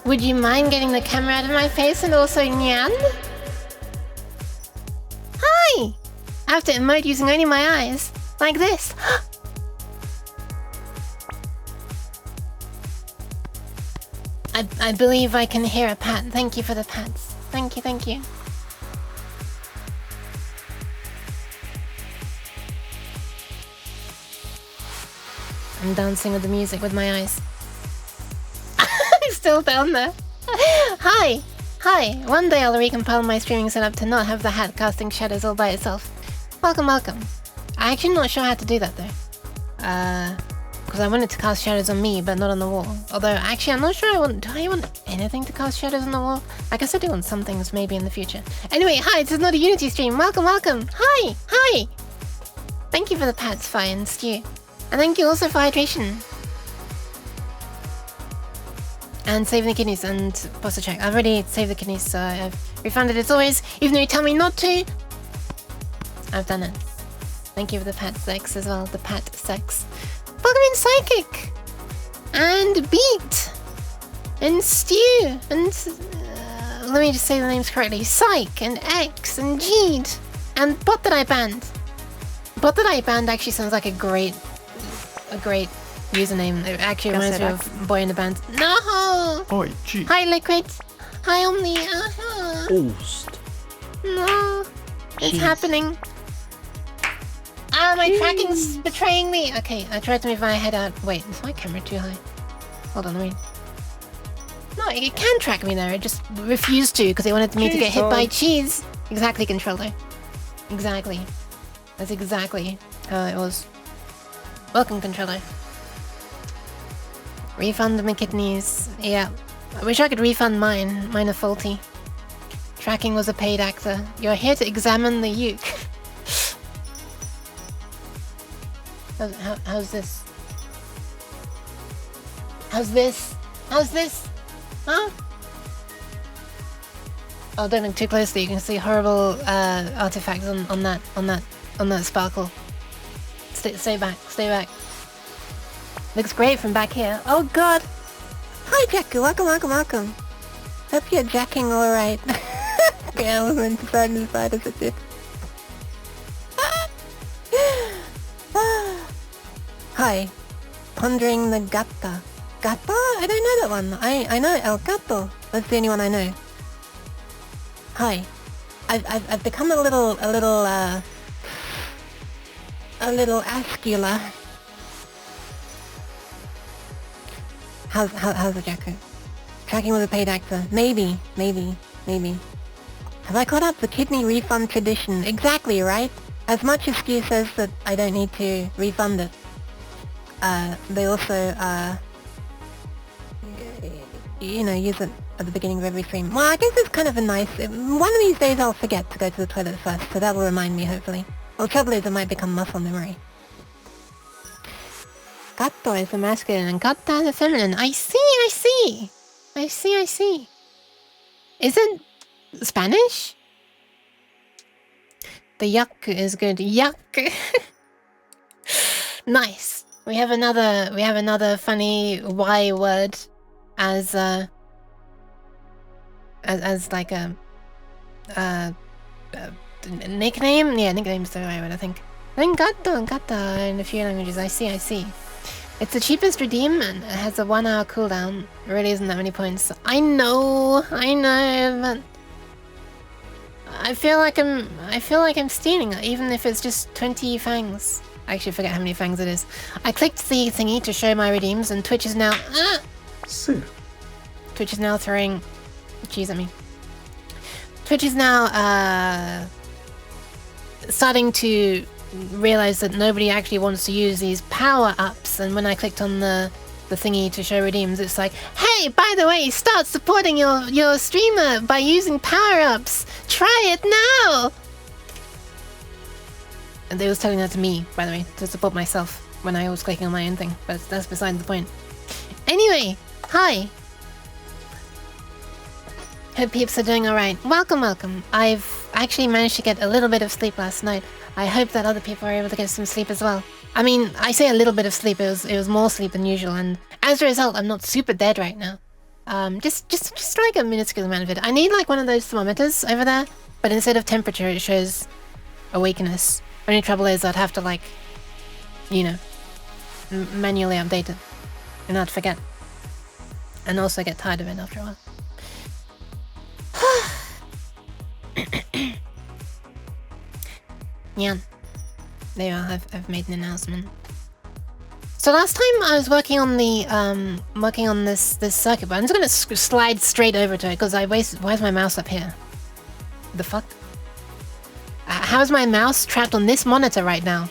Would you mind getting the camera out of my face and also Nyan? Hi! I have to emote using only my eyes. Like this. I believe I can hear a pat. Thank you for the pats. Thank you, thank you. I'm dancing with the music with my eyes. I'm still down there. Hi! Hi! One day I'll recompile my streaming setup to not have the hat casting shadows all by itself. Welcome, welcome. I'm actually not sure how to do that though. Because I wanted to cast shadows on me, but not on the wall. Although, actually, I'm not sure do I want anything to cast shadows on the wall? I guess I do want some things maybe in the future. Anyway, hi, this is not a Unity stream. Welcome, welcome. Hi, hi. Thank you for the pats, Fi and Stew. And thank you also for hydration. And saving the kidneys and posture check. I've already saved the kidneys, so I've refunded as always. Even though you tell me not to, I've done it. Thank you for the pat sex as well, the pat sex. Welcome in Psychic! And Beat! And Stew! And let me just say the names correctly. Psych! And X! And Jeed! And Bot That I Banned! Bot That I Banned actually sounds like a great username. It actually reminds me of Boy in the Band. No! Oi, gee. Hi Liquid! Hi Omni! Ost. No! It's happening. Ah, my tracking's betraying me! Okay, I tried to move my head out. Wait, is my camera too high? Hold on, wait. No, it can track me there. It just refused to because it wanted me to get hit by cheese. Exactly, controller. Exactly. That's exactly how it was. Welcome, controller. Refund my kidneys. Yeah. I wish I could refund mine. Mine are faulty. Tracking was a paid actor. You're here to examine the uke. How's this? How's this? How's this? Huh? Oh, don't look too closely. You can see horrible artifacts on that sparkle. Stay back. Stay back. Looks great from back here. Oh God! Hi, Jacku. Welcome. Hope you're jacking all right. Yeah, I was meant to find as bad as it did. Hi. Pondering the Gatta. Gatta? I don't know that one. I know El Gato. That's the only one I know. Hi. I've become a little ascula. How's the Jacko? Tracking with a paid actor. Maybe. Have I caught up the kidney refund tradition? Exactly, right? As much as Stu says that I don't need to refund it. They also, use it at the beginning of every stream. Well, I guess it's kind of a nice... One of these days I'll forget to go to the toilet first, so that will remind me, hopefully. Well, the trouble is it might become muscle memory. Gatto is the masculine and gatta the feminine. I see! Is it Spanish? The yuck is good. Yuck! Nice! We have another funny Y word as like a nickname. Yeah, nickname's the right word, I think. I think gatta in a few languages. I see. It's the cheapest redeem and it has a 1 hour cooldown. It really isn't that many points. I know, but I feel like I'm stealing it, even if it's just 20 fangs. I actually forget how many fangs it is. I clicked the thingy to show my redeems and Twitch is now... Twitch is now throwing cheese at me. Twitch is now starting to realize that nobody actually wants to use these power-ups, and when I clicked on the thingy to show redeems, it's like, hey, by the way, start supporting your streamer by using power-ups. Try it now! And they was telling that to me, by the way, to support myself when I was clicking on my own thing, but that's beside the point. Anyway, hi! Hope peeps are doing alright. Welcome. I've actually managed to get a little bit of sleep last night. I hope that other people are able to get some sleep as well. I mean, I say a little bit of sleep, it was more sleep than usual, and As a result, I'm not super dead right now. Just like a minuscule amount of it. I need like one of those thermometers over there, but instead of temperature, it shows awakeness. Only trouble is I'd have to like, you know, manually update it, and I'd forget, and also get tired of it after a while. Yeah, there you are. I've made an announcement. So last time I was working on the this circuit, but I'm just gonna slide straight over to it because I wasted. Why is my mouse up here? The fuck? How is my mouse trapped on this monitor right now?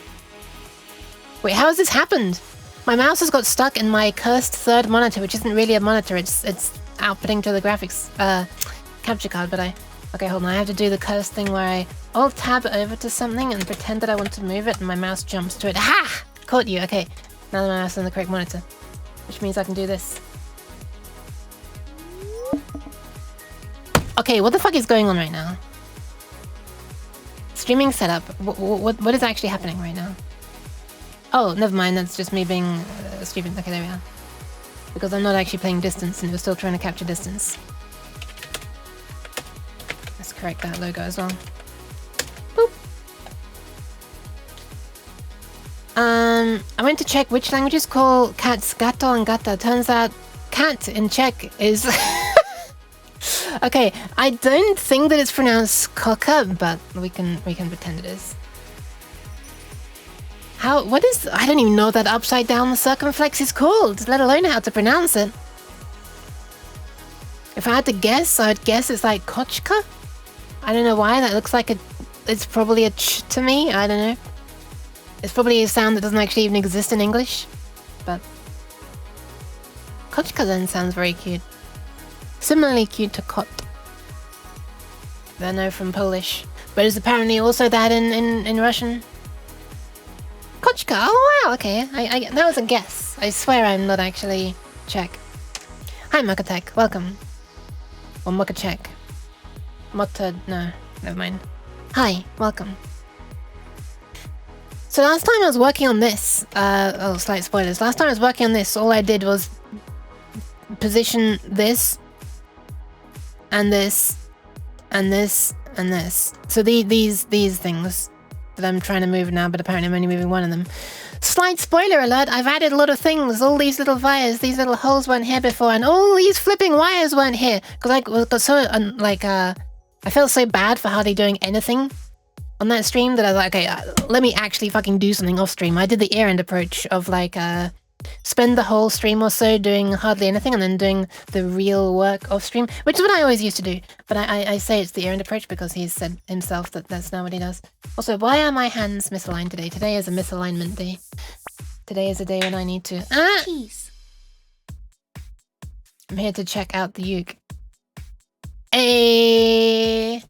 Wait, how has this happened? My mouse has got stuck in my cursed third monitor, which isn't really a monitor. It's outputting to the graphics capture card. But okay, hold on. I have to do the cursed thing where I alt tab over to something and pretend that I want to move it, and my mouse jumps to it. Ha! Caught you. Okay. Now my mouse is on the correct monitor, which means I can do this. Okay, what the fuck is going on right now? Streaming setup. What is actually happening right now? Oh, never mind. That's just me being stupid. Okay, there we are. Because I'm not actually playing distance, and it was still trying to capture distance. Let's correct that logo as well. Boop. I went to check which languages call cats gato and gata. Turns out cat in Czech is... Okay, I don't think that it's pronounced koka, but we can pretend it is. What is... I don't even know what that upside down circumflex is called, let alone how to pronounce it. If I had to guess, I'd guess it's like kochka? I don't know why, that looks like it's probably a ch to me, I don't know. It's probably a sound that doesn't actually even exist in English, but... Kochka then sounds very cute. Similarly cute to kot. I know from Polish, but it's apparently also that in Russian. Kochka, oh wow, okay, that was a guess. I swear I'm not actually Czech. Hi Mukatek, welcome. Or Mukachek. No, never mind. Hi, welcome. So last time I was working on this, oh, slight spoilers. Last time I was working on this, all I did was position this, and this, and this, and this. So these things that I'm trying to move now, but apparently I'm only moving one of them. Slight spoiler alert, I've added a lot of things. All these little wires, these little holes weren't here before, and all these flipping wires weren't here. Because I got so, I felt so bad for hardly doing anything on that stream that I was like, okay, let me actually fucking do something off stream. I did the ear end approach of like, spend the whole stream or so doing hardly anything and then doing the real work off stream, which is what I always used to do. But I say it's the ear end approach because he's said himself that that's not what he does. Also, why are my hands misaligned today? Today is a misalignment day. Today is a day when I need to... Jeez. I'm here to check out the uke. Hey!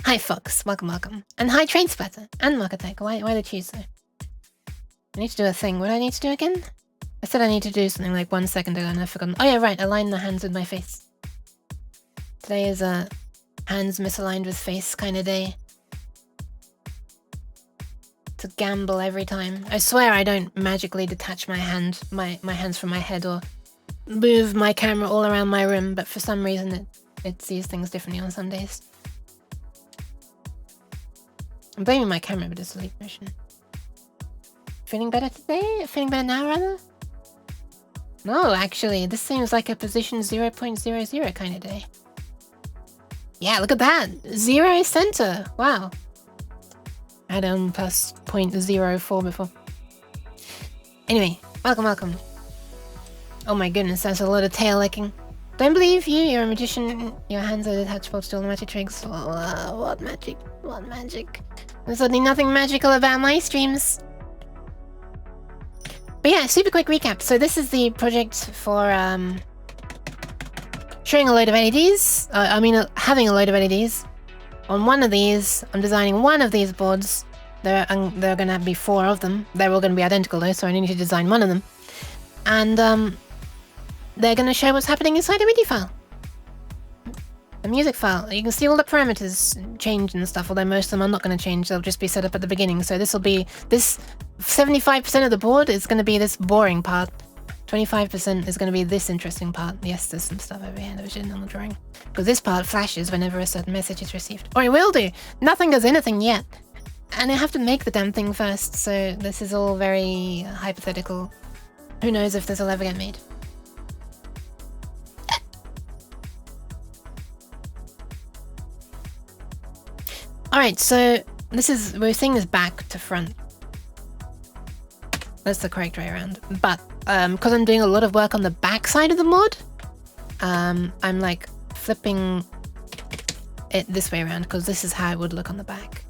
Hi Fox, welcome. And hi Train Splatter and Marketech. Why did you say? I need to do a thing. What do I need to do again? I said I need to do something like 1 second ago and I've forgotten. Oh yeah, right, align the hands with my face. Today is a hands misaligned with face kind of day. It's a gamble every time. I swear I don't magically detach my hands from my head or move my camera all around my room, but for some reason it sees things differently on some days. I'm blaming my camera, but it's a sleep motion. Feeling better today? Feeling better now, rather? No, actually, this seems like a position 0.00 kind of day. Yeah, look at that! 0 center! Wow. I had plus 0.04 before. Anyway, welcome. Oh my goodness, that's a lot of tail licking. Don't believe you, you're a magician. Your hands are detachable to all the magic tricks. Oh, what magic? What magic? There's certainly nothing magical about my streams. But yeah, super quick recap. So this is the project for showing a load of LEDs. Having a load of LEDs. On one of these, I'm designing one of these boards. There are going to be 4 of them. They're all going to be identical though, so I need to design one of them. And they're going to show what's happening inside a MIDI file. A music file. You can see all the parameters change and stuff, although most of them are not going to change. They'll just be set up at the beginning. So this 75% of the board is going to be this boring part. 25% is going to be this interesting part. Yes, there's some stuff over here that was on the drawing. Because this part flashes whenever a certain message is received. Or it will do. Nothing does anything yet. And I have to make the damn thing first, so this is all very hypothetical. Who knows if this will ever get made. Alright, so we're seeing this back to front. That's the correct way around. But because I'm doing a lot of work on the back side of the mod, I'm like flipping it this way around because this is how it would look on the back.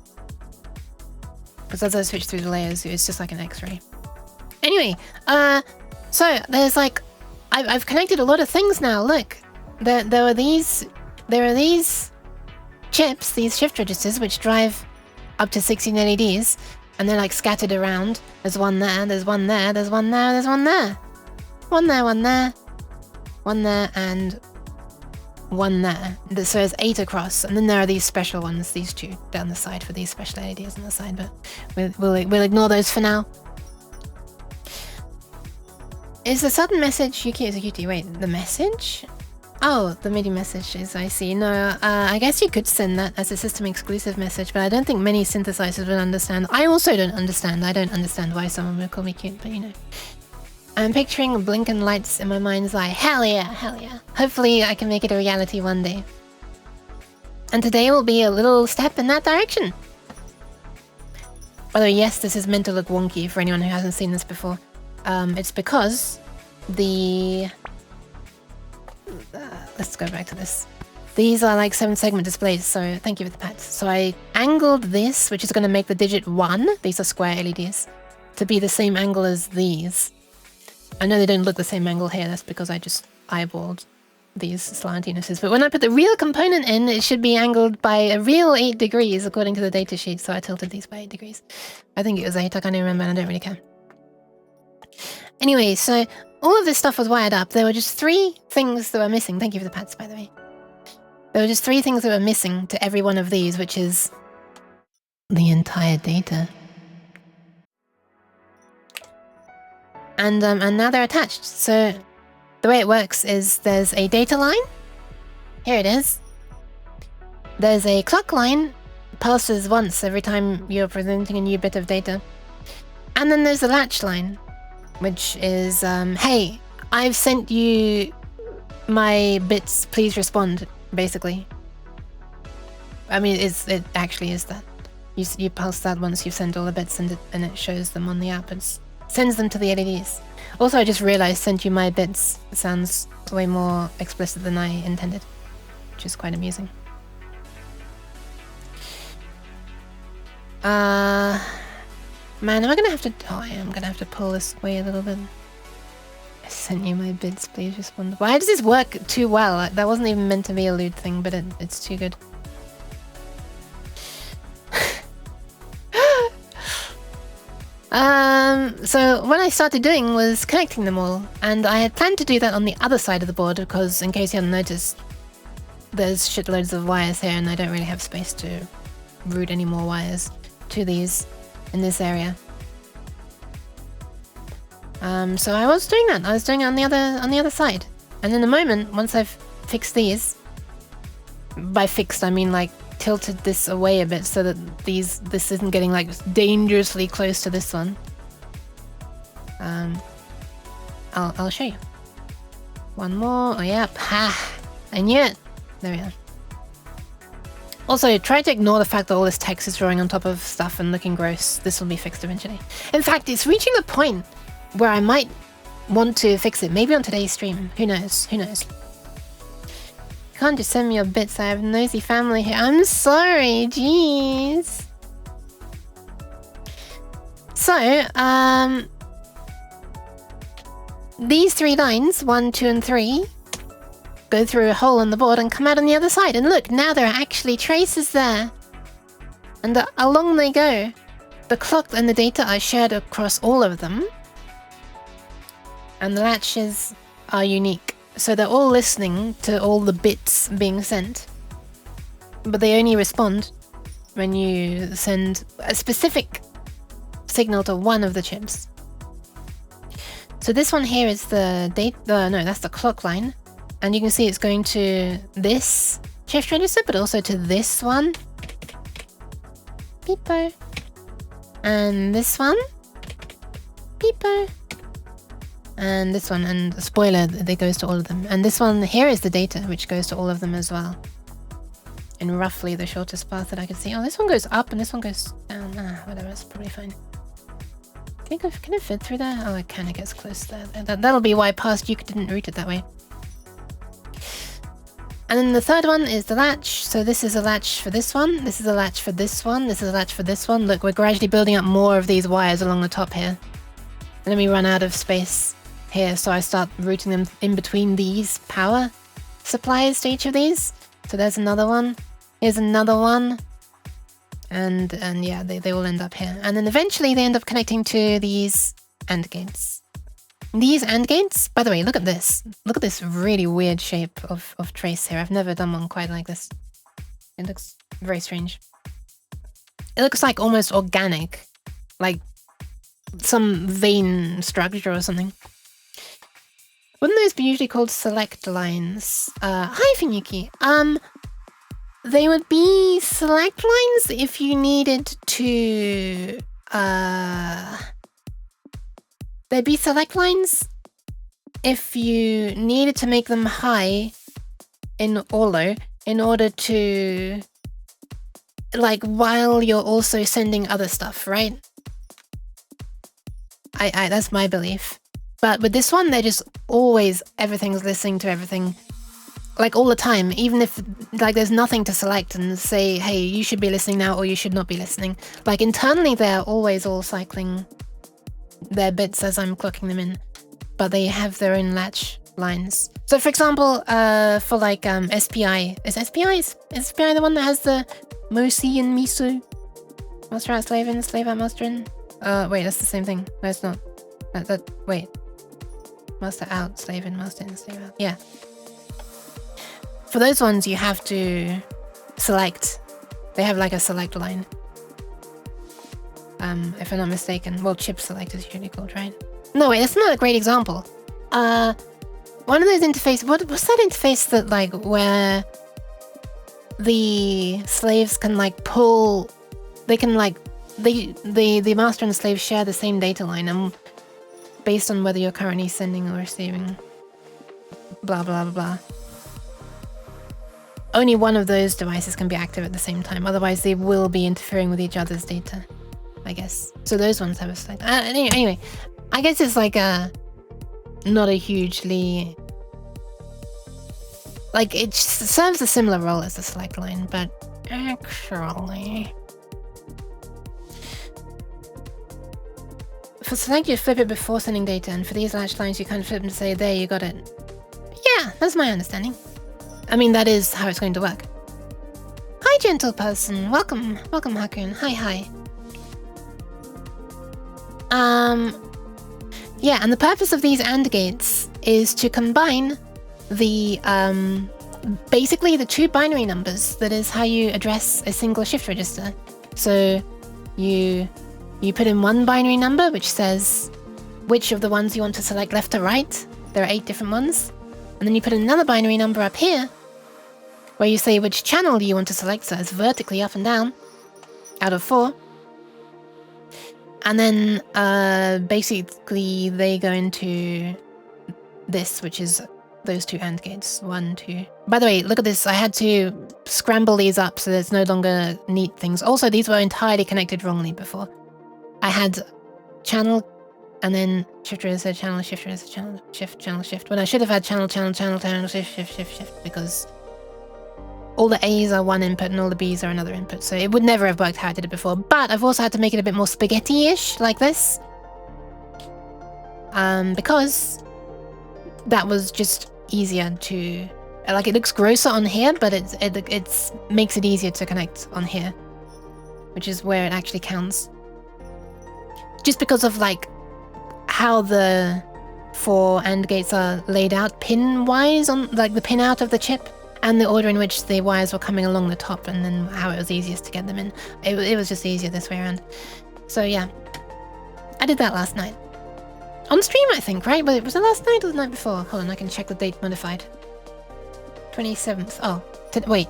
Because as I switch through the layers, it's just like an X-ray. Anyway, so there's like, I've connected a lot of things now. Look, there are these chips, these shift registers, which drive up to 16 LEDs, and they're like scattered around. There's one there, there's one there, there's one there, there's one there. One there, one there, one there, and one there. So there's 8 across, and then there are these special ones, these 2 down the side for these special LEDs on the side, but we'll ignore those for now. Is a sudden message Yuki is a cutie? Wait, the message? Oh, the MIDI message is, I see. No, I guess you could send that as a system exclusive message, but I don't think many synthesizers would understand. I also don't understand. I don't understand why someone would call me cute, but you know. I'm picturing blinking lights in my mind's eye. Hell yeah, hell yeah. Hopefully I can make it a reality one day. And today will be a little step in that direction. By the way, yes, this is meant to look wonky for anyone who hasn't seen this before. It's because the... let's go back to this. These are like 7-segment displays, so thank you for the pats. So I angled this, which is going to make the digit 1, these are square LEDs, to be the same angle as these. I know they don't look the same angle here, that's because I just eyeballed these slantinesses. But when I put the real component in, it should be angled by a real 8 degrees according to the datasheet, so I tilted these by 8 degrees. I think it was 8, I can't even remember, and I don't really care. Anyway, so all of this stuff was wired up. There were just 3 things that were missing. Thank you for the pats, by the way. There were just 3 things that were missing to every one of these, which is the entire data. And now they're attached. So the way it works is there's a data line. Here it is. There's a clock line. Pulses once every time you're presenting a new bit of data. And then there's a latch line, which is, hey, I've sent you my bits, please respond, basically. I mean, it actually is that. You pulse that once you've sent all the bits and it shows them on the app. It sends them to the LEDs. Also, I just realized sent you my bits. It sounds way more explicit than I intended, which is quite amusing. Man, am I gonna have to... Oh, I am gonna have to pull this away a little bit. I sent you my bits, please respond. Why does this work too well? That wasn't even meant to be a lewd thing, but it's too good. So what I started doing was connecting them all, and I had planned to do that on the other side of the board because, in case you hadn't noticed, there's shitloads of wires here and I don't really have space to route any more wires to these in this area. So I was doing that. I was doing it on the other side. And in a moment, once I've fixed these, by fixed I mean like tilted this away a bit so that this isn't getting like dangerously close to this one. I'll show you. One more. Oh yep. Ha! I knew it. There we are. Also, try to ignore the fact that all this text is drawing on top of stuff and looking gross. This will be fixed eventually. In fact, it's reaching the point where I might want to fix it. Maybe on today's stream. Who knows? Who knows? You can't just send me your bits. I have a nosy family here. I'm sorry. Jeez. So, these 3 lines, 1, 2, and 3, go through a hole on the board and come out on the other side. And look, now there are actually traces there. And along they go. The clock and the data are shared across all of them. And the latches are unique. So they're all listening to all the bits being sent. But they only respond when you send a specific signal to one of the chips. So this one here is the date. No, that's the clock line, and you can see it's going to this shift register, but also to this one. Beeper. And this one. Beeper. And this one, and spoiler, that goes to all of them. And this one here is the data, which goes to all of them as well. In roughly the shortest path that I can see. Oh, this one goes up and this one goes down. Whatever, it's probably fine. Can it fit through there? Oh, it kind of gets close there. That'll be why past you didn't route it that way. And then the third one is the latch. So this is a latch for this one. This is a latch for this one. This is a latch for this one. Look, we're gradually building up more of these wires along the top here. And then we run out of space here, so I start routing them in between these power supplies to each of these. So there's another one. Here's another one. And yeah, they all end up here. And then eventually they end up connecting to these AND gates. These AND gates, by the way, look at this. Look at this really weird shape of trace here. I've never done one quite like this. It looks very strange. It looks like almost organic. Like some vein structure or something. Wouldn't those be usually called select lines? Hi, Finuki. They would be select lines if you needed to, they'd be select lines if you needed to make them high in Orlo in order to, like, while you're also sending other stuff, right? That's my belief. But with this one, they're just always, everything's listening to everything. Like all the time, even if like there's nothing to select and say, hey, you should be listening now or you should not be listening. Like internally, they're always all cycling their bits as I'm clocking them in, but they have their own latch lines. So for example, for like SPI, is SPI the one that has the Mosi and Misu? Master out, slave in, slave out, master in? Wait, that's the same thing. No, it's not. Wait. Master out, slave in, master in, slave out. Yeah. For those ones, you have to select. They have like a select line. If I'm not mistaken. Well, chip select is usually called, right? No, wait, that's not a great example. One of those interfaces, what's that interface that like where the slaves can like pull, they can like, the master and the slave share the same data line and based on whether you're currently sending or receiving blah, blah, blah, blah. Only one of those devices can be active at the same time, otherwise they will be interfering with each other's data, I guess. So those ones have a select. Anyway, I guess it's like not a hugely... Like, it serves a similar role as the select line, but actually... For select, you flip it before sending data, and for these latch lines, you kind of flip them to say, there, you got it. Yeah, that's my understanding. I mean, that is how it's going to work. Hi, gentle person. Welcome. Welcome, Hakun. Hi. Yeah, and the purpose of these AND gates is to combine the, basically the two binary numbers. That is how you address a single shift register. So you put in one binary number, which says which of the ones you want to select left to right. There are 8 different ones. And then you put another binary number up here, where you say which channel you want to select, so it's vertically up and down, out of 4. And then basically they go into this, which is those two AND gates. 1, 2. By the way, look at this. I had to scramble these up so there's no longer neat things. Also, these were entirely connected wrongly before. I had channel and then shift register, channel, shift register, channel, shift, channel, shift. When I should have had channel, channel, channel, channel, shift, shift, shift, shift, because all the A's are one input and all the B's are another input. So it would never have worked how I did it before. But I've also had to make it a bit more spaghetti-ish, like this. Because that was just easier to... Like, it looks grosser on here, but it makes it easier to connect on here. Which is where it actually counts. Just because of, like, how the 4 AND gates are laid out pin-wise on, like, the pin out of the chip, and the order in which the wires were coming along the top, and then how it was easiest to get them in. It was just easier this way around. So, yeah. I did that last night. On stream, I think, right? But was it last night or the night before? Hold on, I can check the date modified. 27th. Oh, wait.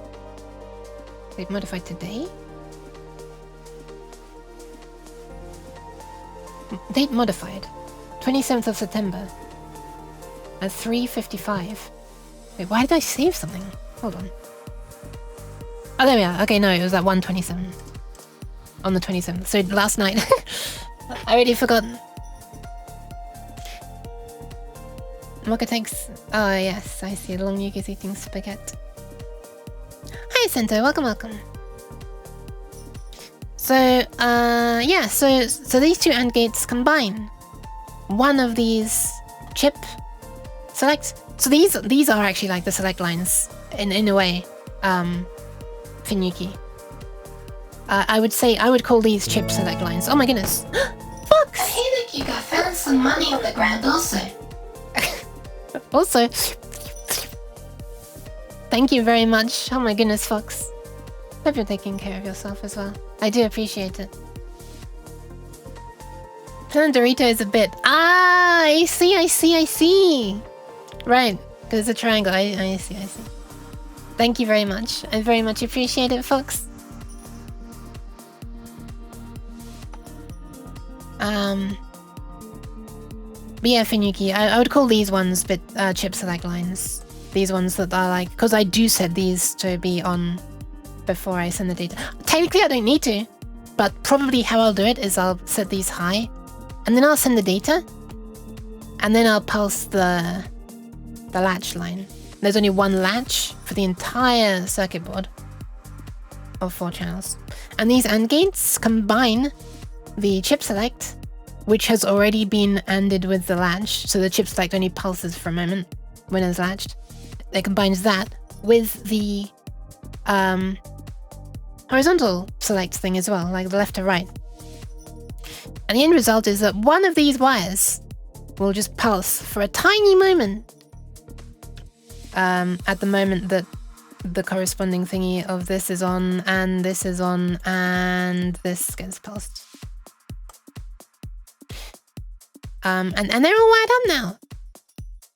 Date modified today? Date modified. 27th of September. At 3:55. Wait, why did I save something? Hold on. Oh, there we are. Okay, no, it was at 1:27. On the 27th. So last night. I already forgotten. Mocha takes... Oh, yes, I see. Long Yuki's eating spaghetti. Hi, Sento. Welcome, welcome. So, yeah, so these two AND gates combine one of these chip select. So these are actually like the select lines in a way. Finuki. I would call these chip select lines. Oh my goodness. Fuck! I hear that you got found some money on the ground also. Also, thank you very much. Oh my goodness, Fox. Hope you're taking care of yourself as well. I do appreciate it. Planet Dorito is a bit... Ah, I see. Right, there's a triangle. I see. Thank you very much. I very much appreciate it, Fox. But yeah, Finuki, I would call these ones chip select lines. These ones that are like... Because I do set these to be on before I send the data. Technically, I don't need to. But probably how I'll do it is I'll set these high. And then I'll send the data. And then I'll pulse the latch line. There's only one latch for the entire circuit board of 4 channels. And these AND gates combine the chip select, which has already been ANDed with the latch, so the chip select only pulses for a moment when it's latched. It combines that with the horizontal select thing as well, like the left to right. And the end result is that one of these wires will just pulse for a tiny moment at the moment that the corresponding thingy of this is on, and this is on, and this gets pulsed. And they're all wired up now.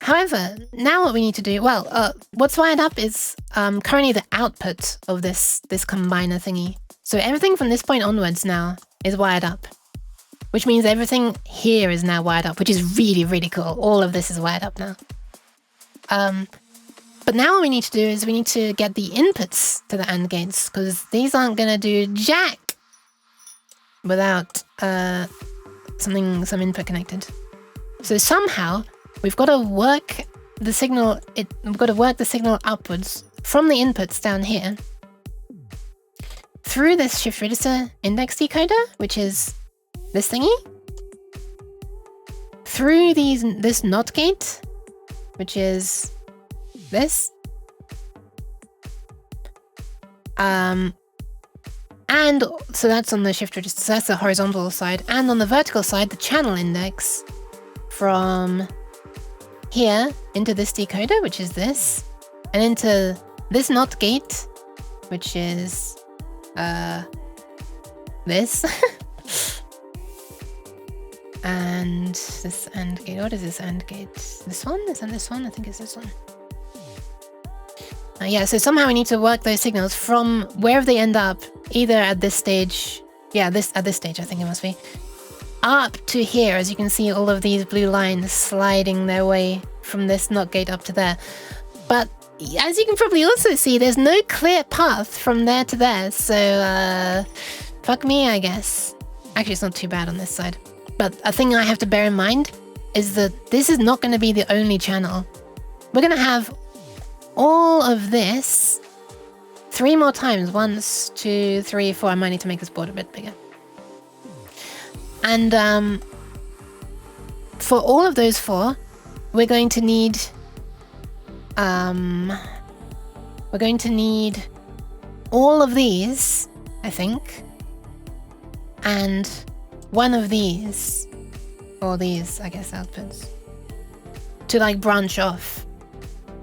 However, now what we need to do, what's wired up is currently the output of this combiner thingy. So everything from this point onwards now is wired up, which means everything here is now wired up, which is really, really cool. All of this is wired up now. But now what we need to do is we need to get the inputs to the AND gates, because these aren't going to do jack without some input connected. So somehow we've got to work the signal. We've got to work the signal upwards from the inputs down here through this shift register index decoder, which is this thingy, through this NOT gate, which is this, and so that's on the shift register. So that's the horizontal side, and on the vertical side, the channel index from here into this decoder, which is this, and into this NOT gate, which is this, and this AND gate. What is this AND gate? This one? Is that this one? I think it's this one. Yeah, so somehow we need to work those signals from wherever they end up, either at this stage, at this stage I think it must be, up to here. As you can see, all of these blue lines sliding their way from this NOT gate up to there. But as you can probably also see, there's no clear path from there to there, so fuck me, I guess. Actually, it's not too bad on this side. But a thing I have to bear in mind is that this is not going to be the only channel. We're going to have all of this 3 more times. 1, 2, 3, 4. I might need to make this board a bit bigger. And for all of those 4, we're going to need all of these, I think, and one of these, or these, I guess, outputs, to like branch off.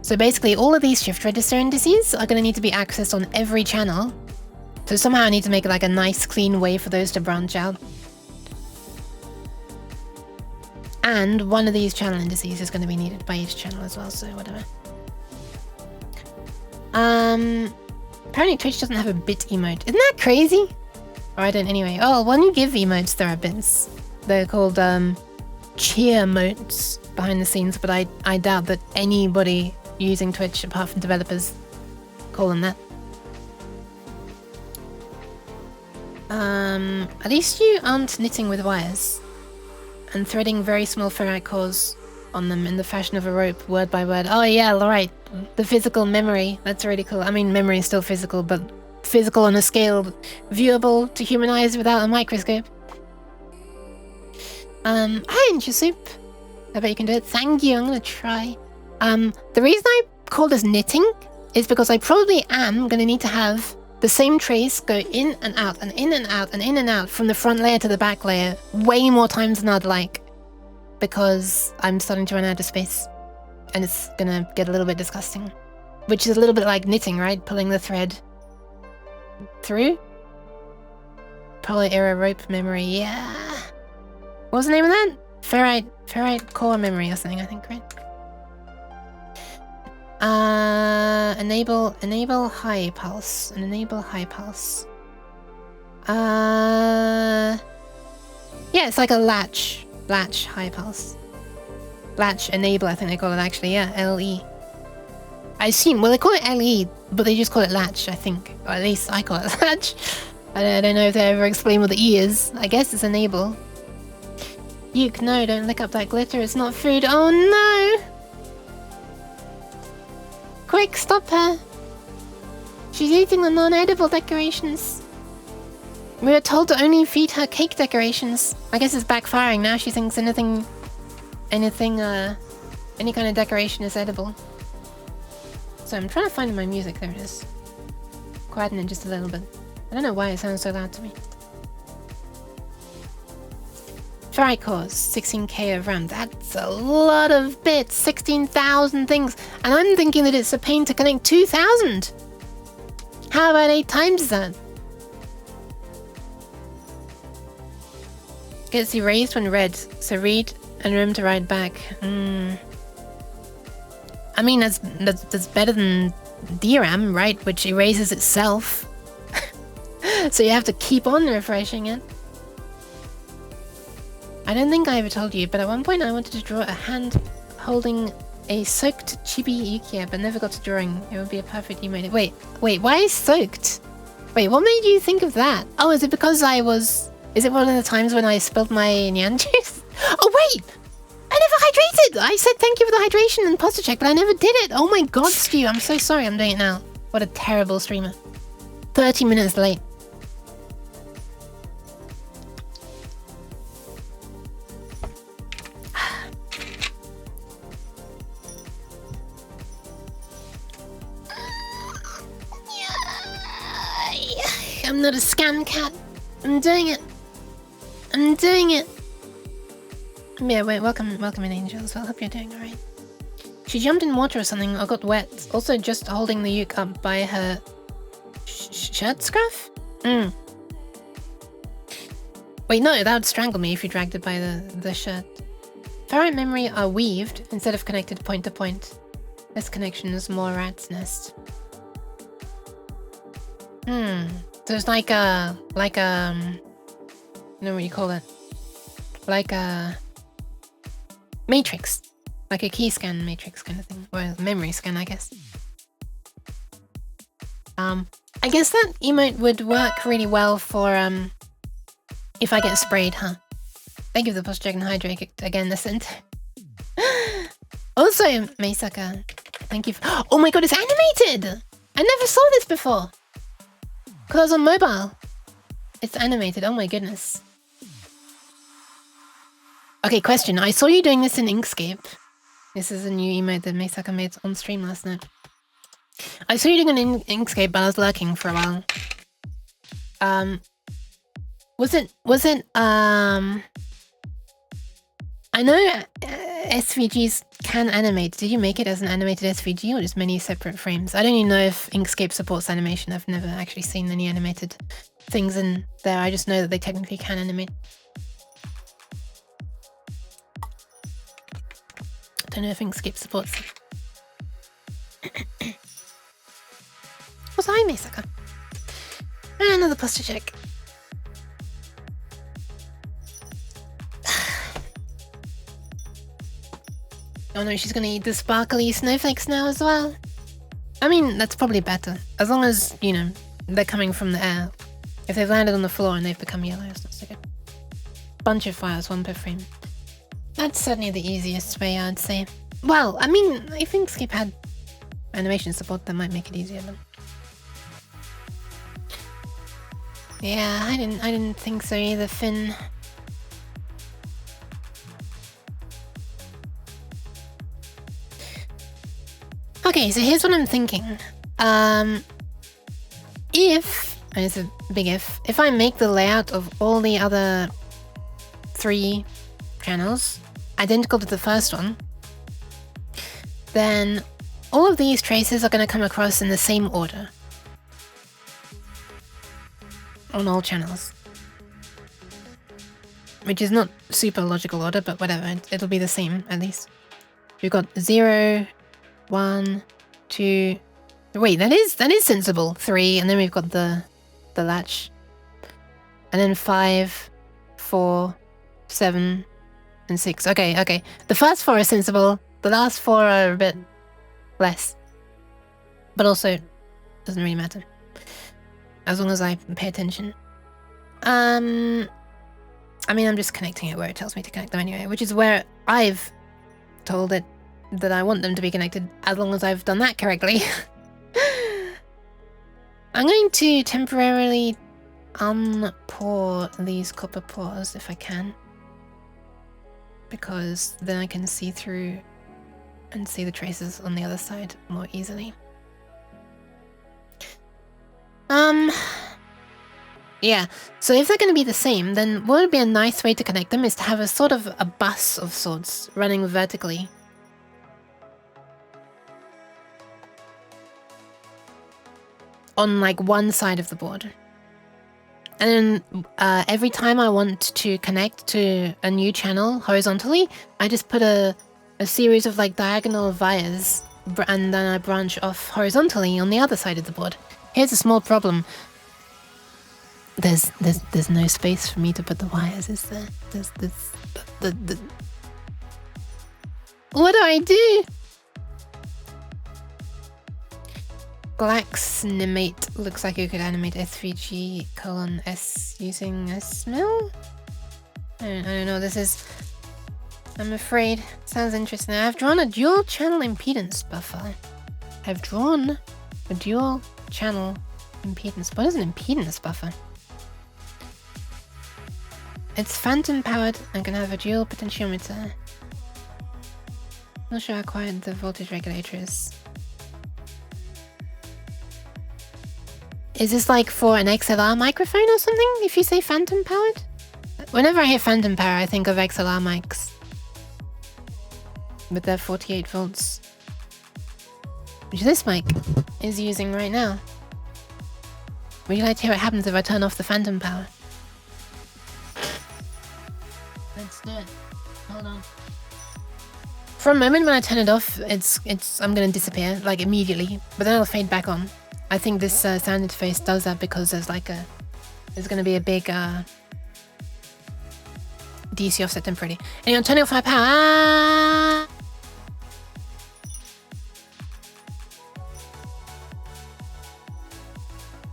So basically all of these shift register indices are going to need to be accessed on every channel. So somehow I need to make like a nice clean way for those to branch out. And one of these channel indices is going to be needed by each channel as well, so whatever. Apparently Twitch doesn't have a bit emote. Isn't that crazy? Or I don't anyway. Oh, when you give emotes, there are bits. They're called cheer emotes behind the scenes, but I doubt that anybody using Twitch, apart from developers, call them that. At least you aren't knitting with wires and threading very small ferrite cores on them in the fashion of a rope, word by word. Oh yeah, alright. The physical memory. That's really cool. I mean, memory is still physical, but physical on a scale viewable to human eyes without a microscope. Hi, Incha Soup. I bet you can do it. Thank you, I'm gonna try. The reason I call this knitting is because I probably am gonna need to have the same trace go in and out and in and out and in and out from the front layer to the back layer way more times than I'd like, because I'm starting to run out of space and it's gonna get a little bit disgusting, which is a little bit like knitting, right? Pulling the thread through. Polar era rope memory, yeah. What was the name of that? Ferrite core memory or something, I think, right? Enable high pulse. And enable high pulse. Yeah, it's like a latch high pulse. Latch enable, I think they call it actually, yeah, LE. I assume, well, they call it LE, but they just call it latch, I think. Or at least I call it latch. I don't know if they ever explain what the E is. I guess it's enable. Yuke, no, don't lick up that glitter, it's not food. Oh no! Quick, stop her! She's eating the non-edible decorations. We were told to only feed her cake decorations. I guess it's backfiring now. She thinks any kind of decoration is edible. So I'm trying to find my music. There it is. Quieten it just a little bit. I don't know why it sounds so loud to me. Ferrite cores, 16k of RAM. That's a lot of bits. 16,000 things. And I'm thinking that it's a pain to connect 2,000. How about 8 times that? Gets erased when read. So read and remember to write back. I mean, that's better than DRAM, right? Which erases itself. So you have to keep on refreshing it. I don't think I ever told you, but at one point I wanted to draw a hand holding a soaked chibi Yukia, but never got to drawing. It would be a perfect emote. Wait, why soaked? Wait, what made you think of that? Oh, is it because is it one of the times when I spilled my Nyan juice? Oh wait! I never hydrated! I said thank you for the hydration and posture check, but I never did it! Oh my god, Stu, I'm so sorry I'm doing it now. What a terrible streamer. 30 minutes late. I'm not a scam cat. I'm doing it. I'm doing it. Yeah, wait, welcome in, Angel, as well. Hope you're doing alright. She jumped in water or something, or got wet. Also just holding the uke up by her shirt scruff? Wait, no, that would strangle me if you dragged it by the shirt. Ferrite memory are weaved instead of connected point to point. This connection is more rat's nest. So it's like a, you know what you call it? Like a matrix. Like a key scan matrix kind of thing. Or a memory scan, I guess. I guess that emote would work really well for, if I get sprayed, huh? Thank you for the post check and hydrate again, the center. Also, Meisaka, thank you for, oh my god, it's animated! I never saw this before! Because I was on mobile. It's animated, oh my goodness. Okay, question. I saw you doing this in Inkscape. This is a new emote that Meisaka made on stream last night. I saw you doing it in Inkscape, but I was lurking for a while. Was it, I know SVGs can animate. Did you make it as an animated SVG or just many separate frames? I don't even know if Inkscape supports animation. I've never actually seen any animated things in there. I just know that they technically can animate. Don't know if Inkscape supports it. Also, hi, Mesaka. And another posture check. Oh no, she's gonna eat the sparkly snowflakes now as well. I mean, that's probably better. As long as, you know, they're coming from the air. If they've landed on the floor and they've become yellow, it's not so good. Bunch of files, 1 per frame. That's certainly the easiest way, I'd say. Well, I mean, if Inkscape had animation support, that might make it easier, but... Yeah, I didn't think so either, Finn. Okay, so here's what I'm thinking. If, and it's a big if I make the layout of all the other 3 channels identical to the first one, then all of these traces are going to come across in the same order on all channels. Which is not super logical order, but whatever, it'll be the same at least. We've got 0, 1, 2... Wait, that is sensible. 3, and then we've got the latch. And then 5, 4, 7, and 6. Okay. The first 4 are sensible. The last 4 are a bit less. But also, doesn't really matter. As long as I pay attention. I mean, I'm just connecting it where it tells me to connect them anyway, which is where I've told it that I want them to be connected, as long as I've done that correctly. I'm going to temporarily unpour these copper pores if I can, because then I can see through and see the traces on the other side more easily. Yeah, so if they're going to be the same, then what would be a nice way to connect them is to have a sort of a bus of sorts running vertically. On like one side of the board. And then every time I want to connect to a new channel horizontally, I just put a series of like diagonal wires and then I branch off horizontally on the other side of the board. Here's a small problem. There's no space for me to put the wires, is there? What do I do? Glaxnimate looks like you could animate SVG:S using a smell? I don't know, this is... I'm afraid. Sounds interesting. I've drawn a dual channel impedance buffer. I've drawn a dual channel impedance. What is an impedance buffer? It's phantom powered and can have a dual potentiometer. Not sure how quiet the voltage regulator is. Is this like for an XLR microphone or something, if you say phantom powered? Whenever I hear phantom power, I think of XLR mics. With their 48 volts. Which this mic is using right now. Would you like to hear what happens if I turn off the phantom power? Let's do it. Hold on. For a moment when I turn it off, I'm gonna disappear, like immediately, but then it'll fade back on. I think this sound interface does that because there's gonna be a big DC offset temporarily. Anyway, I'm turning off my power.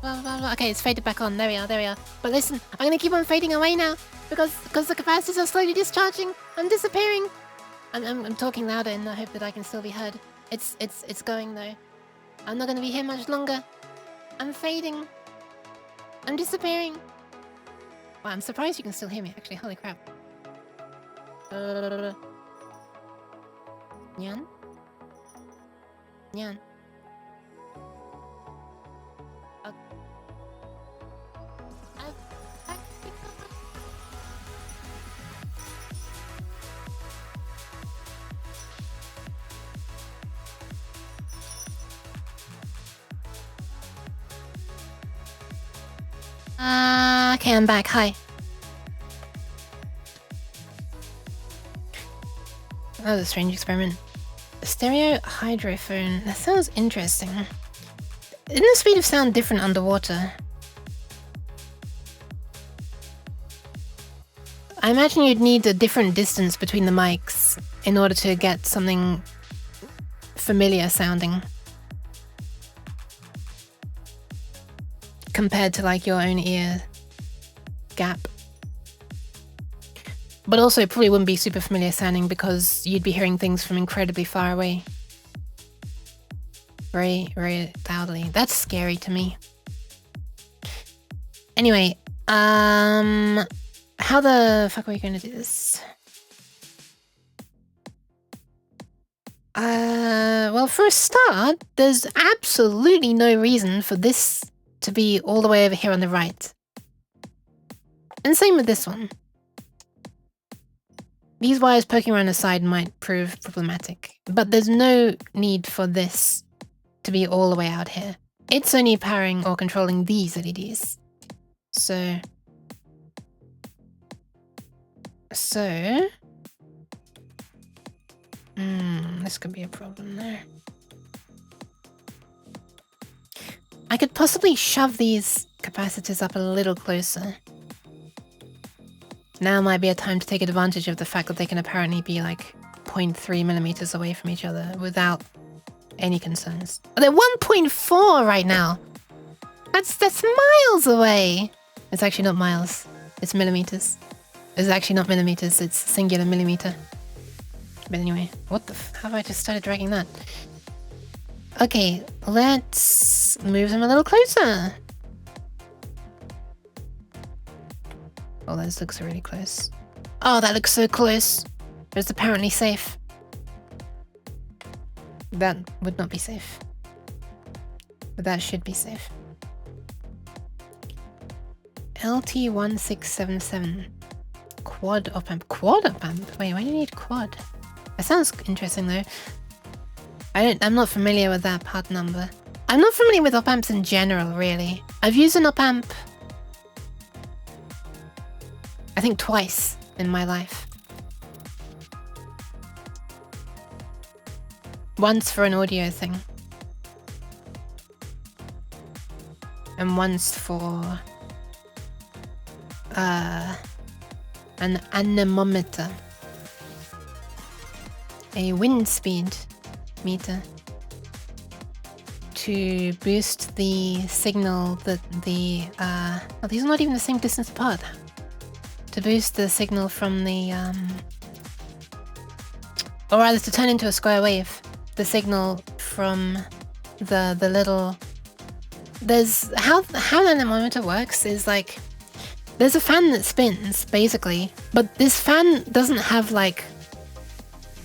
Blah, blah, blah. Okay, it's faded back on. There we are. But listen, I'm gonna keep on fading away now because the capacitors are slowly discharging. I'm disappearing. I'm talking louder in the hope that I can still be heard. It's going though. I'm not gonna be here much longer. I'm fading. I'm disappearing. Wow, I'm surprised you can still hear me actually. Holy crap. Nyan? Nyan. Okay, I'm back. Hi. That was a strange experiment. Stereo hydrophone. That sounds interesting. Isn't the speed of sound different underwater? I imagine you'd need a different distance between the mics in order to get something familiar sounding. Compared to like your own ear gap. But also it probably wouldn't be super familiar sounding because you'd be hearing things from incredibly far away. Very, very loudly. That's scary to me. Anyway, how the fuck are we going to do this? Well, for a start, there's absolutely no reason for this to be all the way over here on the right. And same with this one. These wires poking around the side might prove problematic, but there's no need for this to be all the way out here. It's only powering or controlling these LEDs. So... this could be a problem there. I could possibly shove these capacitors up a little closer. Now might be a time to take advantage of the fact that they can apparently be like 0.3 millimeters away from each other without any concerns. Oh, they're 1.4 right now! That's miles away! It's actually not miles, it's millimeters. It's actually not millimeters, it's singular millimeter. But anyway, what the how have I just started dragging that? Okay, let's move them a little closer. Oh, those looks really close. Oh, that looks so close. But it's apparently safe. That would not be safe. But that should be safe. LT1677. Quad op amp. Quad op amp? Wait, why do you need quad? That sounds interesting though. I'm not familiar with that part number. I'm not familiar with op amps in general, really. I've used an op amp I think twice in my life. Once for an audio thing. And once for an anemometer. A wind speed meter. To boost the signal that the oh, these are not even the same distance apart. To boost the signal from the or rather to turn into a square wave the signal from the little there's how an anemometer works is like there's a fan that spins basically, but this fan doesn't have like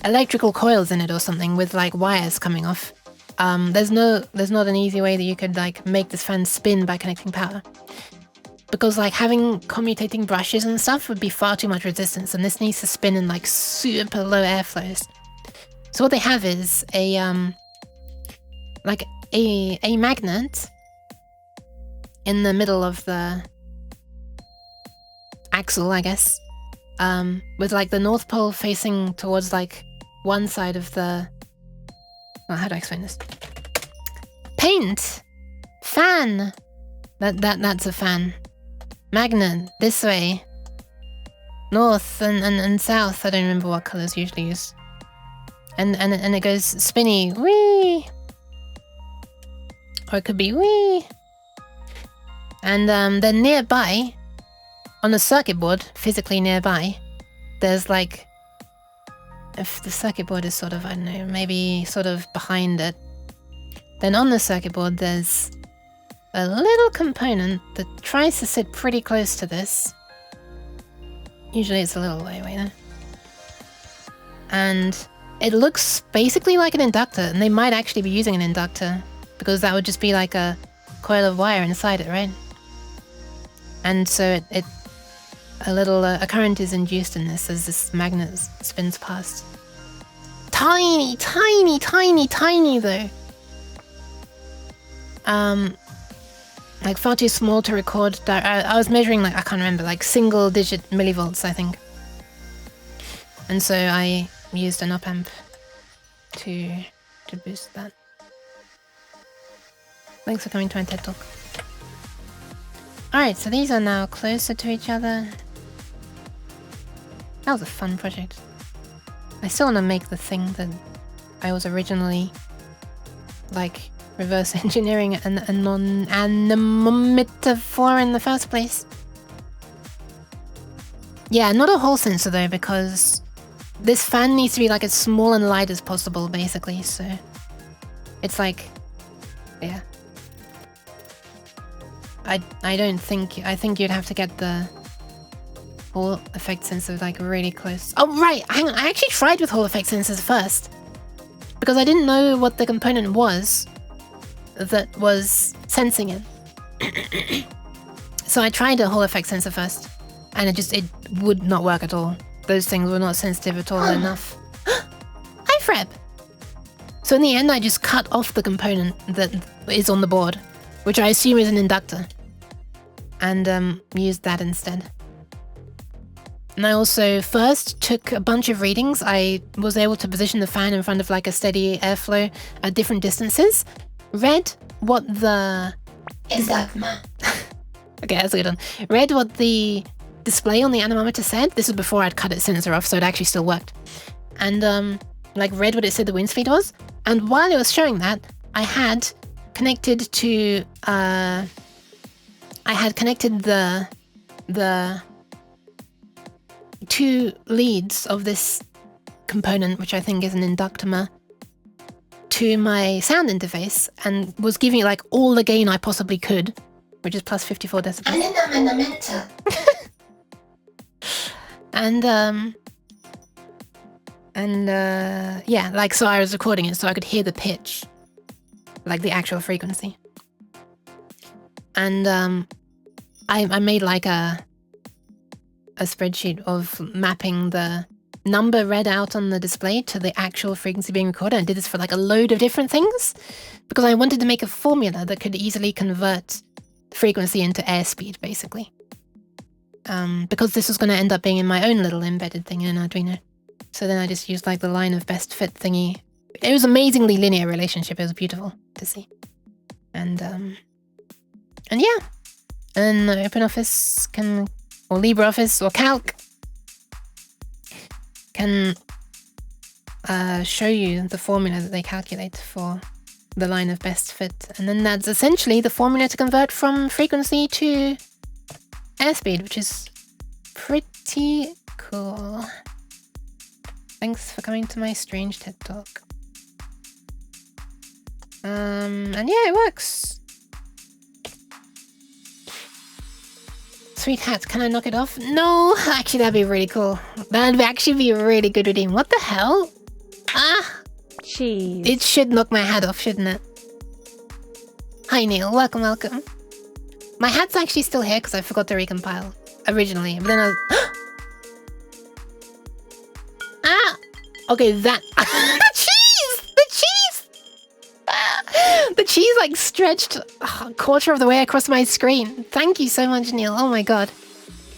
electrical coils in it or something with like wires coming off. There's not an easy way that you could like make this fan spin by connecting power. Because like having commutating brushes and stuff would be far too much resistance, and this needs to spin in like super low airflows. So what they have is a like a magnet in the middle of the axle, I guess, with like the North Pole facing towards like one side of the. Well, how do I explain this? Paint, fan. That's a fan. Magnet this way. North and south. I don't remember what colors usually used. And it goes spinny, wee. Or it could be wee. And then nearby, on the circuit board, physically nearby, there's like, if the circuit board is sort of, I don't know, maybe sort of behind it, then on the circuit board there's a little component that tries to sit pretty close to this. Usually it's a little way away though. And it looks basically like an inductor, and they might actually be using an inductor, because that would just be like a coil of wire inside it, right? And so a current is induced in this as this magnet spins past. Tiny, tiny, tiny, tiny though. Like far too small to record. I was measuring like, I can't remember, like single digit millivolts, I think. And so I used an op amp to boost that. Thanks for coming to my TED Talk. Alright, so these are now closer to each other. That was a fun project. I still want to make the thing that I was originally like reverse engineering a non-animator for in the first place. Yeah, not a Hall sensor though, because this fan needs to be like as small and light as possible, basically, so it's like, yeah. I think you'd have to get the Hall effect sensor like really close. Oh right, hang on, I actually tried with Hall effect sensors first because I didn't know what the component was that was sensing it. So I tried a Hall effect sensor first, and it would not work at all. Those things were not sensitive at all enough. Hi Freb! So in the end I just cut off the component that is on the board, which I assume is an inductor, and used that instead. And I also first took a bunch of readings. I was able to position the fan in front of like a steady airflow at different distances, read what the... Exactement. Okay, that's a good one. Read what the display on the anemometer said. This was before I'd cut its sensor off, so it actually still worked. And like read what it said the wind speed was. And while it was showing that, I had connected to the two leads of this component, which I think is an inductomer, to my sound interface, and was giving it like all the gain I possibly could, which is plus 54 decibels. And yeah, like, so I was recording it so I could hear the pitch, like the actual frequency. And I made like a spreadsheet of mapping the number read out on the display to the actual frequency being recorded. I did this for like a load of different things because I wanted to make a formula that could easily convert frequency into airspeed, basically. Because this was going to end up being in my own little embedded thing in Arduino. So then I just used like the line of best fit thingy. It was amazingly linear relationship. It was beautiful to see. And yeah. And OpenOffice can, or LibreOffice or Calc can show you the formula that they calculate for the line of best fit. And then that's essentially the formula to convert from frequency to airspeed, which is pretty cool. Thanks for coming to my strange TED Talk. And yeah, it works. Sweet hat, can I knock it off? No, actually that'd be really cool. That'd actually be a really good redeem. What the hell? Ah! Cheese. It should knock my hat off, shouldn't it? Hi Neil, welcome, welcome. My hat's actually still here because I forgot to recompile originally, but then I was... Ah! Okay, that... The cheese! The cheese! Ah! The cheese like stretched a quarter of the way across my screen. Thank you so much, Neil. Oh my god.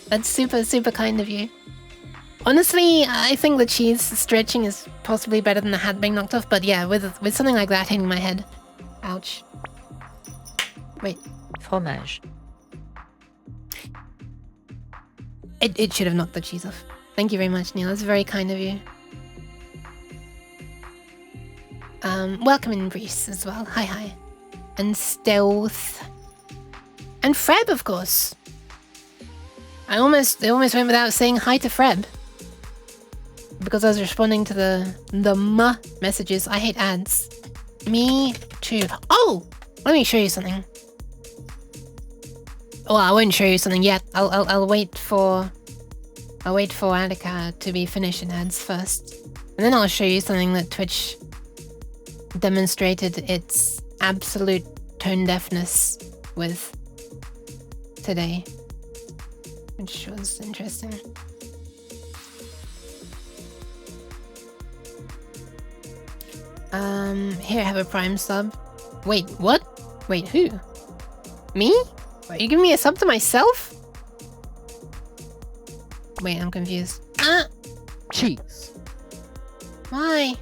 That's super, super kind of you. Honestly, I think the cheese stretching is possibly better than the hat being knocked off, but yeah, with something like that hitting my head. Ouch. Wait. Fromage. It should have knocked the cheese off. Thank you very much, Neil. That's very kind of you. Welcome in Reese as well. Hi, hi. And Stealth. And Freb, of course. I almost went without saying hi to Freb. Because I was responding to the messages. I hate ads. Me too. Oh! Let me show you something. Well, I won't show you something yet. I'll wait for Attica to be finished in ads first. And then I'll show you something that Twitch demonstrated its absolute tone deafness with today, which was interesting. Here I have a Prime sub. Wait, what? Wait, who? Me? Are you giving me a sub to myself? Wait, I'm confused. Ah! Cheese. Why?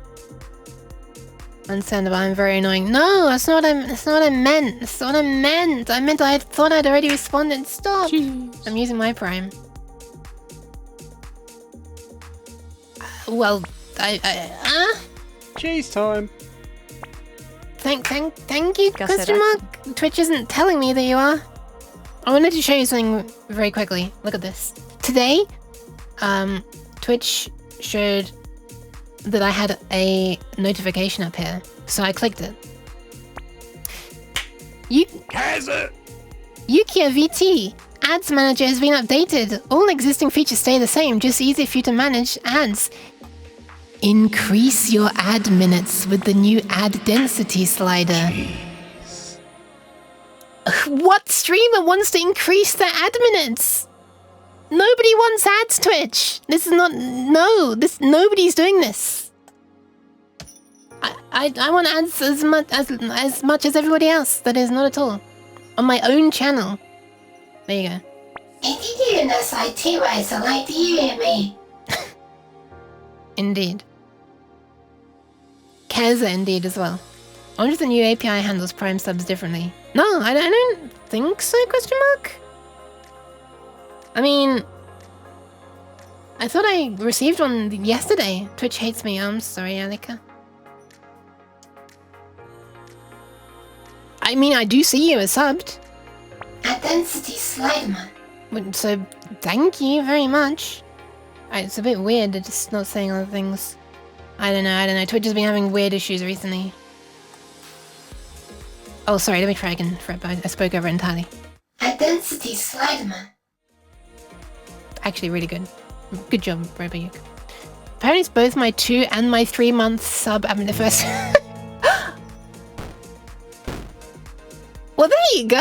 Understandable, I'm very annoying. No, that's not what I meant. That's not what I meant. I thought I'd already responded. Stop. Jeez. I'm using my Prime. Well, Cheese time. Thank you, Guess question it, mark? Twitch isn't telling me that you are. I wanted to show you something very quickly. Look at this. Today, Twitch showed that I had a notification up here, so I clicked it. Kaiser. Yukia VT. Ads Manager has been updated. All existing features stay the same, just easier for you to manage ads. Increase your ad minutes with the new ad density slider. Jeez. What streamer wants to increase their ad minutes? Nobody wants ads, Twitch. This is not... No, nobody's doing this. I want ads as much as everybody else. That is not at all. On my own channel. There you go. Indeed. Keza indeed as well. I wonder if the new API handles Prime subs differently. No, I don't think so, question mark? I mean... I thought I received one yesterday. Twitch hates me. I'm sorry, Alika. I mean, I do see you as subbed. Density slider. So, thank you very much. It's a bit weird that it's not saying other things. I don't know. Twitch has been having weird issues recently. Oh, sorry, let me try again. I spoke over entirely. Density slider. Actually, really good. Good job, Robayuk. Apparently it's both my 2 and my 3 month sub anniversary. Well, there you go.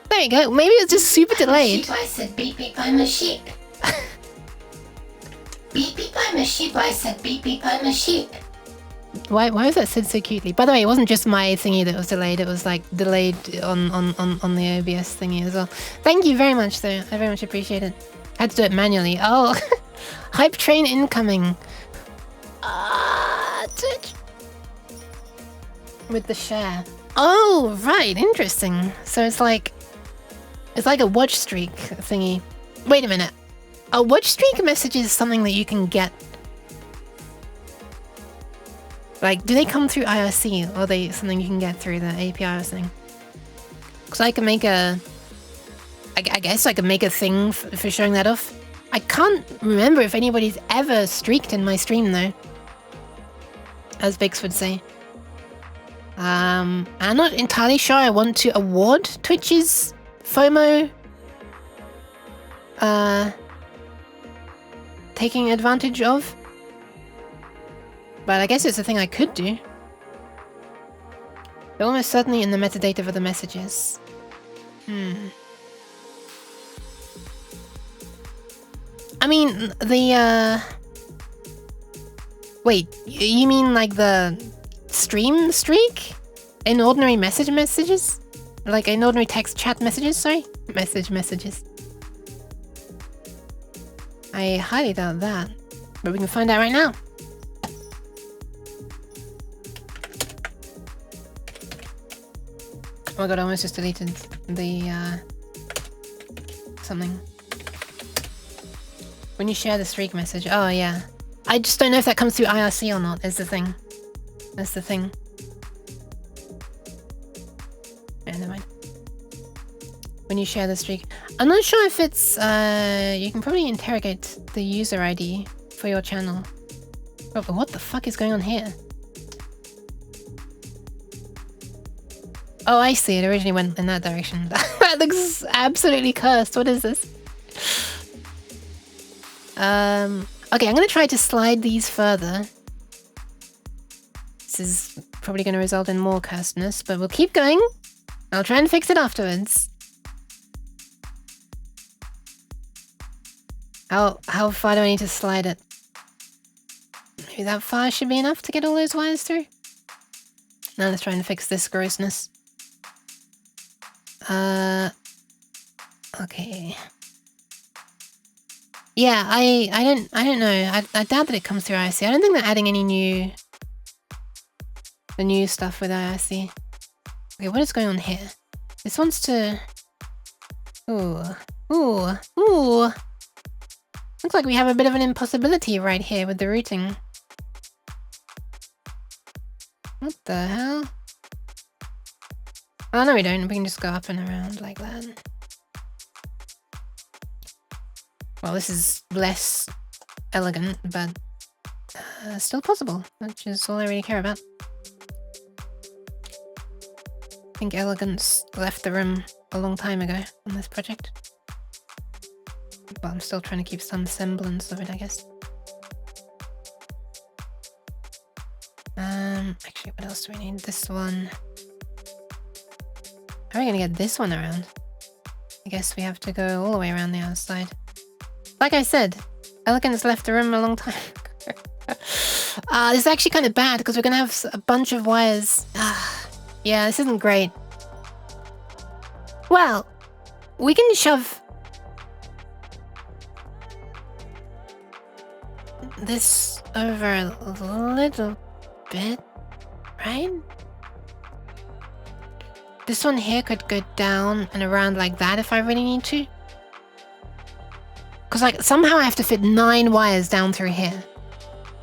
There you go. Maybe it's just super delayed. I said beep beep, I'm a sheep. Beep beep, I'm a sheep. I said beep beep, I'm a sheep. Why was that said so cutely? By the way, it wasn't just my thingy that was delayed. It was like delayed on the OBS thingy as well. Thank you very much, though. I very much appreciate it. I had to do it manually. Oh, hype train incoming. Twitch. With the share. Oh, right. Interesting. So it's like a watch streak thingy. Wait a minute. A watch streak message is something that you can get. Like, do they come through IRC, or are they something you can get through the API or something? Because I can make a... I guess I can make a thing for showing that off. I can't remember if anybody's ever streaked in my stream, though. As Bix would say. I'm not entirely sure I want to award Twitch's FOMO... taking advantage of. But I guess it's a thing I could do. They're almost certainly in the metadata for the messages. I mean, the, Wait, you mean like the stream streak? In ordinary messages? Like in ordinary text chat messages, sorry? Messages. I highly doubt that. But we can find out right now. Oh my god, I almost just deleted the, something. When you share the streak message, oh yeah. I just don't know if that comes through IRC or not, is the thing. That's the thing. Yeah, never mind. When you share the streak. I'm not sure if it's, you can probably interrogate the user ID for your channel. Oh, but what the fuck is going on here? Oh, I see. It originally went in that direction. That looks absolutely cursed. What is this? Okay, I'm gonna try to slide these further. This is probably gonna result in more cursedness, but we'll keep going. I'll try and fix it afterwards. How far do I need to slide it? Maybe that far should be enough to get all those wires through? Now let's try and fix this grossness. Okay. Yeah, I don't know. I doubt that it comes through IC. I don't think they're adding any new the new stuff with IRC. Okay, what is going on here? This wants to... Ooh. Looks like we have a bit of an impossibility right here with the routing. What the hell? Oh, no we don't. We can just go up and around like that. Well, this is less elegant, but still possible, which is all I really care about. I think elegance left the room a long time ago on this project. But I'm still trying to keep some semblance of it, I guess. Actually, what else do we need? This one. How are we gonna get this one around? I guess we have to go all the way around the outside. Like I said, elegance left the room a long time ago. This is actually kind of bad because we're gonna have a bunch of wires. Yeah, this isn't great. Well, we can shove this over a little bit, right? This one here could go down and around like that if I really need to. Because like somehow I have to fit 9 wires down through here,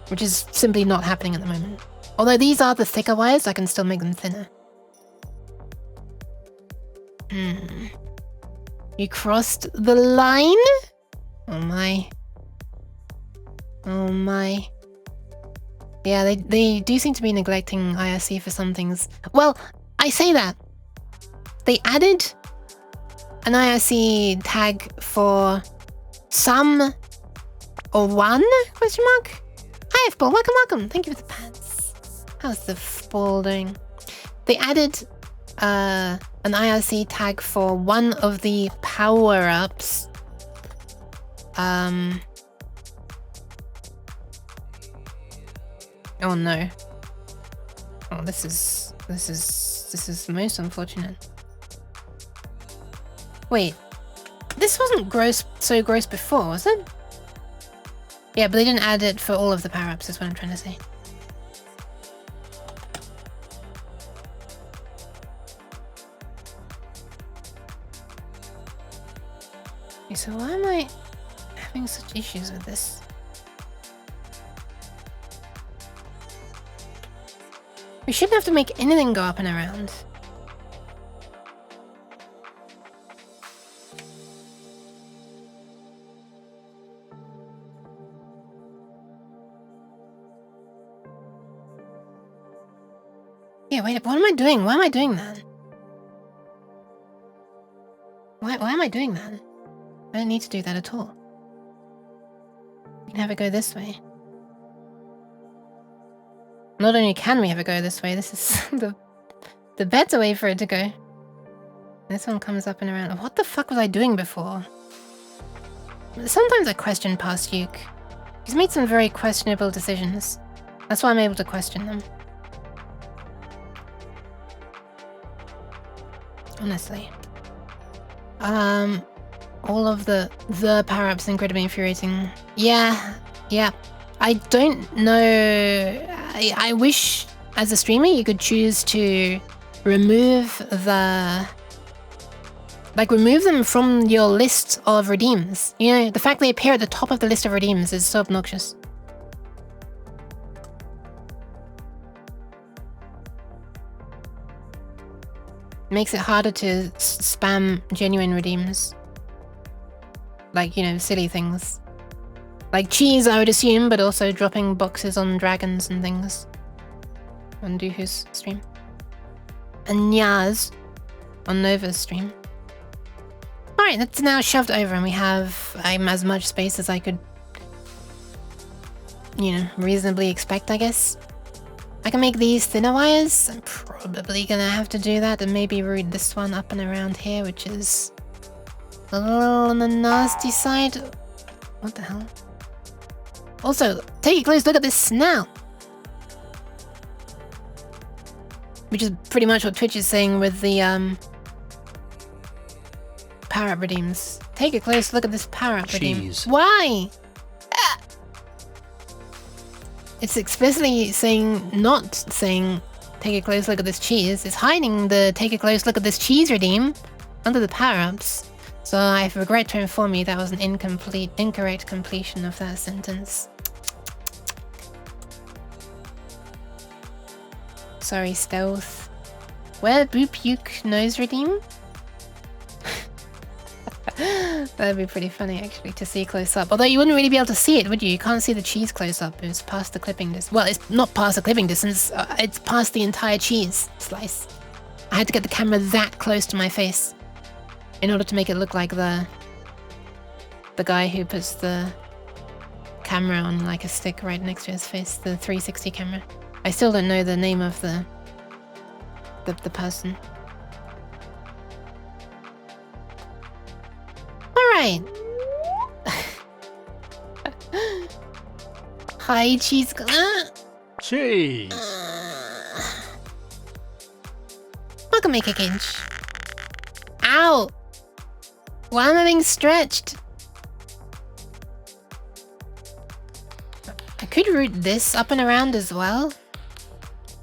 which is simply not happening at the moment. Although these are the thicker wires, I can still make them thinner. You crossed the line? Oh my. Oh my. Yeah, they do seem to be neglecting IRC for some things. Well, I say that. They added an IRC tag for some or one question mark? Hi F-Ball, welcome. Thank you for the pants. How's the F-Ball doing? They added an IRC tag for one of the power-ups. Oh no. Oh, this is most unfortunate. Wait, this wasn't so gross before, was it? Yeah, but they didn't add it for all of the power-ups, is what I'm trying to say. Okay, so why am I having such issues with this? We shouldn't have to make anything go up and around. Yeah, wait, what am I doing? Why am I doing that? Why am I doing that? I don't need to do that at all. We can have it go this way. Not only can we have it go this way, this is the better way for it to go. This one comes up and around. What the fuck was I doing before? Sometimes I question past Duke. He's made some very questionable decisions. That's why I'm able to question them. Honestly. All of the power-ups are incredibly infuriating. Yeah. I don't know. I wish, as a streamer, you could choose to remove remove them from your list of redeems. You know, the fact they appear at the top of the list of redeems is so obnoxious. Makes it harder to spam genuine redeems. Like, you know, silly things. Like cheese, I would assume, but also dropping boxes on dragons and things. On Doohoo's stream. And Nyaz on Nova's stream. Alright, that's now shoved over and we have as much space as I could, you know, reasonably expect, I guess. I can make these thinner wires. I'm probably gonna have to do that and maybe route this one up and around here, which is a little on the nasty side. What the hell? Also, take a close look at this snout. Which is pretty much what Twitch is saying with the power-up redeems. Take a close look at this power-up redeem. Why? It's explicitly saying, not saying take a close look at this cheese. It's hiding the take a close look at this cheese redeem under the power-ups. So I regret to inform you that was an incorrect completion of that sentence. Sorry, Stealth. Where Boop Puke nose redeem? That'd be pretty funny actually to see close up. Although you wouldn't really be able to see it, would you? You can't see the cheese close up. It's past the clipping distance. Well, it's not past the clipping distance. It's past the entire cheese slice. I had to get the camera that close to my face in order to make it look like the guy who puts the camera on like a stick right next to his face, the 360 camera. I still don't know the name of the person. Alright. Hi, cheese. Cheese. Welcome, make a kinch. Ow! Why am I being stretched? I could root this up and around as well.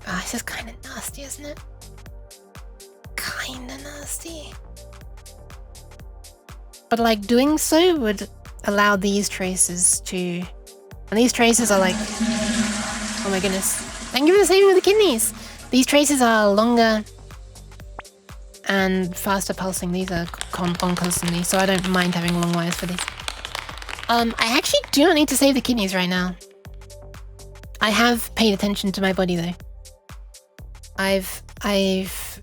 Ah, this is kind of nasty, isn't it? Kinda nasty. But like doing so would allow these traces to... And these traces are like... Oh my goodness. Thank you for the saving of the kidneys! These traces are longer and faster pulsing. These are on constantly, so I don't mind having long wires for these. I actually do not need to save the kidneys right now. I have paid attention to my body though.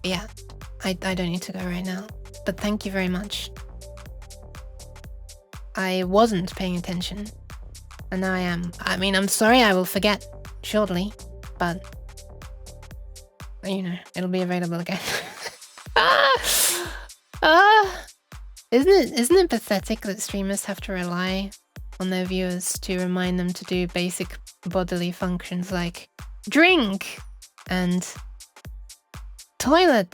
Yeah. I don't need to go right now. But thank you very much. I wasn't paying attention. And now I am. I mean, I'm sorry I will forget shortly. But, you know, it'll be available again. Isn't it pathetic that streamers have to rely on their viewers to remind them to do basic bodily functions like drink and toilet?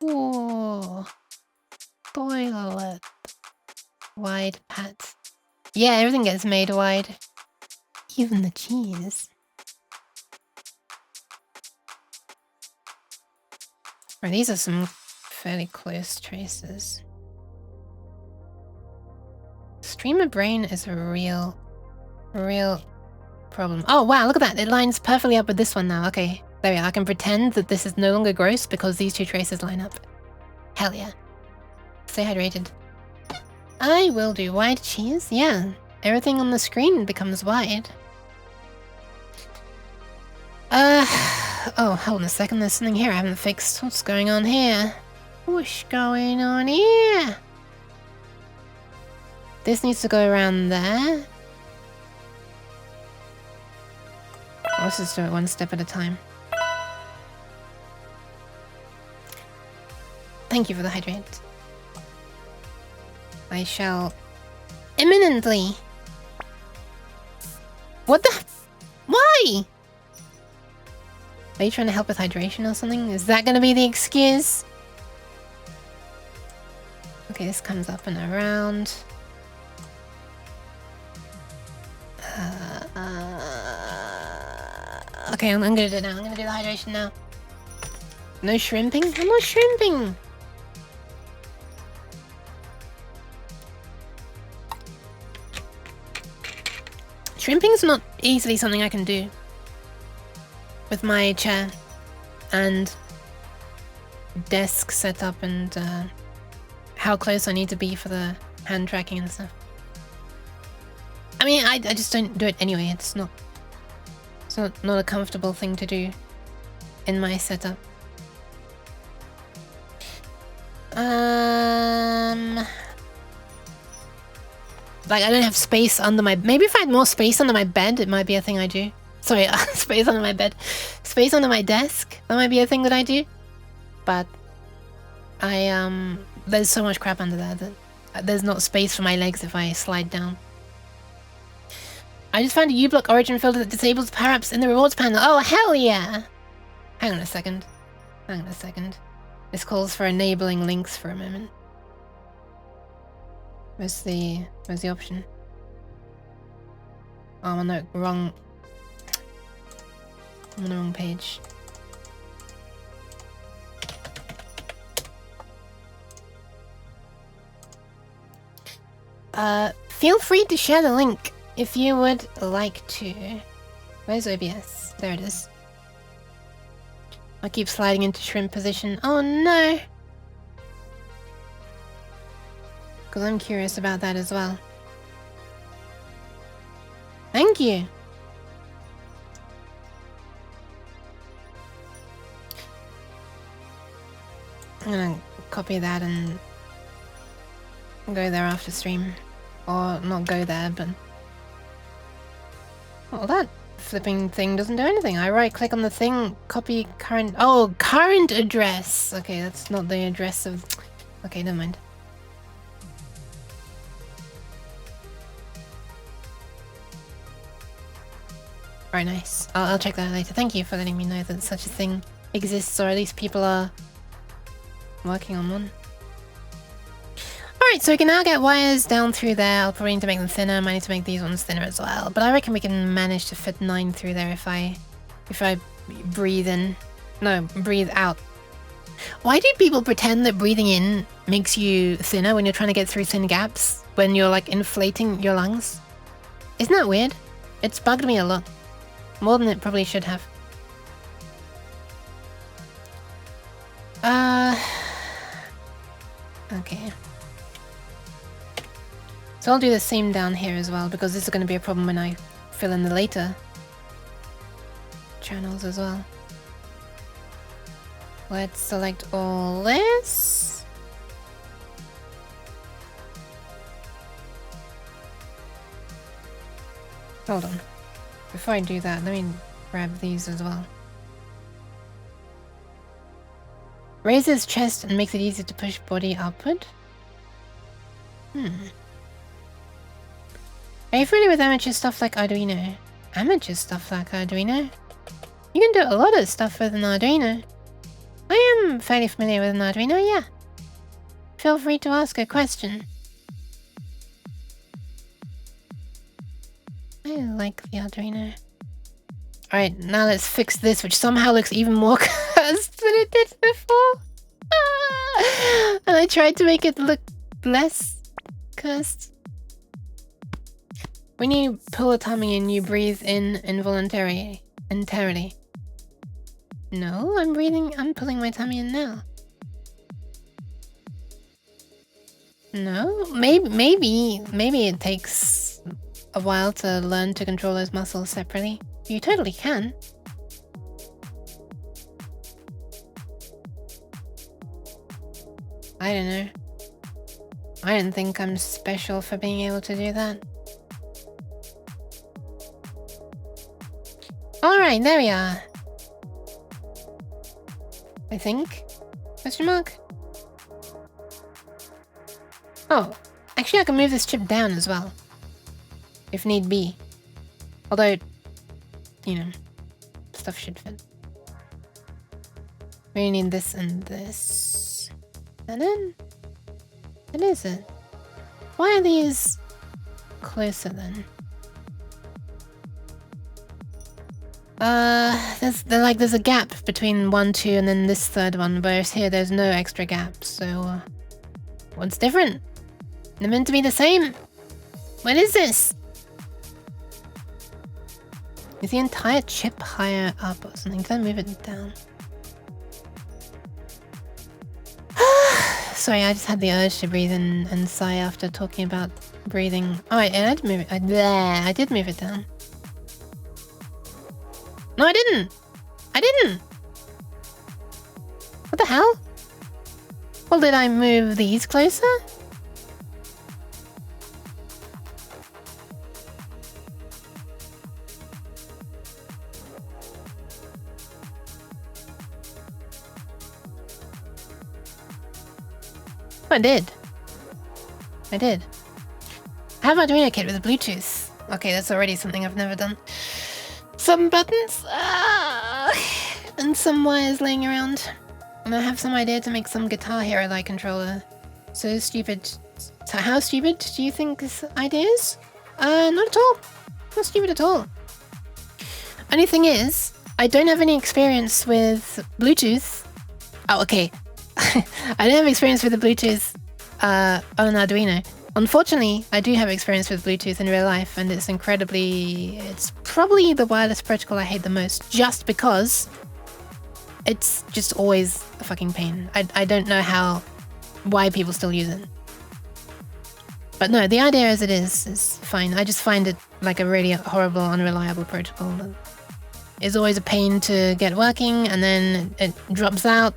Oh, toilet. Wide pat. Yeah, everything gets made wide. Even the cheese. Right, these are some fairly close traces. Streamer brain is a real problem. Oh wow, look at that. It lines perfectly up with this one now. Okay, there we are. I can pretend that this is no longer gross because these two traces line up. Hell yeah. Stay hydrated. I will do wide cheese. Yeah, everything on the screen becomes wide. Oh, hold on a second. There's something here I haven't fixed. What's going on here? What's going on here? This needs to go around there. Let's just do it one step at a time. Thank you for the hydrate. I shall imminently. What the? Why? Are you trying to help with hydration or something? Is that going to be the excuse? Okay, this comes up and around. Okay, I'm gonna do it now. I'm gonna do the hydration now. No shrimping? I'm not shrimping! Shrimping's not easily something I can do with my chair and desk setup and how close I need to be for the hand tracking and stuff. I mean, I just don't do it anyway. It's not a comfortable thing to do in my setup. Like I don't have space under my... Maybe if I had more space under my bed, it might be a thing I do. Sorry, space under my bed. Space under my desk, that might be a thing that I do. But there's so much crap under there that there's not space for my legs if I slide down. I just found a uBlock origin filter that disables power-ups in the rewards panel. Oh, hell yeah! Hang on a second. Hang on a second. This calls for enabling links for a moment. Where's the option? Oh no, wrong. I'm on the wrong page. Feel free to share the link if you would like to. Where's OBS? There it is. I keep sliding into shrimp position. Oh no! Because I'm curious about that as well. Thank you! I'm gonna copy that and go there after stream. Or not go there, but... Well, that flipping thing doesn't do anything. I right click on the thing, copy current... Oh, current address! Okay, that's not the address of... Okay, never mind. Very nice. I'll check that later. Thank you for letting me know that such a thing exists, or at least people are working on one. Alright, so we can now get wires down through there. I'll probably need to make them thinner. I might need to make these ones thinner as well. But I reckon we can manage to fit 9 through there if I breathe in. No, breathe out. Why do people pretend that breathing in makes you thinner when you're trying to get through thin gaps? When you're like inflating your lungs? Isn't that weird? It's bugged me a lot. More than it probably should have. Okay. So I'll do the same down here as well, because this is going to be a problem when I fill in the later channels as well. Let's select all this. Hold on. Before I do that, let me grab these as well. Raises chest and makes it easier to push body upward. Are you familiar with amateur stuff like Arduino? Amateur stuff like Arduino? You can do a lot of stuff with an Arduino. I am fairly familiar with an Arduino, yeah. Feel free to ask a question. I like the Arduino. Alright, now let's fix this, which somehow looks even more cursed than it did before. And I tried to make it look less cursed. When you pull a tummy in, you breathe in involuntarily. No, I'm pulling my tummy in now. No, maybe it takes a while to learn to control those muscles separately. You totally can. I don't know. I don't think I'm special for being able to do that. Alright, there we are. I think. Question mark? Oh, actually I can move this chip down as well. If need be. Although, you know, stuff should fit. We need this and this. And then? What is it? Why are these closer then? There's a gap between 1, 2, and then this third one, whereas here there's no extra gap, so... what's different? They're meant to be the same! What is this? Is the entire chip higher up or something? Can I move it down? Sorry, I just had the urge to breathe in and sigh after talking about breathing. Oh, I did move it. I did move it down. No, I didn't! I didn't! What the hell? Well, did I move these closer? I did. I did. I have Arduino kit with Bluetooth. Okay, that's already something I've never done. Some buttons and some wires laying around. And I have some idea to make some Guitar Hero-like controller. So stupid. So how stupid do you think this idea is? Not at all. Not stupid at all. Only thing is, I don't have any experience with Bluetooth. Oh, okay. I don't have experience with the Bluetooth on an Arduino. Unfortunately, I do have experience with Bluetooth in real life, and it's probably the wireless protocol I hate the most, just because it's just always a fucking pain. I don't know why people still use it. But no, the idea as it is fine. I just find it like a really horrible, unreliable protocol that is always a pain to get working, and then it drops out,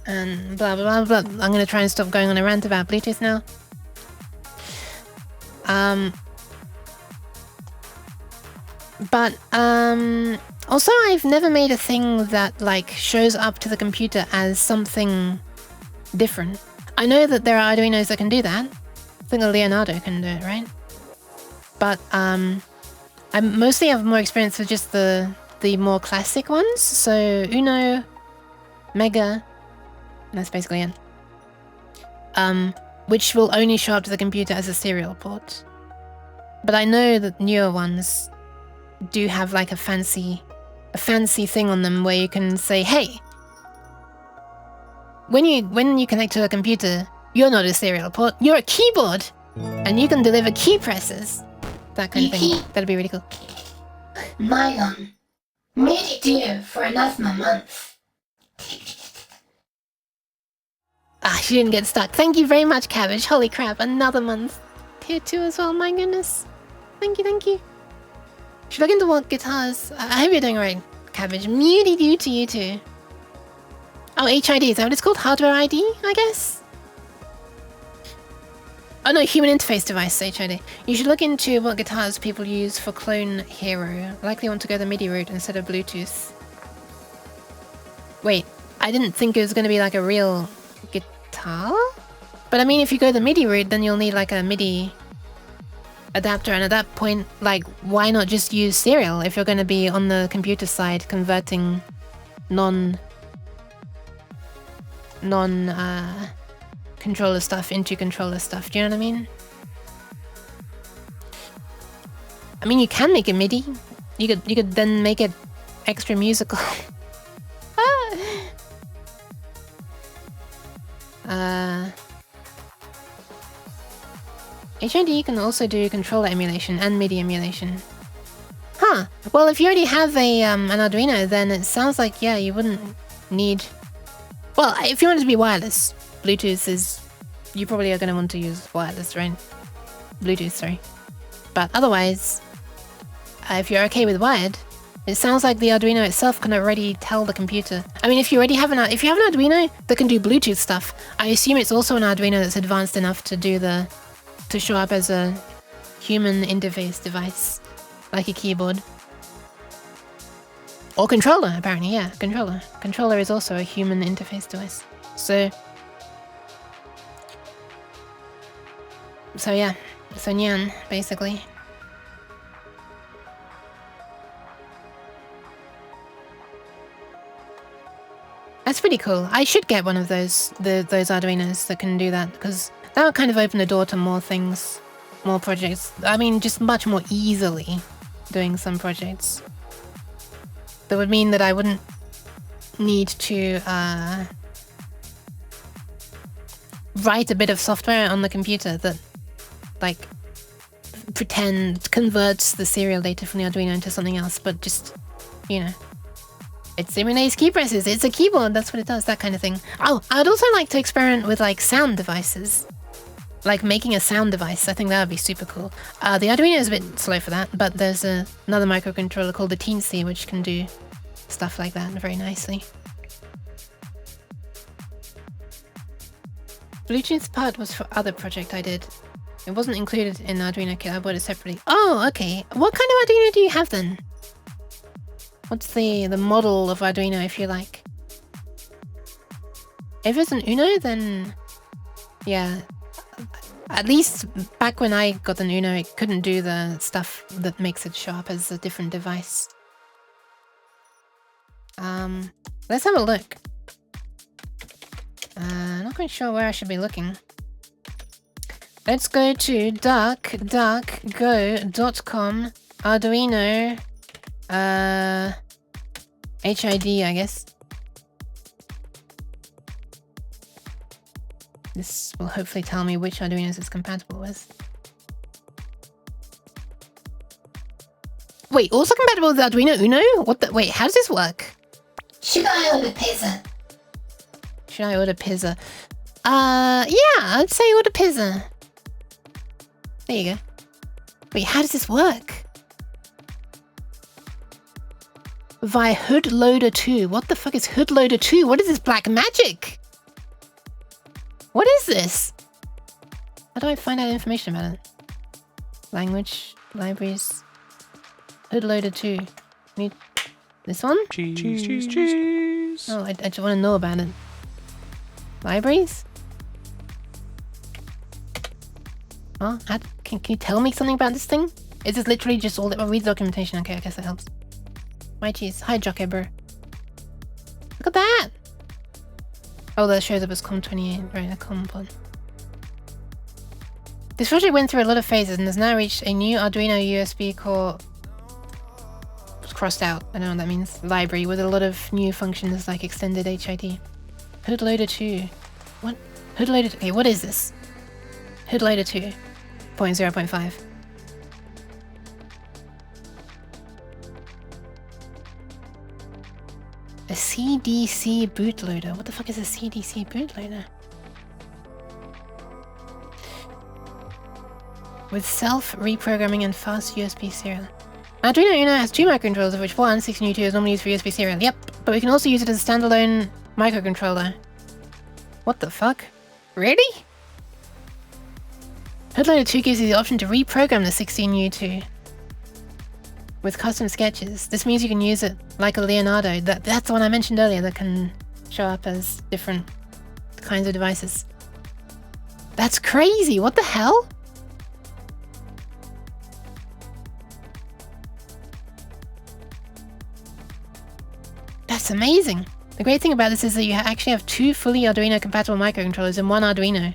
and blah, blah, blah, blah. I'm going to try and stop going on a rant about Bluetooth now. But also I've never made a thing that like shows up to the computer as something different. I know that there are Arduinos that can do that. I think the Leonardo can do it, right? But I mostly have more experience with just the more classic ones. So Uno, Mega, that's basically it. Which will only show up to the computer as a serial port. But I know that newer ones do have like a fancy thing on them where you can say, hey, when you connect to a computer, you're not a serial port, you're a keyboard, and you can deliver key presses. That kind of thing. That'd be really cool. Nylon. MIDI due for another month. Ah, she didn't get stuck. Thank you very much, Cabbage. Holy crap, another month. Tier 2 as well, my goodness. Thank you, thank you. Should look into what guitars. I hope you're doing alright, Cabbage. Muty due to you too. Oh, HID, is that what it's called? Hardware ID, I guess? Oh no, human interface device, HID. You should look into what guitars people use for Clone Hero. Likely want to go the MIDI route instead of Bluetooth. Wait, I didn't think it was going to be like a real guitar? But I mean, if you go the MIDI route, then you'll need like a MIDI adapter, and at that point, like, why not just use serial if you're going to be on the computer side converting controller stuff into controller stuff? Do you know what I mean? I mean, you can make it MIDI. You could then make it extra musical. HID can also do controller emulation and MIDI emulation. Huh. Well, if you already have an Arduino, then it sounds like, yeah, you wouldn't need... Well, if you want it to be wireless, Bluetooth is... You probably are going to want to use wireless, right? Bluetooth, sorry. But otherwise, if you're okay with wired, it sounds like the Arduino itself can already tell the computer. I mean, if you already have if you have an Arduino that can do Bluetooth stuff, I assume it's also an Arduino that's advanced enough to do to show up as a human interface device, like a keyboard. Or controller, apparently, yeah, controller. Controller is also a human interface device. So yeah, so Nyan, basically. That's pretty cool. I should get one of those Arduinos that can do that, because that would kind of open the door to more things, more projects. I mean, just much more easily doing some projects. That would mean that I wouldn't need to write a bit of software on the computer that, like, converts the serial data from the Arduino into something else, but just, you know. It simulates key presses, it's a keyboard, that's what it does, that kind of thing. Oh, I'd also like to experiment with, like, sound devices. Like making a sound device, I think that would be super cool. The Arduino is a bit slow for that, but there's another microcontroller called the Teensy, which can do stuff like that very nicely. Bluetooth part was for other project I did. It wasn't included in the Arduino kit, I bought it separately. Oh, okay. What kind of Arduino do you have then? What's the model of Arduino, if you like? If it's an Uno, then... yeah. At least back when I got an Uno, it couldn't do the stuff that makes it show up as a different device. Let's have a look. Not quite sure where I should be looking. Let's go to DuckDuckGo.com Arduino HID, I guess. This will hopefully tell me which Arduinos it's compatible with. Wait, also compatible with Arduino Uno? What the? Wait, how does this work? Should I order pizza? Should I order pizza? Yeah, I'd say order pizza. There you go. Wait, how does this work? Via Hood Loader 2. What the fuck is Hood Loader 2? What is this black magic? What is this? How do I find out information about it? Language, libraries, Hood Loader 2. Need this one? Cheese. Oh, I just want to know about it. Libraries? Huh? Can you tell me something about this thing? Is this literally just all that? Oh, read the documentation. Okay, I guess that helps. My cheese. Hi, Jockey Bro. Look at that! Oh, that shows up as COM28. Right, a COM pod. This project went through a lot of phases and has now reached a new Arduino USB core... crossed out. I don't know what that means. Library with a lot of new functions like extended HID. Hood Loader 2. What? Hood Loader... Okay, what is this? Hood Loader 2.0.5. A CDC bootloader. What the fuck is a CDC bootloader? With self-reprogramming and fast USB serial. Arduino Uno has 2 microcontrollers, of which 416U2 is normally used for USB serial. Yep, but we can also use it as a standalone microcontroller. What the fuck? Really? Hoodloader 2 gives you the option to reprogram the 16U2 with custom sketches. This means you can use it like a Leonardo. That's the one I mentioned earlier that can show up as different kinds of devices. That's crazy! What the hell? That's amazing! The great thing about this is that you actually have 2 fully Arduino compatible microcontrollers in one Arduino.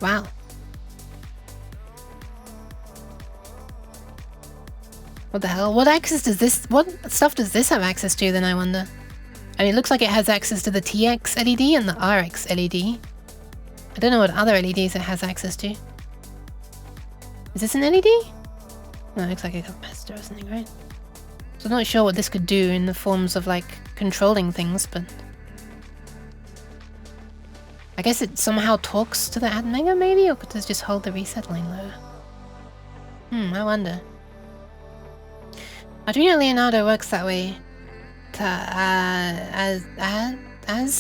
Wow. What the hell? What access does this... What stuff does this have access to then, I wonder? I mean, it looks like it has access to the TX LED and the RX LED. I don't know what other LEDs it has access to. Is this an LED? No, it looks like a capacitor or something, right? So I'm not sure what this could do in the forms of, like, controlling things, but... I guess it somehow talks to the Atmega, maybe? Or could this just hold the reset line lower? I wonder. Arduino Leonardo works that way. As a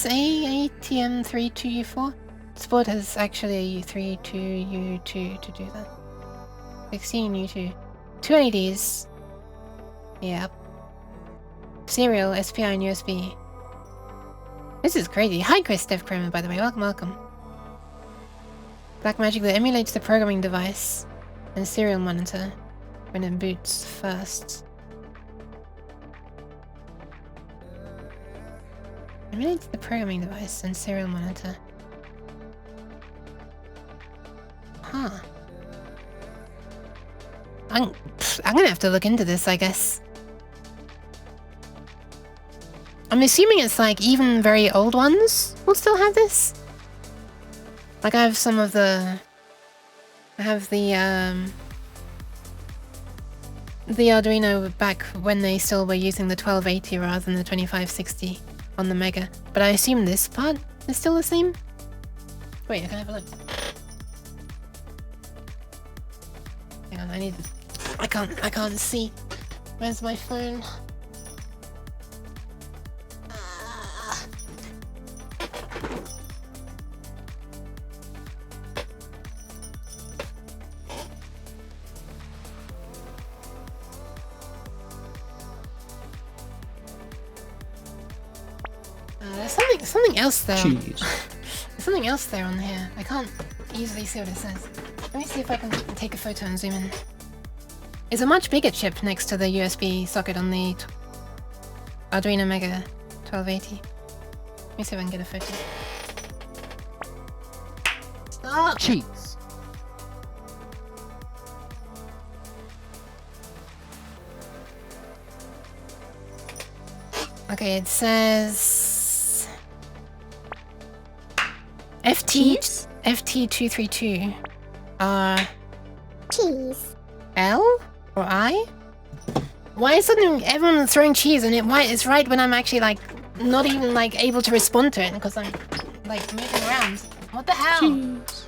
ATM32U4. Sport has actually a U32U2 to do that. 16U2. 2 LEDs. Yep. Serial, SPI, and USB. This is crazy. Hi, Chris Dev Kramer, by the way. Welcome, welcome. Black magic that emulates the programming device and serial monitor when it boots first. Emulates the programming device and serial monitor. Huh. I'm gonna have to look into this, I guess. I'm assuming it's like even very old ones will still have this. Like I have some of the... I have the Arduino back when they still were using the 1280 rather than the 2560 on the Mega. But I assume this part is still the same? Wait, I can have a look. Hang on, I need... I can't see. Where's my phone? There's something else there. Cheese. There's something else there on here. I can't easily see what it says. Let me see if I can take a photo and zoom in. It's a much bigger chip next to the USB socket on the Arduino Mega 1280. Let me see if I can get a photo. Stop! Cheese. Okay, it says Cheese? FT232. Cheese. L or I? Why is suddenly everyone throwing cheese and it's right when I'm actually like not even like able to respond to it because I'm like moving around. What the hell? Cheese.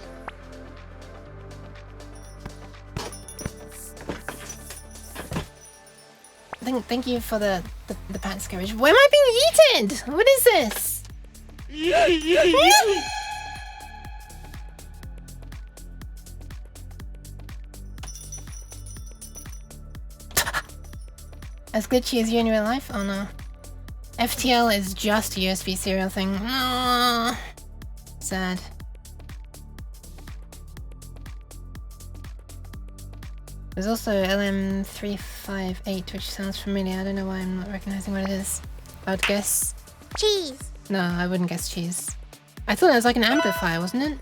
Thank you for the pat scabbage. Why am I being eaten? What is this? As glitchy as you in real life? Oh no. FTL is just a USB serial thing. No. Sad. There's also LM358, which sounds familiar. I don't know why I'm not recognizing what it is. I would guess... Cheese. No, I wouldn't guess cheese. I thought it was like an amplifier, wasn't it?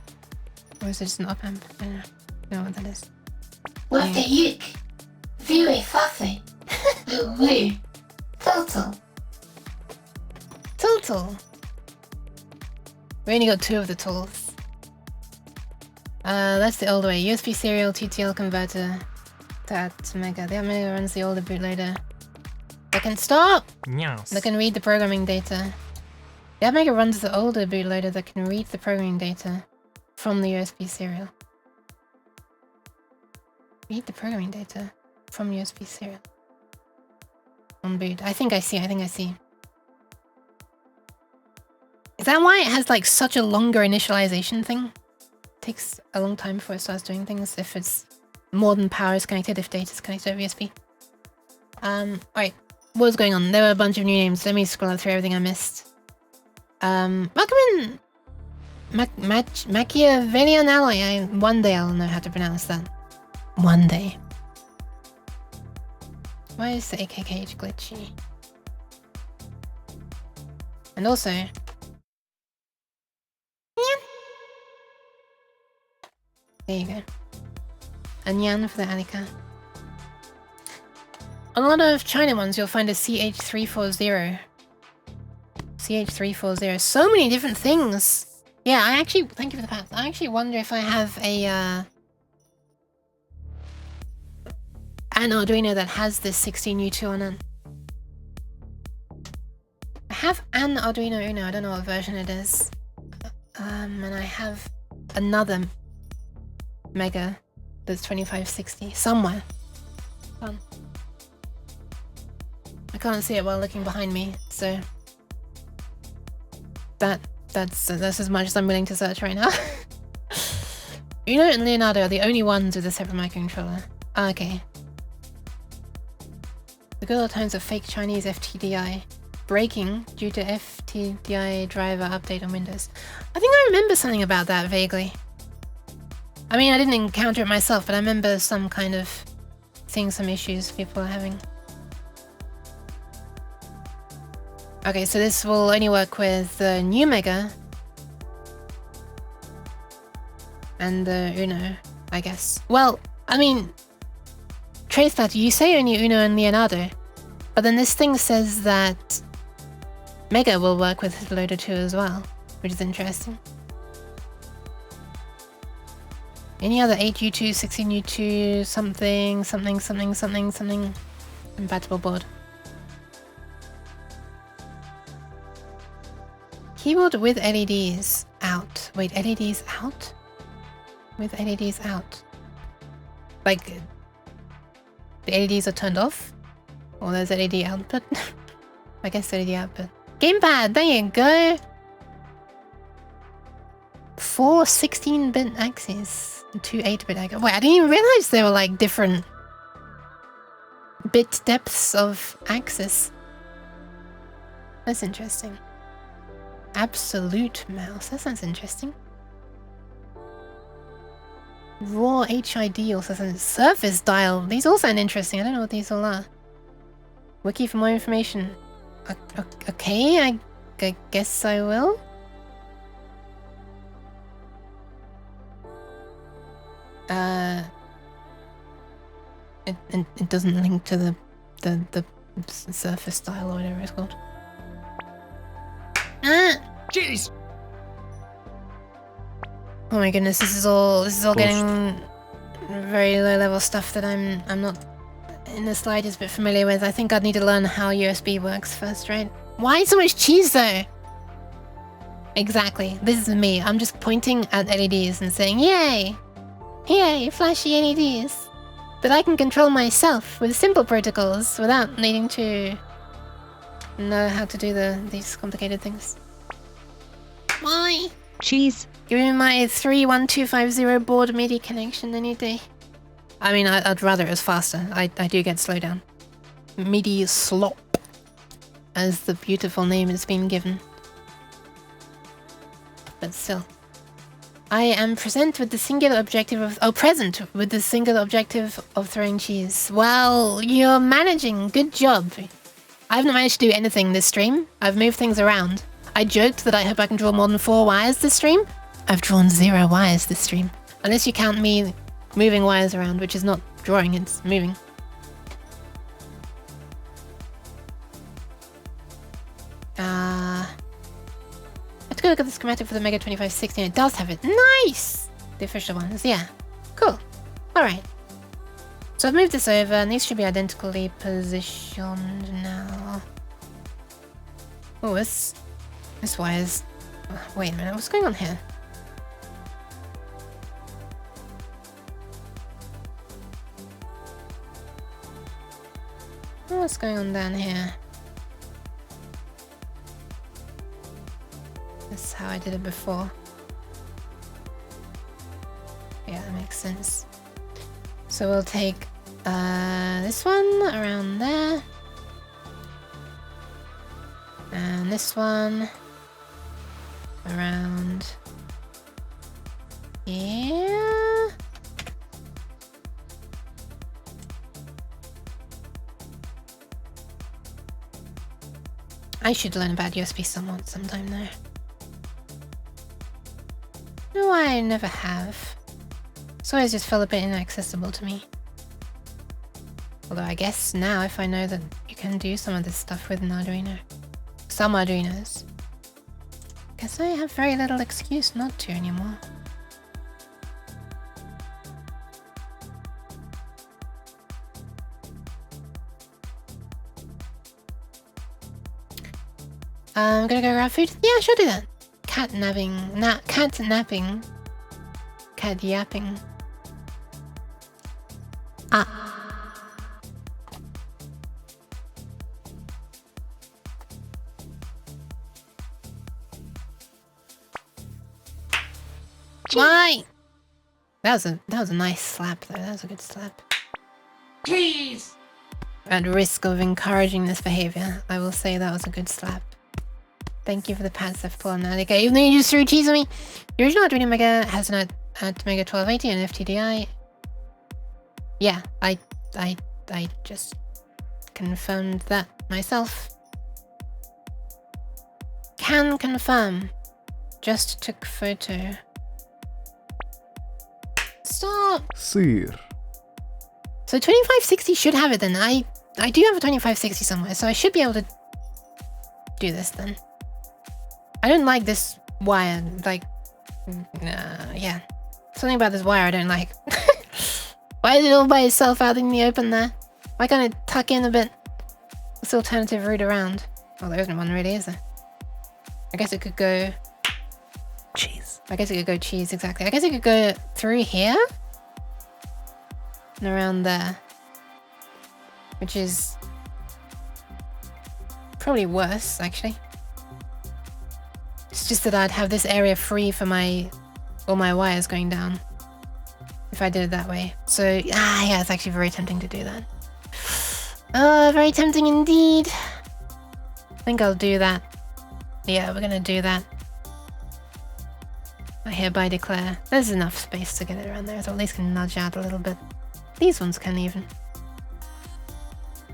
Or is it just an op-amp? I don't know what that is. With the uke. Very fussy. Woo. Total. Total. We only got 2 of the tools. That's the old way. USB serial TTL converter. That Mega. The Mega runs the older bootloader. They can stop! Yes. They can read the programming data. The Mega runs the older bootloader that can read the programming data from the USB serial. Read the programming data from USB serial. On boot. I think I see. Is that why it has like such a longer initialization thing? Takes a long time before it starts doing things if it's more than power is connected, if data is connected over USB. Alright. What was going on? There were a bunch of new names. Let me scroll through everything I missed. Welcome in Machiavellian Alloy. One day I'll know how to pronounce that. One day. Why is the AKKH glitchy? And also... There you go. A nyan for the Alika. On a lot of China ones, you'll find a CH340. CH340. So many different things! Yeah, I actually... Thank you for the path. I actually wonder if I have a, an Arduino that has this 16U2 on it. I have an Arduino Uno, I don't know what version it is. And I have another Mega that's 2560 somewhere. I can't see it while looking behind me, so that's as much as I'm willing to search right now. Uno and Leonardo are the only ones with a separate microcontroller. Ah, okay. The good old times of fake Chinese FTDI. Breaking due to FTDI driver update on Windows. I think I remember something about that vaguely. I mean, I didn't encounter it myself, but I remember some kind of seeing some issues people are having. Okay, so this will only work with the new Mega and the Uno, I guess. Well, I mean, Tracebat, you say only Uno and Leonardo, but then this thing says that Mega will work with Loader 2 as well, which is interesting. Any other 8U2, 16U2, something compatible board. Keyboard with LEDs out. Wait, LEDs out? With LEDs out. Like, the LEDs are turned off? Or there's LED output? I guess LED output. Gamepad, there you go! 4 16-bit axes. 2 8-bit axes. Wait, I didn't even realize there were like different bit depths of axis. That's interesting. Absolute mouse. That sounds interesting. Raw HID also sounds... Surface dial. These all sound interesting. I don't know what these all are. Wiki for more information. Okay, I guess I will. It doesn't link to the surface dial or whatever it's called. Ah! Jeez. Oh my goodness, this is all getting very low level stuff that I'm not in the slightest bit familiar with. I think I'd need to learn how USB works first, right? Why so much cheese though? Exactly, this is me. I'm just pointing at LEDs and saying, yay! Yay, flashy LEDs! That I can control myself with simple protocols without needing to know how to do these complicated things. Why? Cheese. Give me my 31250 board MIDI connection any day. I mean, I'd rather it was faster. I do get slowdown. MIDI slop, as the beautiful name has been given. But still. I am present with the singular objective of... Oh, present with the singular objective of throwing cheese. Well, you're managing. Good job. I haven't managed to do anything this stream. I've moved things around. I joked that I hope I can draw more than 4 wires this stream. I've drawn 0 wires this stream. Unless you count me moving wires around, which is not drawing, it's moving. Let's go look at the schematic for the Mega 2560. It does have it. Nice! The official ones, yeah. Cool. Alright. So I've moved this over, and these should be identically positioned now. Oh, this wire's... Wait a minute, what's going on here? What's going on down here? That's how I did it before. Yeah, that makes sense. So we'll take this one around there. And this one around here. I should learn about USB somewhat sometime though. No, I never have. It's always just felt a bit inaccessible to me. Although I guess now if I know that you can do some of this stuff with an Arduino. Some Arduinos. Guess I have very little excuse not to anymore. I'm gonna go grab food. Yeah, sure, do that. Cat napping. Cat napping. Cat yapping. Ah. Why? That was a nice slap though. That was a good slap. Please. At risk of encouraging this behavior, I will say that was a good slap. Thank you for the pats I've pulled on that. Okay, even though you just threw cheese on me. The original Arduino Mega has an Mega 1280 and FTDI. Yeah, I just confirmed that myself. Can confirm. Just took photo. Stop! Sir. So 2560 should have it then. I do have a 2560 somewhere, so I should be able to do this then. I don't like this wire, like... yeah. Something about this wire I don't like. Why is it all by itself out in the open there? Why can't it tuck in a bit? What's the alternative route around? Oh, there isn't one really, is there? I guess it could go... Cheese. I guess it could go cheese, exactly. I guess it could go through here? And around there. Which is... probably worse, actually. It's just that I'd have this area free for all my wires going down. If I did it that way. So, yeah, it's actually very tempting to do that. Very tempting indeed. I think I'll do that. Yeah, we're gonna do that. I hereby declare there's enough space to get it around there, so at least can nudge out a little bit. These ones can even.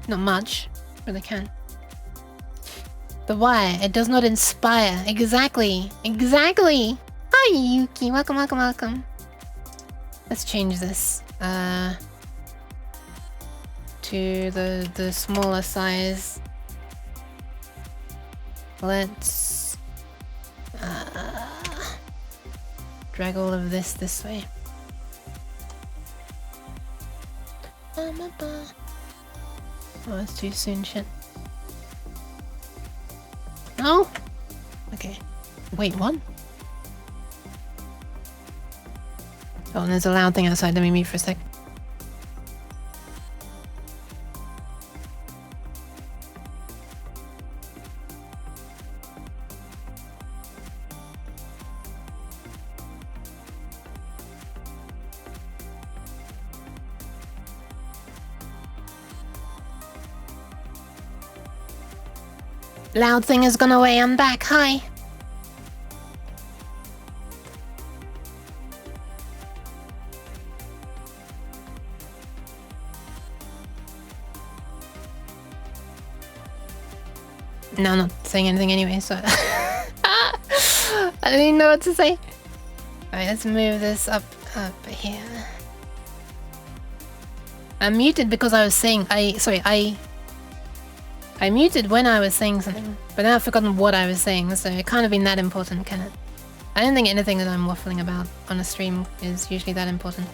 Not much, but they can. The wire, it does not inspire. Exactly. Exactly. Hi, Yuki. Welcome, welcome, welcome. Let's change this to the smaller size. Let's drag all of this way. Oh, it's too soon, shit. No? Okay. Wait, what? Oh, and there's a loud thing outside. Let me mute for a sec. Loud thing has gone away. I'm back. Hi. No, I'm not saying anything anyway, so I don't even know what to say. Alright, let's move this up here. I'm muted because I was saying I muted when I was saying something, but now I've forgotten what I was saying, so it can't have been that important, can it? I don't think anything that I'm waffling about on a stream is usually that important.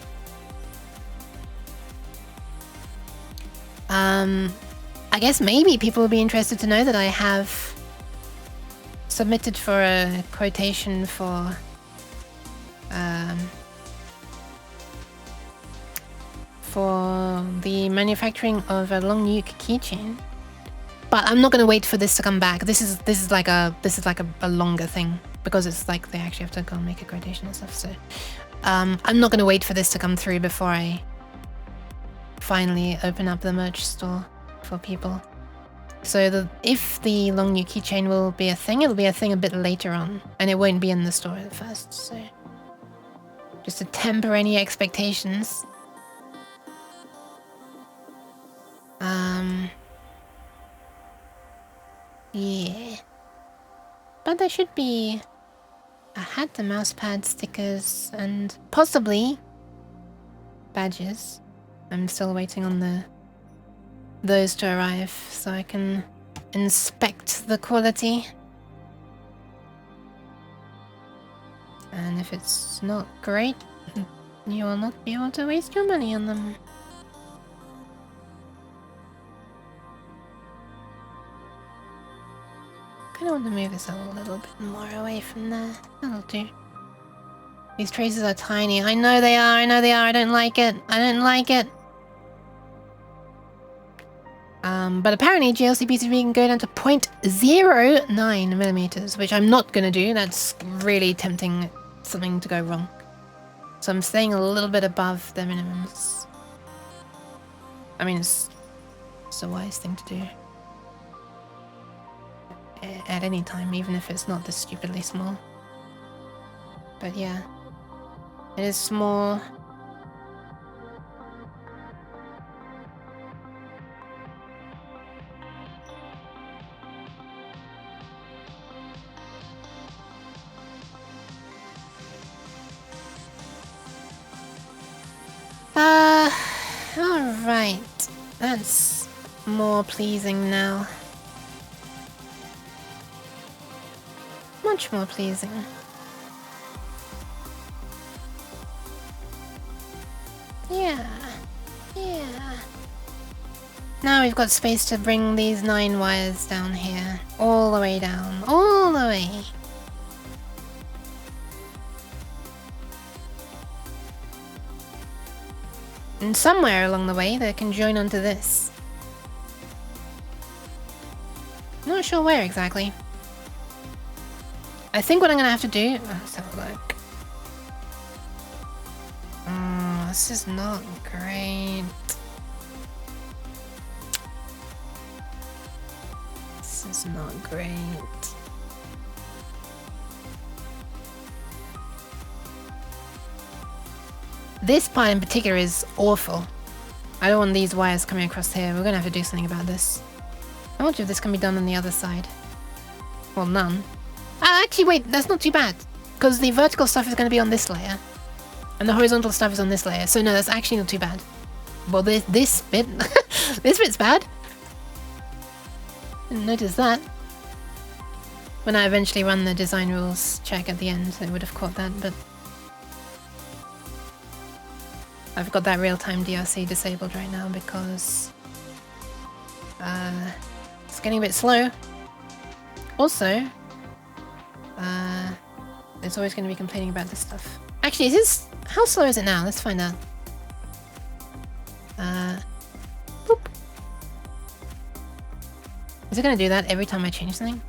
I guess maybe people will be interested to know that I have submitted for a quotation for the manufacturing of a long nuke keychain. But I'm not gonna wait for this to come back. This is like a longer thing because it's like they actually have to go and make a quotation and stuff. So I'm not gonna wait for this to come through before I finally open up the merch store for people. So if the long new keychain will be a thing, it'll be a thing a bit later on, and it won't be in the store at first. So just to temper any expectations. Yeah. But there should be a hat, a mouse pad, stickers, and possibly badges. I'm still waiting on those to arrive so I can inspect the quality. And if it's not great, you will not be able to waste your money on them. I kind of want to move this a little bit more away from there. That'll do. These traces are tiny. I know they are, I know they are. I don't like it. I don't like it. But apparently GLCP3 can go down to 0.09 millimeters, which I'm not going to do. That's really tempting something to go wrong. So I'm staying a little bit above the minimums. I mean, it's a wise thing to do. At any time, even if it's not this stupidly small. But yeah, it is small. Alright. That's more pleasing now. Much more pleasing. Yeah. Yeah. Now we've got space to bring these 9 wires down here. All the way down. All the way. And somewhere along the way they can join onto this. Not sure where exactly. I think what I'm gonna have to do... let's have a look. This is not great. This is not great. This part in particular is awful. I don't want these wires coming across here. We're gonna have to do something about this. How much of this can be done on the other side? Well, none. Actually, wait, that's not too bad. Because the vertical stuff is going to be on this layer. And the horizontal stuff is on this layer. So no, that's actually not too bad. Well, this bit... this bit's bad. Didn't notice that. When I eventually run the design rules check at the end, I would have caught that, but... I've got that real-time DRC disabled right now because it's getting a bit slow. Also, it's always going to be complaining about this stuff. Actually, is this... How slow is it now? Let's find out. Boop. Is it going to do that every time I change something?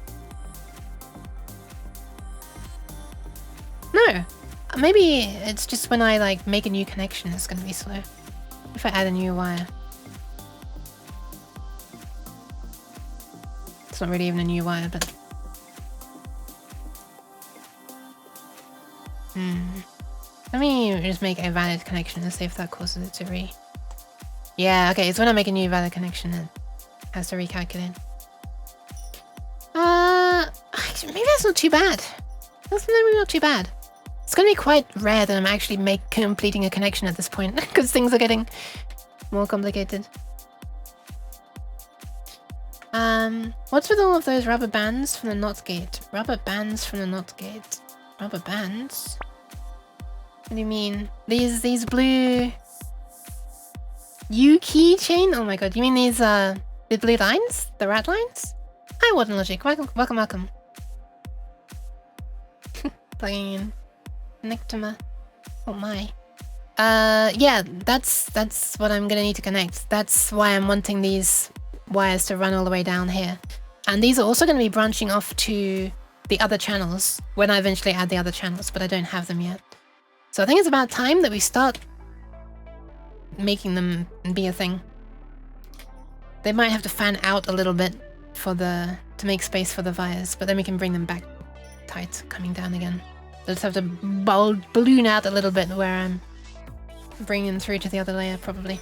No. Maybe it's just when I like make a new connection it's going to be slow. If I add a new wire. It's not really even a new wire, but... Let me just make a valid connection and see if that causes it to Yeah, okay, it's when I make a new valid connection it has to recalculate. Maybe that's not too bad. That's maybe not too bad. It's gonna be quite rare that I'm actually completing a connection at this point because things are getting more complicated. What's with all of those rubber bands from the NOT gate? Rubber bands from the NOT gate. Rubber bands? What do you mean? These blue U keychain? Oh my god, you mean these the blue lines? The rat lines? Hi Warden Logic, welcome. Plugging in. Nectama. Oh my. Yeah, that's what I'm gonna need to connect. That's why I'm wanting these wires to run all the way down here. And these are also gonna be branching off to the other channels when I eventually add the other channels, but I don't have them yet. So I think it's about time that we start making them be a thing. They might have to fan out a little bit to make space for the wires, but then we can bring them back tight, coming down again. They'll just have to balloon out a little bit where I'm bringing through to the other layer, probably.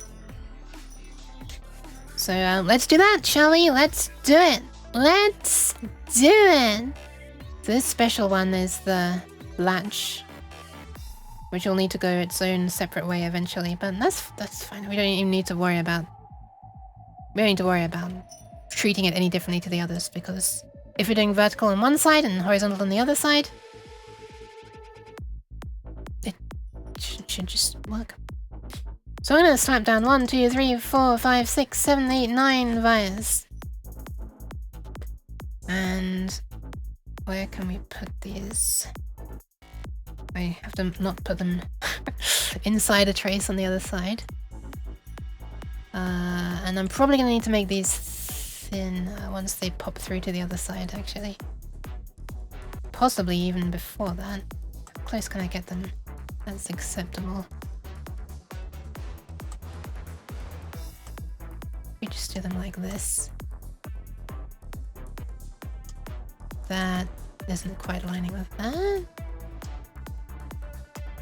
So let's do that, shall we? Let's do it! Let's do it! So this special one is the latch, which will need to go its own separate way eventually, but that's fine. We don't even need to worry about... We don't need to worry about treating it any differently to the others, because if we're doing vertical on one side and horizontal on the other side, it should just work. So I'm gonna slap down 1, 2, 3, 4, 5, 6, 7, 8, 9 wires. And where can we put these? I have to not put them inside a trace on the other side. And I'm probably gonna need to make these thin once they pop through to the other side, actually. Possibly even before that. How close can I get them? That's acceptable. We just do them like this. That isn't quite aligning with that.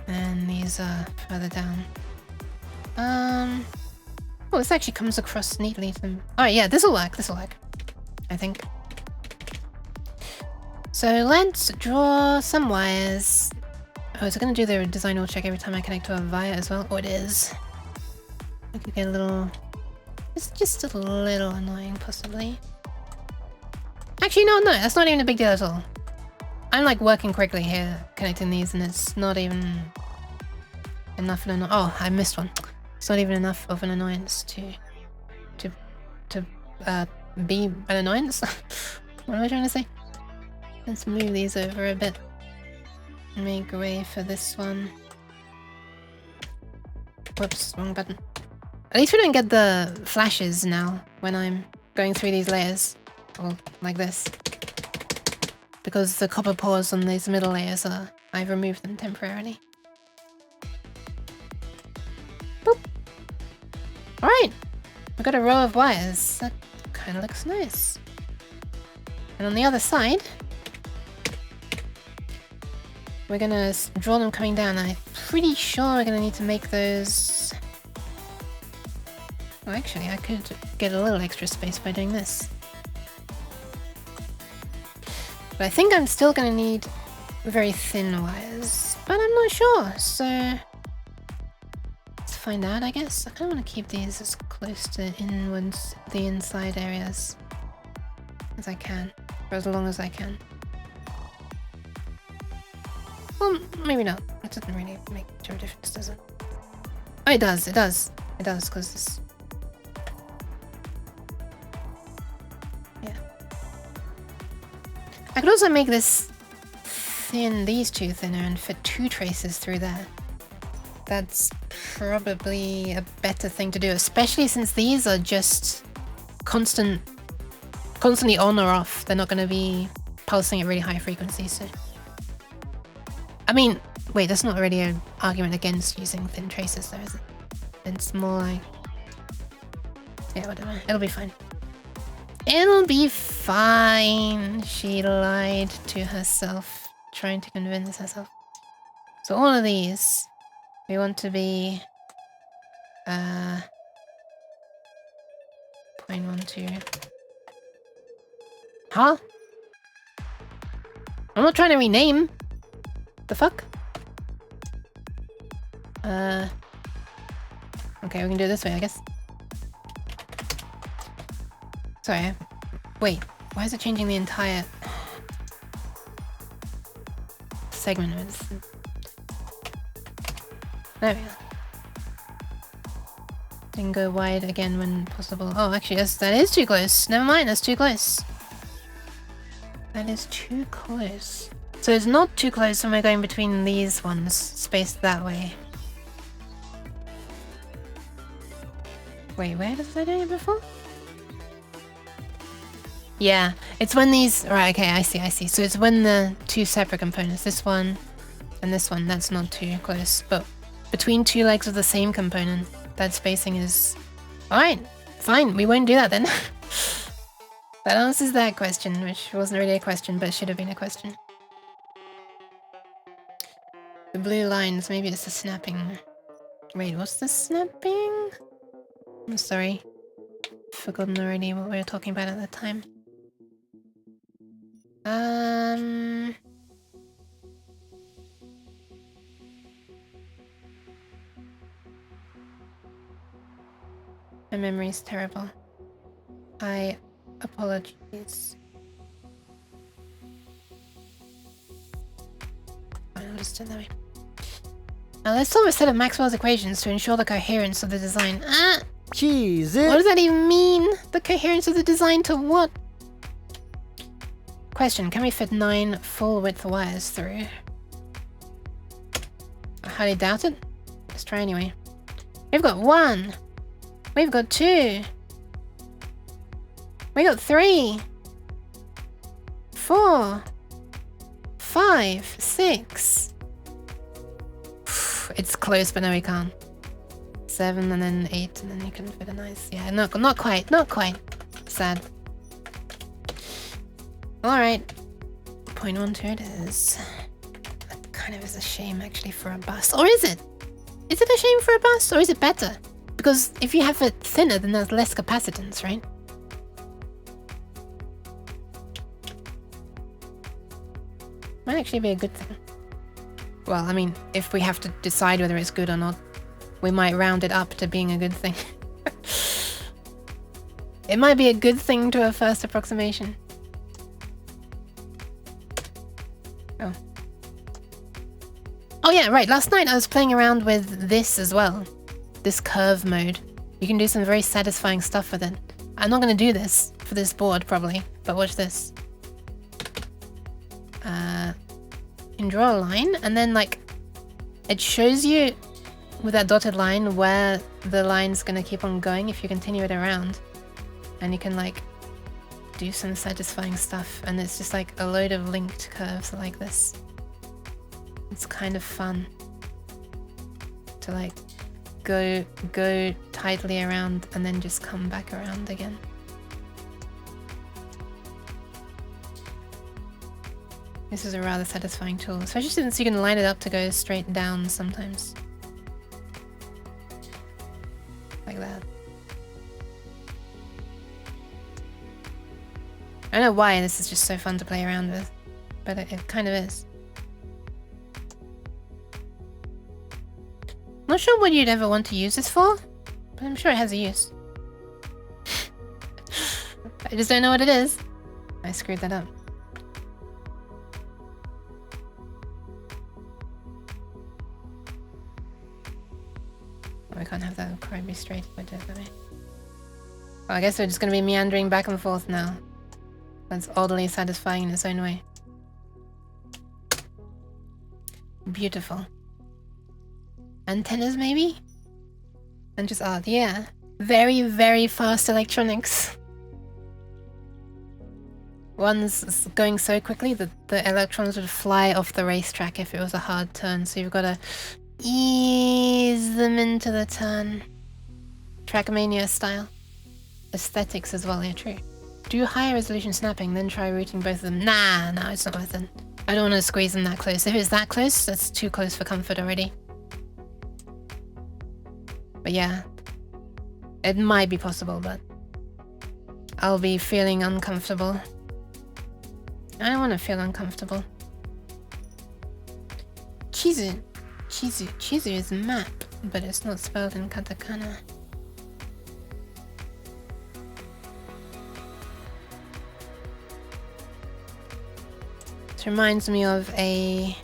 And these are further down. Oh, this actually comes across neatly to them. Oh yeah, this'll work, I think. So let's draw some wires. Oh, is it gonna do the design wheel check every time I connect to a wire as well? Oh, it is. I could get a little... It's just a little annoying, possibly. Actually, no, that's not even a big deal at all. I'm like working quickly here, connecting these, and it's not even enough of an... Oh, I missed one. It's not even enough of an annoyance to be an annoyance. What am I trying to say? Let's move these over a bit. Make way for this one. Whoops, wrong button. At least we don't get the flashes now when I'm going through these layers. Or like this. Because the copper pores on these middle layers are... I've removed them temporarily. Boop. Alright! We've got a row of wires. That kind of looks nice. And on the other side... We're gonna draw them coming down. I'm pretty sure we're gonna need to make those... Oh, actually, I could get a little extra space by doing this. But I think I'm still gonna need very thin wires. But I'm not sure, so... Let's find out, I guess. I kind of want to keep these as close to inwards, the inside areas, as I can. For as long as I can. Well, maybe not. It doesn't really make much of a difference, does it? Oh, it does, it does. It does, because this... Yeah. I could also make this thin, these two thinner, and fit 2 traces through there. That's probably a better thing to do, especially since these are just constantly on or off. They're not going to be pulsing at really high frequencies, so... I mean, wait, that's not really an argument against using thin traces though, is it? It's more like... Yeah, whatever. It'll be fine. It'll be fine. She lied to herself, trying to convince herself. So all of these, we want to be... 0.12. Huh? I'm not trying to rename. The fuck? Okay, we can do it this way, I guess. Sorry. Wait, why is it changing the entire segment of it? There we go. You can go wide again when possible. Oh, actually, that is too close. Never mind, that's too close. That is too close. So it's not too close when we're going between these ones, spaced that way. Wait, where was I doing it before? Yeah, it's when these... Right, okay, I see. So it's when the 2 separate components, this one and this one, that's not too close. But between 2 legs of the same component, that spacing is... Alright, fine, we won't do that then. That answers that question, which wasn't really a question, but should have been a question. The blue lines, maybe it's the snapping. Wait, what's the snapping? I'm sorry. Forgotten already what we were talking about at that time. My memory is terrible. I apologize. I'll just do it that way. Now let's solve a set of Maxwell's equations to ensure the coherence of the design. Jeez, What does that even mean? The coherence of the design to what? Question, can we fit 9 full width wires through? I highly doubt it. Let's try anyway. We've got 1. We've got 2. We got 3. 4. 5. 6. It's close, but no, we can't. 7 and then 8 and then you can fit a nice... Yeah, not quite. Sad. Alright. 0.12 it is. That kind of is a shame actually for a bus. Or is it? Is it a shame for a bus or is it better? Because if you have it thinner then there's less capacitance, right? Might actually be a good thing. Well, I mean, if we have to decide whether it's good or not, we might round it up to being a good thing. It might be a good thing to a first approximation. Oh. Oh yeah, right, last night I was playing around with this as well. This curve mode. You can do some very satisfying stuff with it. I'm not going to do this for this board, probably, but watch this. You can draw a line, and then, like, it shows you with that dotted line where the line's gonna keep on going if you continue it around. And you can, like, do some satisfying stuff, and it's just like a load of linked curves like this. It's kind of fun to, like, go tightly around and then just come back around again. This is a rather satisfying tool, especially since you can line it up to go straight down sometimes. Like that. I don't know why this is just so fun to play around with, but it kind of is. Not sure what you'd ever want to use this for, but I'm sure it has a use. I just don't know what it is. I screwed that up. probably be straight if I do it that way. Well, I guess we're just going to be meandering back and forth now. That's oddly satisfying in its own way. Beautiful. Antennas, maybe? And just art, yeah. Very, very fast electronics. One's going so quickly that the electrons would fly off the racetrack if it was a hard turn, so you've got to ease them into the turn. Trackmania style. Aesthetics as well, yeah, true. Do higher resolution snapping, then try routing both of them. Nah, no, it's not worth it. I don't want to squeeze them that close. If it's that close, that's too close for comfort already. But yeah, it might be possible, but I'll be feeling uncomfortable. I don't want to feel uncomfortable. Chizu. Chizu is map, but it's not spelled in katakana. This reminds me of a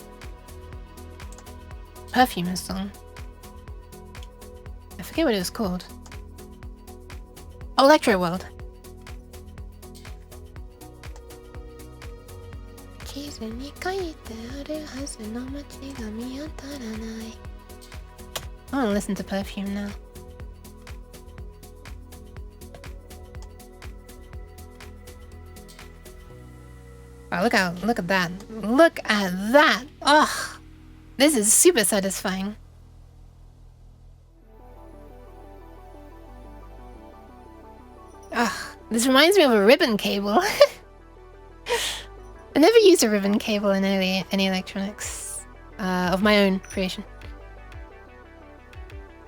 Perfume song. I forget what it was called. Electro World. I want to listen to Perfume now. Oh, look at that. Look at that. Oh, this is super satisfying. Ah, this reminds me of a ribbon cable. I never used a ribbon cable in any electronics of my own creation.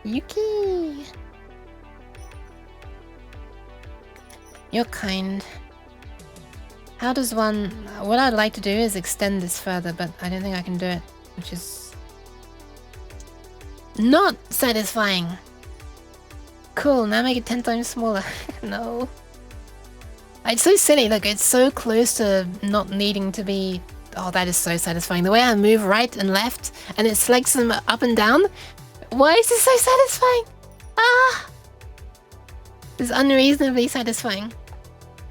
Yuki! You're kind. How does one... What I'd like to do is extend this further, but I don't think I can do it, which is... not satisfying! Cool, now make it 10 times smaller. No. It's so silly, look, it's so close to not needing to be... Oh, that is so satisfying. The way I move right and left, and it selects them up and down. Why is this so satisfying? Ah! It's unreasonably satisfying.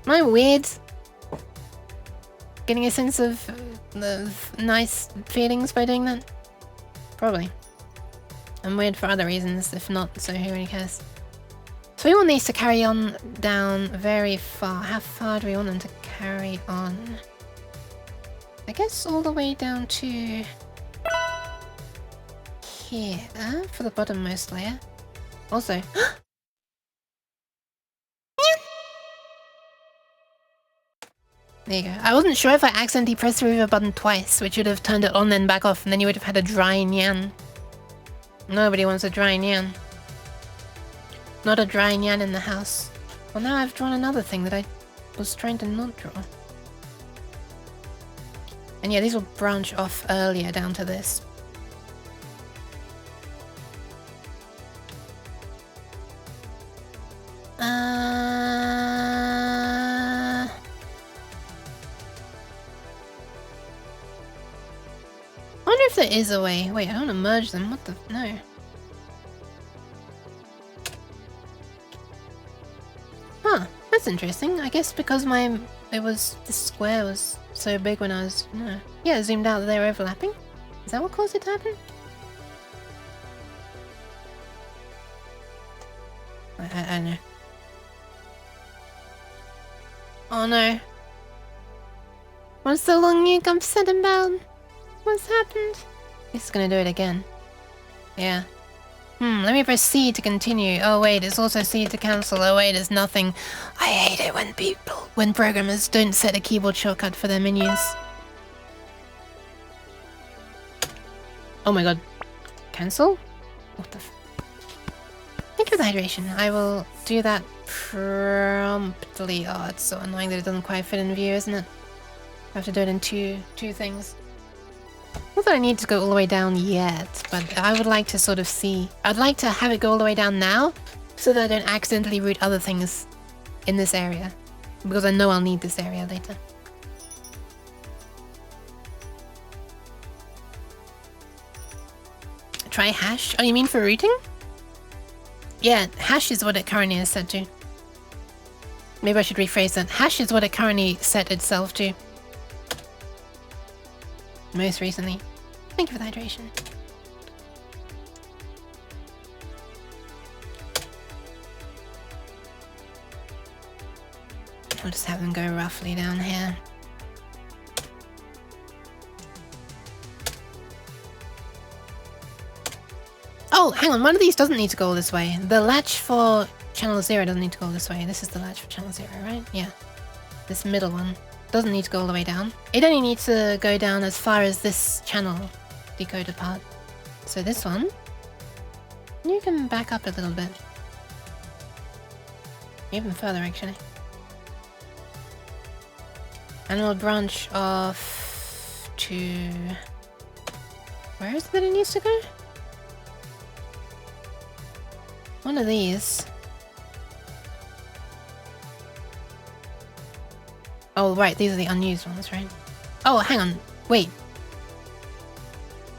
Am I weird? Getting a sense of nice feelings by doing that? Probably. I'm weird for other reasons, if not, so who really cares? So we want these to carry on down very far. How far do we want them to carry on? I guess all the way down to here for the bottommost layer. Also, there you go. I wasn't sure if I accidentally pressed the reverb button twice, which would have turned it on then back off, and then you would have had a dry nyan. Nobody wants a dry nyan. Not a dry nyan in the house. Well, now I've drawn another thing that I was trying to not draw. And yeah, these will branch off earlier down to this. I wonder if there is a way. Wait, I don't want to merge them. What the... No. Huh, that's interesting. I guess because this square was so big when I was... No. Yeah, it zoomed out that they were overlapping. Is that what caused it to happen? I don't know. Oh no. What's the long you come upset about? What's happened? It's gonna do it again. Yeah. Let me press C to continue. Oh wait, it's also C to cancel. Oh wait, it's nothing. I hate it when programmers don't set a keyboard shortcut for their menus. Oh my god. Cancel? What the f... Thank you for the hydration. I will do that promptly. Oh, it's so annoying that it doesn't quite fit in view, isn't it? I have to do it in two things. Not that I need to go all the way down yet, but I would like to sort of see... I'd like to have it go all the way down now, so that I don't accidentally root other things in this area. Because I know I'll need this area later. Try hash? Oh, you mean for rooting? Yeah, hash is what it currently is set to. Maybe I should rephrase that. Hash is what it currently set itself to. Most recently. Thank you for the hydration. I'll just have them go roughly down here. Oh, hang on, one of these doesn't need to go this way. The latch for channel 0 doesn't need to go this way. This is the latch for channel 0, right? Yeah. This middle one doesn't need to go all the way down. It only needs to go down as far as this channel decoder part. So this one, you can back up a little bit. Even further, actually. And we'll branch off to... Where is it that it needs to go? One of these. Oh, right, these are the unused ones, right? Oh, hang on. Wait.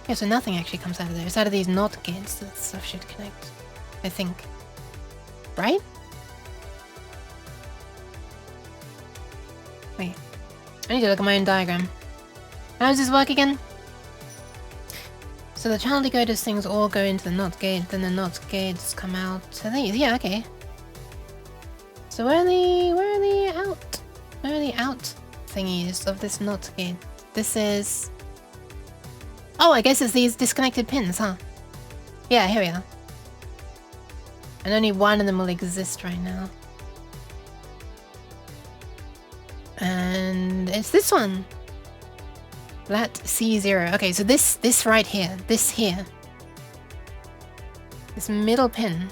Yeah, so nothing actually comes out of there. It's out of these NOT gates that stuff should connect. I think. Right? Wait. I need to look at my own diagram. How does this work again? So the channel decoders things all go into the NOT gate, then the NOT gates come out to these. Yeah, okay. So where are the out thingies of this NOT gate? This is... Oh, I guess it's these disconnected pins, huh? Yeah, here we are. And only one of them will exist right now. And it's this one. Lat C0. Okay, so this right here, this middle pin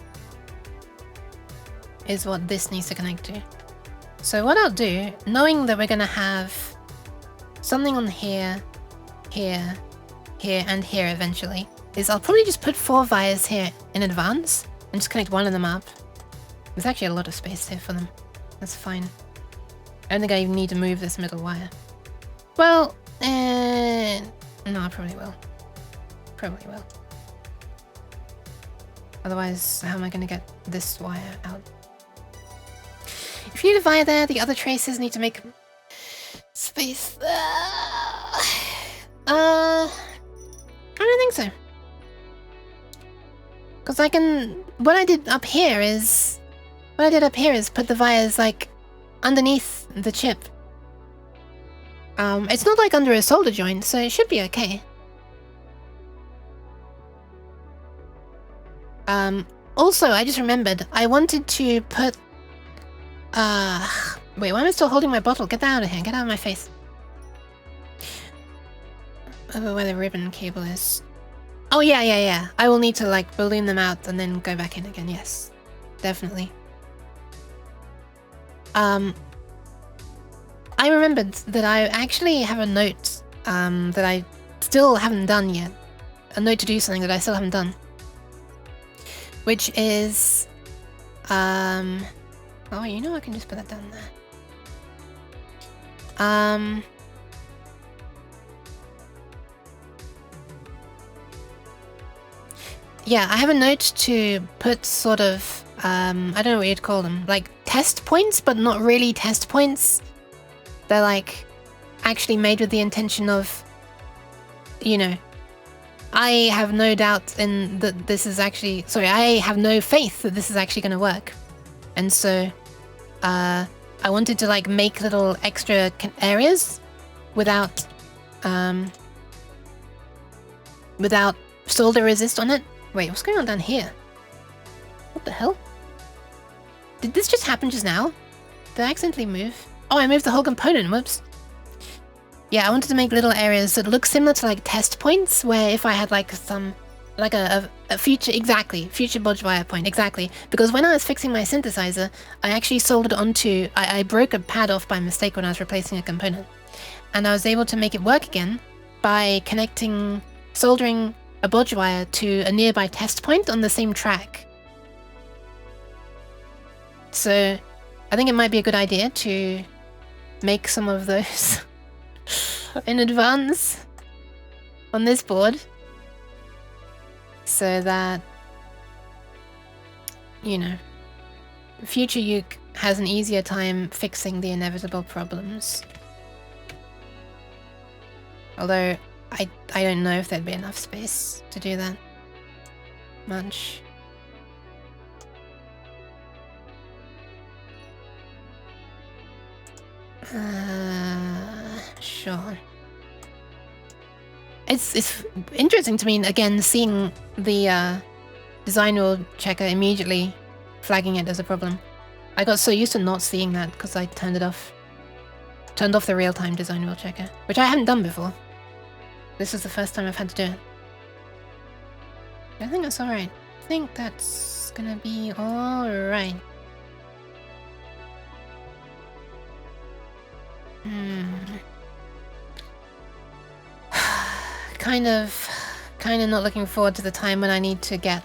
is what this needs to connect to. So what I'll do, knowing that we're gonna have something on here, here, here, and here eventually, is I'll probably just put 4 wires here in advance and just connect one of them up. There's actually a lot of space here for them. That's fine. I don't think I even need to move this middle wire. Well, no, I probably will. Probably will. Otherwise, how am I going to get this wire out? If you need a wire there, the other traces need to make space. I don't think so. Because I can... What I did up here is put the wires, like, underneath the chip. It's not like under a solder joint, so it should be okay. Also, I just remembered, I wanted to put... Wait, why am I still holding my bottle? Get that out of here, get out of my face. Over where the ribbon cable is. Oh, yeah. I will need to, like, balloon them out and then go back in again, yes. Definitely. I remembered that I actually have a note that I still haven't done yet. A note to do something that I still haven't done. Which is... Oh, you know I can just put that down there. Yeah, I have a note to put sort of... I don't know what you'd call them. Like, test points, but not really test points. They're like actually made with the intention of, you know, I have no doubt in that this is actually, sorry, I have no faith that this is actually going to work. And so I wanted to like make little extra areas without solder resist on it. Wait, what's going on down here? What the hell? Did this just happen just now? Did I accidentally move? Oh, I moved the whole component, whoops. Yeah, I wanted to make little areas that look similar to like test points, where if I had like some, like a future, exactly, future bodge wire point, exactly. Because when I was fixing my synthesizer, I actually soldered onto, I broke a pad off by mistake when I was replacing a component. And I was able to make it work again by soldering a bodge wire to a nearby test point on the same track. So I think it might be a good idea to make some of those in advance on this board so that you know, future Yuke has an easier time fixing the inevitable problems. Although, I don't know if there'd be enough space to do that much. Sure. It's interesting to me, again, seeing the design rule checker immediately flagging it as a problem. I got so used to not seeing that because I turned it off. Turned off the real-time design rule checker, which I hadn't done before. This is the first time I've had to do it. I think that's alright. I think that's gonna be alright. Kind of not looking forward to the time when I need to get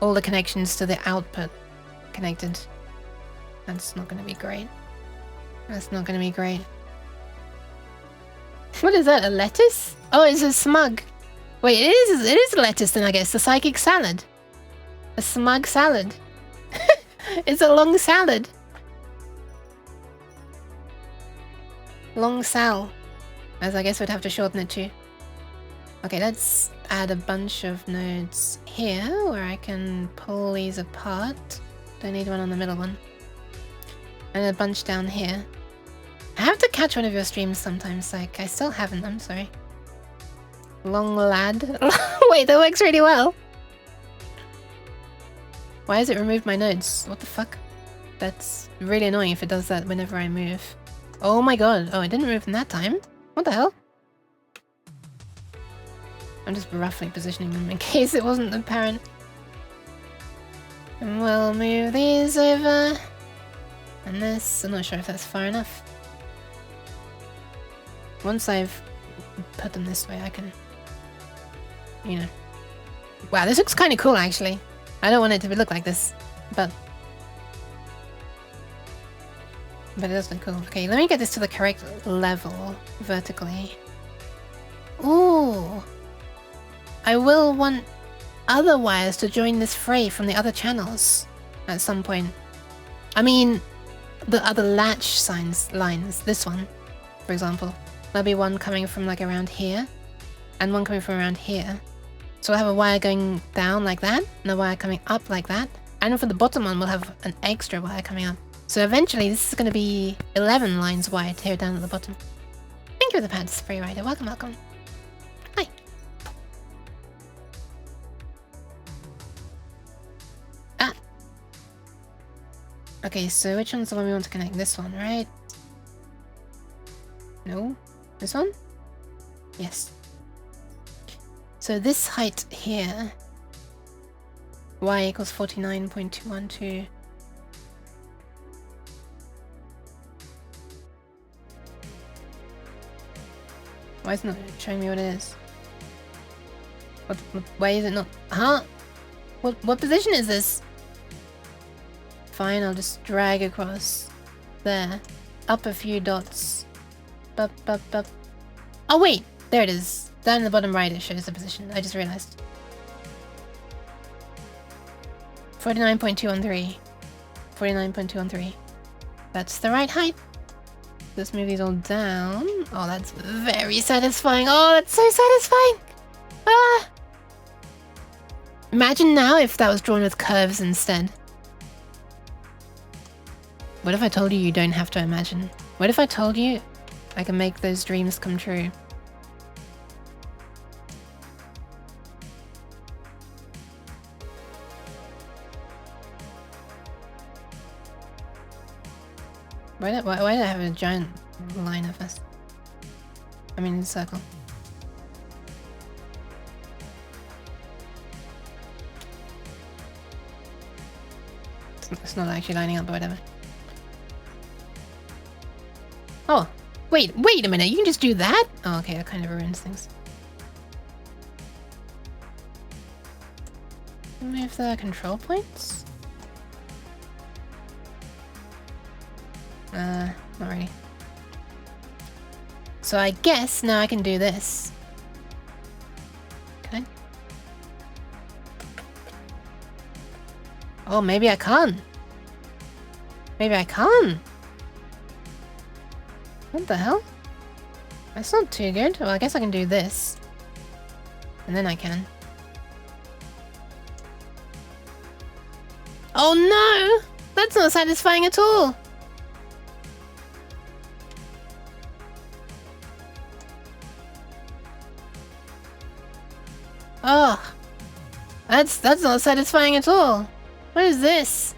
all the connections to the output connected. That's not gonna be great. That's not gonna be great. What is that, a lettuce? Oh, it's a smug. Wait, it is a lettuce then, I guess. The psychic salad. A smug salad. It's a long salad. Long sal. As I guess we'd have to shorten it to. Okay, let's add a bunch of nodes here where I can pull these apart. Don't need one on the middle one. And a bunch down here. I have to catch one of your streams sometimes, like, I still haven't, I'm sorry. Long lad. Wait, that works really well. Why has it removed my nodes? What the fuck? That's really annoying if it does that whenever I move. Oh my god. Oh, it didn't move them that time. What the hell? I'm just roughly positioning them in case it wasn't apparent. And we'll move these over. And this, I'm not sure if that's far enough. Once I've put them this way, I can, you know. Wow, this looks kind of cool, actually. I don't want it to look like this, but it does look cool. Okay, let me get this to the correct level, vertically. Ooh. I will want other wires to join this fray from the other channels at some point. I mean, the other latch lines, this one, for example. There'll be one coming from like around here, and one coming from around here. So I'll have a wire going down like that, and a wire coming up like that. And for the bottom one, we'll have an extra wire coming up. So eventually, this is going to be 11 lines wide here down at the bottom. Thank you for the pads, Free Rider. Welcome, welcome. Hi. Ah. Okay, so which one's the one we want to connect? This one, right? No? This one? Yes. So this height here, y equals 49.212. Why is it not showing me what it is? Why is it not? Huh? What position is this? Fine, I'll just drag across there. Up a few dots. Bup, bup, bup. Oh wait! There it is. Down in the bottom right it shows the position. I just realized. 49.213. 49.213. That's the right height. Let's move these all down. Oh, that's very satisfying. Oh, that's so satisfying! Ah! Imagine now if that was drawn with curves instead. What if I told you you don't have to imagine? What if I told you I can make those dreams come true? Why do I have a giant line of this? I mean, a circle. It's not actually lining up, but whatever. Oh, wait a minute, you can just do that? Oh, okay, that kind of ruins things. Move the control points? Not really. So I guess now I can do this. Okay. Oh, maybe I can. Maybe I can. What the hell? That's not too good. Well, I guess I can do this. And then I can. Oh no! That's not satisfying at all! Oh! That's not satisfying at all! What is this?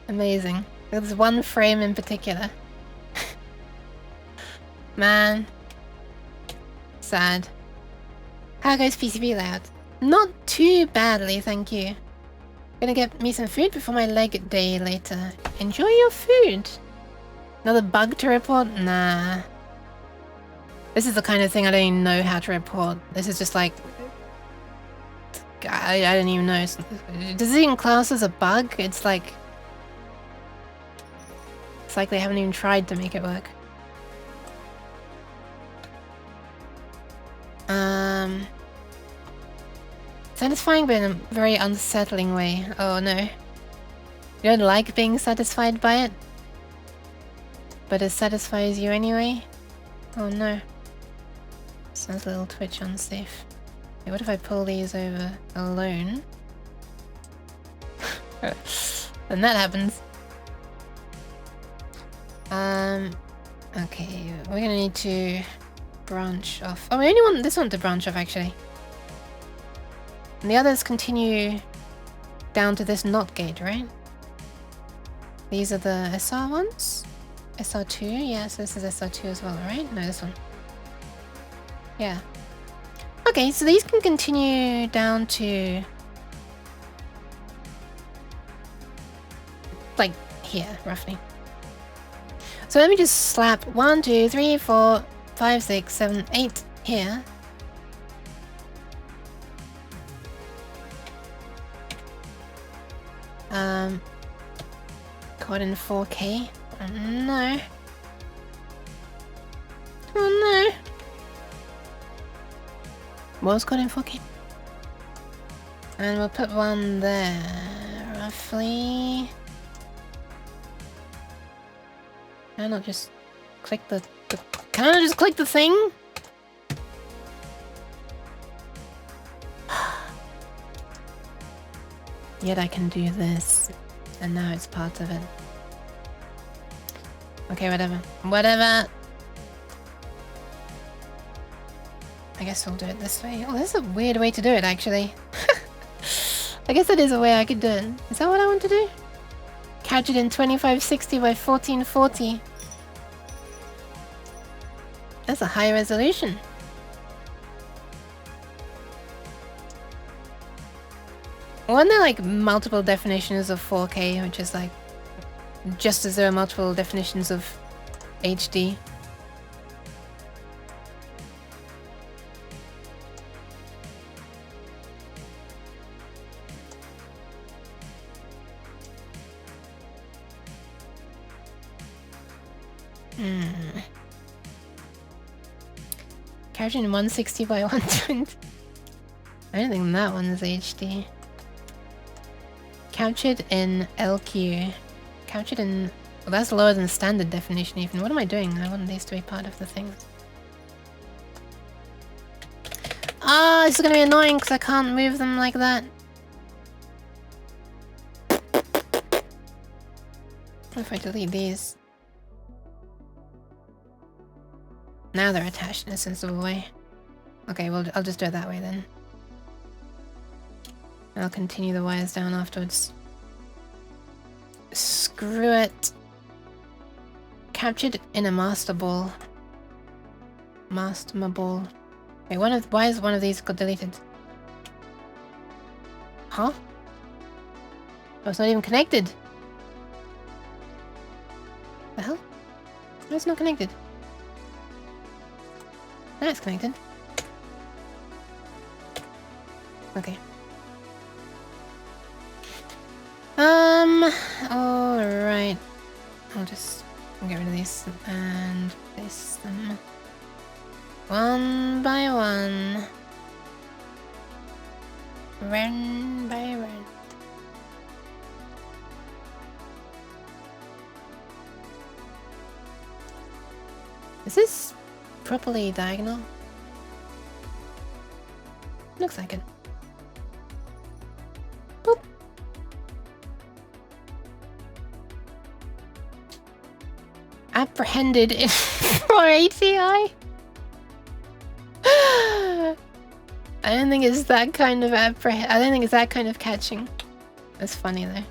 Amazing. There's one frame in particular. Man. Sad. How goes PCB layout? Not too badly, thank you. Gonna get me some food before my leg day later. Enjoy your food! Another bug to report? Nah. This is the kind of thing I don't even know how to report. This is just like... I don't even know. Does it even class as a bug? It's like they haven't even tried to make it work. Satisfying but in a very unsettling way. Oh no. You don't like being satisfied by it? But it satisfies you anyway? Oh no. Sounds a little Twitch unsafe. Wait, what if I pull these over alone? Then that happens. Okay, we're gonna need to branch off. Oh, we only want this one to branch off actually. And the others continue down to this NOT gate, right? These are the SR ones? SR2? Yeah, so this is SR2 as well, right? No, this one. Yeah. Okay, so these can continue down to... like here, roughly. So let me just slap 1, 2, 3, 4, 5, 6, 7, 8 here. Caught in 4K. Oh no. Oh no. Was caught in 4K. And we'll put one there, roughly. Can I not just click the can I not just click the thing? Yet I can do this. And now it's part of it. Okay, whatever. Whatever! I guess we'll do it this way. Oh, that's a weird way to do it, actually. I guess that is a way I could do it. Is that what I want to do? Couch it in 2560 by 1440. That's a high resolution. Weren't there like multiple definitions of 4K, which is like just as there are multiple definitions of HD? Captured in 160 by 120. I don't think that one is HD. Captured in LQ. Captured in... well, that's lower than standard definition even. What am I doing? I want these to be part of the thing. Ah, this is gonna be annoying because I can't move them like that. What if I delete these? Now they're attached in a sensible way. Okay, well, I'll just do it that way then. I'll continue the wires down afterwards. Screw it. Captured in a master ball. Master ball. Wait, why is one of these got deleted? Huh? Oh, it's not even connected. The hell? Why is it not connected? Now it's connected. Okay. Alright. I'll just get rid of these and place them one by one. Run by run. Is this properly diagonal? Looks like it. Boop. Apprehended for ATI? I don't think it's that kind of I don't think it's that kind of catching. It's funny though.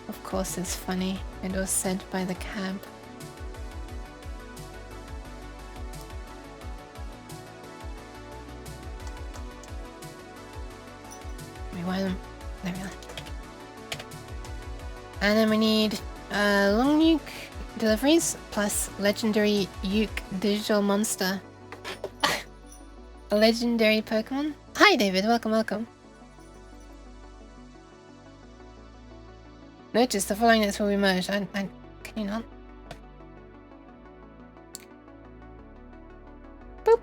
Of course it's funny. It was said by the cab. Wait, why them? There we go. And then we need long nuke deliveries plus legendary uke digital monster. A legendary Pokemon. Hi David, welcome, welcome. Notice the following nets will be merged. Can you not? Boop.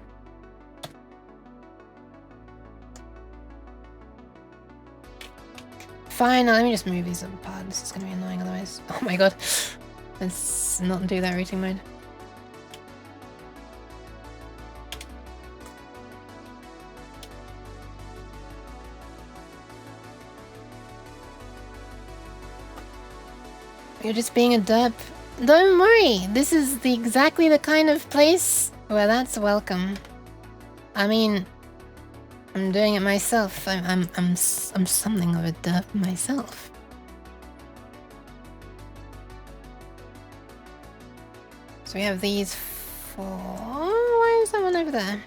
Fine, let me just move these apart. This is gonna be annoying otherwise. Oh my god. Let's not do that routing mode. You're just being a derp. Don't worry, this is exactly the kind of place where that's welcome. I mean, I'm doing it myself. I'm something of a derp myself. So we have these four. Why is that one over there?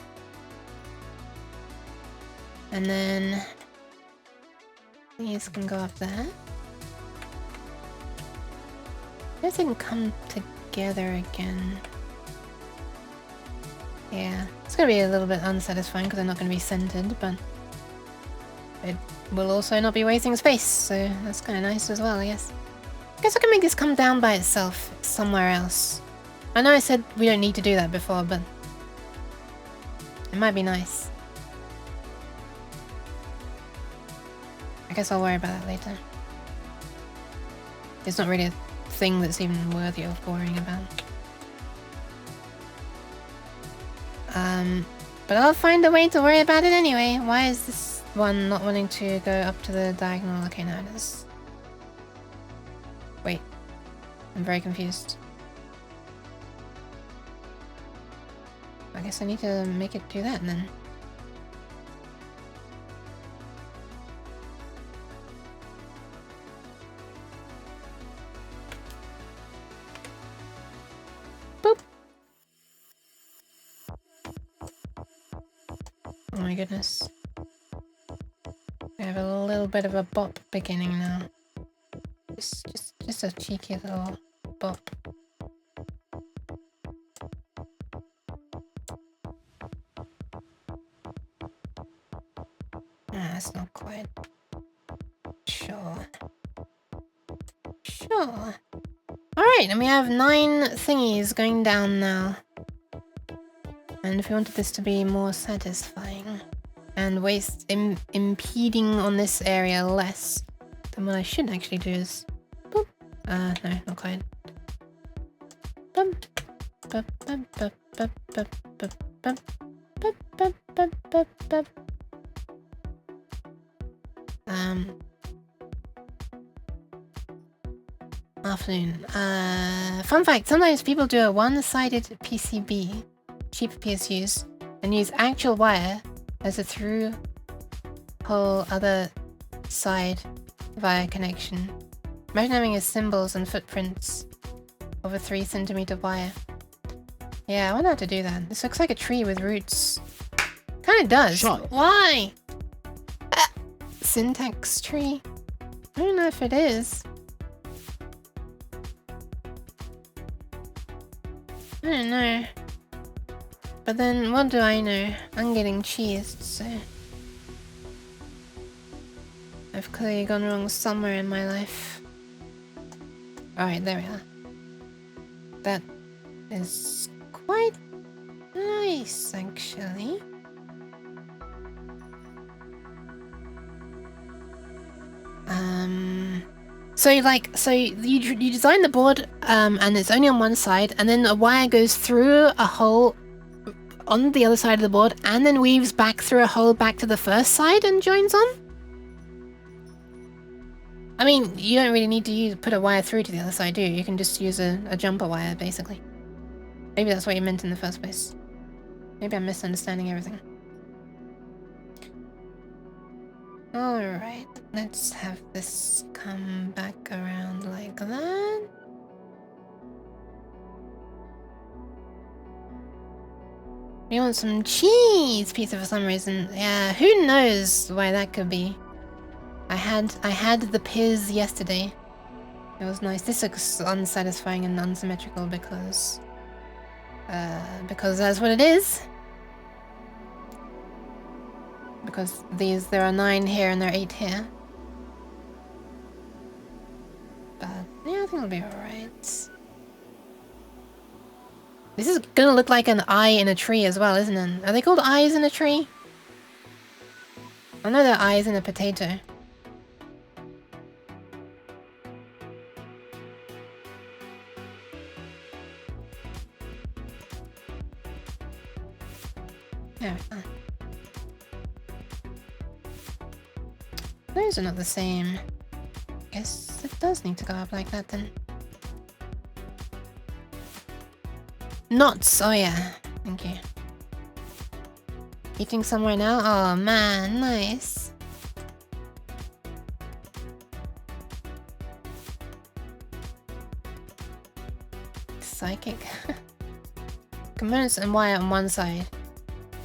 And then these can go up there. I guess they can come together again. Yeah, it's gonna be a little bit unsatisfying because they're not gonna be centered, but it will also not be wasting space, so that's kind of nice as well, I guess. I guess I can make this come down by itself somewhere else. I know I said we don't need to do that before, but it might be nice. I guess I'll worry about that later. It's not really a thing that's even worthy of worrying about. But I'll find a way to worry about it anyway. Why is this one not wanting to go up to the diagonal? Okay, now it is. Wait. I'm very confused. I guess I need to make it do that then. Boop. Oh my goodness. I have a little bit of a bop beginning now. Just a cheeky little bop. That's not quite. Sure. Sure. Alright, and we have 9 thingies going down now. And if we wanted this to be more satisfying and impeding on this area less, then what I should actually do is boop. No, not quite. Boop. Boop, boop, boop, boop, boop, boop, boop. Boop, boop, boop, boop, boop. Afternoon. Fun fact, sometimes people do a one-sided PCB, cheap PSUs, and use actual wire as a through whole other side via connection. Imagine having his symbols and footprints of a 3-centimeter wire. Yeah, I wonder how to do that. This looks like a tree with roots. Kinda does. Shot. Why? Syntax tree. I don't know if it is. I don't know. But then, what do I know? I'm getting cheesed, so... I've clearly gone wrong somewhere in my life. Alright, there we are. That is quite nice, actually. So you design the board and it's only on one side, and then a wire goes through a hole on the other side of the board and then weaves back through a hole back to the first side and joins on? I mean, you don't really need to put a wire through to the other side, do you? You can just use a jumper wire, basically. Maybe that's what you meant in the first place. Maybe I'm misunderstanding everything. Alright, let's have this come back around like that. We want some cheese pizza for some reason. Yeah, who knows why that could be. I had the Piz yesterday. It was nice. This looks unsatisfying and unsymmetrical because that's what it is. Because there are 9 here and there are 8 here. But yeah, I think it'll be alright. This is gonna look like an eye in a tree as well, isn't it? Are they called eyes in a tree? I know they're eyes in a potato. There we go. Those are not the same. Guess it does need to go up like that then. Knots! Oh yeah. Thank you. Eating somewhere now? Oh man, nice. Psychic. Components and wire on one side.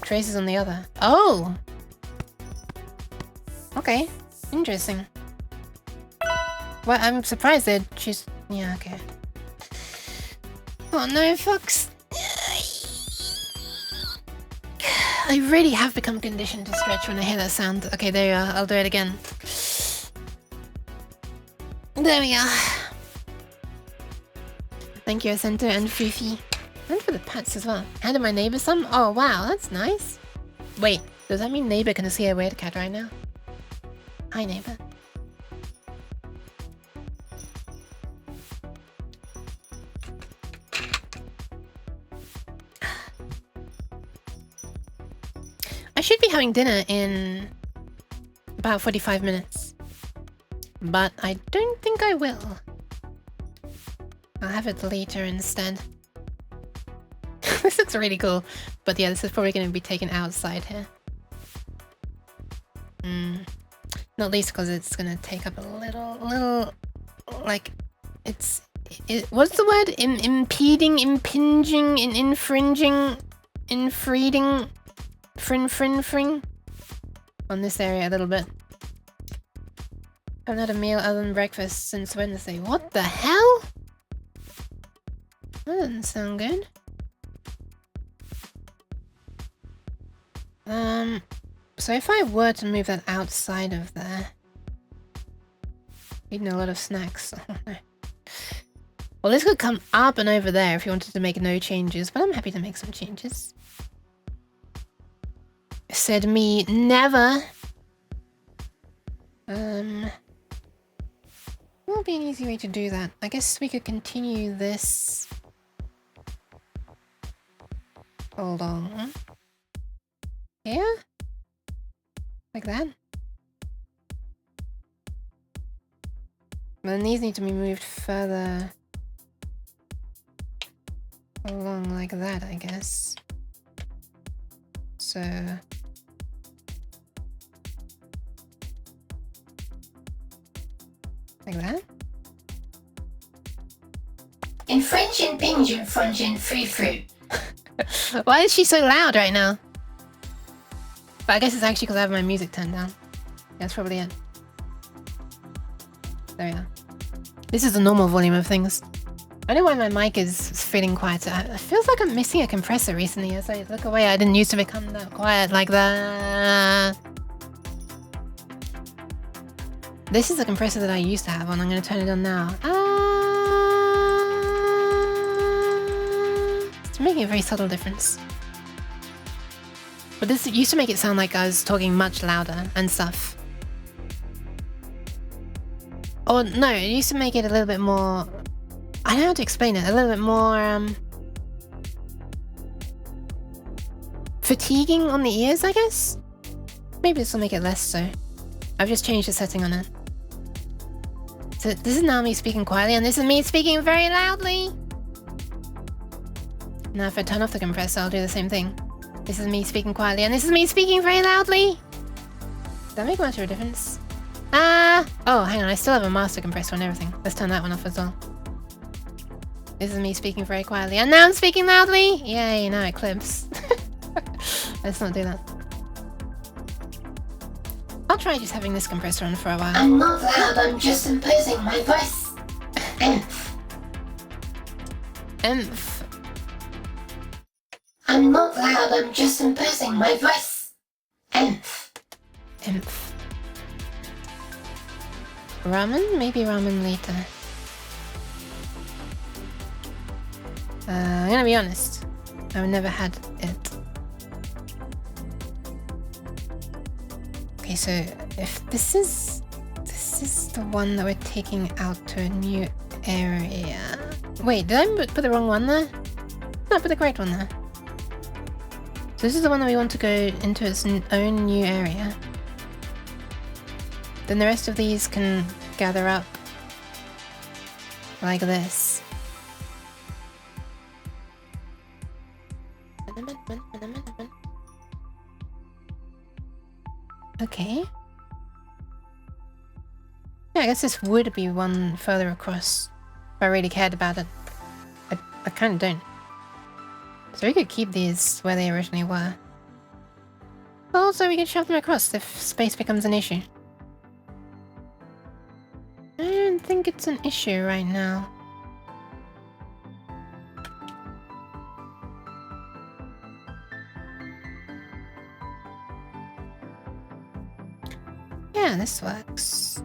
Traces on the other. Oh! Okay. Interesting. Well, I'm surprised that she's... Yeah, okay. Oh no, fucks. I really have become conditioned to stretch when I hear that sound. Okay, there you are. I'll do it again. There we are. Thank you, Ascento and Fifi. And for the pets as well. Handed my neighbor some? Oh, wow, that's nice. Wait, does that mean neighbor can see a weird cat right now? Hi, neighbor. I should be having dinner in about 45 minutes. But I don't think I will. I'll have it later instead. This looks really cool. But yeah, this is probably going to be taken outside here. Not least because it's going to take up a little... Like, what's the word? Impeding, impinging, infringing, infreeding... Fring on this area a little bit. Haven't had a meal other than breakfast since Wednesday. What the hell? That doesn't sound good. So if I were to move that outside of there, eating a lot of snacks. Oh, no. Well, this could come up and over there if you wanted to make no changes, but I'm happy to make some changes. Said me never. What would be an easy way to do that? I guess we could continue this. Hold on. Here? Like that? Then these need to be moved further along like that, I guess. So... like that? Infringe, impinge, infringe, free fruit. Why is she so loud right now? But I guess it's actually because I have my music turned down. That's probably it. There we are. This is the normal volume of things. I don't know why my mic is feeling quieter. It feels like I'm missing a compressor recently. As I look away, I didn't used to become that quiet like that. This is the compressor that I used to have on. I'm going to turn it on now. It's making a very subtle difference. But this used to make it sound like I was talking much louder and stuff. Or no, it used to make it a little bit more... I don't know how to explain it. A little bit more, fatiguing on the ears, I guess? Maybe this will make it less so. I've just changed the setting on it. So this is now me speaking quietly, and this is me speaking very loudly! Now if I turn off the compressor, I'll do the same thing. This is me speaking quietly, and this is me speaking very loudly! Does that make much of a difference? Oh, hang on, I still have a master compressor and everything. Let's turn that one off as well. This is me speaking very quietly, and now I'm speaking loudly! Yay, now it clips. Let's not do that. I'll try just having this compressor on for a while. I'm not loud, I'm just imposing my voice. Emph. I'm not loud, I'm just imposing my voice. Emph. Ramen? Maybe ramen later. I'm gonna be honest. I've never had it. Okay, so if this is the one that we're taking out to a new area. Wait, did I put the wrong one there? No, I put the correct one there. So this is the one that we want to go into its own new area. Then the rest of these can gather up like this. Okay. Yeah, I guess this would be one further across if I really cared about it. I kind of don't. So we could keep these where they originally were. But also we could shove them across if space becomes an issue. I don't think it's an issue right now. Yeah, this works.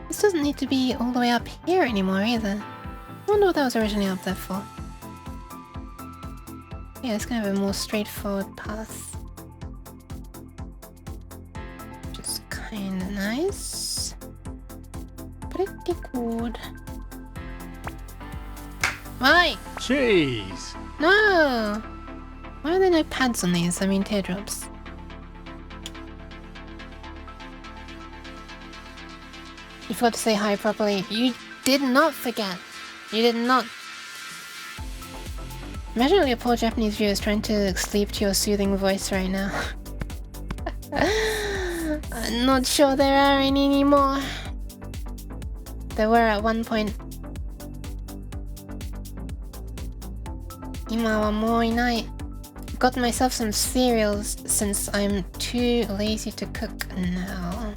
This doesn't need to be all the way up here anymore either. I wonder what that was originally up there for. Yeah, it's gonna have a more straightforward path. Which is kinda nice. Pretty good. Why? Jeez. No! Why are there no pads on these? I mean teardrops. You forgot to say hi properly. You did not forget. You did not. Imagine all your poor Japanese viewers trying to sleep to your soothing voice right now. I'm not sure there are any anymore. There were at one point. 今はもういない. Got myself some cereals since I'm too lazy to cook now.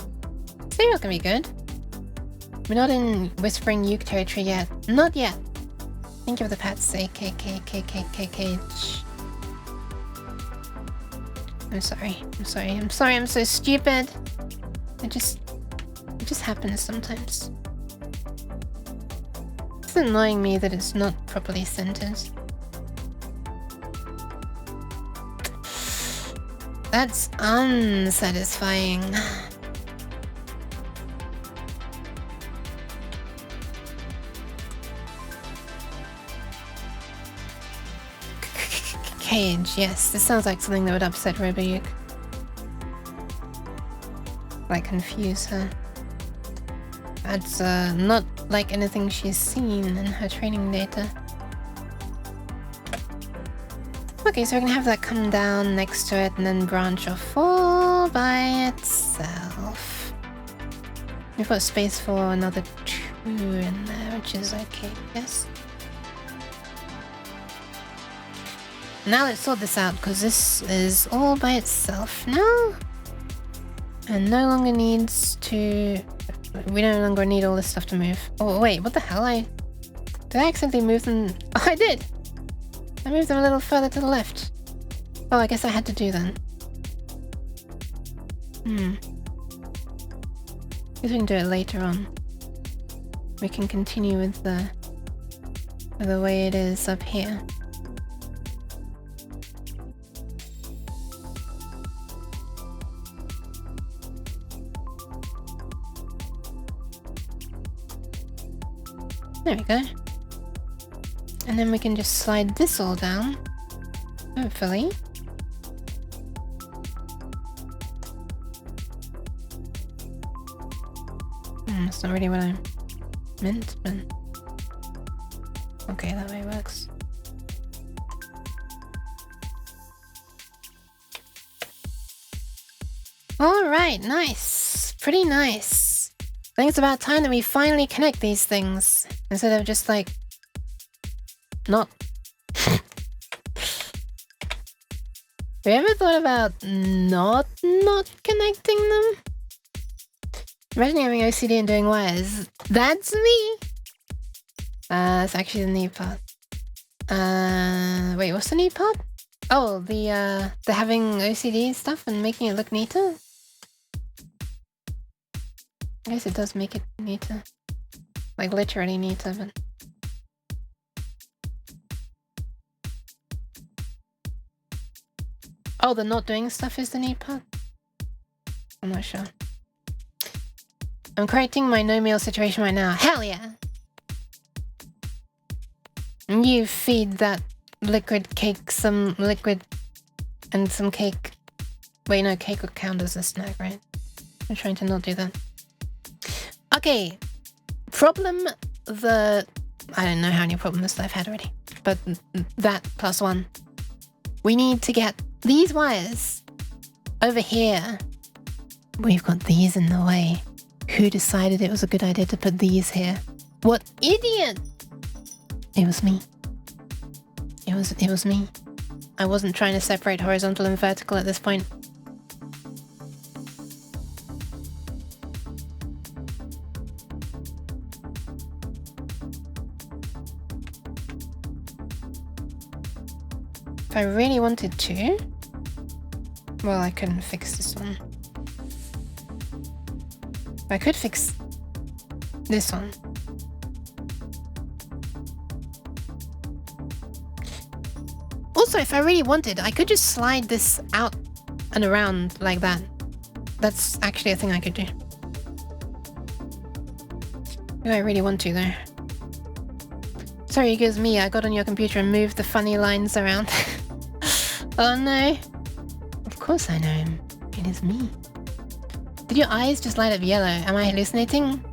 Cereal can be good. We're not in Whispering Uke territory yet. Not yet. Think of the pets. AKKKKKKH. I'm sorry, I'm so stupid. It just happens sometimes. It's annoying me that it's not properly centered. That's unsatisfying. Cage, yes, this sounds like something that would upset Roboyuk. Like confuse her. That's not like anything she's seen in her training data. Okay, so we're gonna have that come down next to it and then branch off all by itself. We've got space for another 2 in there, which is okay, I guess. Now let's sort this out, because this is all by itself now. And no longer needs to... We no longer need all this stuff to move. Oh wait, what the hell? Did I accidentally move them? Oh, I did! I moved them a little further to the left. Oh, I guess I had to do then. Guess we can do it later on. We can continue with the way it is up here. There we go. And then we can just slide this all down. Hopefully. That's not really what I meant, but... Okay, that way works. Alright, nice. Pretty nice. I think it's about time that we finally connect these things. Instead of just like... not. Have you ever thought about not connecting them? Imagine having OCD and doing wires. That's me! It's actually the neat part. Wait, what's the neat part? Oh, the having OCD stuff and making it look neater? I guess it does make it neater. Like, literally neater, but... Oh, the not doing stuff is the neat part? I'm not sure. I'm correcting my no-meal situation right now. Hell yeah! And you feed that liquid cake some liquid and some cake. Wait, no, cake would count as a snack, right? I'm trying to not do that. Okay. Problem the... I don't know how many problems I've had already. But that plus one. We need to get these wires over here. We've got these in the way. Who decided it was a good idea to put these here? What idiot! It was me. It was me. I wasn't trying to separate horizontal and vertical at this point. If I really wanted to... Well, I couldn't fix this one. I could fix this one. Also, if I really wanted, I could just slide this out and around like that. That's actually a thing I could do. If I really want to, though. Sorry, it goes me. I got on your computer and moved the funny lines around. Oh no. Of course I know him. It is me. Did your eyes just light up yellow? Am I hallucinating?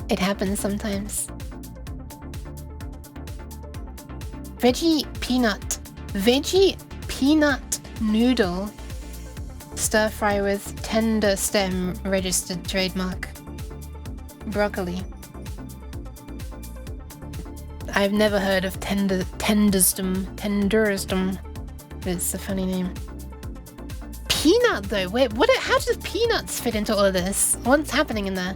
It happens sometimes. Veggie peanut noodle stir fry with tender stem registered trademark. Broccoli. I've never heard of tenderstem, but it's a funny name. Peanut though, wait, how does peanuts fit into all of this? What's happening in there?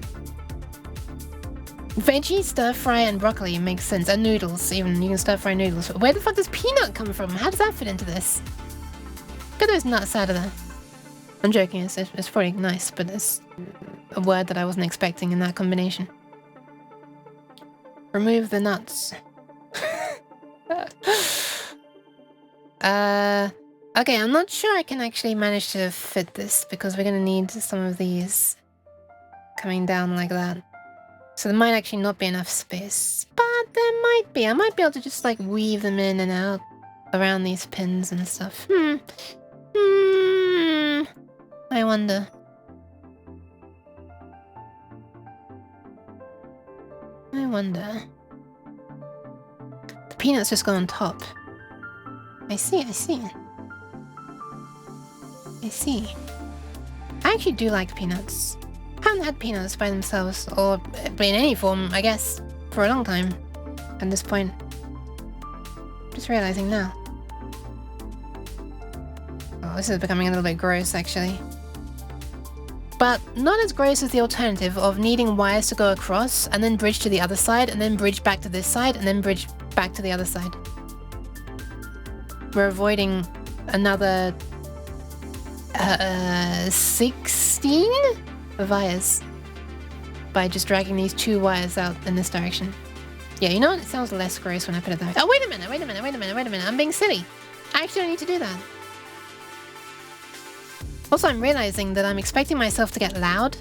Veggie, stir fry, and broccoli makes sense. And noodles, even. You can stir fry noodles. Where the fuck does peanut come from? How does that fit into this? Get those nuts out of there. I'm joking, it's probably nice, but it's a word that I wasn't expecting in that combination. Remove the nuts. Okay, I'm not sure I can actually manage to fit this because we're gonna need some of these coming down like that. So there might actually not be enough space, but there might be. I might be able to just like weave them in and out around these pins and stuff. I wonder. The peanuts just go on top. I see. I actually do like peanuts. I haven't had peanuts by themselves, or in any form, I guess, for a long time at this point. Just realizing now. Oh, this is becoming a little bit gross, actually. But not as gross as the alternative of needing wires to go across, and then bridge to the other side, and then bridge back to this side, and then bridge back to the other side. We're avoiding another 16 wires by just dragging these two wires out in this direction. Yeah, you know what? It sounds less gross when I put it that way. Oh, wait a minute. I'm being silly. I actually don't need to do that. Also, I'm realizing that I'm expecting myself to get loud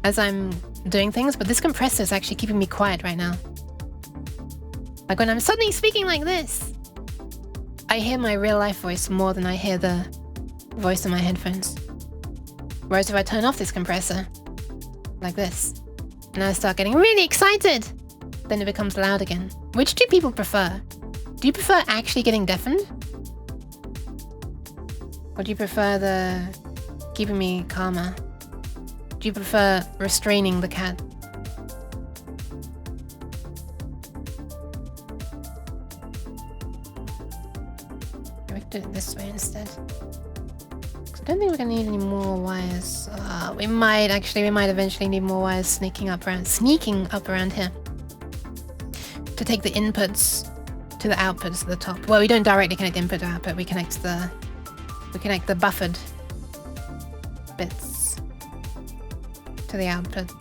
as I'm doing things, but this compressor is actually keeping me quiet right now. Like when I'm suddenly speaking like this, I hear my real life voice more than I hear the voice in my headphones. Whereas if I turn off this compressor, like this, and I start getting really excited, then it becomes loud again. Which do people prefer? Do you prefer actually getting deafened? Or do you prefer the keeping me calmer? Do you prefer restraining the cat? We could do it this way instead. I don't think we're gonna need any more wires. We might eventually need more wires sneaking up around here to take the inputs to the outputs at the top. Well, we don't directly connect input to output. We connect the buffered bits to the output.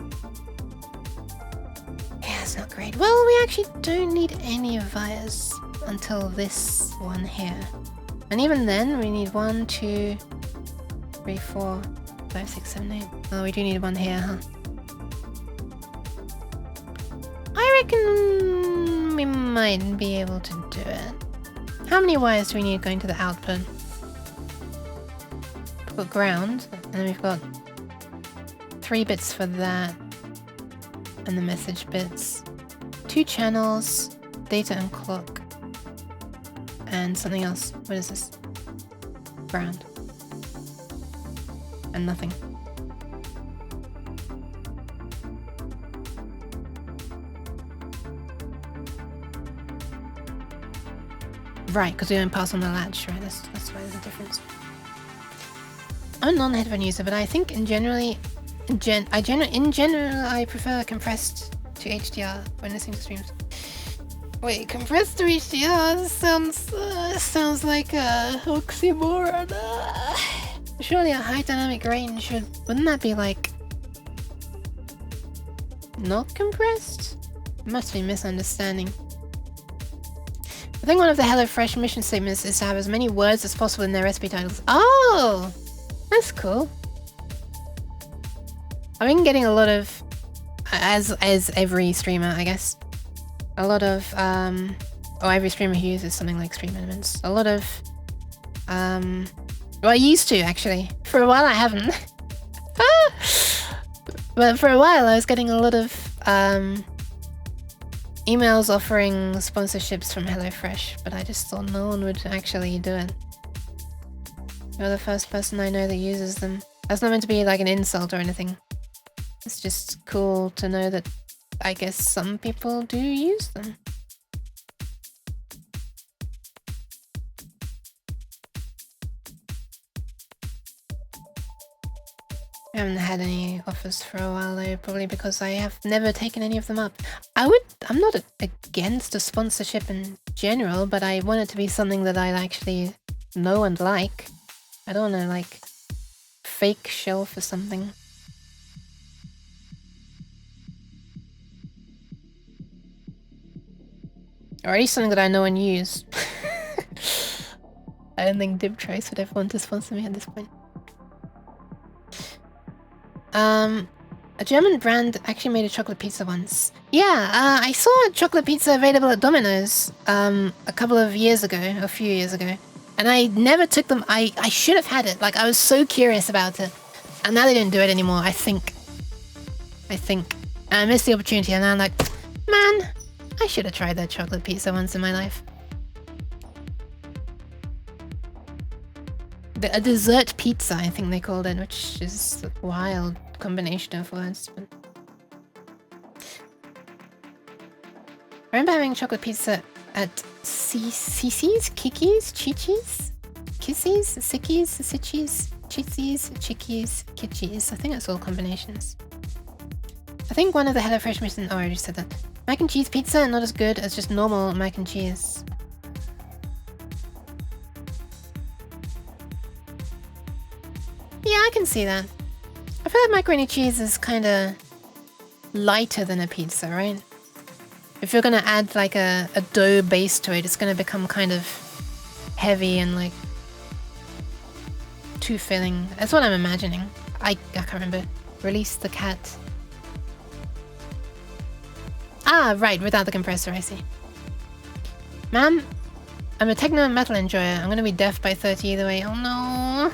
Yeah, it's not great. Well, we actually don't need any wires until this one here. And even then, we need 1, 2, 3, 4, 5, 6, 7, 8. Oh, we do need one here, huh? I reckon we might be able to do it. How many wires do we need going to the output? We've got ground, and then we've got 3 bits for that, and the message bits. 2 channels, data and clock, and something else. What is this? Ground. And nothing. Right, because we don't pass on the latch, right? That's why there's a difference. I'm a non-headphone user, but I think in general, I prefer compressed to HDR when listening to streams. Wait, compressed to HDR sounds like a oxymoron. Surely a high dynamic range wouldn't that be like not compressed? Must be misunderstanding. I think one of the HelloFresh mission statements is to have as many words as possible in their recipe titles. Oh, that's cool. I've been getting a lot of, as every streamer, I guess, a lot of, or every streamer who uses something like Stream Elements, a lot of, well, I used to actually. For a while I haven't. But for a while I was getting a lot of emails offering sponsorships from HelloFresh, but I just thought no one would actually do it. You're the first person I know that uses them. That's not meant to be like an insult or anything. It's just cool to know that I guess some people do use them. I haven't had any offers for a while though, probably because I have never taken any of them up. I'm not against a sponsorship in general, but I want it to be something that I actually know and like. I don't want to like fake shelf or something. Or at least something that I know and use. I don't think DibTrace would ever want to sponsor me at this point. A German brand actually made a chocolate pizza once. Yeah, I saw a chocolate pizza available at Domino's a couple of years ago, a few years ago. And I never took them. I should have had it. Like, I was so curious about it. And now they don't do it anymore, I think. And I missed the opportunity and now I'm like, man, I should have tried that chocolate pizza once in my life. A dessert pizza, I think they called it, which is a wild combination of words. But I remember having chocolate pizza at Cece's, Kiki's, Chi-Chi's, Kisses, Sickies, Sitchies, Chitsies, Chickies, Kitchies. I think that's all combinations. I think one of the HelloFresh missions... Oh, I already said that. Mac and cheese pizza, not as good as just normal mac and cheese. Yeah, I can see that. I feel like macaroni cheese is kind of lighter than a pizza, right? If you're gonna add like a dough base to it, it's gonna become kind of heavy and like too filling. That's what I'm imagining. I can't remember. Release the cat. Ah, right, without the compressor, I see. Ma'am, I'm a techno and metal enjoyer. I'm gonna be deaf by 30 either way. Oh no.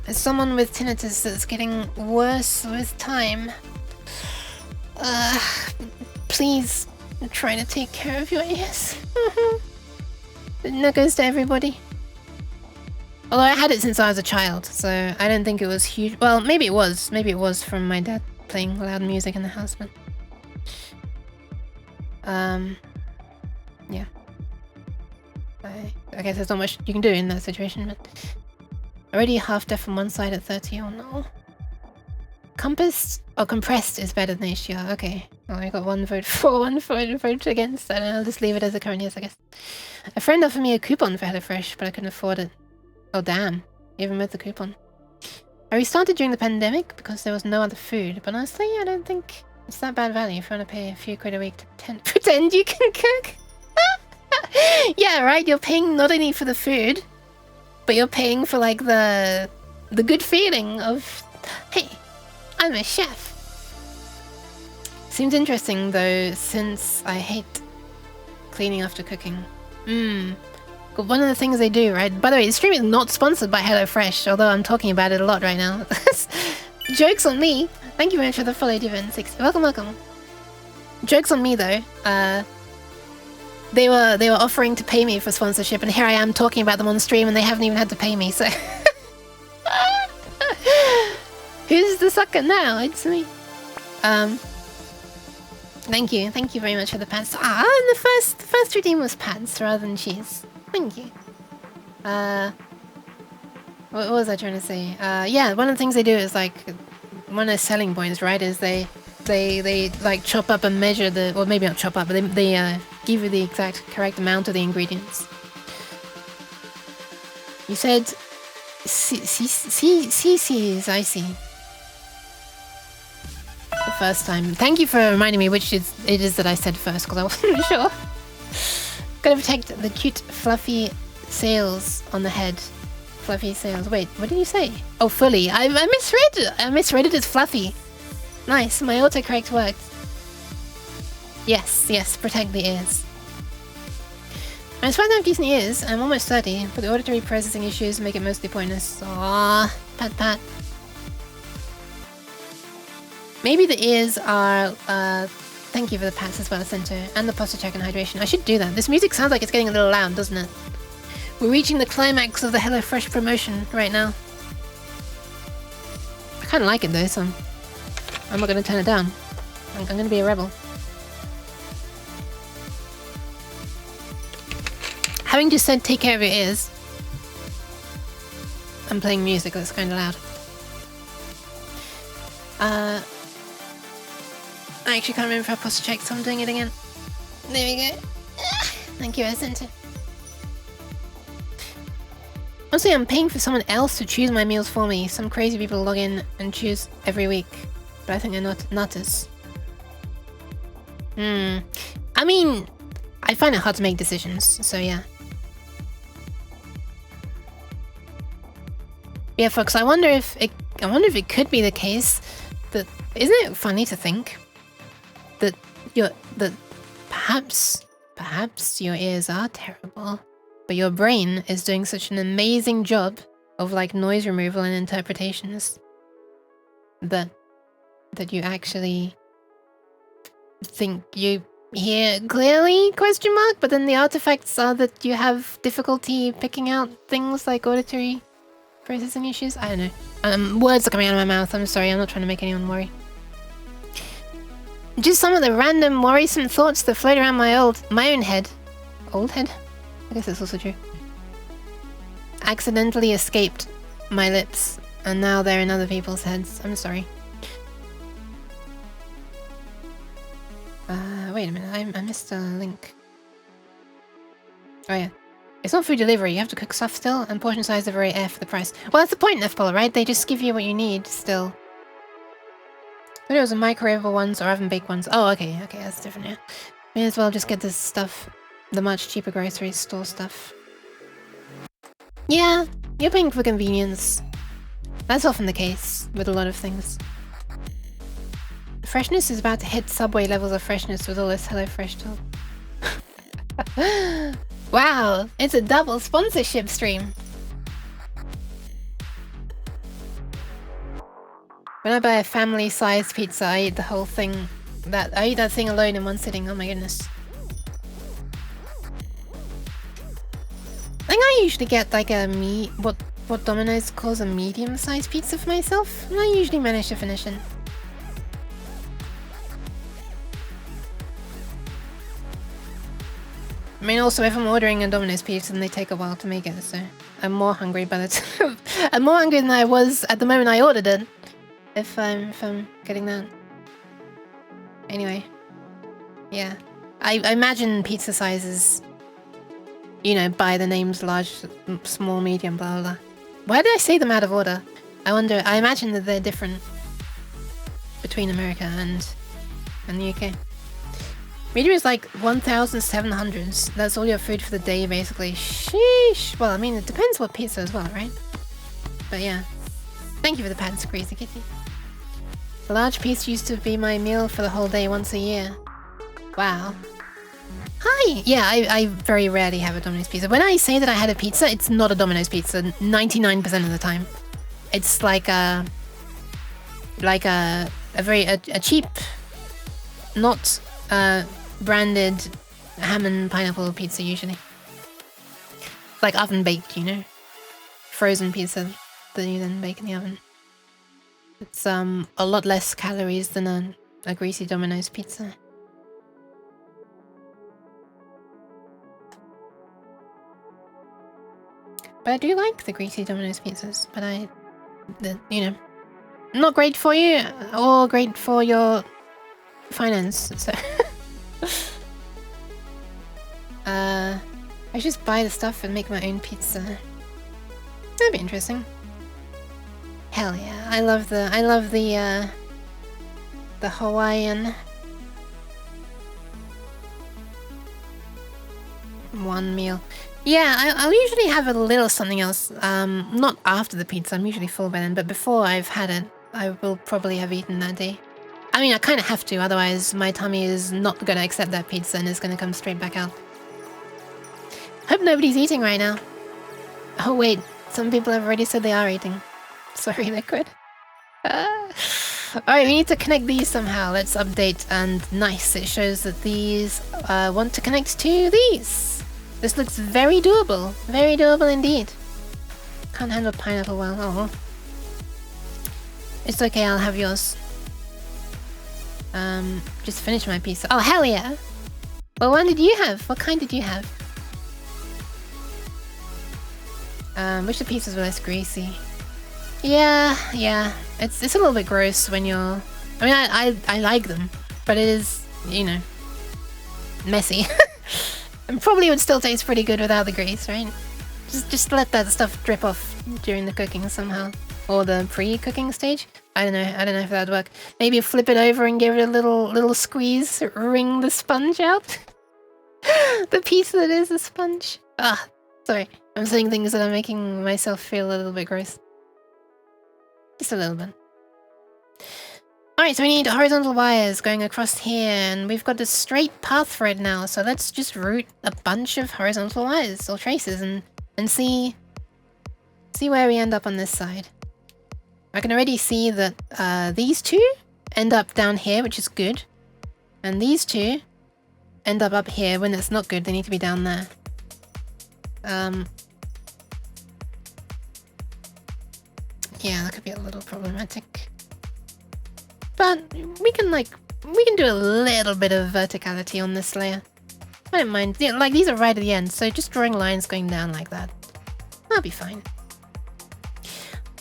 As someone with tinnitus that's getting worse with time, please try to take care of your ears. And that goes to everybody. Although I had it since I was a child, so I don't think it was huge. Well, maybe it was. Maybe it was from my dad playing loud music in the house, but... yeah. I guess there's not much you can do in that situation, but... Already half deaf on one side at 30, oh no. Compassed or compressed is better than HDR, okay. Well, I got one vote for, one vote against, and I'll just leave it as it currently is, I guess. A friend offered me a coupon for HelloFresh, but I couldn't afford it. Oh damn, even with the coupon. I restarted during the pandemic because there was no other food, but honestly, I don't think it's that bad value if you want to pay a few quid a week to pretend you can cook. Yeah, right, you're paying not only for the food, but you're paying for like the good feeling of, hey, I'm a chef. Seems interesting though, since I hate cleaning after cooking. One of the things they do, right? By the way, the stream is not sponsored by HelloFresh, although I'm talking about it a lot right now. Joke's on me. Thank you very much for the follow, Divan60. Welcome, welcome. Joke's on me though. They were offering to pay me for sponsorship, and here I am talking about them on stream, and they haven't even had to pay me. So, who's the sucker now? It's me. Thank you very much for the pants. And the first redeem was pants rather than cheese. Thank you. What was I trying to say? Yeah, one of the things they do is like one of their selling points, right? Is they like chop up and measure the, well, maybe not chop up, but they give you the exact correct amount of the ingredients. You said CC's, I see. The first time. Thank you for reminding me which it is that I said first, because I wasn't sure. Gotta protect the cute fluffy sails on the head. Fluffy sails. Wait, what did you say? Oh, fully. I misread. I misread it as fluffy. Nice, my autocorrect worked. Yes, protect the ears. I'm surprised I have decent ears. I'm almost 30, but the auditory processing issues make it mostly pointless. Aww, pat. Maybe the ears are, thank you for the pats as well, Center, and the posture check and hydration. I should do that. This music sounds like it's getting a little loud, doesn't it? We're reaching the climax of the HelloFresh promotion right now. I kind of like it though, so I'm not going to turn it down. I'm going to be a rebel. Having just said take care of your ears, I'm playing music that's kind of loud. I actually can't remember if I posture checked, so I'm doing it again. There we go. Thank you, Center. Honestly, I'm paying for someone else to choose my meals for me. Some crazy people log in and choose every week, but I think they're not nutters. I mean, I find it hard to make decisions, so yeah. Yeah, folks, I wonder if it could be the case that, isn't it funny to think that perhaps your ears are terrible, but your brain is doing such an amazing job of like noise removal and interpretations that you actually think you hear clearly, question mark, but then the artifacts are that you have difficulty picking out things like auditory processing issues. I don't know. Words are coming out of my mouth. I'm sorry, I'm not trying to make anyone worry. Just some of the random worrisome thoughts that float around my own head. Old head? I guess that's also true. Accidentally escaped my lips, and now they're in other people's heads. I'm sorry. Wait a minute, I missed a link. Oh yeah. It's not food delivery, you have to cook stuff still, and portion size are very air for the price. Well, that's the point, Nefpol, right? They just give you what you need still. I thought it was a microwavable ones or oven-baked ones. Oh, okay, that's different, yeah. May as well just get this stuff, the much cheaper grocery store stuff. Yeah, you're paying for convenience. That's often the case with a lot of things. Freshness is about to hit Subway levels of freshness with all this HelloFresh talk. Wow, it's a double sponsorship stream. When I buy a family-sized pizza, I eat the whole thing. I eat that thing alone in one sitting. Oh my goodness. I think I usually get like a what Domino's calls a medium-sized pizza for myself, and I usually manage to finish it. I mean, also, if I'm ordering a Domino's pizza, then they take a while to make it, so I'm more hungry by the time. I'm more hungry than I was at the moment I ordered it. If I'm getting that. Anyway, yeah, I imagine pizza sizes, you know, by the names large, small, medium, blah blah blah. Why did I say them out of order? I wonder. I imagine that they're different between America and the UK. Medium is like 1,700. That's all your food for the day, basically. Sheesh. Well, I mean, it depends what pizza as well, right? But yeah. Thank you for the patents, Crazy Kitty. A large piece used to be my meal for the whole day once a year. Wow. Hi! Yeah, I very rarely have a Domino's pizza. When I say that I had a pizza, it's not a Domino's pizza 99% of the time. It's like a very cheap, not branded ham and pineapple pizza usually. Like oven baked, you know? Frozen pizza that you then bake in the oven. It's a lot less calories than a greasy Domino's pizza. But I do like the greasy Domino's pizzas, but you know, not great for you or great for your finance, so I just buy the stuff and make my own pizza. That'd be interesting. Hell yeah, I love the Hawaiian one meal. Yeah, I'll usually have a little something else. Not after the pizza. I'm usually full by then, but before I've had it, I will probably have eaten that day. I mean, I kind of have to, otherwise my tummy is not going to accept that pizza and is going to come straight back out. Hope nobody's eating right now. Oh wait, some people have already said they are eating. Sorry, Liquid. Alright, we need to connect these somehow. Let's update, and nice, it shows that these want to connect to these. This looks very doable. Very doable indeed. Can't handle pineapple well. Oh. It's okay, I'll have yours. Just finish my pizza. Oh, hell yeah! What one did you have? What kind did you have? Wish the pizzas were less greasy. Yeah. It's a little bit gross when you're... I mean, I like them, but it is, you know, messy. And probably would still taste pretty good without the grease, right? Just let that stuff drip off during the cooking somehow. Or the pre-cooking stage. I don't know if that'd work. Maybe flip it over and give it a little squeeze, wring the sponge out. The piece that is a sponge. Ah, sorry. I'm saying things that are making myself feel a little bit gross. Just a little bit. Alright, so we need horizontal wires going across here, and we've got a straight path for it now, so let's just route a bunch of horizontal wires, or traces, and see where we end up on this side. I can already see that these two end up down here, which is good. And these two end up here when it's not good, they need to be down there. Yeah, that could be a little problematic. But we can do a little bit of verticality on this layer. I don't mind. Yeah, like these are right at the end, so just drawing lines going down like that. That'll be fine.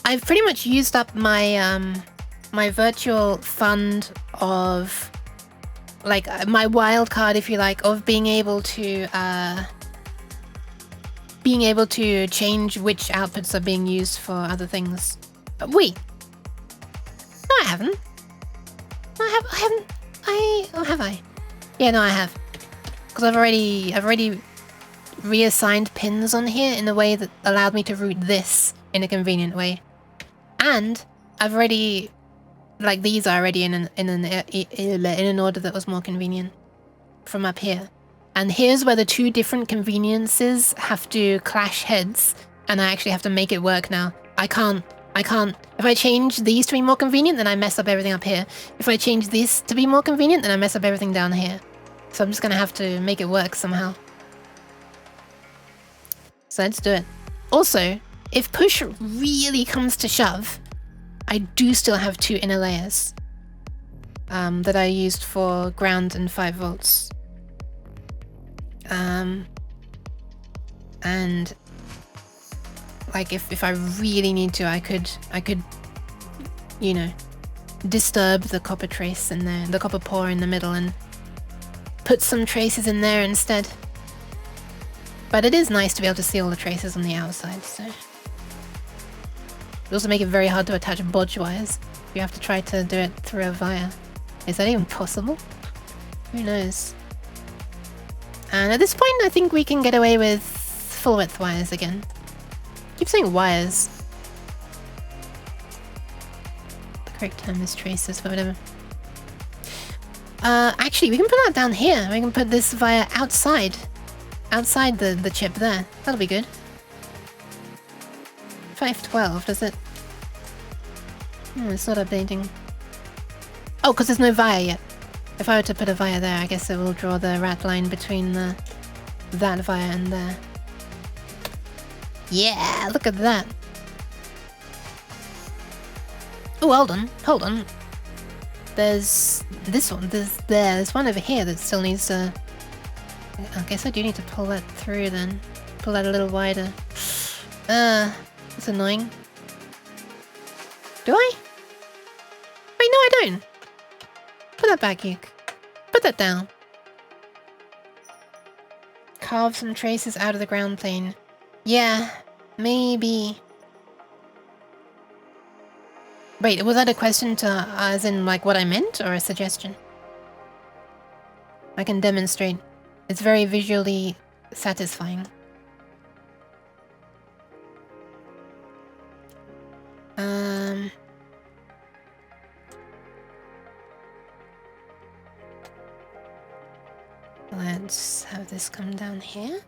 I've pretty much used up my my virtual fund of like my wild card, if you like, of being able to change which outputs are being used for other things. Wait. No, I haven't. Oh, have I? Yeah, no, I have. Because I've already reassigned pins on here in a way that allowed me to route this in a convenient way. And I've already like these are already in an order that was more convenient from up here. And here's where the two different conveniences have to clash heads, and I actually have to make it work now. I can't. If I change these to be more convenient, then I mess up everything up here. If I change this to be more convenient, then I mess up everything down here. So I'm just gonna have to make it work somehow. So let's do it. Also, if push really comes to shove, I do still have two inner layers that I used for ground and 5 volts. And like if I really need to, I could, you know, disturb the copper trace in there, the copper pore in the middle, and put some traces in there instead. But it is nice to be able to see all the traces on the outside, so. It also make it very hard to attach bodge wires. You have to try to do it through a via. Is that even possible? Who knows? And at this point, I think we can get away with full width wires again. Keep saying wires. The correct term is traces, but whatever. Actually, we can put that down here. We can put this via outside the chip there. That'll be good. 512, does it? It's not updating. Oh, because there's no via yet. If I were to put a via there, I guess it will draw the rat line between that via and there. Yeah, look at that. Oh, hold on. There's this one. There's one over here that still needs to... I guess I do need to pull that through then. Pull that a little wider. That's annoying. Do I? Wait, no I don't. Put that back, Yuke. Put that down. Carve some traces out of the ground plane. Yeah, maybe. Wait, was that a question to, as in like what I meant, or a suggestion? I can demonstrate. It's very visually satisfying. Let's have this come down here.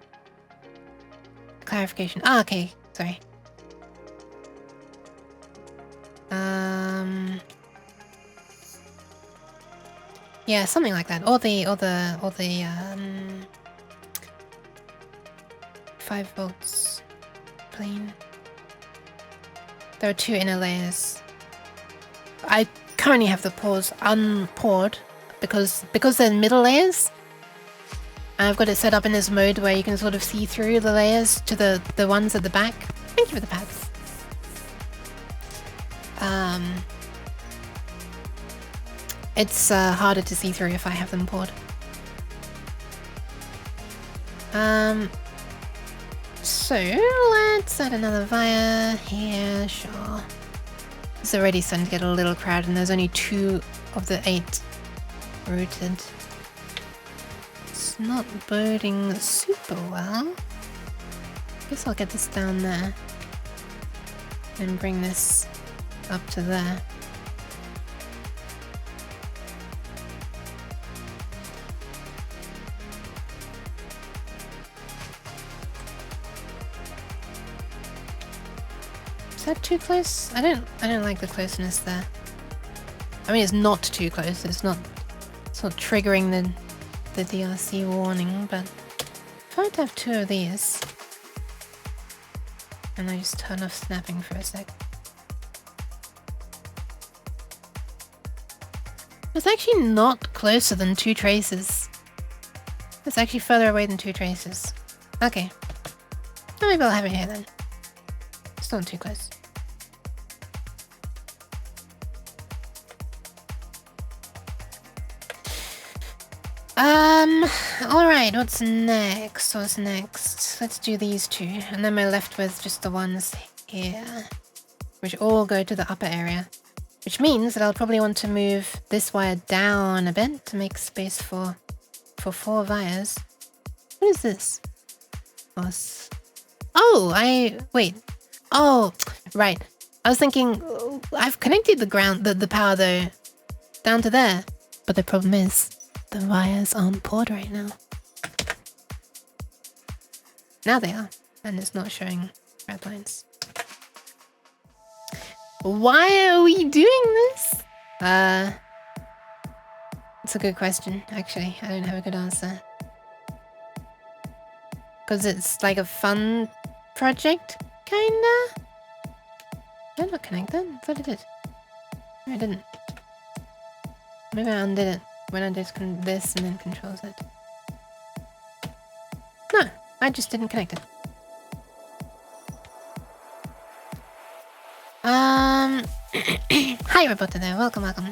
Clarification. Ah, okay. Sorry. Yeah, something like that. Or the 5 volts plane. There are two inner layers. I currently have the pores unpored because they're middle layers. I've got it set up in this mode where you can sort of see through the layers to the ones at the back. Thank you for the pads. It's harder to see through if I have them poured. So let's add another via here, sure. It's already starting to get a little crowded and there's only 2 of the 8 routed. It's not birding super well. Guess I'll get this down there and bring this up to there. Is that too close? I don't like the closeness there. I mean, it's not too close. It's not triggering the DRC warning, but if I were to have 2 of these and I just turn off snapping for a sec. It's actually not closer than 2 traces. It's actually further away than 2 traces. Okay. Well, maybe I'll have it here then. It's not too close. Alright, what's next? Let's do these 2, and then we're left with just the ones here, which all go to the upper area, which means that I'll probably want to move this wire down a bit to make space for 4 wires. What is this? Oh, wait. Oh, right. I was thinking, I've connected the power though, down to there. But the problem is, the wires aren't poured right now. Now they are, and it's not showing red lines. Why are we doing this? It's a good question, actually. I don't have a good answer. Because it's like a fun project, kinda? Did I not connect that? I thought I did. No, I didn't. Maybe I undid it when I did this and then Control Z. No, I just didn't connect it. Hi, Roboto there. Welcome, welcome.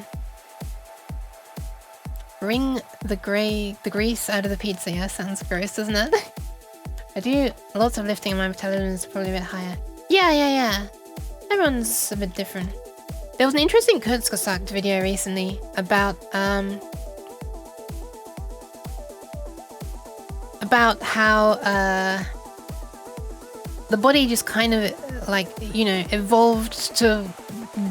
Wring the grease out of the pizza. Yeah, sounds gross, doesn't it? I do lots of lifting and my metabolism is probably a bit higher. Yeah. Everyone's a bit different. There was an interesting Kurzgesagt video recently about how the body just kind of like, you know, evolved to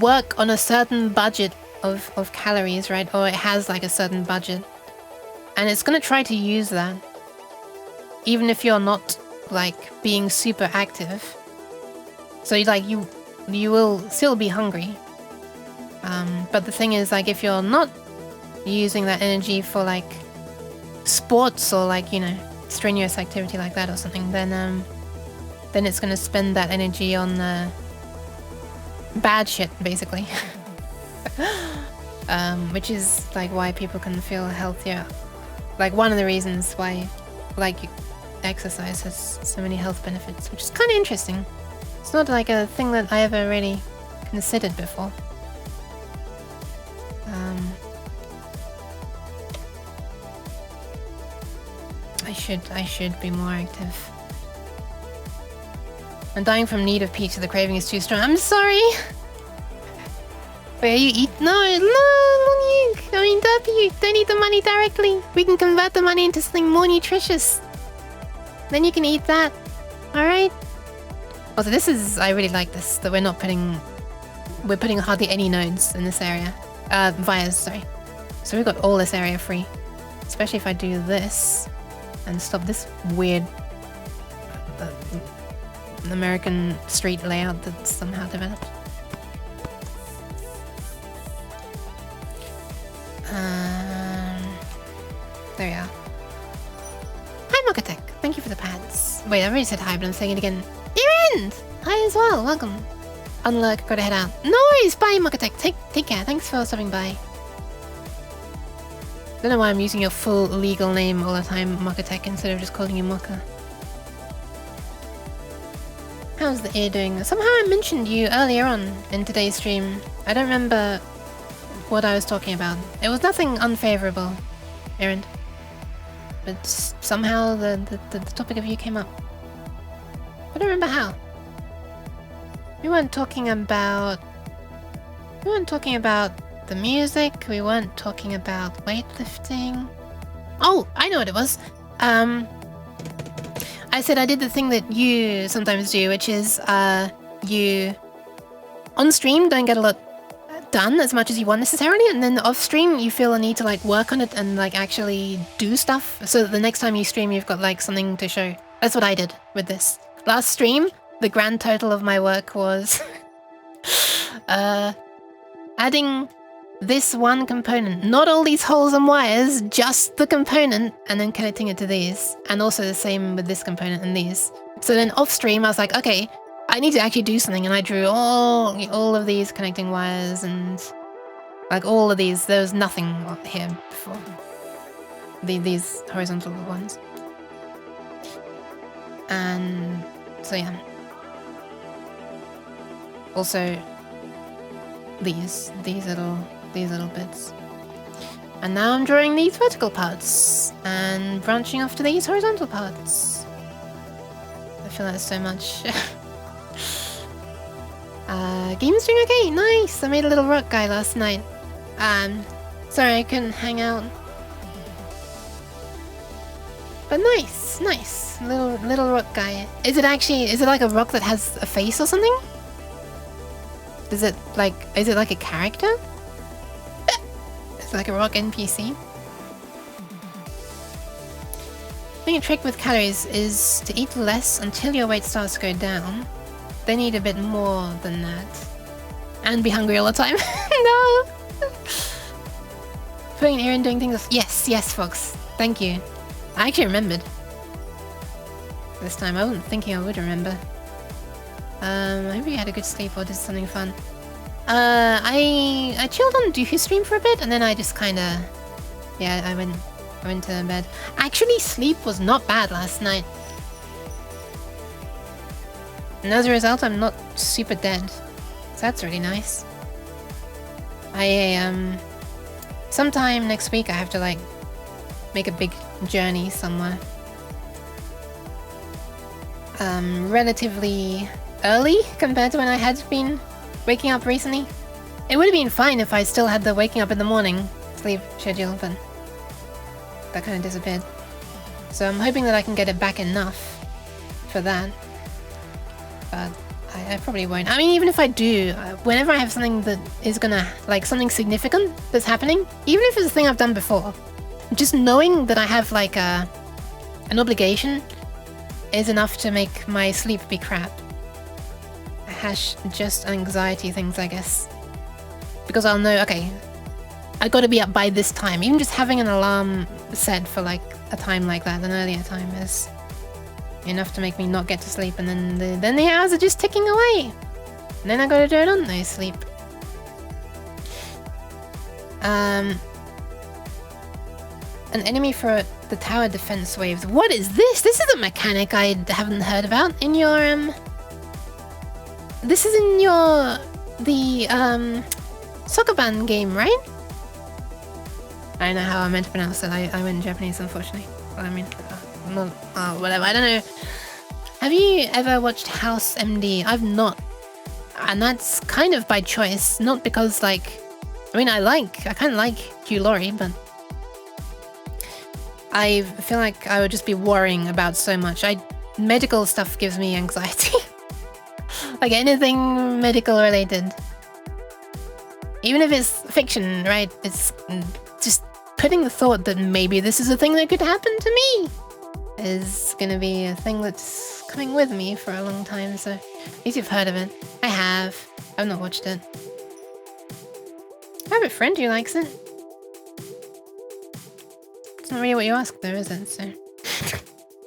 work on a certain budget of calories, right? Or it has like a certain budget. And it's gonna try to use that. Even if you're not like being super active. So like you will still be hungry. But the thing is, like, if you're not using that energy for like sports or like, you know, strenuous activity like that or something, then it's gonna spend that energy on bad shit, basically. Which is like why people can feel healthier. Like one of the reasons why like exercise has so many health benefits, which is kind of interesting. It's not like a thing that I ever really considered before. I should be more active. I'm dying from need of pizza. The craving is too strong. I'm sorry. Wait, you eat? No, Monique. I mean, W. Don't eat the money directly. We can convert the money into something more nutritious. Then you can eat that. All right. Also, this is, I really like this, that we're putting hardly any nodes in this area. Wires, sorry. So we've got all this area free. Especially if I do this and stop this weird American street layout that's somehow developed. There we are. Hi, Mokatek. Thank you for the pads. Wait, I already said hi, but I'm saying it again. Erend! Hi as well. Welcome. Unlurk, gotta head out. No worries. Bye, Mokatek. Take care. Thanks for stopping by. Don't know why I'm using your full legal name all the time, Mokatek, instead of just calling you Moka. How's the ear doing? Somehow I mentioned you earlier on in today's stream. I don't remember what I was talking about. It was nothing unfavorable, Erend. But somehow the topic of you came up. I don't remember how. We weren't talking about the music, we weren't talking about weightlifting. Oh, I know what it was. I said I did the thing that you sometimes do, which is you on stream don't get a lot done as much as you want necessarily, and then off stream you feel a need to like work on it and like actually do stuff so that the next time you stream you've got like something to show. That's what I did with this. Last stream, the grand total of my work was adding this one component, not all these holes and wires, just the component, and then connecting it to these, and also the same with this component and these. So then off stream I was like, okay, I need to actually do something, and I drew all of these connecting wires and like all of these. There was nothing here before. These horizontal ones. And so yeah. Also these little bits. And now I'm drawing these vertical parts and branching off to these horizontal parts. I feel that so much. Game's doing okay, nice! I made a little rock guy last night. Sorry I couldn't hang out. But nice. Little rock guy. Is it like a rock that has a face or something? Is it like a character? Is it like a rock NPC? I think a trick with calories is to eat less until your weight starts to go down. Then eat a bit more than that. And be hungry all the time. No! Putting an ear in doing things. Yes, Fox. Thank you. I actually remembered. This time. I wasn't thinking I would remember. Maybe I had a good sleep or did something fun. I chilled on Doofu stream for a bit and then I just kinda... Yeah, I went to bed. Actually, sleep was not bad last night. And as a result, I'm not super dead. So that's really nice. Sometime next week I have to like make a big journey somewhere. Relatively early compared to when I had been waking up recently. It would have been fine if I still had the waking up in the morning sleep schedule, but that kind of disappeared. So I'm hoping that I can get it back enough for that. But I probably won't. I mean, even if I do, whenever I have something that is gonna, like, something significant that's happening, even if it's a thing I've done before, just knowing that I have, like, an obligation is enough to make my sleep be crap. Just anxiety things, I guess. Because I'll know, okay, I gotta be up by this time. Even just having an alarm set for, like, a time like that, an earlier time, is enough to make me not get to sleep, and then the hours are just ticking away. And then I gotta do it on no sleep. An enemy for the tower defense waves. What is this? This is a mechanic I haven't heard about in your This is in the soccer band game, right? I don't know how I meant to pronounce it. I went Japanese, unfortunately. Well, I mean, not, whatever. I don't know. Have you ever watched House MD? I've not, and that's kind of by choice, not because like, I mean, I kind of like Hugh Laurie, but I feel like I would just be worrying about so much. Medical stuff gives me anxiety. Like anything medical related. Even if it's fiction, right? It's just putting the thought that maybe this is a thing that could happen to me is gonna be a thing that's coming with me for a long time, so at least you've heard of it. I have. I've not watched it. I have a friend who likes it. It's not really what you asked though, is it?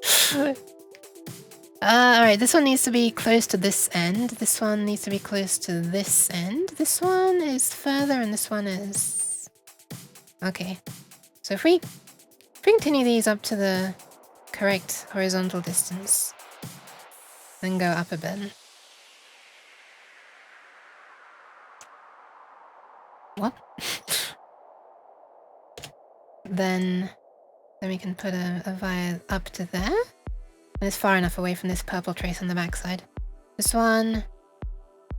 So... alright, this one needs to be close to this end. This one needs to be close to this end. This one is further and this one is... Okay. So if we continue these up to the correct horizontal distance, then go up a bit. What? Then we can put a wire up to there. And it's far enough away from this purple trace on the backside. This one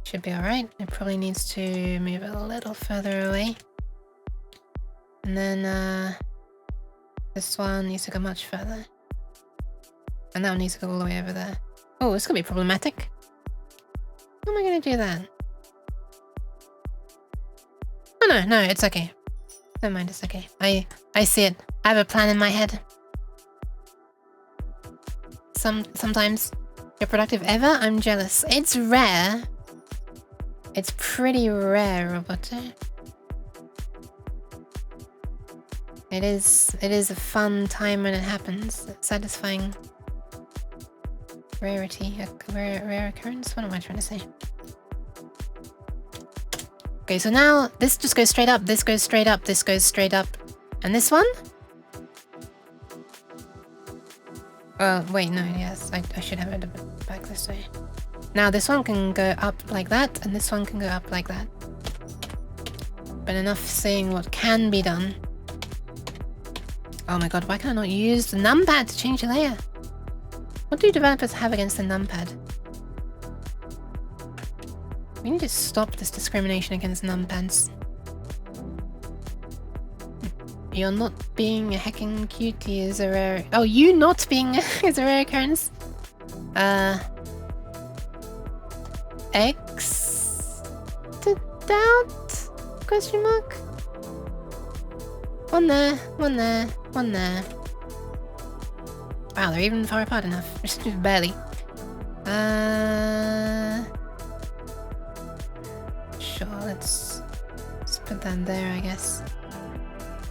should be alright. It probably needs to move a little further away. And then this one needs to go much further. And that one needs to go all the way over there. Oh, this could be problematic. How am I going to do that? Oh no, it's okay. Don't mind, it's okay. I see it. I have a plan in my head. Sometimes you're productive ever? I'm jealous. It's rare. It's pretty rare, Roboto. It is a fun time when it happens. It's satisfying. Rarity. A rare occurrence? What am I trying to say? Okay, so now this just goes straight up, this goes straight up, this goes straight up. And this one? Wait, no, yes, I should have it a bit back this way. Now this one can go up like that, and this one can go up like that. But enough saying what can be done. Oh my god, why can I not use the numpad to change the layer? What do developers have against the numpad? We need to stop this discrimination against numpads. You're not being a heckin' cutie is a rare... Oh, you not being is a rare occurrence? X... out? Question mark? One there, one there, one there. Wow, they're even far apart enough. Just barely. Sure, let's put that there, I guess.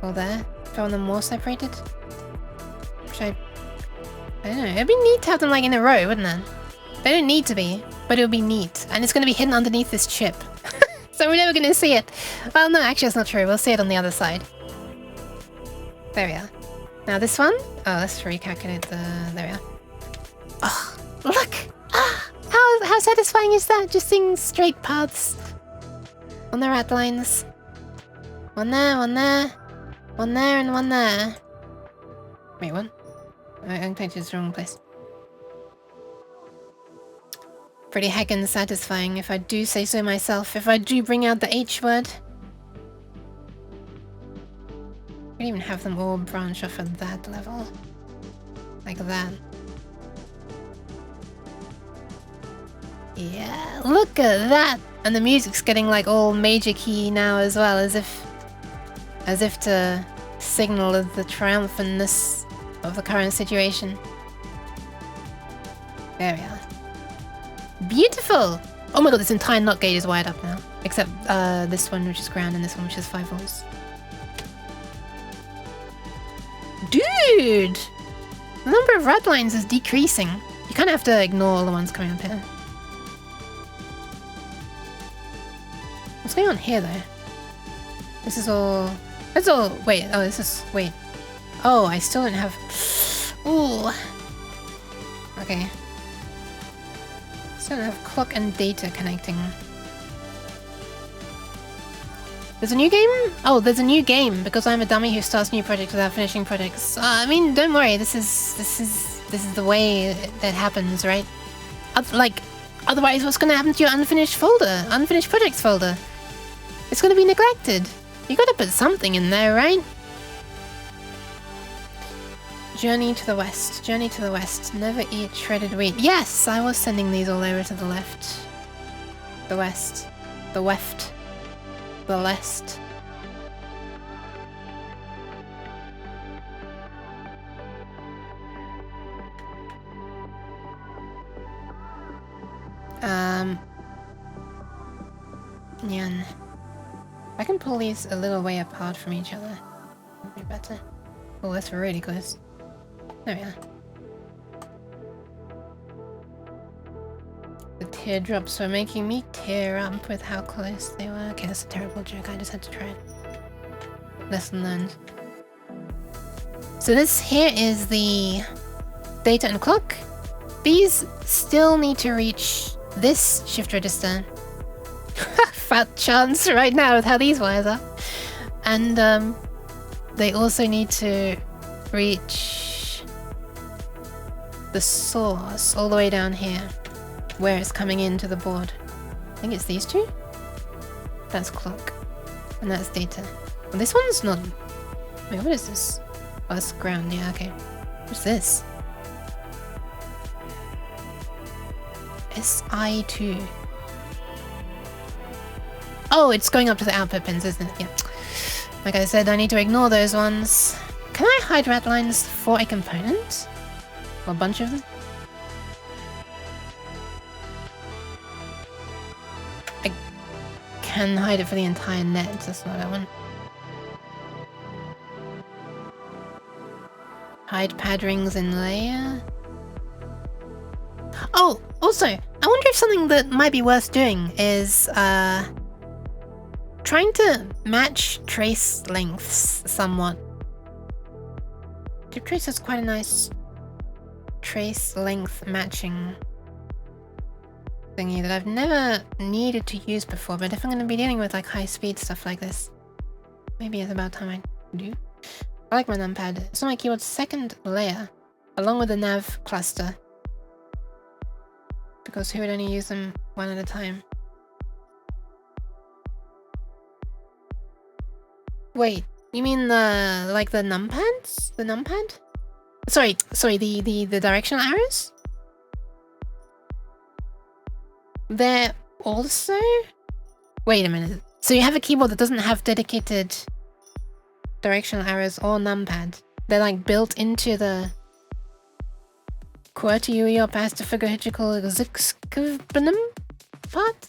Or there. If I want them more separated. Should I don't know. It'd be neat to have them like in a row, wouldn't it? They don't need to be, but it would be neat. And it's going to be hidden underneath this chip. So we're never going to see it. Well, no, actually that's not true. We'll see it on the other side. There we are. Now this one. Oh, let's recalculate the... There we are. Oh, look! Ah, how satisfying is that? Just seeing straight paths on the rat lines. One there, one there. One there and one there. Wait, what? I'm connected to the wrong place. Pretty heckin' satisfying, if I do say so myself. If I do bring out the H word. I can even have them all branch off at that level. Like that. Yeah, look at that! And the music's getting like all major key now as well, as if to signal the triumphantness of the current situation. There we are. Beautiful! Oh my god, this entire NOT gate is wired up now. Except this one, which is ground, and this one, which is 5 volts. Dude! The number of rat lines is decreasing. You kind of have to ignore all the ones coming up here. What's going on here, though? This is all... That's all... Wait, oh, this is... Wait. Oh, I still don't have... Ooh. Okay. Still don't have clock and data connecting. There's a new game? Oh, there's a new game because I'm a dummy who starts new projects without finishing projects. I mean, don't worry. This is the way that happens, right? Like, otherwise, what's gonna happen to your unfinished folder, unfinished projects folder? It's gonna be neglected. You gotta put something in there, right? Journey to the west. Journey to the west. Never eat shredded wheat. Yes, I was sending these all over to the left. The west. The weft. The lest. Nyan. I can pull these a little way apart from each other. Would be better. Oh, that's really close. There we are. The teardrops were making me tear up with how close they were. Okay, that's a terrible joke. I just had to try it. Lesson learned. So this here is the data and clock. These still need to reach this shift register. Fat chance right now with how these wires are. And they also need to reach the source all the way down here, where it's coming into the board. I think it's these two? That's clock. And that's data. Well, this one's not... Wait, what is this? Oh, it's ground, yeah, okay. What's this? SI2. Oh, it's going up to the output pins, isn't it? Yeah. Like I said, I need to ignore those ones. Can I hide rat lines for a component? Or a bunch of them? I can hide it for the entire net, that's not what I want. Hide pad rings in layer. Oh, also, I wonder if something that might be worth doing is trying to match trace lengths somewhat. Tip trace has quite a nice trace length matching thingy that I've never needed to use before, but if I'm going to be dealing with like high speed stuff like this, maybe it's about time I do. I like my numpad. It's on my keyboard's second layer, along with the nav cluster, because who would only use them one at a time? Wait, you mean the like the numpads? The numpad? Sorry, the directional arrows? They're also... Wait a minute. So you have a keyboard that doesn't have dedicated directional arrows or numpad. They're like built into the QWERTY UI or pastophagogical zixkvnum part?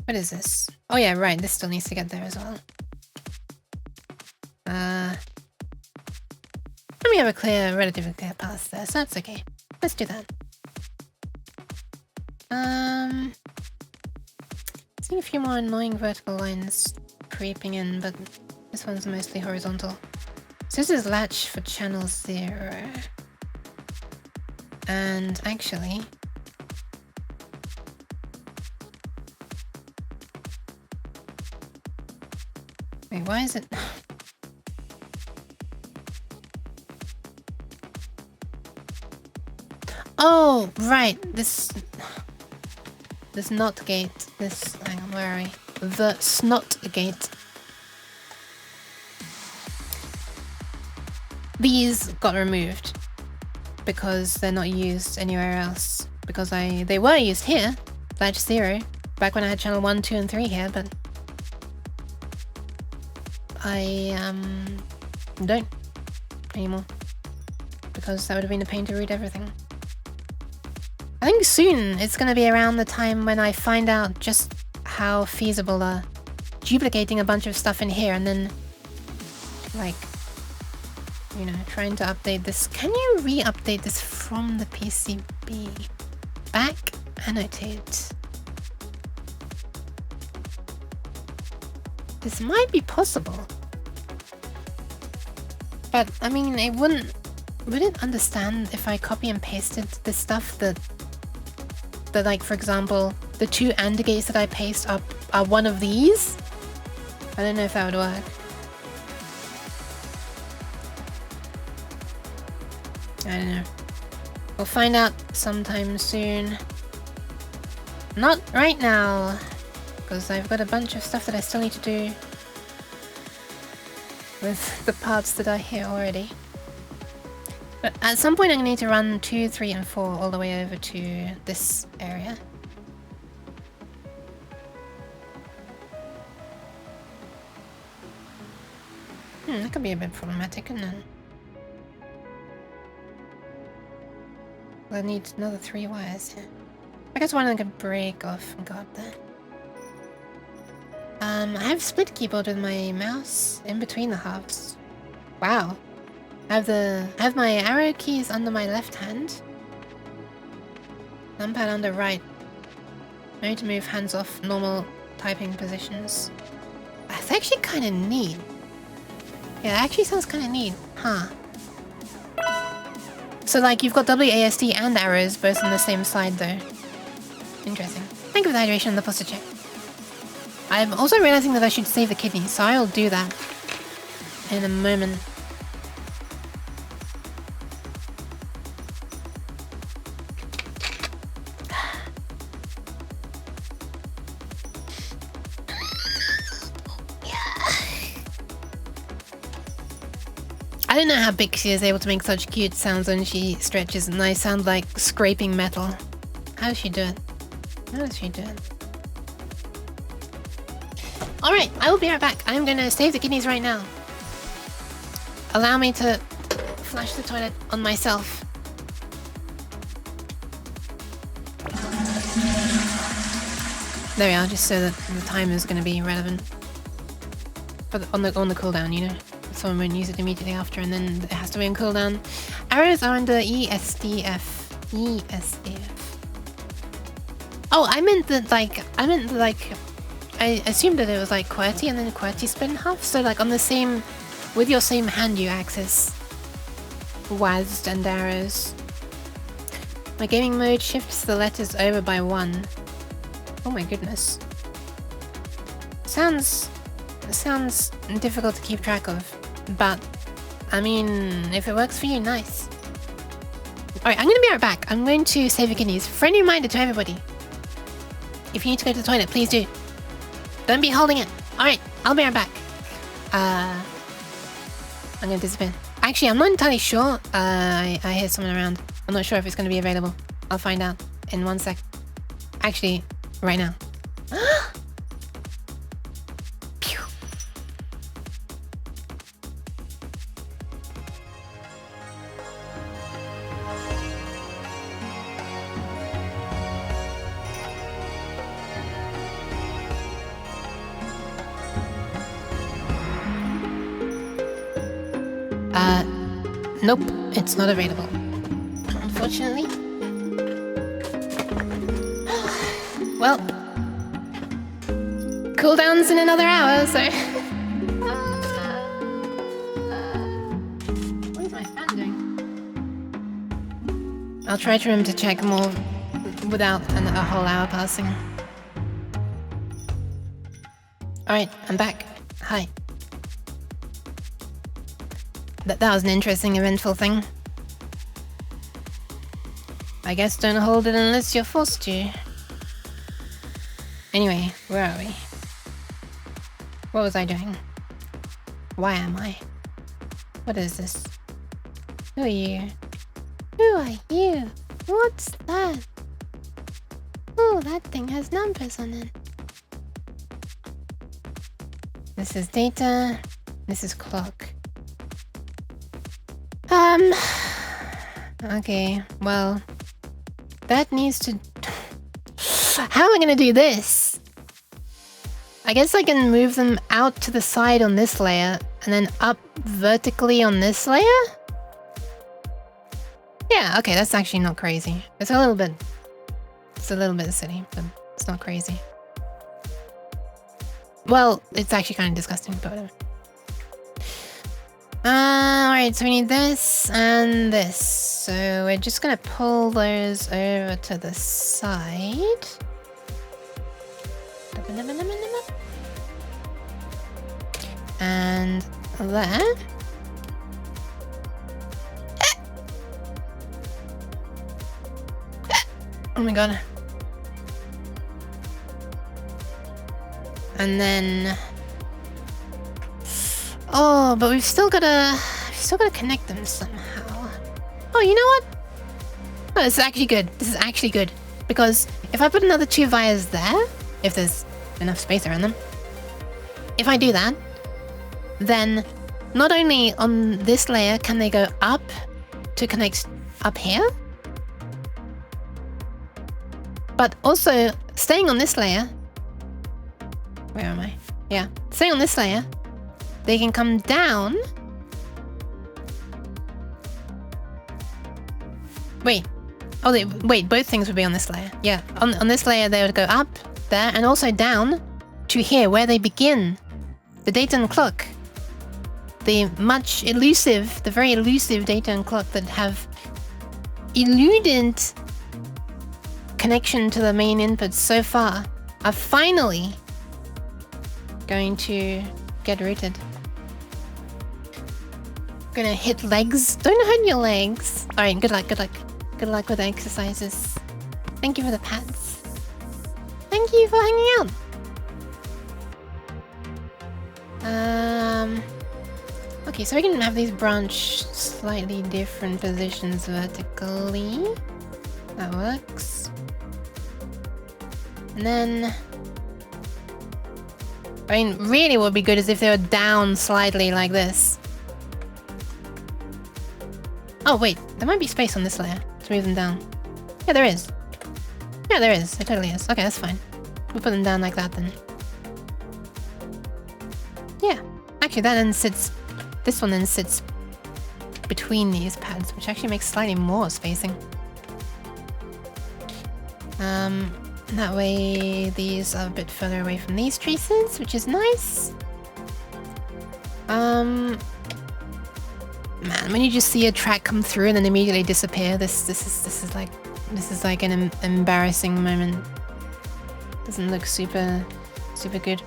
What is this? Oh yeah, right, this still needs to get there as well. We have a relatively clear path there, so that's okay. Let's do that. Seeing a few more annoying vertical lines creeping in, but this one's mostly horizontal. So this is latch for channel 0. And actually... Wait, why is it... Oh, right, this not gate, hang on, where are we? The snot gate. These got removed because they're not used anywhere else. Because they were used here, latch 0, back when I had channel 1, 2, and 3 here, but I don't anymore because that would have been a pain to read everything. I think soon it's going to be around the time when I find out just how feasible duplicating a bunch of stuff in here and then, like, you know, trying to update this. Can you re-update this from the PCB? Back, annotate. This might be possible. But, I mean, it wouldn't... Would it understand if I copy and pasted this stuff that like, for example, the 2 AND gates that I paste up are one of these? I don't know if that would work. I don't know. We'll find out sometime soon. Not right now, because I've got a bunch of stuff that I still need to do with the parts that are here already. But at some point I'm going to need to run 2, 3, and 4 all the way over to this area. That could be a bit problematic, couldn't it? Well, I need another 3 wires here. I guess one I could break off and go up there. I have split keyboard with my mouse in between the halves. Wow. I have my arrow keys under my left hand. Numpad under right. I need to move hands off normal typing positions. That's actually kind of neat. Yeah, that actually sounds kind of neat. Huh. So like you've got WASD and arrows both on the same side though. Interesting. Thank you for the hydration and the posture check. I'm also realizing that I should save the kidneys, so I'll do that in a moment. I don't know how Bixie is able to make such cute sounds when she stretches and I sound like scraping metal. How does she do it? How does she do it? Alright, I will be right back. I'm gonna save the kidneys right now. Allow me to flush the toilet on myself. There we are, just so that the timer is gonna be relevant. But on the cooldown, you know? Someone won't use it immediately after and then it has to be on cooldown. Arrows are under ESDF. ESDF. Oh, I meant that I assumed that it was like QWERTY and then QWERTY split in half. So like on the same, with your same hand you access WASD and arrows. My gaming mode shifts the letters over by 1. Oh my goodness. Sounds difficult to keep track of. But, I mean, if it works for you, nice. Alright, I'm gonna be right back. I'm going to save your kidneys. Friendly reminder to everybody. If you need to go to the toilet, please do. Don't be holding it. Alright, I'll be right back. I'm gonna disappear. Actually, I'm not entirely sure. I hear someone around. I'm not sure if it's gonna be available. I'll find out. in 1 sec. Actually, right now. Pew. Nope, it's not available. Unfortunately. Well, cooldown's in another hour, so. What is my fan doing? I'll try to remember to check more without a whole hour passing. Alright, I'm back. Hi. That was an interesting, eventful thing. I guess don't hold it unless you're forced to. Anyway, where are we? What was I doing? Why am I? What is this? Who are you? Who are you? What's that? Oh, that thing has numbers on it. This is data. This is clock. Okay, well, that needs to... How am I gonna do this? I guess I can move them out to the side on this layer and then up vertically on this layer? Yeah, okay, that's actually not crazy. It's a little bit silly, but it's not crazy. Well, it's actually kind of disgusting, but whatever. Alright, so we need this and this. So we're just gonna pull those over to the side. And there. Oh my god. And then... Oh, but we've still gotta connect them somehow. Oh, you know what? Oh, this is actually good. This is actually good. Because if I put another 2 wires there, if there's enough space around them, if I do that, then not only on this layer can they go up to connect up here, but also staying on this layer. Where am I? Yeah, staying on this layer, they can come down. Wait. Oh, wait, both things would be on this layer. Yeah, on this layer they would go up, there, and also down to here, where they begin. The data and clock. The very elusive data and clock that have eluded connection to the main inputs so far are finally going to get rooted. Gonna hit legs. Don't hurt your legs. Alright, good luck, good luck. Good luck with the exercises. Thank you for the pats. Thank you for hanging out. Okay, so we can have these branch slightly different positions vertically. That works. And then... I mean, really what would be good is if they were down slightly like this. Oh, wait. There might be space on this layer to move them down. Yeah, there is. Yeah, there is. There totally is. Okay, that's fine. We'll put them down like that then. Yeah. Actually, that then sits... This one then sits between these pads, which actually makes slightly more spacing. That way these are a bit further away from these traces, which is nice. Man, when you just see a track come through and then immediately disappear, this is like an embarrassing moment. Doesn't look super good.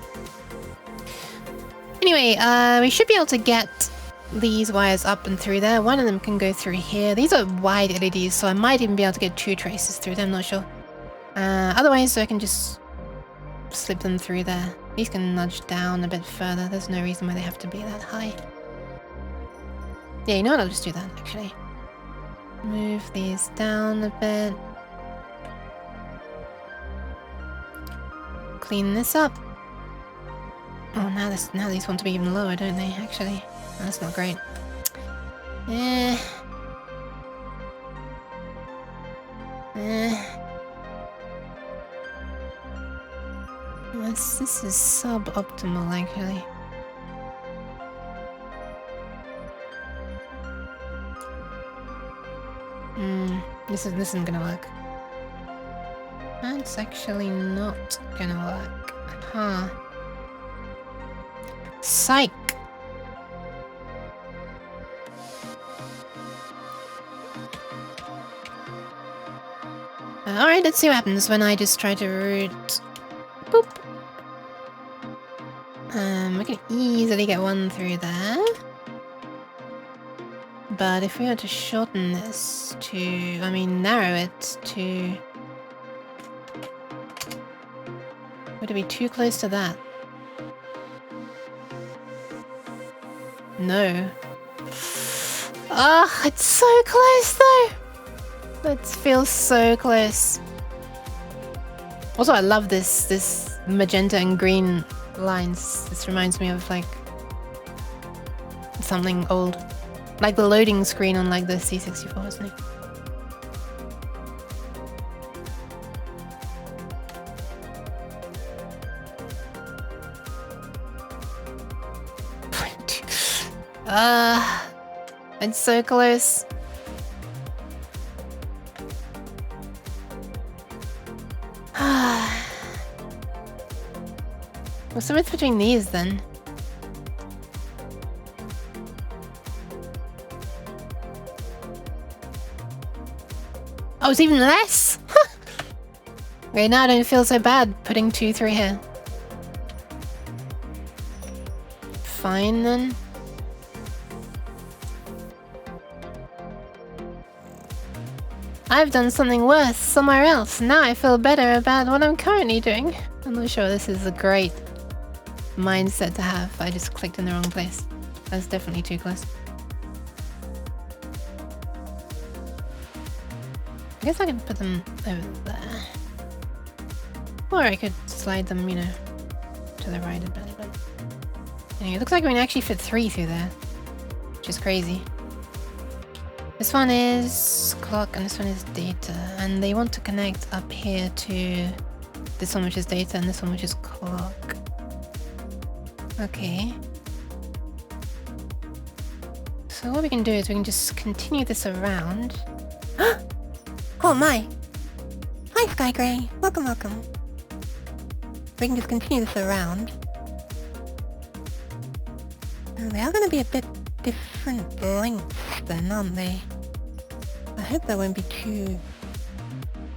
Anyway, we should be able to get these wires up and through there. One of them can go through here. These are wide LEDs, so I might even be able to get 2 traces through them, I'm not sure. Otherwise, I can just slip them through there. These can nudge down a bit further. There's no reason why they have to be that high. Yeah, you know what? I'll just do that, actually. Move these down a bit. clean this up. Oh, now these want to be even lower, don't they? Actually, that's not great. This is suboptimal, actually. This isn't gonna work. That's actually not gonna work. Huh. Psych! Alright, let's see what happens when I just try to route. Boop! We can easily get one through there. But if we were to shorten this to... I mean, narrow it to... Would it be too close to that? No. Ah, it's so close though! It feels so close. Also, I love this magenta and green lines. This reminds me of like something old. Like the loading screen on like the C64, isn't it? It's so close. What's the difference between these then? Oh, it's even less? Okay, now I don't feel so bad putting 2 through here. Fine then. I've done something worse somewhere else. Now I feel better about what I'm currently doing. I'm not sure this is a great mindset to have. I just clicked in the wrong place. That's definitely too close. I guess I can put them over there. Or I could slide them, you know, to the right a bit. Anyway, it looks like we can actually fit 3 through there, which is crazy. This one is clock and this one is data, and they want to connect up here to this one which is data and this one which is clock. Okay. So what we can do is we can just continue this around. Oh my! Hi Sky Grey! Welcome, welcome. We can just continue this around. Oh, they are going to be a bit different lengths then, aren't they? I hope that won't be too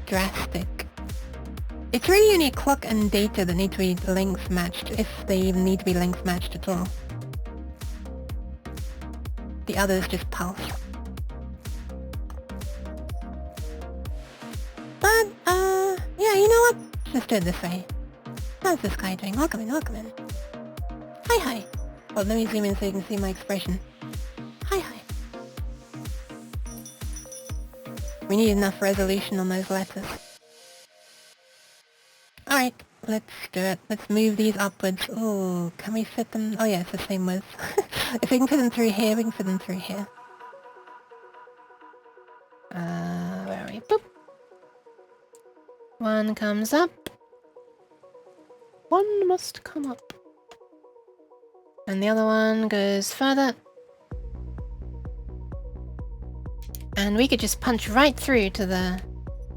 drastic. It's really only clock and data that need to be length matched, if they even need to be length matched at all. The others just pulse. But, yeah, you know what? Let's do it this way. How's this guy doing? Welcome in, welcome in. Hi, hi. Well, let me zoom in so you can see my expression. Hi, hi. We need enough resolution on those letters. Alright, let's do it. Let's move these upwards. Ooh, can we fit them? Oh yeah, it's the same width. If we can fit them through here, we can fit them through here. Where are we? Boop. One comes up. One must come up. And the other one goes further. And we could just punch right through to the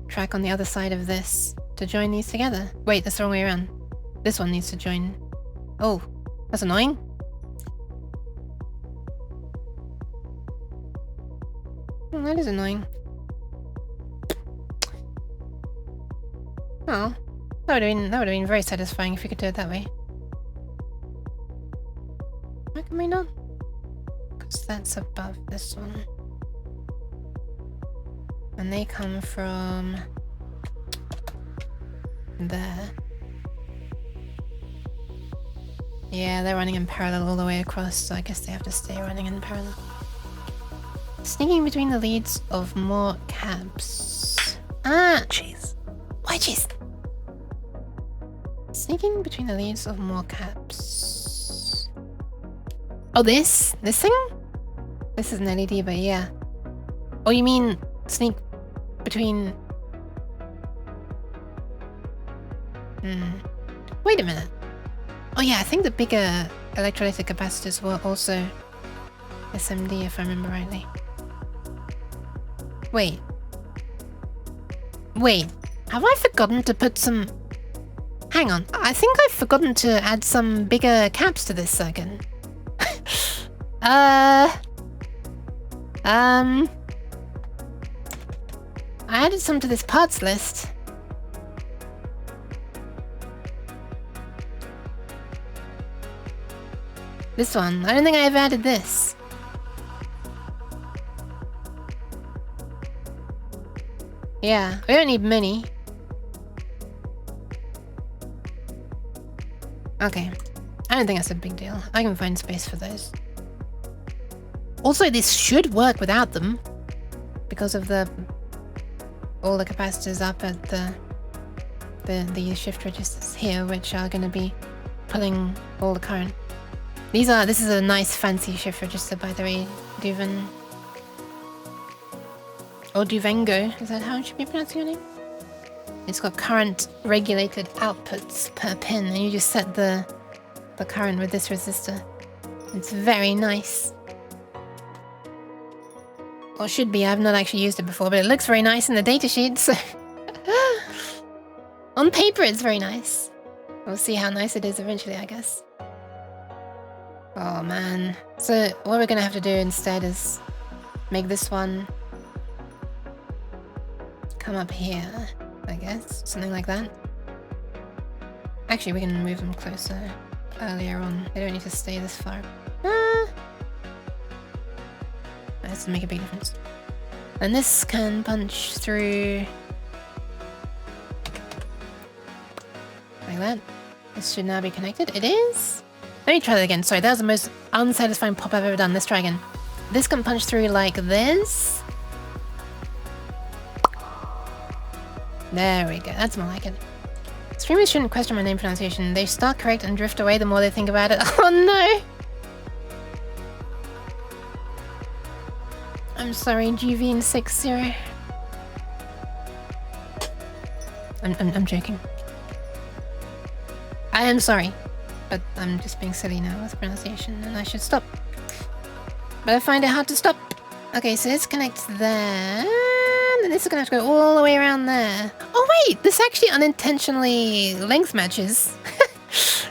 track on the other side of this to join these together. Wait, that's the wrong way around. This one needs to join. Oh, that's annoying. Oh, that is annoying. Oh, that would have been very satisfying if we could do it that way. Why can we not? Because that's above this one. And they come from there. Yeah, they're running in parallel all the way across, so I guess they have to stay running in parallel. Sneaking between the leads of more cabs. Ah! Cheese. Why cheese? Sneaking sneaking between the leaves of more caps. Oh, this thing? This is an LED, but yeah. Oh, you mean sneak between... Wait a minute. Oh yeah, I think the bigger electrolytic capacitors were also SMD, if I remember rightly. Wait. Have I forgotten to put some... Hang on, I think I've forgotten to add some bigger caps to this circuit. I added some to this parts list. This one. I don't think I ever added this. Yeah, we don't need many. Okay. I don't think that's a big deal. I can find space for those. Also, this should work without them. Because of all the capacitors up at the shift registers here, which are going to be pulling all the current. This is a nice fancy shift register, by the way. Duven. Or Duvengo, is that how it should be pronounced, your name? It's got current regulated outputs per pin, and you just set the current with this resistor. It's very nice. Or should be, I've not actually used it before, but it looks very nice in the datasheet, so... On paper it's very nice. We'll see how nice it is eventually, I guess. Oh man. So what we're gonna have to do instead is make this one come up here, I guess. Something like that. Actually, we can move them closer earlier on. They don't need to stay this far. That doesn't make a big difference. And this can punch through like that. This should now be connected. It is? Let me try that again. Sorry, that was the most unsatisfying pop I've ever done. Let's try again. This can punch through like this. There we go. That's more like it. Streamers shouldn't question my name pronunciation. They start correct and drift away the more they think about it. Oh no! I'm sorry, GV60. I'm joking. I am sorry. But I'm just being silly now with pronunciation, and I should stop. But I find it hard to stop. Okay, so this connects there. And this is gonna have to go all the way around there. Oh wait, this actually unintentionally length matches.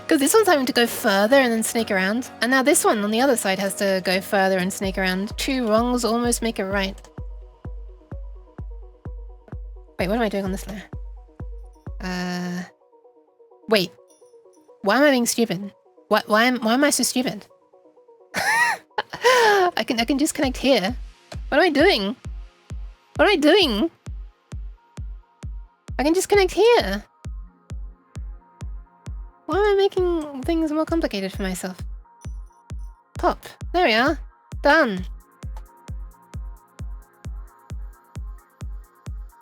Because this one's having to go further and then snake around. And now this one on the other side has to go further and snake around. Two wrongs almost make it right. Wait, what am I doing on this layer? Wait. Why am I being stupid? Why am I so stupid? I can just connect here. What am I doing? What am I doing? I can just connect here. Why am I making things more complicated for myself? Pop. There we are. Done.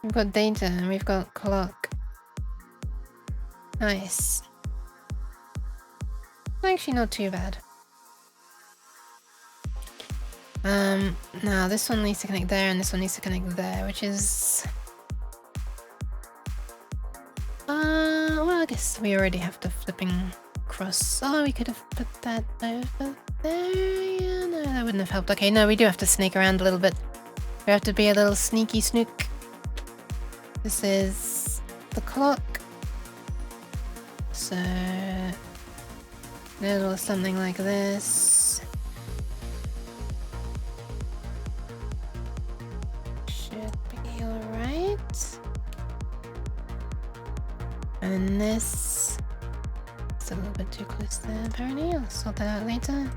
We've got data and we've got clock. Nice. Actually not too bad. Now this one needs to connect there and this one needs to connect there, which is... well, I guess we already have the flipping cross. Oh, we could have put that over there. Yeah, no, that wouldn't have helped. Okay, no, we do have to snake around a little bit. We have to be a little sneaky snook. This is the clock. So... little something like this. Should be alright. And this... it's a little bit too close there apparently. I'll sort that out later.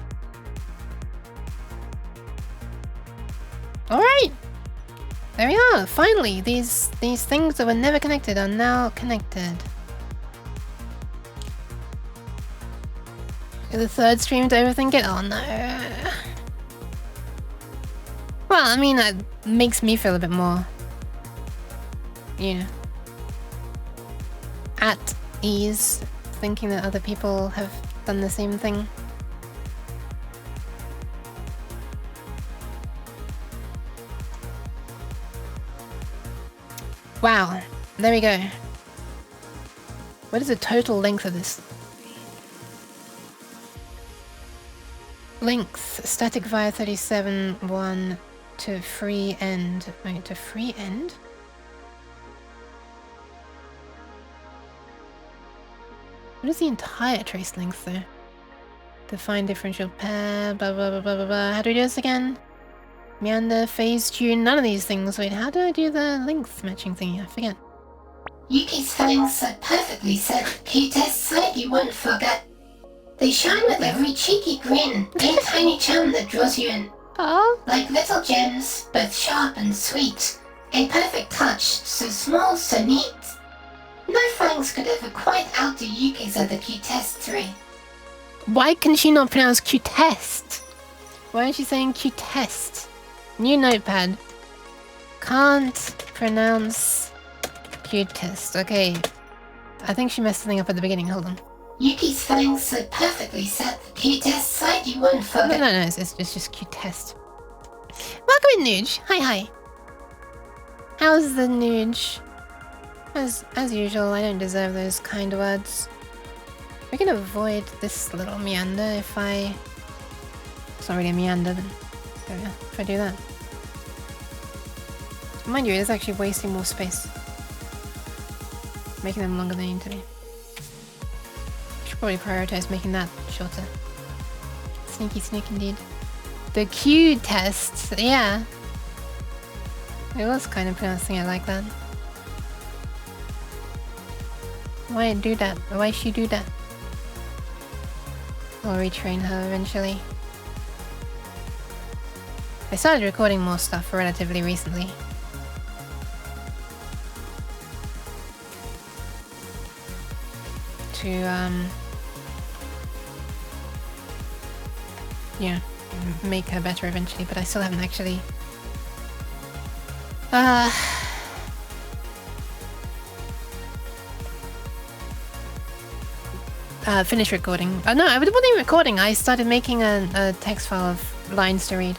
Alright! There we are! Finally! These things that were never connected are now connected. The third stream to overthink it? Oh no. Well, I mean, that makes me feel a bit more, you know, at ease thinking that other people have done the same thing. Wow, there we go. What is the total length of this? Length, static via 37, 1 to free end. Wait, to free end? What is the entire trace length though? Define differential pair, blah blah blah blah blah blah. How do we do this again? Meander, phase tune, none of these things. Wait, how do I do the length matching thingy? I forget. Yuki's fillings so perfectly set, Q-test side you won't forget. They shine with every cheeky grin, a tiny charm that draws you in. Oh? Like little gems, both sharp and sweet. A perfect touch, so small, so neat. No fangs could ever quite outdo Yuki's at the Q-test 3. Why can she not pronounce Q-test? Why is she saying Q-test? New notepad. Can't pronounce Q-test. Okay. I think she messed something up at the beginning. Hold on. Yuki's fillings so perfectly set, Q-test side you won't forget. No, it's just Q-test. Welcome in, Nuge. Hi. How's the Nuge? As usual, I don't deserve those kind words. We can avoid this little meander if I... It's not really a meander, then there we go. If I do that. Mind you, it is actually wasting more space. Making them longer than they need to be. Should probably prioritize making that shorter. Sneaky sneak indeed. The Q test, yeah. I was kind of pronouncing it like that. Why do that? Why she do that? I'll retrain her eventually. I started recording more stuff relatively recently. To yeah, make her better eventually, but I still haven't actually finished recording. No, I wasn't even recording. I started making a text file of lines to read.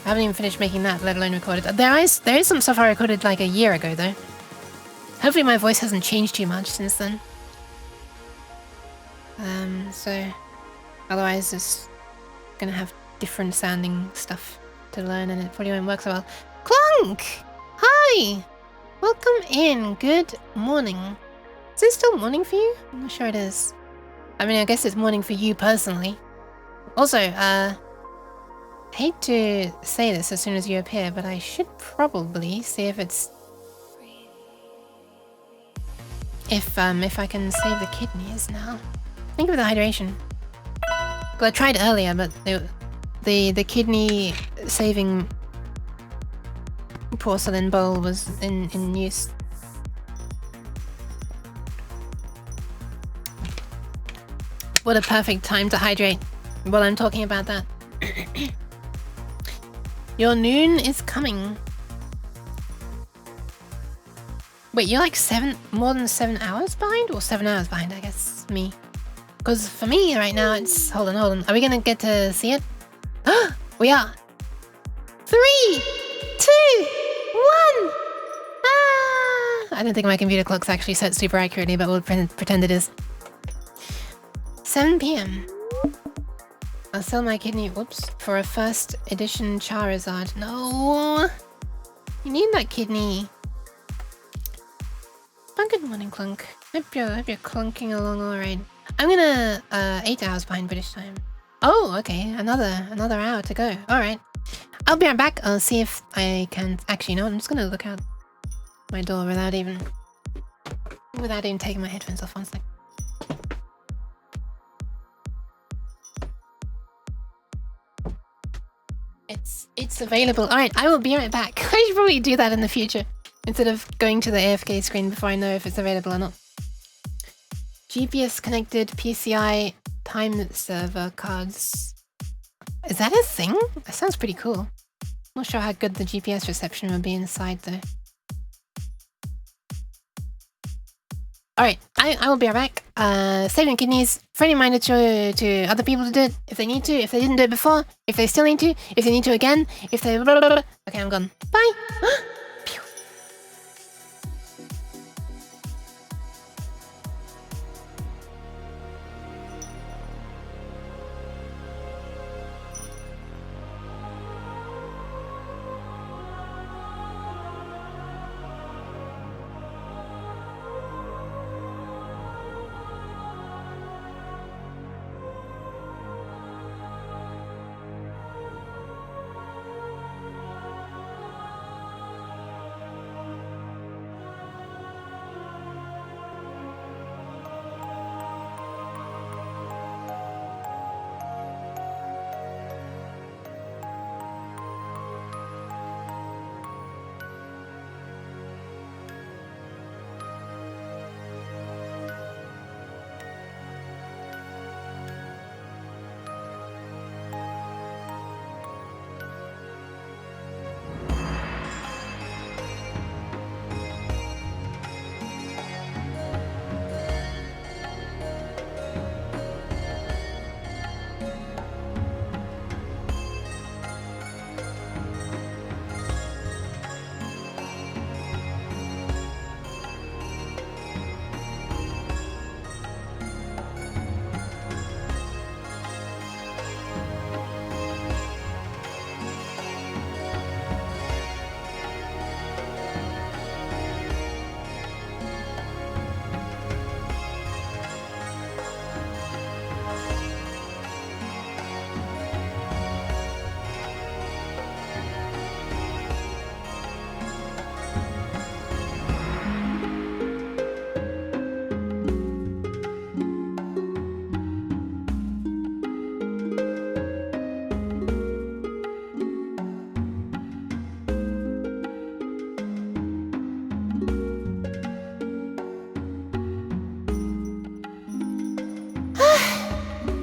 I haven't even finished making that, let alone recorded. There is some stuff I recorded like a year ago though. Hopefully my voice hasn't changed too much since then. So otherwise it's gonna have different sounding stuff to learn and it probably won't work so well. Clunk! Hi! Welcome in. Good morning. Is it still morning for you? I'm not sure it is. I mean, I guess it's morning for you personally. Also, I hate to say this as soon as you appear, but I should probably see if it's... If I can save the kidneys now. Think of the hydration. Well, I tried earlier, but the kidney saving porcelain bowl was in use. What a perfect time to hydrate while I'm talking about that. Your noon is coming. Wait, you're like more than 7 hours behind? Or 7 hours behind, I guess, me. Because for me right now, it's... Hold on. Are we gonna get to see it? We are. 3, 2, 1! I don't think my computer clock's actually set super accurately, but we'll pretend it is. 7 PM. I'll sell my kidney, whoops, for a first edition Charizard. No! You need that kidney. Oh, good morning, Clunk. Hope you're clunking along alright. I'm gonna, 8 hours behind British time. Oh, okay, another hour to go. Alright. I'll be right back. I'll see if I can... Actually, no, I'm just gonna look out my door without even taking my headphones off. One sec. It's available. Alright, I will be right back. I should probably do that in the future. Instead of going to the AFK screen before I know if it's available or not. GPS connected PCI time server cards. Is that a thing? That sounds pretty cool. Not sure how good the GPS reception would be inside though. Alright, I will be right back. Saving kidneys, friendly reminder to other people to do it if they need to, if they didn't do it before, if they still need to, if they need to again, if they... Okay, I'm gone. Bye! Phew.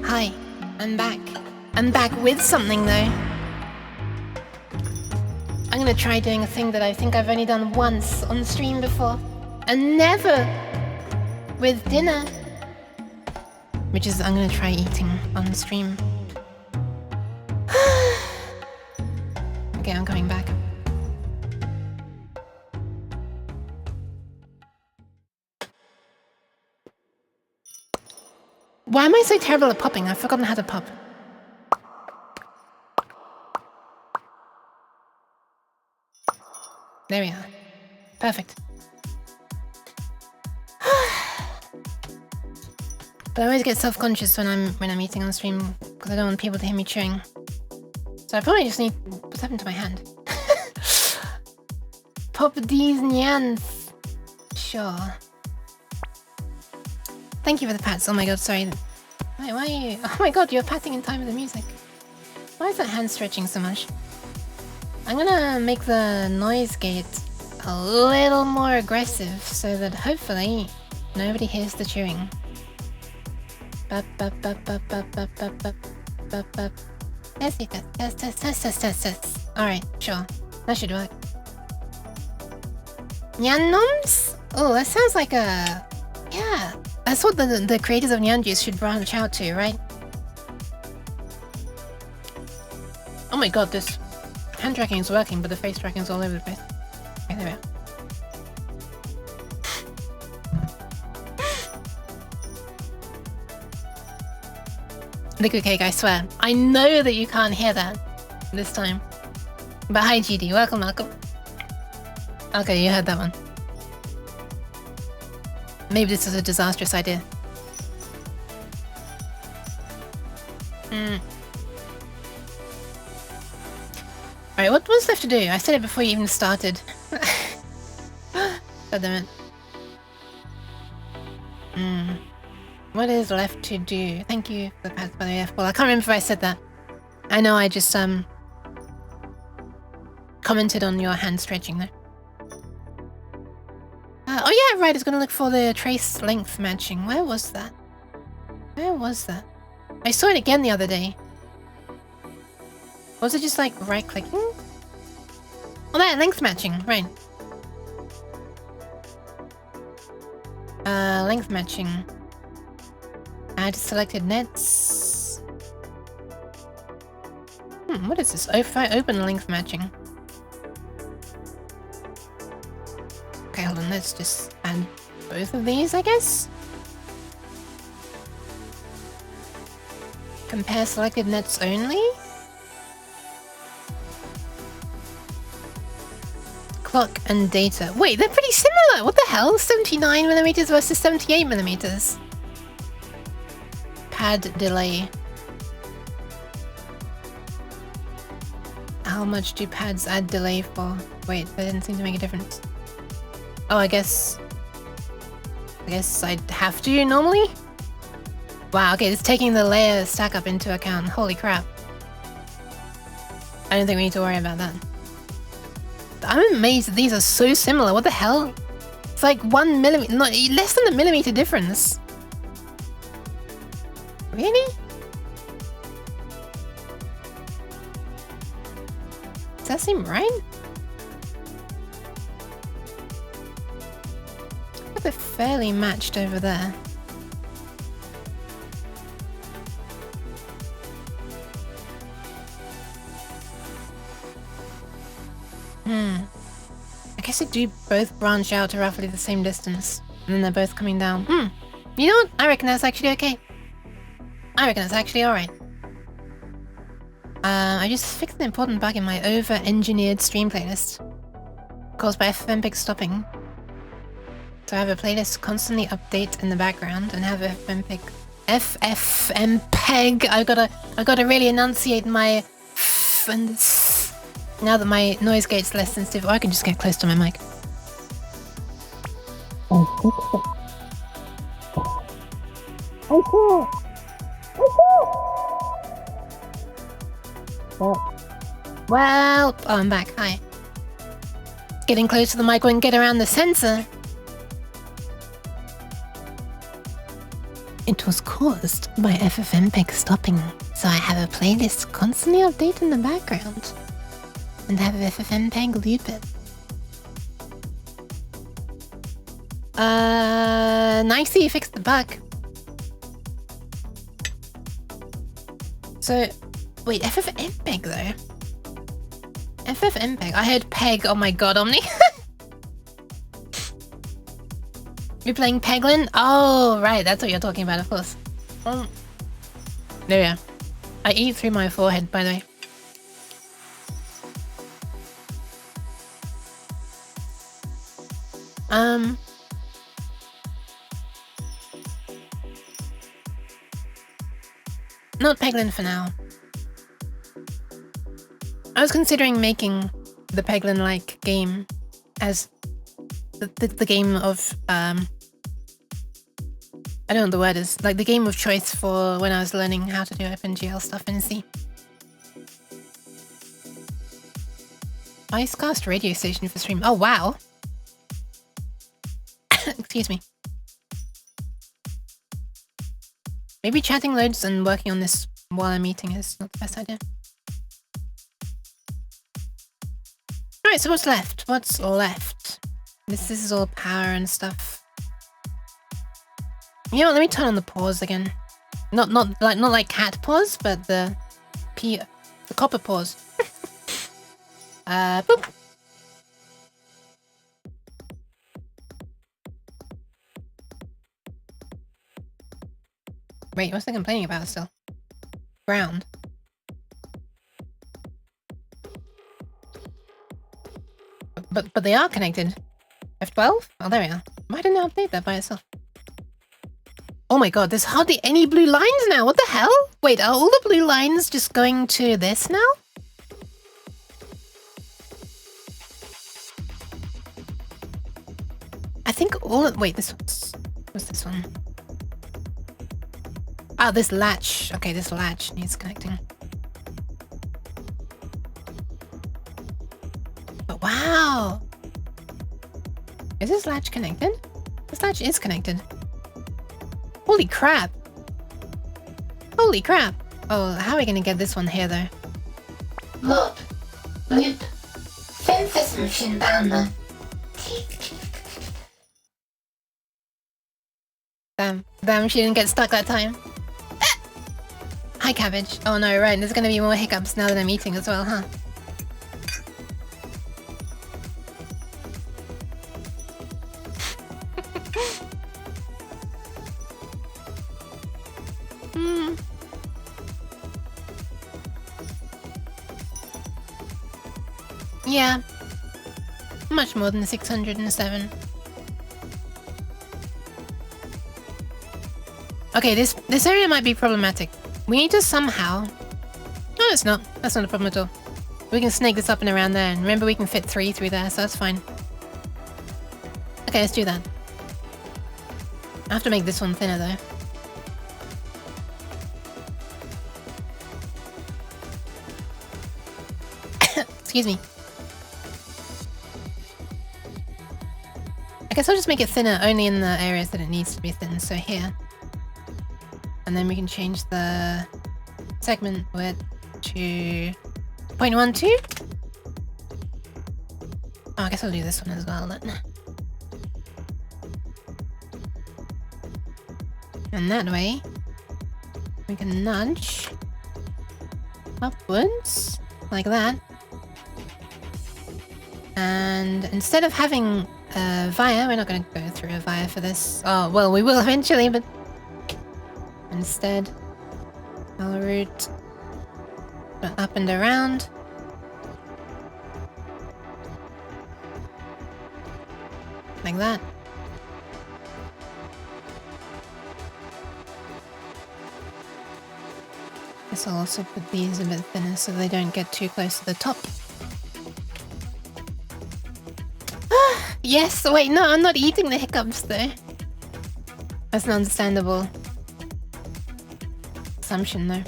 Hi, I'm back. I'm back with something though. I'm gonna try doing a thing that I think I've only done once on stream before. And never with dinner. Which is I'm gonna try eating on stream. Okay, I'm coming back. Why am I so terrible at popping? I've forgotten how to pop. There we are. Perfect. But I always get self-conscious when I'm eating on stream because I don't want people to hear me chewing. So I probably just need... What's happened to my hand? Pop these nyans. Sure. Thank you for the pats. Oh my god, sorry. Wait, why are you... Oh my god, you're patting in time with the music. Why is that hand stretching so much? I'm gonna make the noise gate a little more aggressive so that hopefully nobody hears the chewing. Test. Alright, sure. That should work. Nyannoms? Oh, that sounds like a... Yeah. That's what the creators of Nyan Juice should branch out to, right? Oh my god, this hand tracking is working, but the face tracking is all over the place. Okay, there we are. Liquid cake, I swear. I know that you can't hear that this time. But hi GD, welcome. Okay, you heard that one. Maybe this is a disastrous idea. Alright, what's left to do? I said it before you even started. God damn it. What is left to do? Thank you for the pads, by the way. Well, I can't remember if I said that. I know I just commented on your hand stretching there. Oh yeah, right, it's gonna look for the trace length matching. Where was that? I saw it again the other day. Was it just like right clicking? Oh, that length matching, right. Length matching. Add selected nets. What is this? If I open length matching. Okay, hold on, let's just add both of these, I guess. Compare selected nets only. Clock and data. Wait, they're pretty similar. What the hell? 79mm versus 78mm. Pad delay. How much do pads add delay for? Wait, that didn't seem to make a difference. Oh, I guess I'd have to normally? Wow, okay, it's taking the layer stack up into account. Holy crap. I don't think we need to worry about that. I'm amazed that these are so similar. What the hell? It's like 1 millimeter, not less than a millimeter difference. Really? Does that seem right? They're fairly matched over there. I guess they do both branch out to roughly the same distance. And then they're both coming down. You know what? I reckon that's actually okay. I reckon that's actually alright. I just fixed an important bug in my over-engineered stream playlist. Caused by FFmpeg stopping. So I have a playlist constantly update in the background and have FFmpeg. I gotta really enunciate my f and s. Now that my noise gate's less sensitive, or I can just get close to my mic. Well, oh, I'm back. Hi. Getting close to the mic wouldn't get around the sensor. It was caused by FFmpeg stopping, so I have a playlist constantly update in the background. And have FFmpeg loop it. Nice that you fixed the bug. So, wait, FFmpeg though? FFmpeg, I heard peg, oh my god, Omni. You're playing Peglin? Oh, right, that's what you're talking about, of course. There we are. I eat through my forehead, by the way. Not Peglin for now. I was considering making the Peglin-like game as the game of, I don't know what the word is, like the game of choice for when I was learning how to do OpenGL stuff in C. Icecast radio station for stream. Oh, wow. Excuse me. Maybe chatting loads and working on this while I'm eating is not the best idea. Alright, so what's left? What's left? This is all power and stuff. You know what, let me turn on the pause again. Not like cat pause, but the copper pause. Boop. Wait, what's they complaining about still? Ground. But they are connected. F12? Oh, there we are. Why didn't I update that by itself? Oh my god, there's hardly any blue lines now. What the hell? Wait, are all the blue lines just going to this now? I think all of... Wait, this one's... What's this one? Ah, this latch. Okay, this latch needs connecting. But wow! Is this latch connected? This latch is connected. Holy crap! Holy crap! Oh, how are we gonna get this one here though? Loop. Loop. Synthesis machine down. Damn, she didn't get stuck that time. Ah! Hi, cabbage. Oh no, right, there's gonna be more hiccups now that I'm eating as well, huh? Yeah. Much more than 607. Okay, this area might be problematic. We need to somehow... No, it's not. That's not a problem at all. We can snake this up and around there. And remember, we can fit 3 through there, so that's fine. Okay, let's do that. I have to make this one thinner, though. Excuse me. I guess I'll just make it thinner only in the areas that it needs to be thin, so here. And then we can change the segment width to 0.12. Oh, I guess I'll do this one as well then. And that way, we can nudge upwards, like that. And instead of having a via, we're not going to go through a via for this. Oh, well, we will eventually, but instead, I'll route up and around. Like that. Guess I'll also put these a bit thinner so they don't get too close to the top. Yes, wait, no, I'm not eating the hiccups though. That's an understandable assumption though.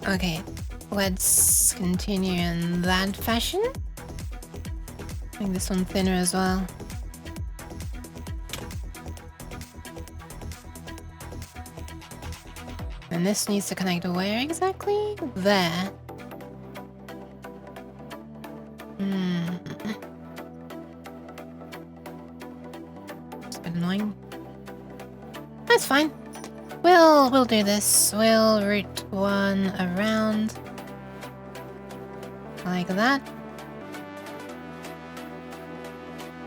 Okay, let's continue in that fashion. Make this one thinner as well. And this needs to connect to where exactly? There. It's a bit annoying. That's fine. We'll do this. We'll route one around. Like that.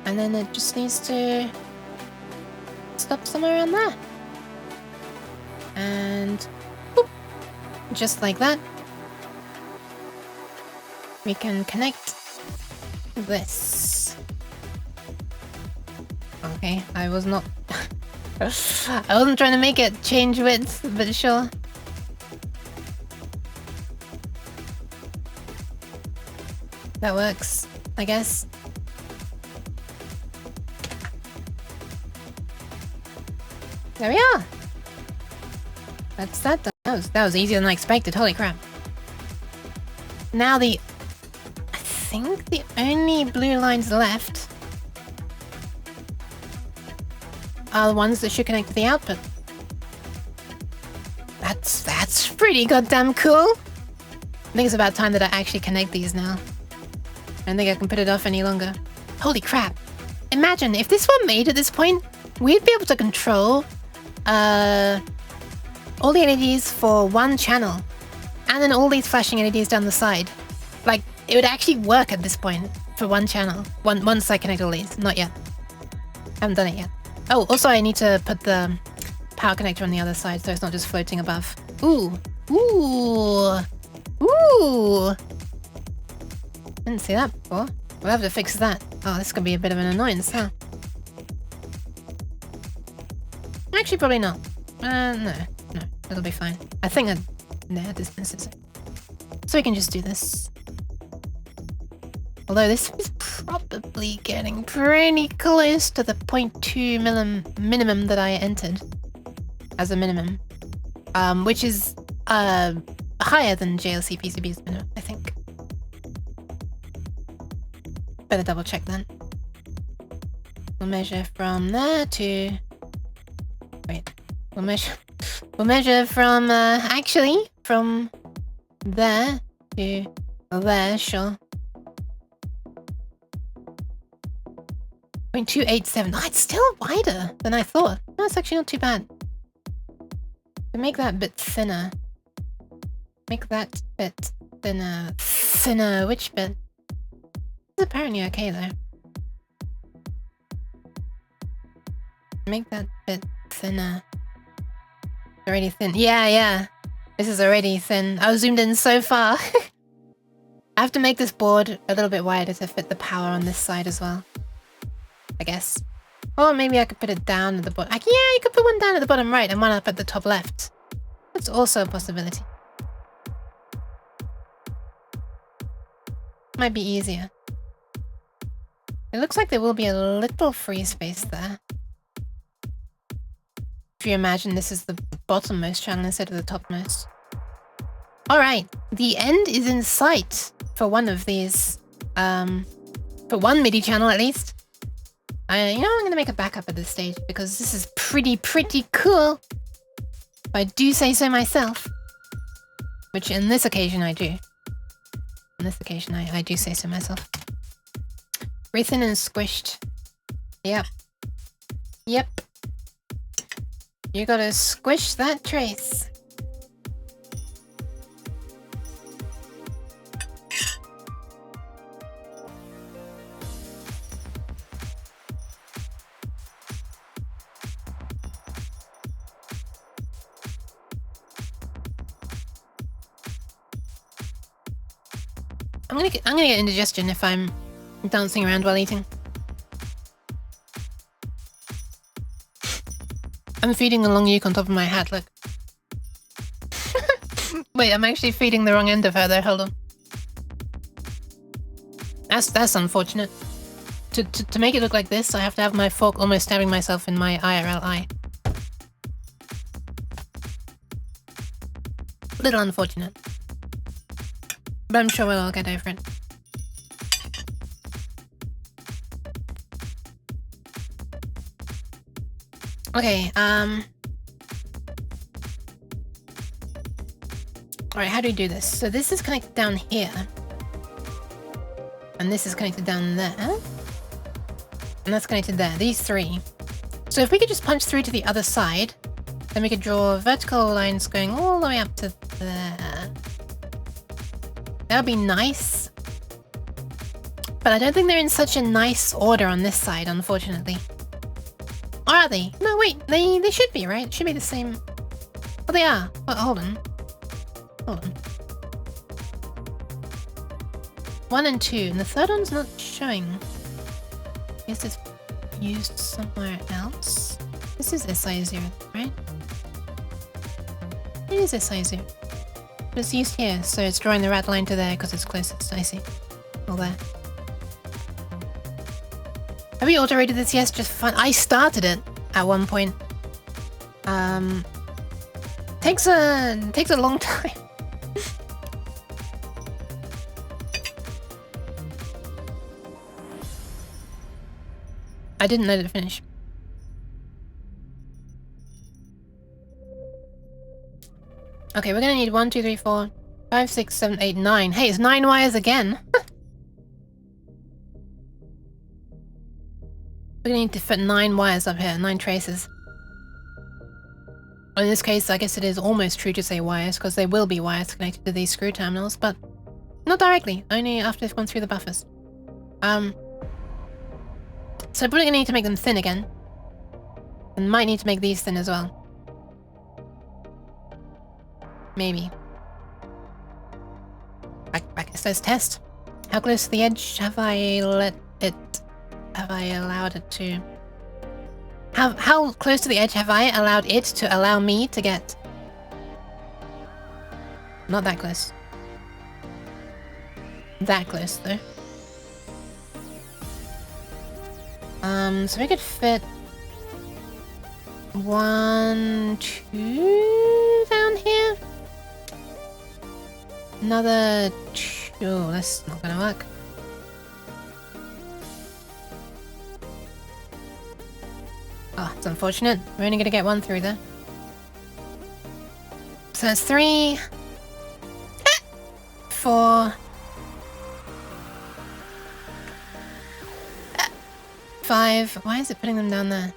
And then it just needs to stop somewhere around there. And boop, just like that. We can connect this. Okay, I was not... I wasn't trying to make it change width, but sure. That works, I guess. There we are. That's that. That was easier than I expected. Holy crap. Now I think the only blue lines left are the ones that should connect to the output. That's pretty goddamn cool. I think it's about time that I actually connect these now. I don't think I can put it off any longer. Holy crap. Imagine if this were made at this point, we'd be able to control all the LEDs for one channel and then all these flashing LEDs down the side. Like, it would actually work at this point for one channel. Once I connect all these. Not yet. Haven't done it yet. Oh, also I need to put the power connector on the other side so it's not just floating above. Ooh. Ooh. Ooh. Didn't see that before. We'll have to fix that. Oh, this could be a bit of an annoyance, huh? Actually, probably not. No, it'll be fine. I think their distance is it. So we can just do this. Although this is probably getting pretty close to the 0.2 minimum that I entered as a minimum, which is higher than JLC PCB's minimum, I think. Better double check then. We'll measure from there to... Wait. We'll measure from, actually, from there to there, sure. 0.287. Oh, it's still wider than I thought. No, it's actually not too bad. To make that bit thinner. Make that bit thinner. Thinner. Which bit? It's apparently okay though. Make that bit thinner. Already thin. Yeah, yeah. This is already thin. I was zoomed in so far. I have to make this board a little bit wider to fit the power on this side as well. I guess. Or maybe I could put it down at the bottom. Yeah, you could put one down at the bottom right and one up at the top left. That's also a possibility. Might be easier. It looks like there will be a little free space there. If you imagine this is the bottommost channel instead of the topmost. Alright, the end is in sight for one of these. For one MIDI channel at least. You know, I'm gonna make a backup at this stage because this is pretty cool. If I do say so myself. Which in this occasion I do. On this occasion I do say so myself. Breathe in and squished. Yep. Yep. You gotta squish that trace. I'm gonna get indigestion if I'm dancing around while eating. I'm feeding the long uke on top of my hat, look. Wait, I'm actually feeding the wrong end of her though, hold on. That's unfortunate. To make it look like this, I have to have my fork almost stabbing myself in my IRL eye. Little unfortunate. But I'm sure I'll get over it. Okay, alright, how do we do this? So this is connected down here. And this is connected down there. And that's connected there, these three. So if we could just punch through to the other side, then we could draw vertical lines going all the way up to there. That would be nice. But I don't think they're in such a nice order on this side, unfortunately. Or are they? No, wait, they should be, right? It should be the same. Oh, they are. Well, hold on. Hold on. 1 and 2, and the third one's not showing. I guess it's used somewhere else. This is SI0, right? It is SI0. But it's used here, so it's drawing the rat line to there because it's closest, I see. All there. Have we auto-rated this? Yes, just fun. I started it at one point. Takes a long time. I didn't let it finish. Okay, we're gonna need 1, 2, 3, 4, 5, 6, 7, 8, 9. Hey, it's 9 wires again. We're gonna need to fit 9 wires up here, 9 traces. In this case, I guess it is almost true to say wires, because they will be wires connected to these screw terminals, but not directly, only after they've gone through the buffers. So I'm probably gonna need to make them thin again. And might need to make these thin as well. Maybe. Back it says test. How close to the edge have I let it... Have I allowed it to... How close to the edge have I allowed it to allow me to get? Not that close. That close, though. So we could fit... 1, 2 down here? Another 2... Oh, that's not gonna work. Oh, it's unfortunate. We're only gonna get 1 through there. So that's 3... 4... 5. Why is it putting them down there?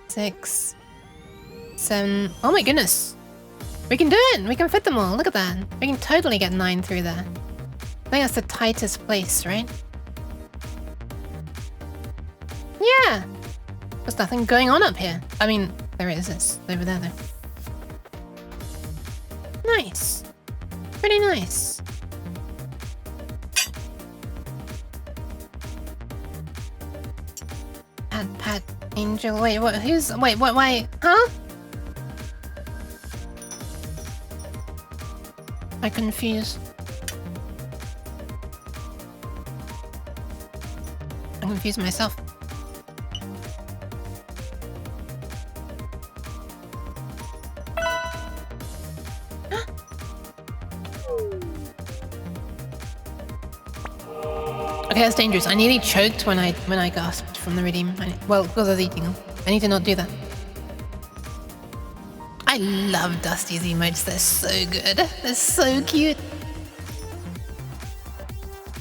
6, 7. Oh my goodness. We can do it. We can fit them all. Look at that. We can totally get 9 through there. I think that's the tightest place, right? Yeah. There's nothing going on up here. I mean, there is. It's over there, though. Nice. Pretty nice. Pat, Angel. Wait, what? Who's... Wait, what? Why? Huh? I'm confused. I'm confused myself. Okay, that's dangerous. I nearly choked when I gasped from the redeem. Well, because I was eating them. I need to not do that. I love Dusty's emotes. They're so good. They're so cute.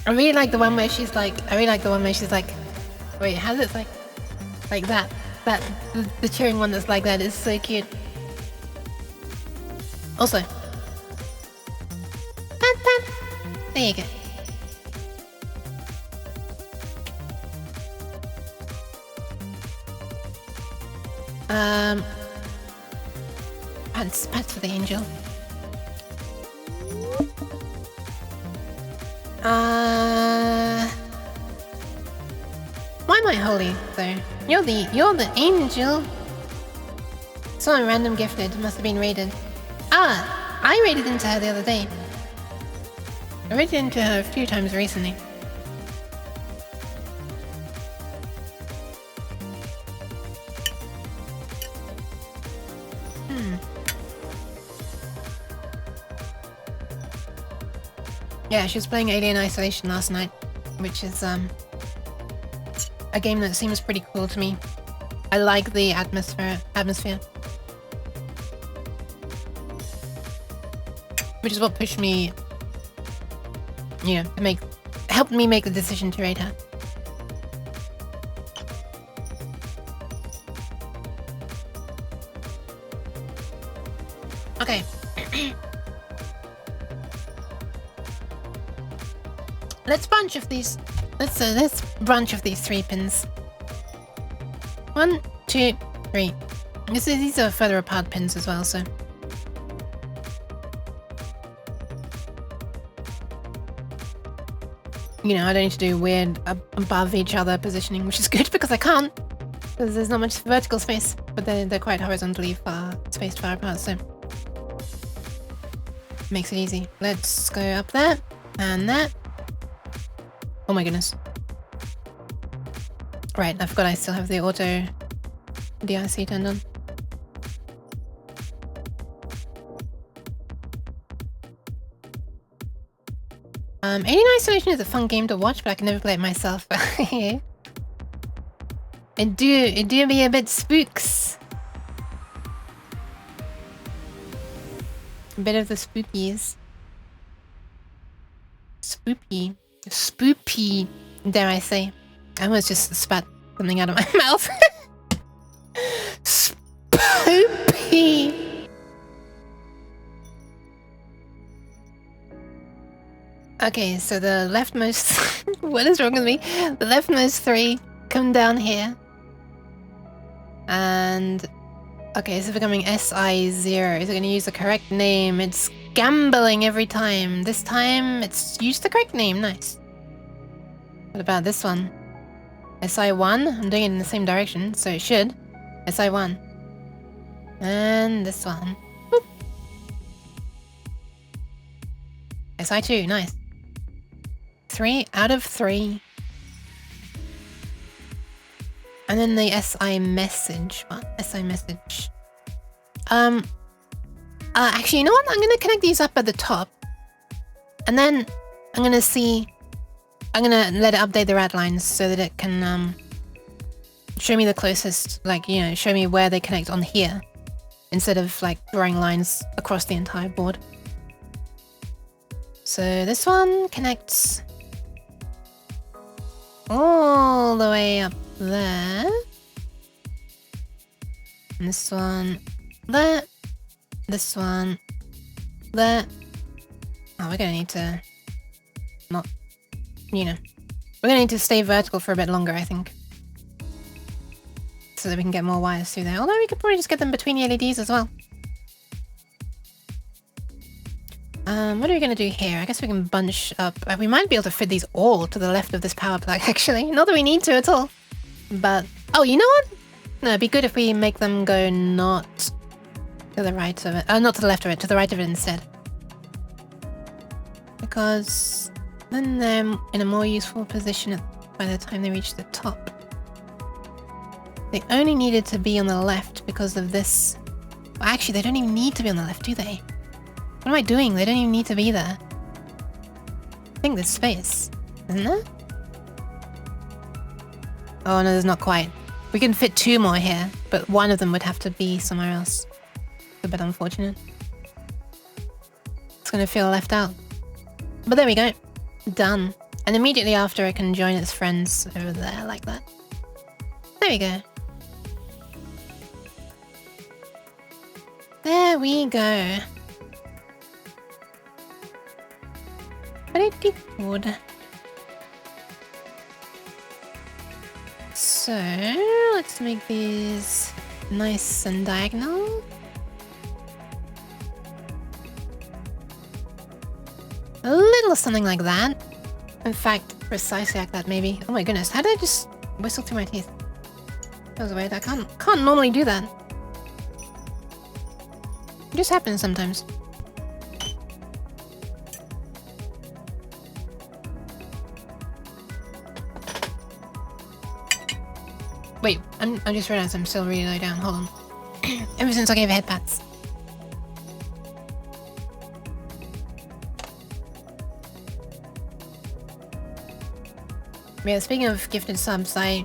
I really like the one where she's like. Wait, how's it like that? The cheering one that's like that is so cute. Also, there you go. Pats for the angel. Why am I holy though? You're the angel. Someone random gifted must have been raided. Ah, I raided into her the other day. I raided into her a few times recently. Yeah, she was playing Alien Isolation last night, which is a game that seems pretty cool to me. I like the atmosphere. Which is what pushed me, you know, helped me make the decision to raid her. Okay. Let's branch of these. Let's branch of these 3 pins. 1, 2, 3. These are further apart pins as well, so. You know, I don't need to do weird above each other positioning, which is good because I can't. Because there's not much vertical space, but they're quite horizontally spaced far apart, so. Makes it easy. Let's go up there, and that. Oh my goodness. Right, I forgot I still have the auto DIC turned on. Alien Isolation is a fun game to watch, but I can never play it myself. It do be a bit spooks. A bit of the spookies. Spoopy, dare I say. I almost just spat something out of my mouth. Spoopy. Okay, so the leftmost... What is wrong with me? The leftmost 3 come down here. And... Okay, so becoming SI0. Is it going to use the correct name? It's gambling every time. This time, it's used the correct name. Nice. What about this one? SI1? I'm doing it in the same direction, so it should. SI1. And this one. Boop. SI2, nice. 3 out of 3. And then the SI message. What? SI message. Actually, you know what? I'm gonna connect these up at the top. And then I'm gonna see... I'm gonna let it update the rad lines so that it can show me the closest, like, you know, show me where they connect on here. Instead of, like, drawing lines across the entire board. So this one connects all the way up there. And this one there. This one there. Oh, we're gonna need to not, you know, we're gonna need to stay vertical for a bit longer, I think, so that we can get more wires through there. Although we could probably just get them between the LEDs as well. What are we gonna do here? I guess we can bunch up. We might be able to fit these all to the left of this power plug, actually. Not that we need to at all. But, oh, you know what? No, it'd be good if we make them go not to the right of it. Not to the left of it, to the right of it instead. Because then they're in a more useful position by the time they reach the top. They only needed to be on the left because of this. Well, actually, they don't even need to be on the left, do they? What am I doing? They don't even need to be there. I think there's space, isn't there? Oh no, there's not quite. We can fit 2 more here, but one of them would have to be somewhere else. It's a bit unfortunate. It's gonna feel left out. But there we go. Done. And immediately after I can join its friends over there like that. There we go. There we go. Pretty good. So, let's make these nice and diagonal. A little something like that. In fact, precisely like that maybe. Oh my goodness, how did I just whistle through my teeth? That was weird. I can't normally do that. It just happens sometimes. Wait, I just realized I'm still really low down. Hold on. Ever since I gave head pats. Yeah, speaking of gifted subs, I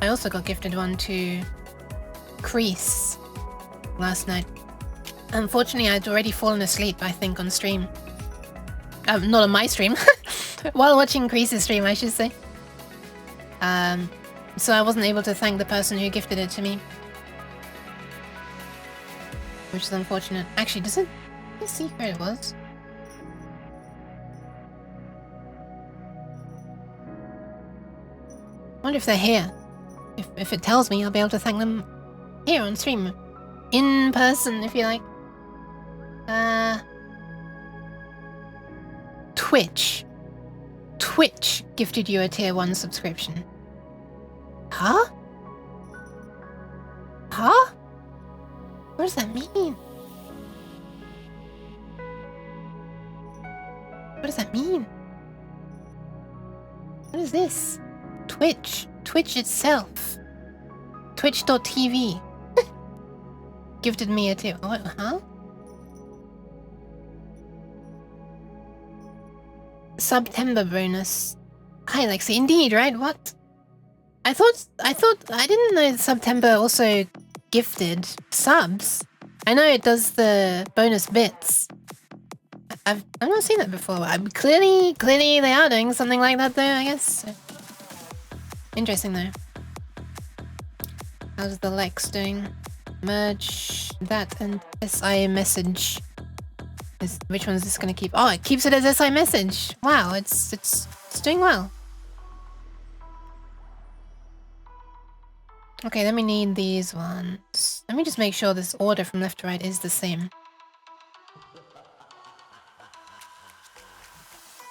also got gifted one to Crease last night. Unfortunately, I'd already fallen asleep, I think, on stream. Not on my stream. While watching Crease's stream, I should say. So I wasn't able to thank the person who gifted it to me. Which is unfortunate. Actually, let's see where it was. I wonder if they're here. If it tells me, I'll be able to thank them here on stream. In person, if you like. Twitch. Twitch gifted you a tier 1 subscription. Huh? Huh? What does that mean? What does that mean? What is this? Twitch. Twitch itself. Twitch.tv. Gifted me a tier. What? Huh? September bonus. Hi, Lexi. Indeed, right? What? I didn't know September also gifted subs. I know it does the bonus bits. I've not seen that before. Clearly they are doing something like that though, I guess. So. Interesting though. How's the Lex doing? Merge that and SI message. Which one is this gonna keep? Oh, it keeps it as SI message. Wow, it's doing well. Okay, then we need these ones. Let me just make sure this order from left to right is the same.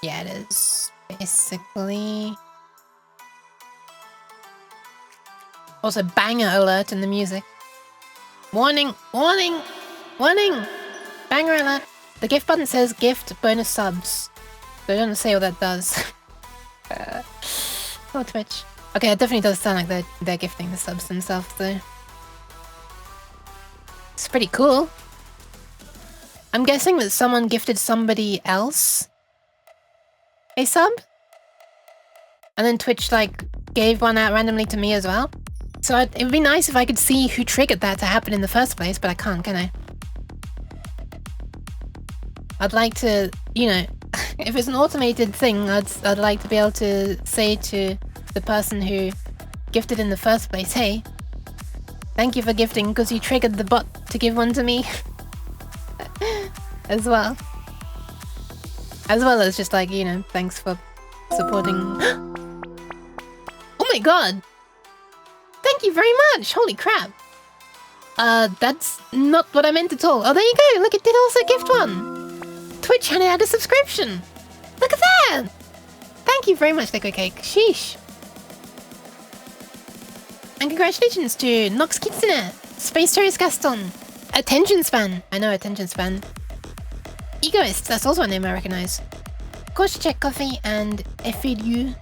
Yeah, it is. Basically. Also, banger alert in the music. Warning! Warning! Warning! Banger alert! The gift button says gift bonus subs. So it doesn't say what that does. Oh, Twitch. Okay, it definitely does sound like they're gifting the subs themselves, though. It's pretty cool. I'm guessing that someone gifted somebody else a sub? And then Twitch, like, gave one out randomly to me as well. So it would be nice if I could see who triggered that to happen in the first place, but I can't, can I? I'd like to, you know, if it's an automated thing, I'd like to be able to say to the person who gifted in the first place, hey? Thank you for gifting, because you triggered the bot to give one to me. As well. As well as just like, you know, thanks for supporting... Oh my god! Thank you very much! Holy crap! That's not what I meant at all. Oh, there you go! Look, it did also gift one! Twitch and it had a subscription! Look at that! Thank you very much, Liquid Cake. Sheesh. And congratulations to Nox Kitsune, Space Tourist Gaston, Attention Span. I know Attention Span. Egoist, that's also a name I recognize. Koshi Check Coffee and Efiru.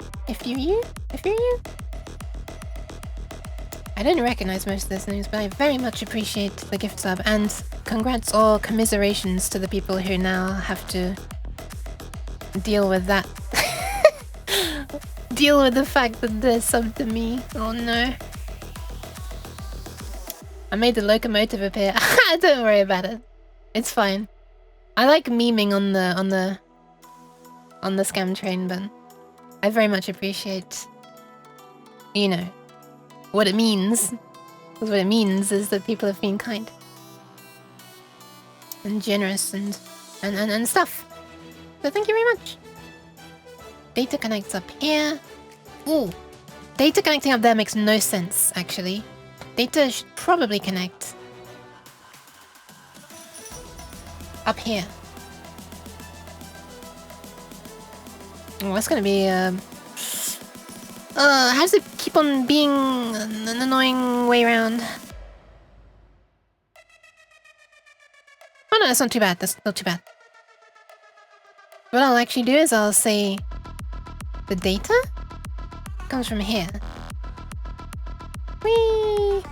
I don't recognize most of those names, but I very much appreciate the gift sub. And congrats or commiserations to the people who now have to deal with that. Deal with the fact that they're subbed to me. Oh no. I made the locomotive appear. Don't worry about it. It's fine. I like memeing on the scam train, but I very much appreciate, you know, what it means. Because what it means is that people have been kind and generous and stuff. So thank you very much. Data connects up here. Ooh, data connecting up there makes no sense actually. Data should probably connect up here. Oh, that's gonna be how does it keep on being an annoying way around? Oh no, that's not too bad. That's not too bad. What I'll actually do is I'll say the data comes from here. Whee!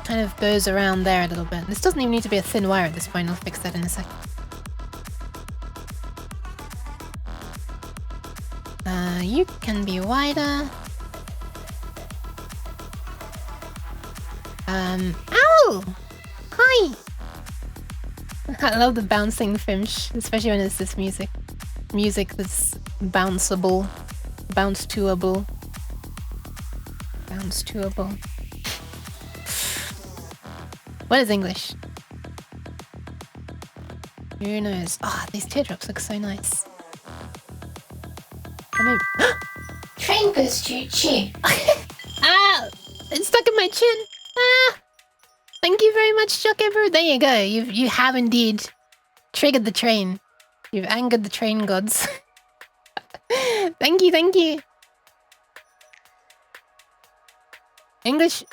Kind of goes around there a little bit. This doesn't even need to be a thin wire at this point. I'll fix that in a sec. You can be wider. Ow! Hi! I love the bouncing finch, especially when it's this music. Music that's bounceable. Bounce-toable. Bounce-toable. What is English? Who knows? Ah, these teardrops look so nice. Train goes choo-choo. Ah! It's stuck in my chin. Ah! Thank you very much, Chuck Ever. There you go. You have indeed triggered the train. You've angered the train gods. Thank you, thank you. English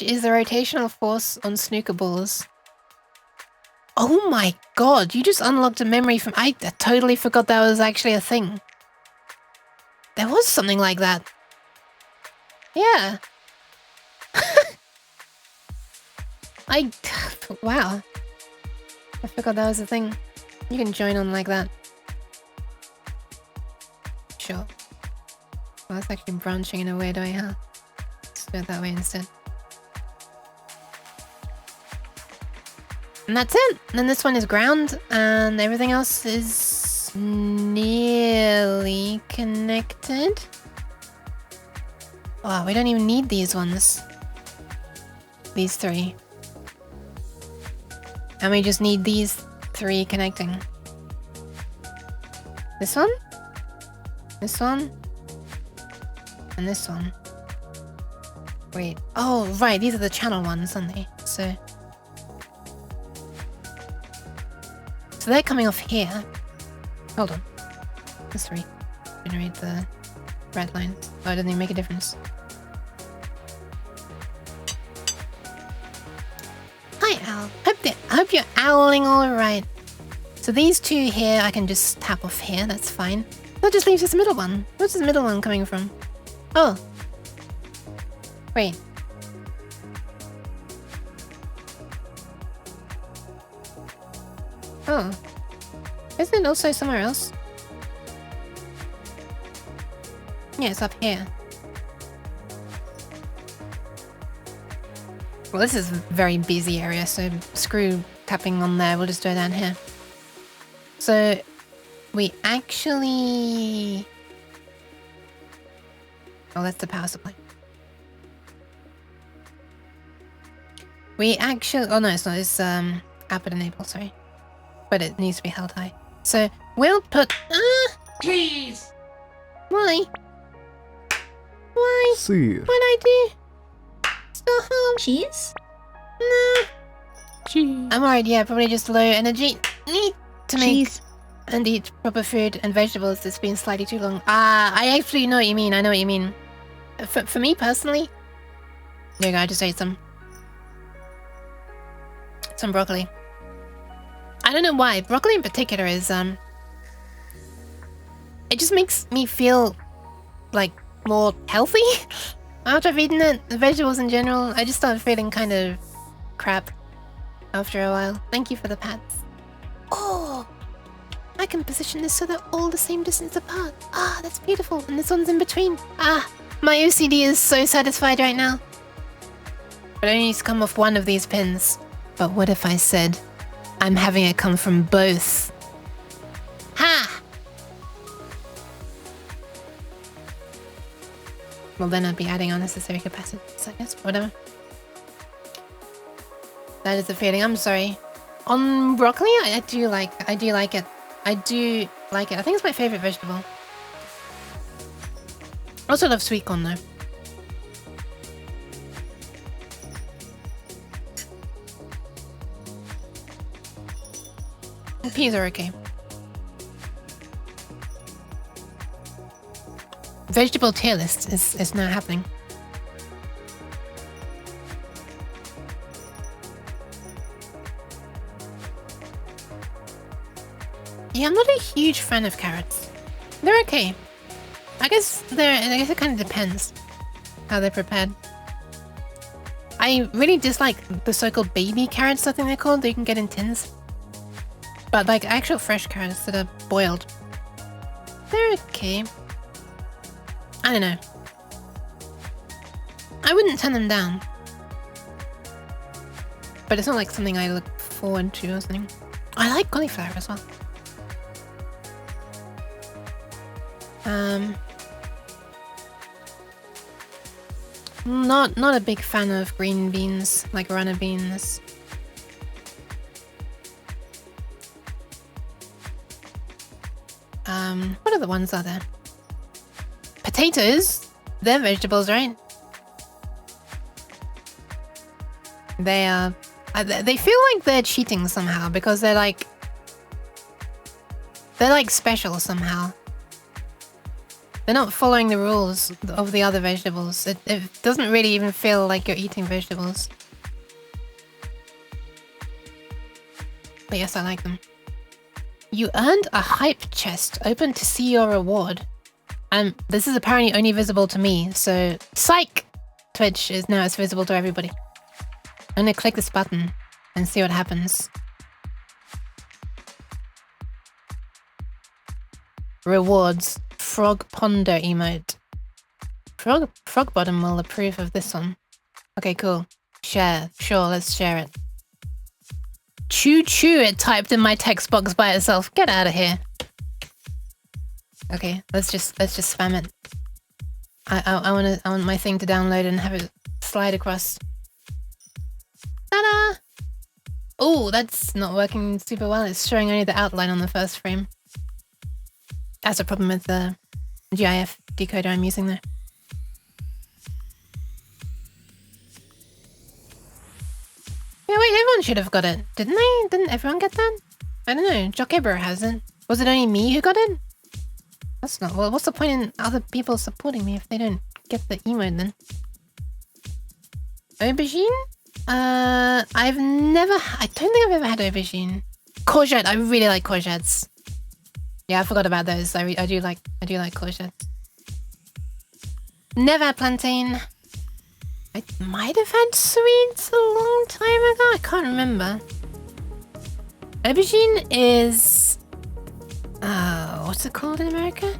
is the rotational force on snooker balls. Oh my god, you just unlocked a memory from... I totally forgot that was actually a thing. There was something like that. Yeah. Wow. I forgot that was a thing. You can join on like that. Sure. Well, that's actually branching in a weird way, huh? Let's do it that way instead. And that's it! And then this one is ground, and everything else is nearly connected. Oh, we don't even need these ones. These three. And we just need these three connecting. This one? This one? And this one. Wait. Oh, right. These are the channel ones, aren't they? So they're coming off here. Hold on. Let's regenerate the red line. Oh, it doesn't even make a difference. Hi, Owl. I hope you're owling all right. So these two here, I can just tap off here. That's fine. That just leaves this middle one. Where's this middle one coming from? Oh. Wait. Oh. Isn't it also somewhere else? Yeah, it's up here. Well, this is a very busy area, so screw tapping on there. We'll just do it down here. So we actually Oh, that's the power supply. We actually... Oh, no, it's not. It's output enable, sorry. But it needs to be held high. So, we'll put... Please. Why? Why? See. What'd I do? Still home. Cheese? No. Cheese. I'm worried, yeah, probably just low energy. Need to make Cheese. and eat proper food and vegetables. It's been slightly too long. I actually know what you mean. I know what you mean. For me personally, there you go. I just ate some broccoli. I don't know why. Broccoli in particular is it just makes me feel like more healthy after I've eaten it. The vegetables in general, I just started feeling kind of crap after a while. Thank you for the pats. Oh, I can position this so they're all the same distance apart. Ah, that's beautiful. And this one's in between. Ah, my OCD is so satisfied right now. But it only needs to come off one of these pins. But what if I said I'm having it come from both? Ha! Well, then I'd be adding unnecessary capacitance, I guess. Whatever. That is the feeling. I'm sorry. On broccoli, I do like it. I do like it. I think it's my favorite vegetable. I also love sweet corn though. Peas are okay. Vegetable tier list is now happening. Yeah, I'm not a huge fan of carrots. They're okay. I guess it kind of depends how they're prepared. I really dislike the so-called baby carrots, I think they're called, that you can get in tins. But like actual fresh carrots that are boiled, they're okay. I don't know. I wouldn't turn them down. But it's not like something I look forward to or something. I like cauliflower as well. Not a big fan of green beans, like runner beans. What other ones are there? Potatoes? They're vegetables, right? They are... they feel like they're cheating somehow because they're like special somehow. They're not following the rules of the other vegetables. It doesn't really even feel like you're eating vegetables. But yes, I like them. You earned a hype chest. Open to see your reward. This is apparently only visible to me, so psych! Twitch is now it's visible to everybody. I'm gonna click this button and see what happens. Rewards. Frog Ponder emote. Frog Bottom will approve of this one. Okay, cool. Share. Sure, let's share it. Choo choo, it typed in my text box by itself. Get out of here. Okay, let's just spam it. I want my thing to download and have it slide across. Ta-da! Oh, that's not working super well. It's showing only the outline on the first frame. That's a problem with the GIF decoder I'm using there. Yeah, wait, everyone should have got it. Didn't they? Didn't everyone get that? I don't know. Jockebro hasn't. Was it only me who got it? That's not... Well, what's the point in other people supporting me if they don't get the emote then? Aubergine? I don't think I've ever had aubergine. Courgette. I really like courgettes. Yeah, I forgot about those. I do like courgettes. Never had plantain. I might have had sweets a long time ago. I can't remember. Aubergine is... what's it called in America?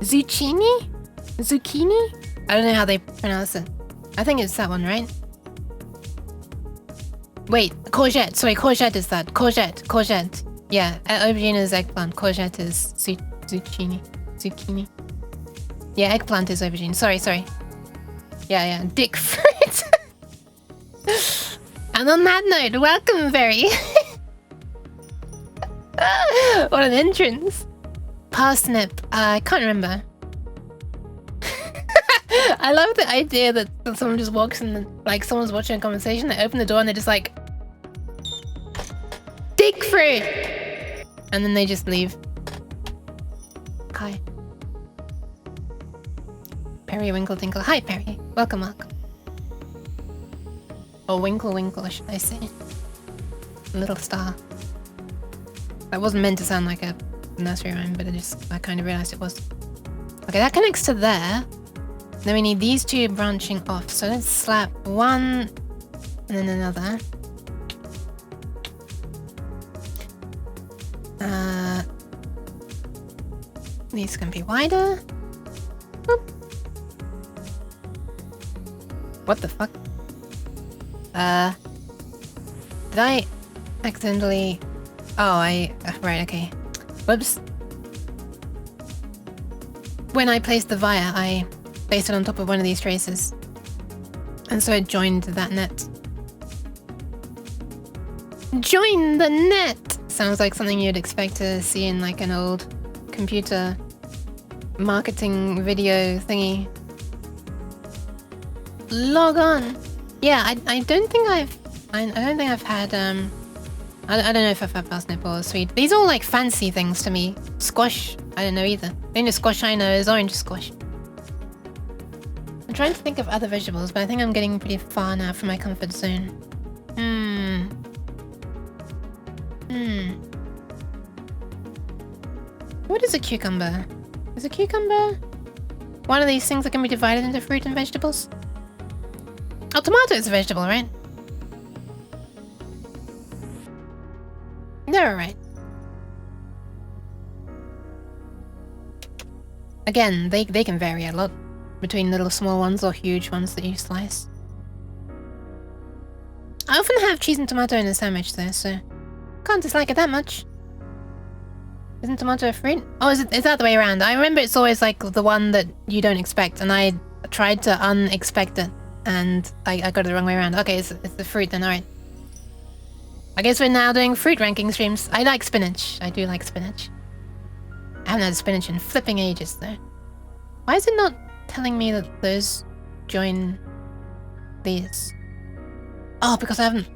Zucchini? Zucchini? I don't know how they pronounce it. I think it's that one, right? Wait, courgette. Sorry, courgette is that. Courgette. Yeah, aubergine is eggplant. Courgette is zucchini. Yeah, eggplant is aubergine. Sorry. Yeah, dick fruit. And on that note, welcome, Very. What an entrance. Parsnip. I can't remember. I love the idea that someone just walks in, like someone's watching a conversation, they open the door and they're just like, dick fruit! And then they just leave. Hi. Perry Winkle Tinkle. Hi, Perry. Welcome. Or Winkle, should I say. Little star. That wasn't meant to sound like a nursery rhyme, but I kind of realized it was. Okay, that connects to there. Then we need these two branching off. So let's slap one and then another. These can be wider. Boop. What the fuck? Did I accidentally... Oh, right, okay. Whoops. When I placed the via, I placed it on top of one of these traces. And so it joined that net. Join the net! Sounds like something you'd expect to see in like an old computer marketing video thingy. Log on! Yeah, I don't think I've had, I don't know if I've had parsnip or sweet. These are all like fancy things to me. Squash, I don't know either. The only squash I know is orange squash. I'm trying to think of other vegetables, but I think I'm getting pretty far now from my comfort zone. What is a cucumber? Is a cucumber one of these things that can be divided into fruit and vegetables? Oh, tomato is a vegetable, right? They're alright. Again, they can vary a lot between little small ones or huge ones that you slice. I often have cheese and tomato in a sandwich though, so can't dislike it that much. Isn't tomato a fruit? Oh, is that the way around? I remember it's always like the one that you don't expect, and I tried to unexpect it, and I got it the wrong way around. Okay, it's the fruit then, alright. I guess we're now doing fruit ranking streams. I like spinach. I do like spinach. I haven't had spinach in flipping ages though. Why is it not telling me that those join these? Oh, because I haven't...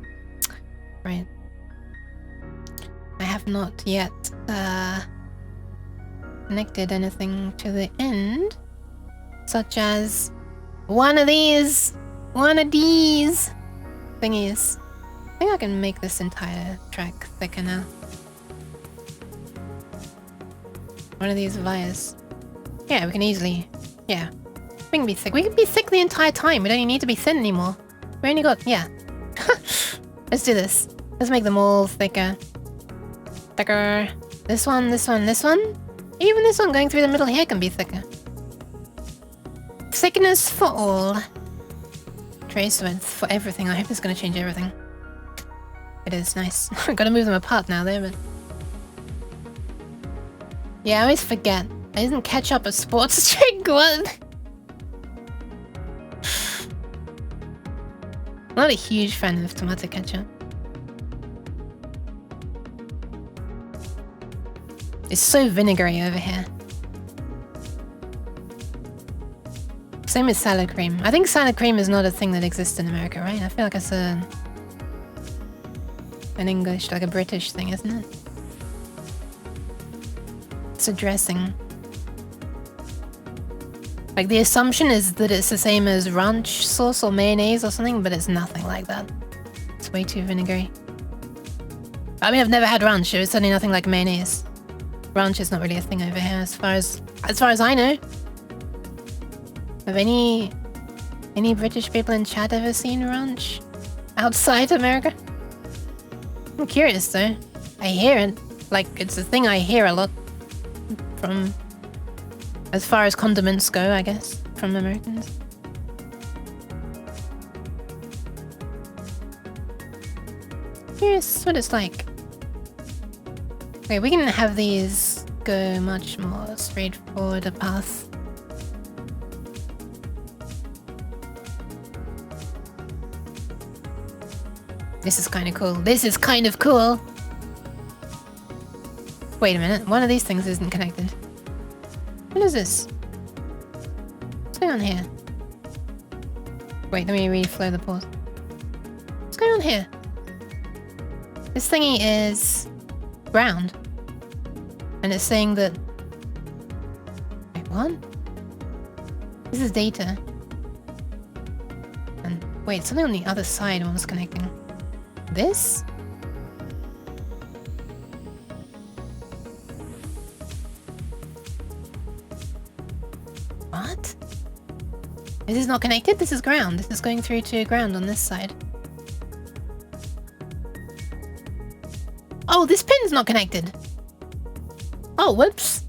Right. I have not yet connected anything to the end, such as one of these thingies. I think I can make this entire track thicker now. One of these vias. Yeah, we can easily... Yeah. We can be thick. We can be thick the entire time. We don't even need to be thin anymore. We only got... Yeah. Let's do this. Let's make them all thicker. Thicker. This one. Even this one going through the middle here can be thicker. Thickness for all. Trace width for everything. I hope it's going to change everything. It is nice. I've got to move them apart now there, but... Yeah, I always forget. Isn't ketchup a sports drink? What? I'm not a huge fan of tomato ketchup. It's so vinegary over here. Same with salad cream. I think salad cream is not a thing that exists in America, right? I feel like it's an English, like a British thing, isn't it? It's a dressing. Like the assumption is that it's the same as ranch sauce or mayonnaise or something, but it's nothing like that. It's way too vinegary. I mean, I've never had ranch. It's certainly nothing like mayonnaise. Ranch is not really a thing over here, as far as I know. Have any British people in chat ever seen ranch outside America? I'm curious though. I hear it. Like, it's a thing I hear a lot from, as far as condiments go, I guess, from Americans. Curious what it's like. Okay, we can have these go much more straightforward a path. This is kind of cool. This is kind of cool. Wait a minute. One of these things isn't connected. What is this? What's going on here? Wait, let me reflow the pause. What's going on here? This thingy is ground. And it's saying that... Wait, what? This is data. And wait, something on the other side was connecting. This? What? This is not connected? This is ground. This is going through to ground on this side. Oh, this pin's not connected. Oh, whoops.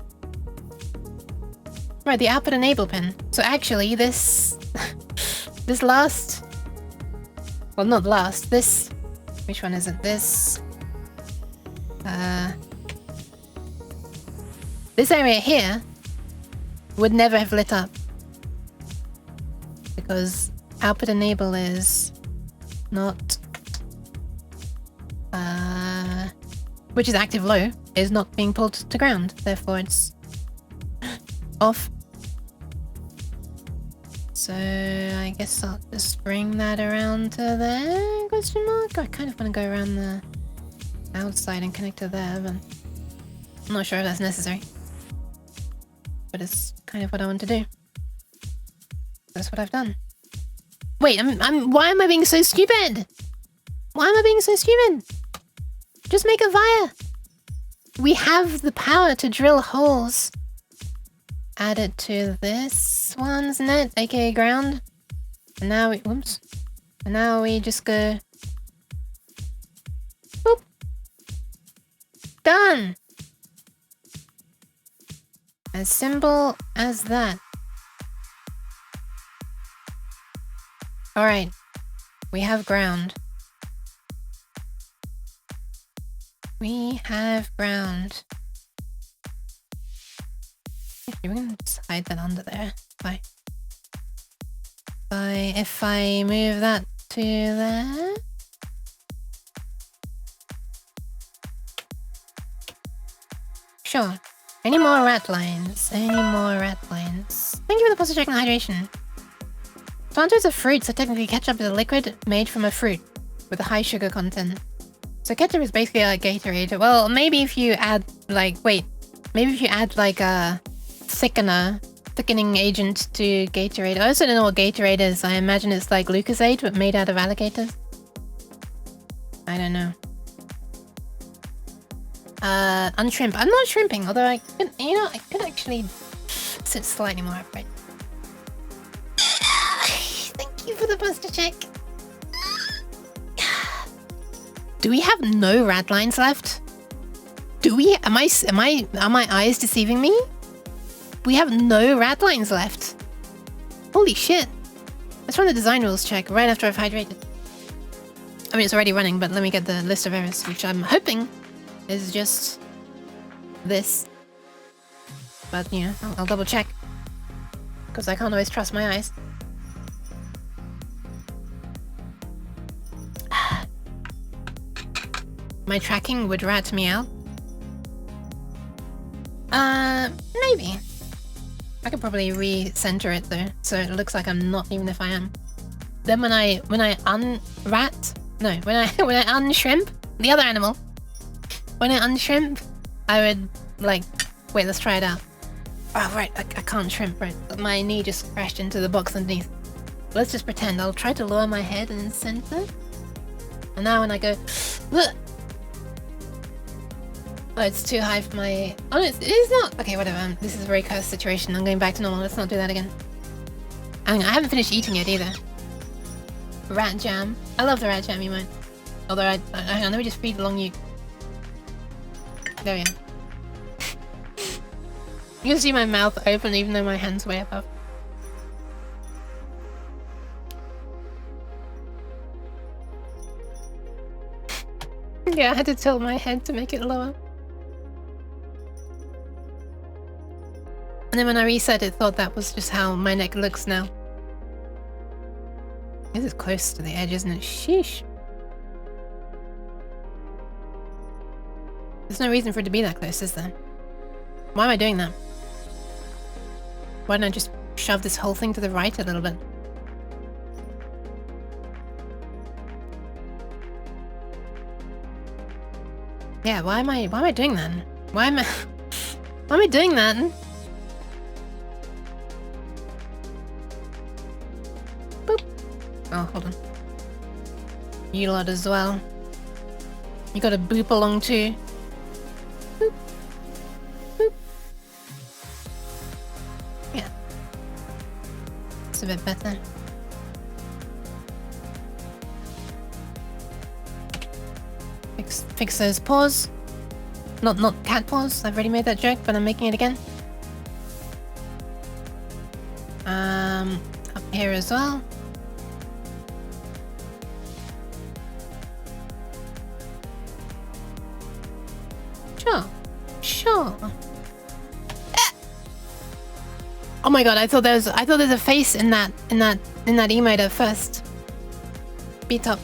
Right, the output enable pin. So actually, this... this last... Well, not last. This... Which one is it? This... This area here would never have lit up. Because output enable is not... which is active low, is not being pulled to ground. Therefore, it's off. So I guess I'll just bring that around to there, question mark? I kind of want to go around the outside and connect to there, but I'm not sure if that's necessary. But it's kind of what I want to do. That's what I've done. Wait, why am I being so stupid? Why am I being so stupid? Just make a via. We have the power to drill holes. Add it to this one's net, aka ground. And now we, whoops. And now we just go. Boop. Done. As simple as that. Alright. We have ground. We have ground. We're gonna just hide that under there. Bye. If I move that to there. Sure. Any more rat lines? Any more rat lines? Thank you for the positive check on hydration. Tomatoes are fruits, so technically ketchup is a liquid made from a fruit with a high sugar content. So ketchup is basically like Gatorade. Well, maybe if you add like, maybe if you add like a thickening agent to Gatorade. I also don't know what Gatorade is. I imagine it's like Lucozade, but made out of alligators. I don't know. Unshrimp. I'm not shrimping, although I could, I could actually sit slightly more upright. Thank you for the poster check. Do we have no rat lines left? Do we? Are my eyes deceiving me? We have no rat lines left. Holy shit. Let's run the design rules check right after I've hydrated. I mean, it's already running, but let me get the list of errors, which I'm hoping is just this. But, I'll double check. Because I can't always trust my eyes. My tracking would rat me out. Maybe. I could probably re-center it though, so it looks like I'm not, even if I am. Then when I unshrimp the other animal, when I unshrimp, I would like, wait, let's try it out. Oh right, I can't shrimp, right? My knee just crashed into the box underneath. Let's just pretend. I'll try to lower my head and center. And now when I go, look. Oh, it's too high for my... Oh, it is not... Okay, whatever. This is a very cursed situation. I'm going back to normal. Let's not do that again. I haven't finished eating yet either. Rat jam. I love the rat jam emote. Although hang on, let me just feed along you. There we go. You can see my mouth open even though my hand's way above. Yeah, I had to tilt my head to make it lower. And then when I reset it, thought that was just how my neck looks now. This is close to the edge, isn't it? Sheesh. There's no reason for it to be that close, is there? Why am I doing that? Why don't I just shove this whole thing to the right a little bit? Yeah, why am I doing that? Why am I doing that? Boop. Oh, hold on. You lot as well. You gotta boop along too. Boop. Boop. Yeah. It's a bit better. Fix those paws. Not cat paws. I've already made that joke, but I'm making it again. Up here as well. Sure. Ah! Oh my god! I thought there's a face in that emote at first. Beat up.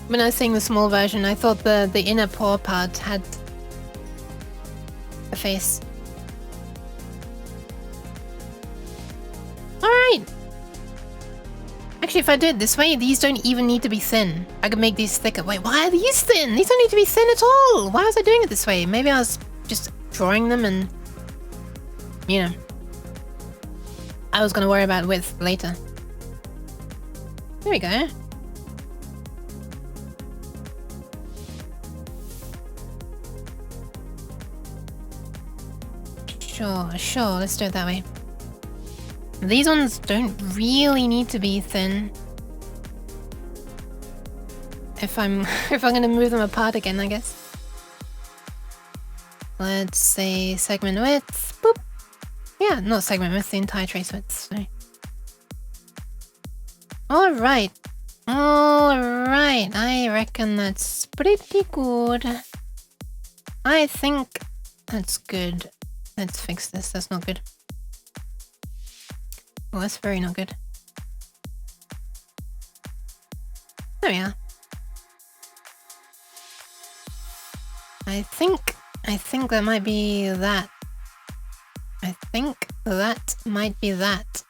When I was seeing the small version, I thought the inner paw part had a face. Alright! Actually, if I do it this way, these don't even need to be thin. I could make these thicker. Wait, why are these thin? These don't need to be thin at all! Why was I doing it this way? Maybe I was just drawing them and... you know. I was gonna worry about width later. There we go. Sure, let's do it that way. These ones don't really need to be thin. If I'm gonna move them apart again, I guess. Let's say segment width. Boop. Yeah, not segment width, the entire trace width. Sorry. Alright. I reckon that's pretty good. I think that's good. Let's fix this. That's not good. Oh, that's very not good. There we are. I think that might be that. I think that might be that.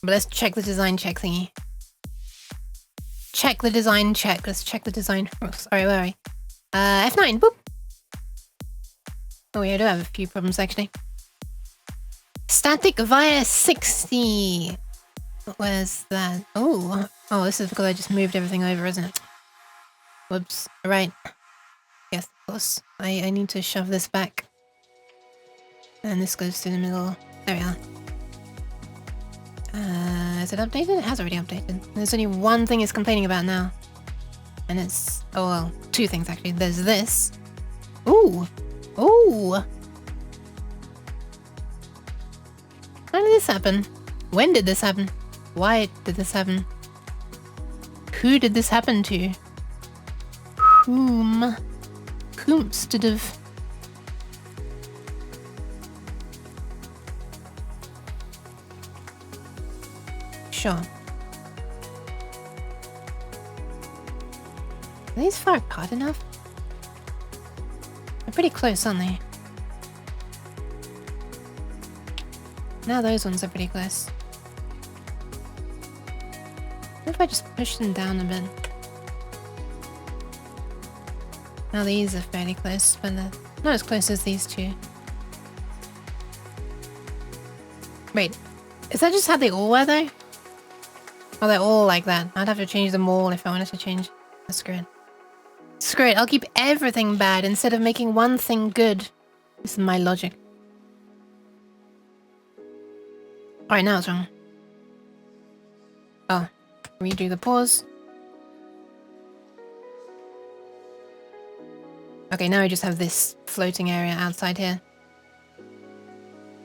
But let's check the design check thingy. Check the design check. Let's check the design. Oh, sorry, where are we? F9, boop! Oh, yeah, I do have a few problems, actually. Static via 60! Where's that? Oh, this is because I just moved everything over, isn't it? Whoops. Right. Yes, of course. I need to shove this back. And this goes through the middle. There we are. Is it updated? It has already updated. There's only one thing it's complaining about now. And it's... oh, well, two things, actually. There's this. Ooh! How did this happen? When did this happen? Why did this happen? Who did this happen to? Whomst have... Sure. Are these far apart enough? They're pretty close, aren't they? Now those ones are pretty close. What if I just push them down a bit? Now these are fairly close, but they're not as close as these two. Wait, is that just how they all were though? Oh, they're all like that. I'd have to change them all if I wanted to change. That's great. Screw it, I'll keep everything bad instead of making one thing good. This is my logic. Alright, now it's wrong. Oh, redo the pause. Okay, now I just have this floating area outside here.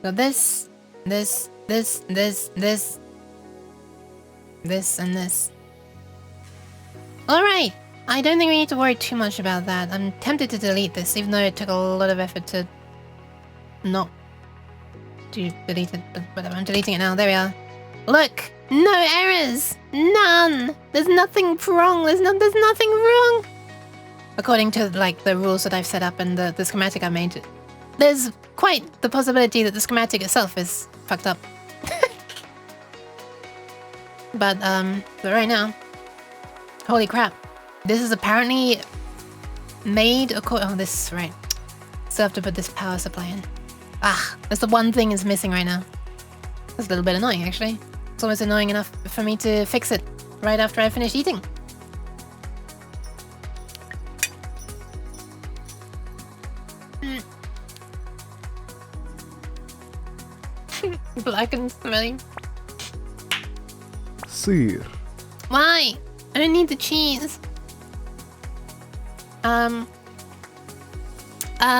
Got this, this, and this. Alright! I don't think we need to worry too much about that. I'm tempted to delete this, even though it took a lot of effort to not delete it, but whatever. I'm deleting it now. There we are. Look! No errors! None! There's nothing wrong! There's nothing wrong! According to, like, the rules that I've set up and the schematic I made, there's quite the possibility that the schematic itself is fucked up. But right now, holy crap. This is apparently made according... Oh, this is right. Still have to put this power supply in. Ah, that's the one thing is missing right now. That's a little bit annoying, actually. It's almost annoying enough for me to fix it right after I finish eating. Black and smelly. Sir. Why? I don't need the cheese.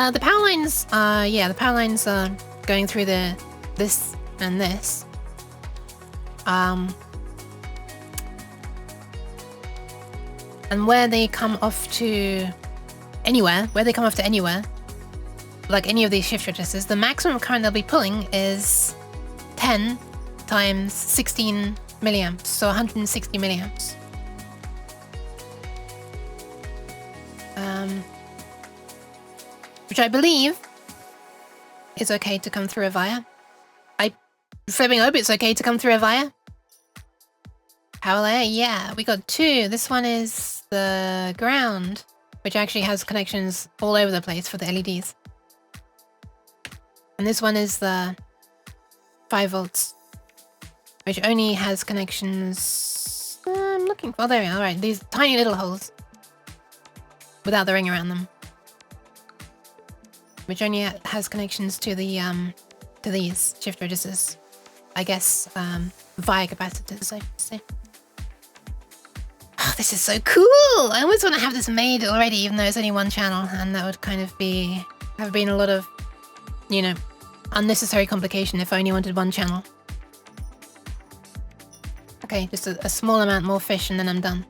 The power lines, yeah, the power lines are going through this and this. And where they come off to anywhere, like any of these shift registers, the maximum current they'll be pulling is 10 times 16 milliamps, so 160 milliamps. Which I believe is okay to come through a via. I flipping hope it's okay to come through a via. Power layer, yeah, we got two. This one is the ground, which actually has connections all over the place for the LEDs. And this one is the 5 volts, which only has connections... I'm looking for... Oh, there we are. Alright, these tiny little holes without the ring around them, which only has connections to the to these shift registers, I guess, via capacitors, I should say. Oh, this is so cool! I almost want to have this made already, even though it's only one channel, and that would kind of have been a lot of, you know, unnecessary complication if I only wanted one channel. Okay, just a small amount more fish and then I'm done.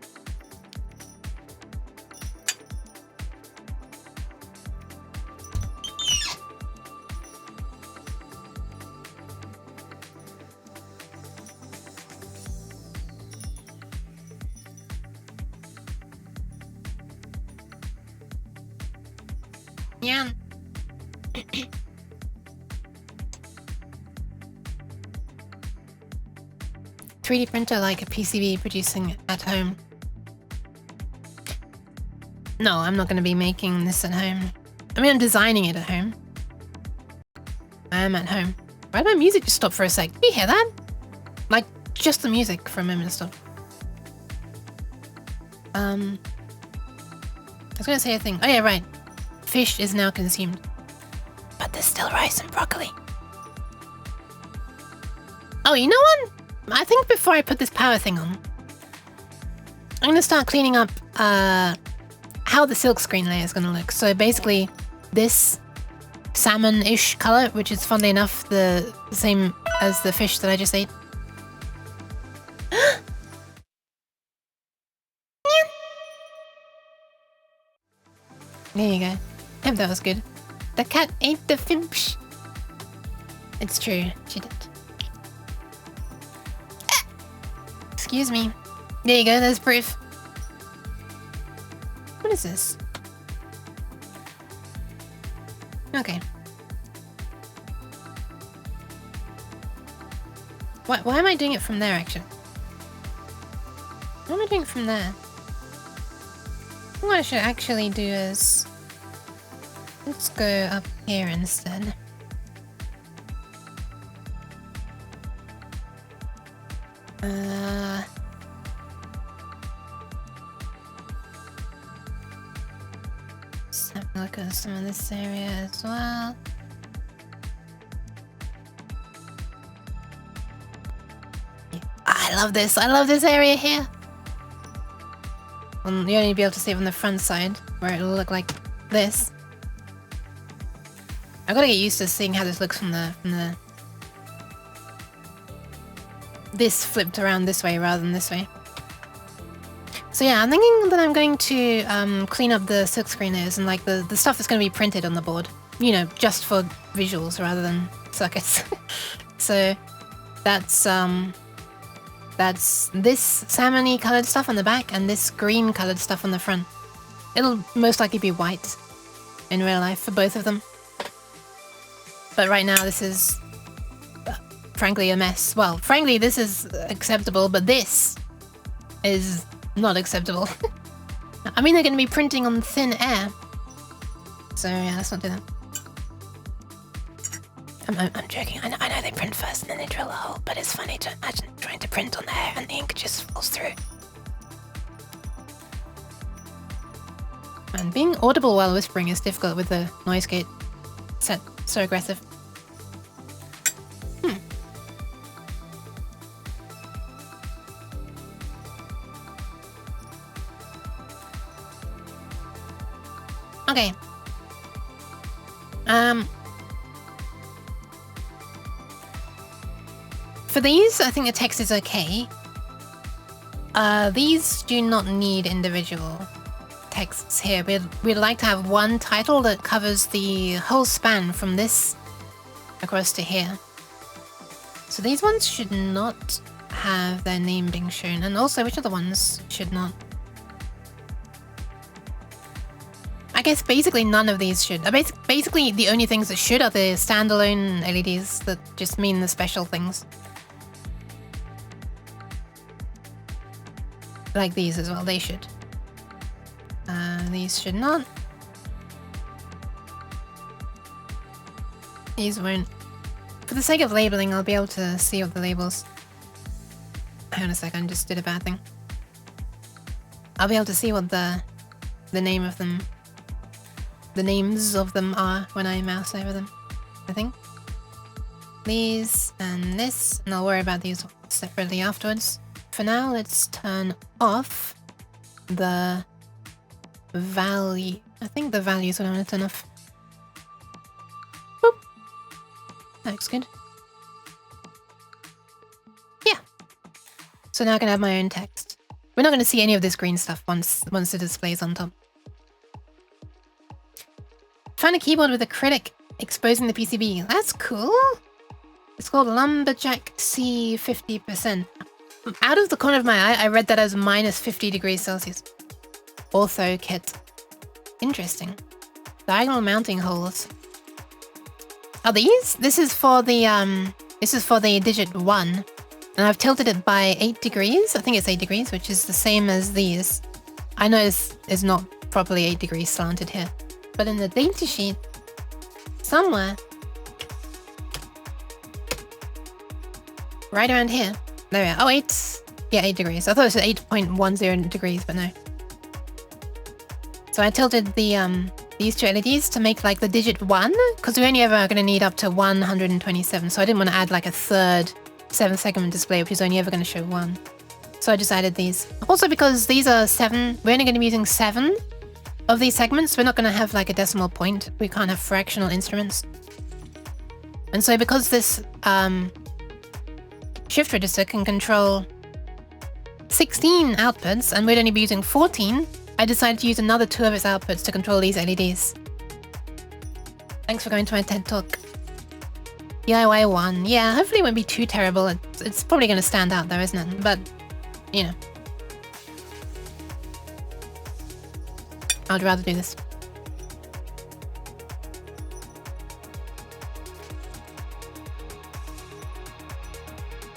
Yeah. 3D printer like a PCB producing at home. No, I'm not going to be making this at home. I mean, I'm designing it at home. I am at home. Why did my music just stop for a sec? Did you hear that? Like, just the music for a moment stopped. I was going to say a thing. Oh yeah, right. Fish is now consumed. But there's still rice and broccoli. Oh, you know what? I think before I put this power thing on, I'm going to start cleaning up how the silk screen layer is going to look. So basically, this salmon-ish color, which is funnily enough the same as the fish that I just ate. There you go. I hope that was good. The cat ate the finch. It's true, she did. Excuse me. There you go, there's proof. What is this? Okay. Why am I doing it from there, actually? Why am I doing it from there? What I should actually do is... let's go up here instead. Let's have a look at some of this area as well. I love this. I love this area here. Well, you only be able to see it from the front side, where it'll look like this. I've got to get used to seeing how this looks from the this flipped around this way rather than this way. So yeah, I'm thinking that I'm going to clean up the silk screen layers and like the stuff that's going to be printed on the board. You know, just for visuals rather than circuits. So that's That's this salmon-y coloured stuff on the back and this green coloured stuff on the front. It'll most likely be white in real life for both of them. But right now this is, frankly, a mess. Well, frankly, this is acceptable, but this is not acceptable. I mean, they're going to be printing on thin air. So yeah, let's not do that. I'm joking. I know they print first and then they drill a hole, but it's funny to imagine trying to print on there and the ink just falls through. And being audible while whispering is difficult with the noise gate set so aggressive. Okay. For these, I think the text is okay. These do not need individual texts here. We'd like to have one title that covers the whole span from this across to here. So these ones should not have their name being shown. And also, which other ones should not? I guess basically none of these should. Basically, the only things that should are the standalone LEDs that just mean the special things. Like these as well, they should. These should not. These won't. For the sake of labeling, I'll be able to see all the labels. Hang on a second, I just did a bad thing. I'll be able to see what the name of them, the names of them are when I mouse over them, I think. These and this, and I'll worry about these separately afterwards. For now, let's turn off the value. I think the value is what I want to turn off. Boop. That looks good. Yeah. So now I can have my own text. We're not going to see any of this green stuff once the display's on top. Found a keyboard with a critic exposing the PCB. That's cool. It's called Lumberjack C 50%. Out of the corner of my eye, I read that as minus 50 degrees Celsius. Ortho kit. Interesting. Diagonal mounting holes. Are these? This is for the digit 1. And I've tilted it by 8 degrees. I think it's 8 degrees, which is the same as these. I know it's not properly 8 degrees slanted here. But in the datasheet, somewhere, right around here, there we are. Oh, 8 degrees. I thought it was 8.10 degrees, but no. So I tilted the these two LEDs to make like the digit 1, because we're only ever going to need up to 127. So I didn't want to add like a third 7-segment display, which is only ever going to show 1. So I just added these. Also because these are 7, we're only going to be using 7 of these segments. We're not going to have like a decimal point. We can't have fractional instruments. And so because this shift register can control 16 outputs and we'd only be using 14, I decided to use another 2 of its outputs to control these LEDs. Thanks for going to my TED Talk. DIY 1. Yeah, hopefully it won't be too terrible. It's probably going to stand out though, isn't it? But, you know. I'd rather do this.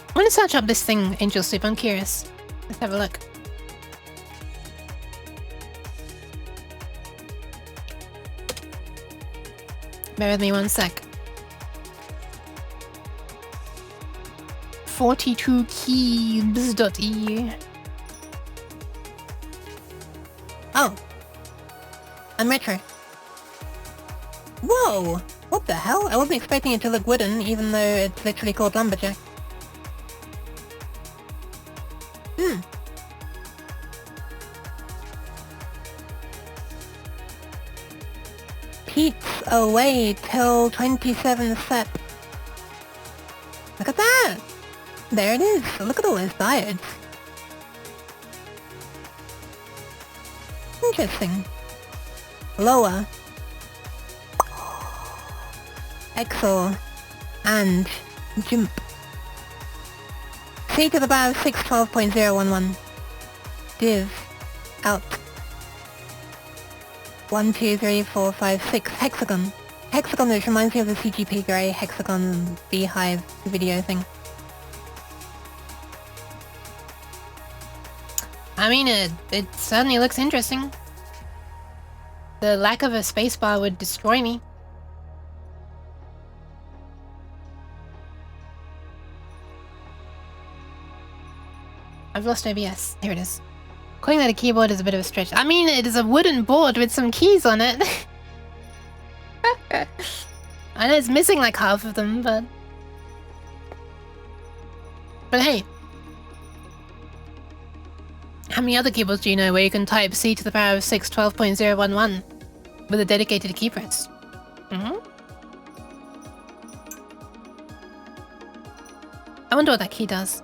I'm gonna search up this thing, Angel Soup. I'm curious. Let's have a look. Bear with me one sec. 42cubes.eu. Oh. I'm retro. Whoa! What the hell? I wasn't expecting it to look wooden, even though it's literally called Lumberjack. Pete's away till 27 sets. Look at that! There it is. Look at all those diodes. Interesting. Lower. Exor. And jump. C to the power of 6 12.011. Div. Out. 1, 2, 3, 4, 5, 6. Hexagon. Hexagon, which reminds me of the CGP Grey Hexagon Beehive video thing. I mean, it certainly looks interesting. The lack of a spacebar would destroy me. I've lost OBS. Here it is. Calling that a keyboard is a bit of a stretch. I mean, it is a wooden board with some keys on it. I know it's missing like half of them, but hey. How many other keyboards do you know where you can type C to the power of 6 12.011 with a dedicated key press? I wonder what that key does.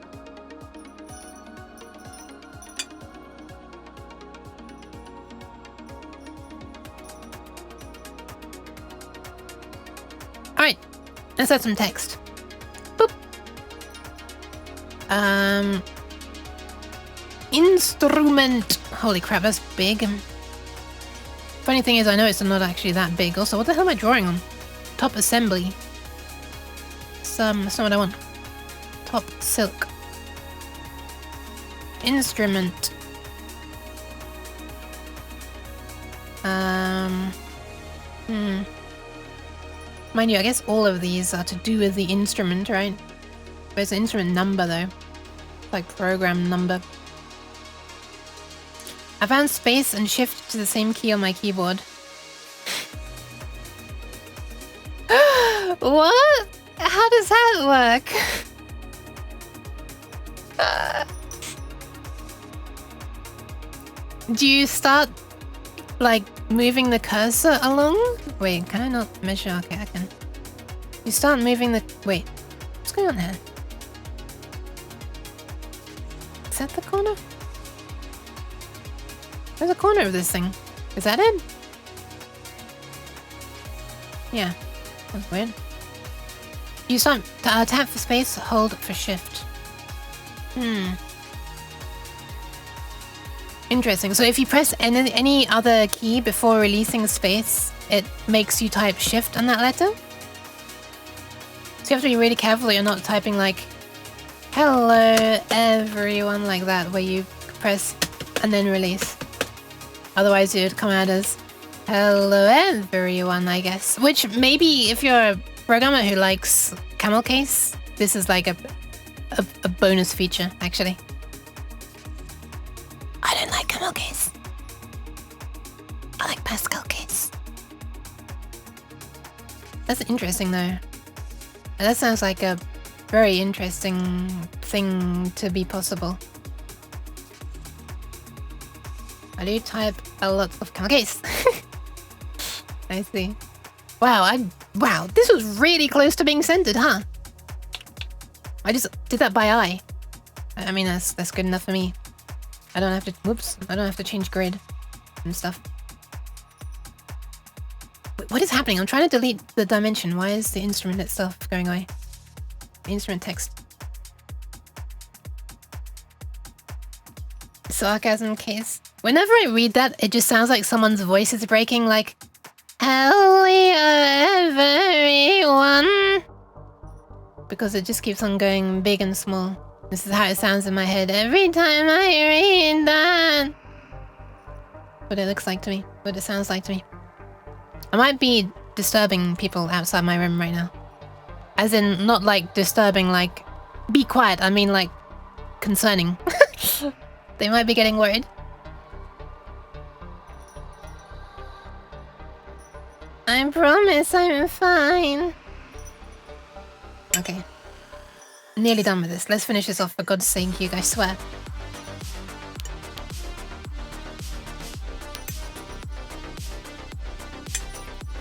Alright, let's add some text. Boop. Instrument. Holy crap, that's big. Funny thing is, I know it's not actually that big. Also, what the hell am I drawing on? Top assembly. That's not what I want. Top silk. Instrument. Mind you, I guess all of these are to do with the instrument, right? But it's an instrument number though. Like program number. I found space and shift to the same key on my keyboard. What? How does that work? Do you start like moving the cursor along? Wait, can I not measure? Okay, I can. You start moving the... Wait, what's going on here? Is that the corner? There's a corner of this thing. Is that it? Yeah, that's weird. You start tap for space, hold for shift. Interesting. So if you press any other key before releasing space, it makes you type shift on that letter. So you have to be really careful that you're not typing like hello everyone like that, where you press and then release. Otherwise it would come out as hello everyone, I guess. Which maybe if you're a programmer who likes camel case, this is like a bonus feature actually. I don't like camel case. I like Pascal case. That's interesting though. That sounds like a very interesting thing to be possible. I do type a lot of camel case. I see. Wow, wow, this was really close to being centered, huh? I just did that by eye. I mean, that's good enough for me. I don't have to, whoops, I don't have to change grid and stuff. What is happening? I'm trying to delete the dimension. Why is the instrument itself going away? The instrument text. Sarcasm case. Whenever I read that, it just sounds like someone's voice is breaking, like, hello everyone. Because it just keeps on going big and small. This is how it sounds in my head every time I read that. What it looks like to me. What it sounds like to me. I might be disturbing people outside my room right now. As in, not like disturbing, like, be quiet. I mean, like, concerning. They might be getting worried. I promise I'm fine. Okay. Nearly done with this. Let's finish this off, for God's sake, you guys, swear.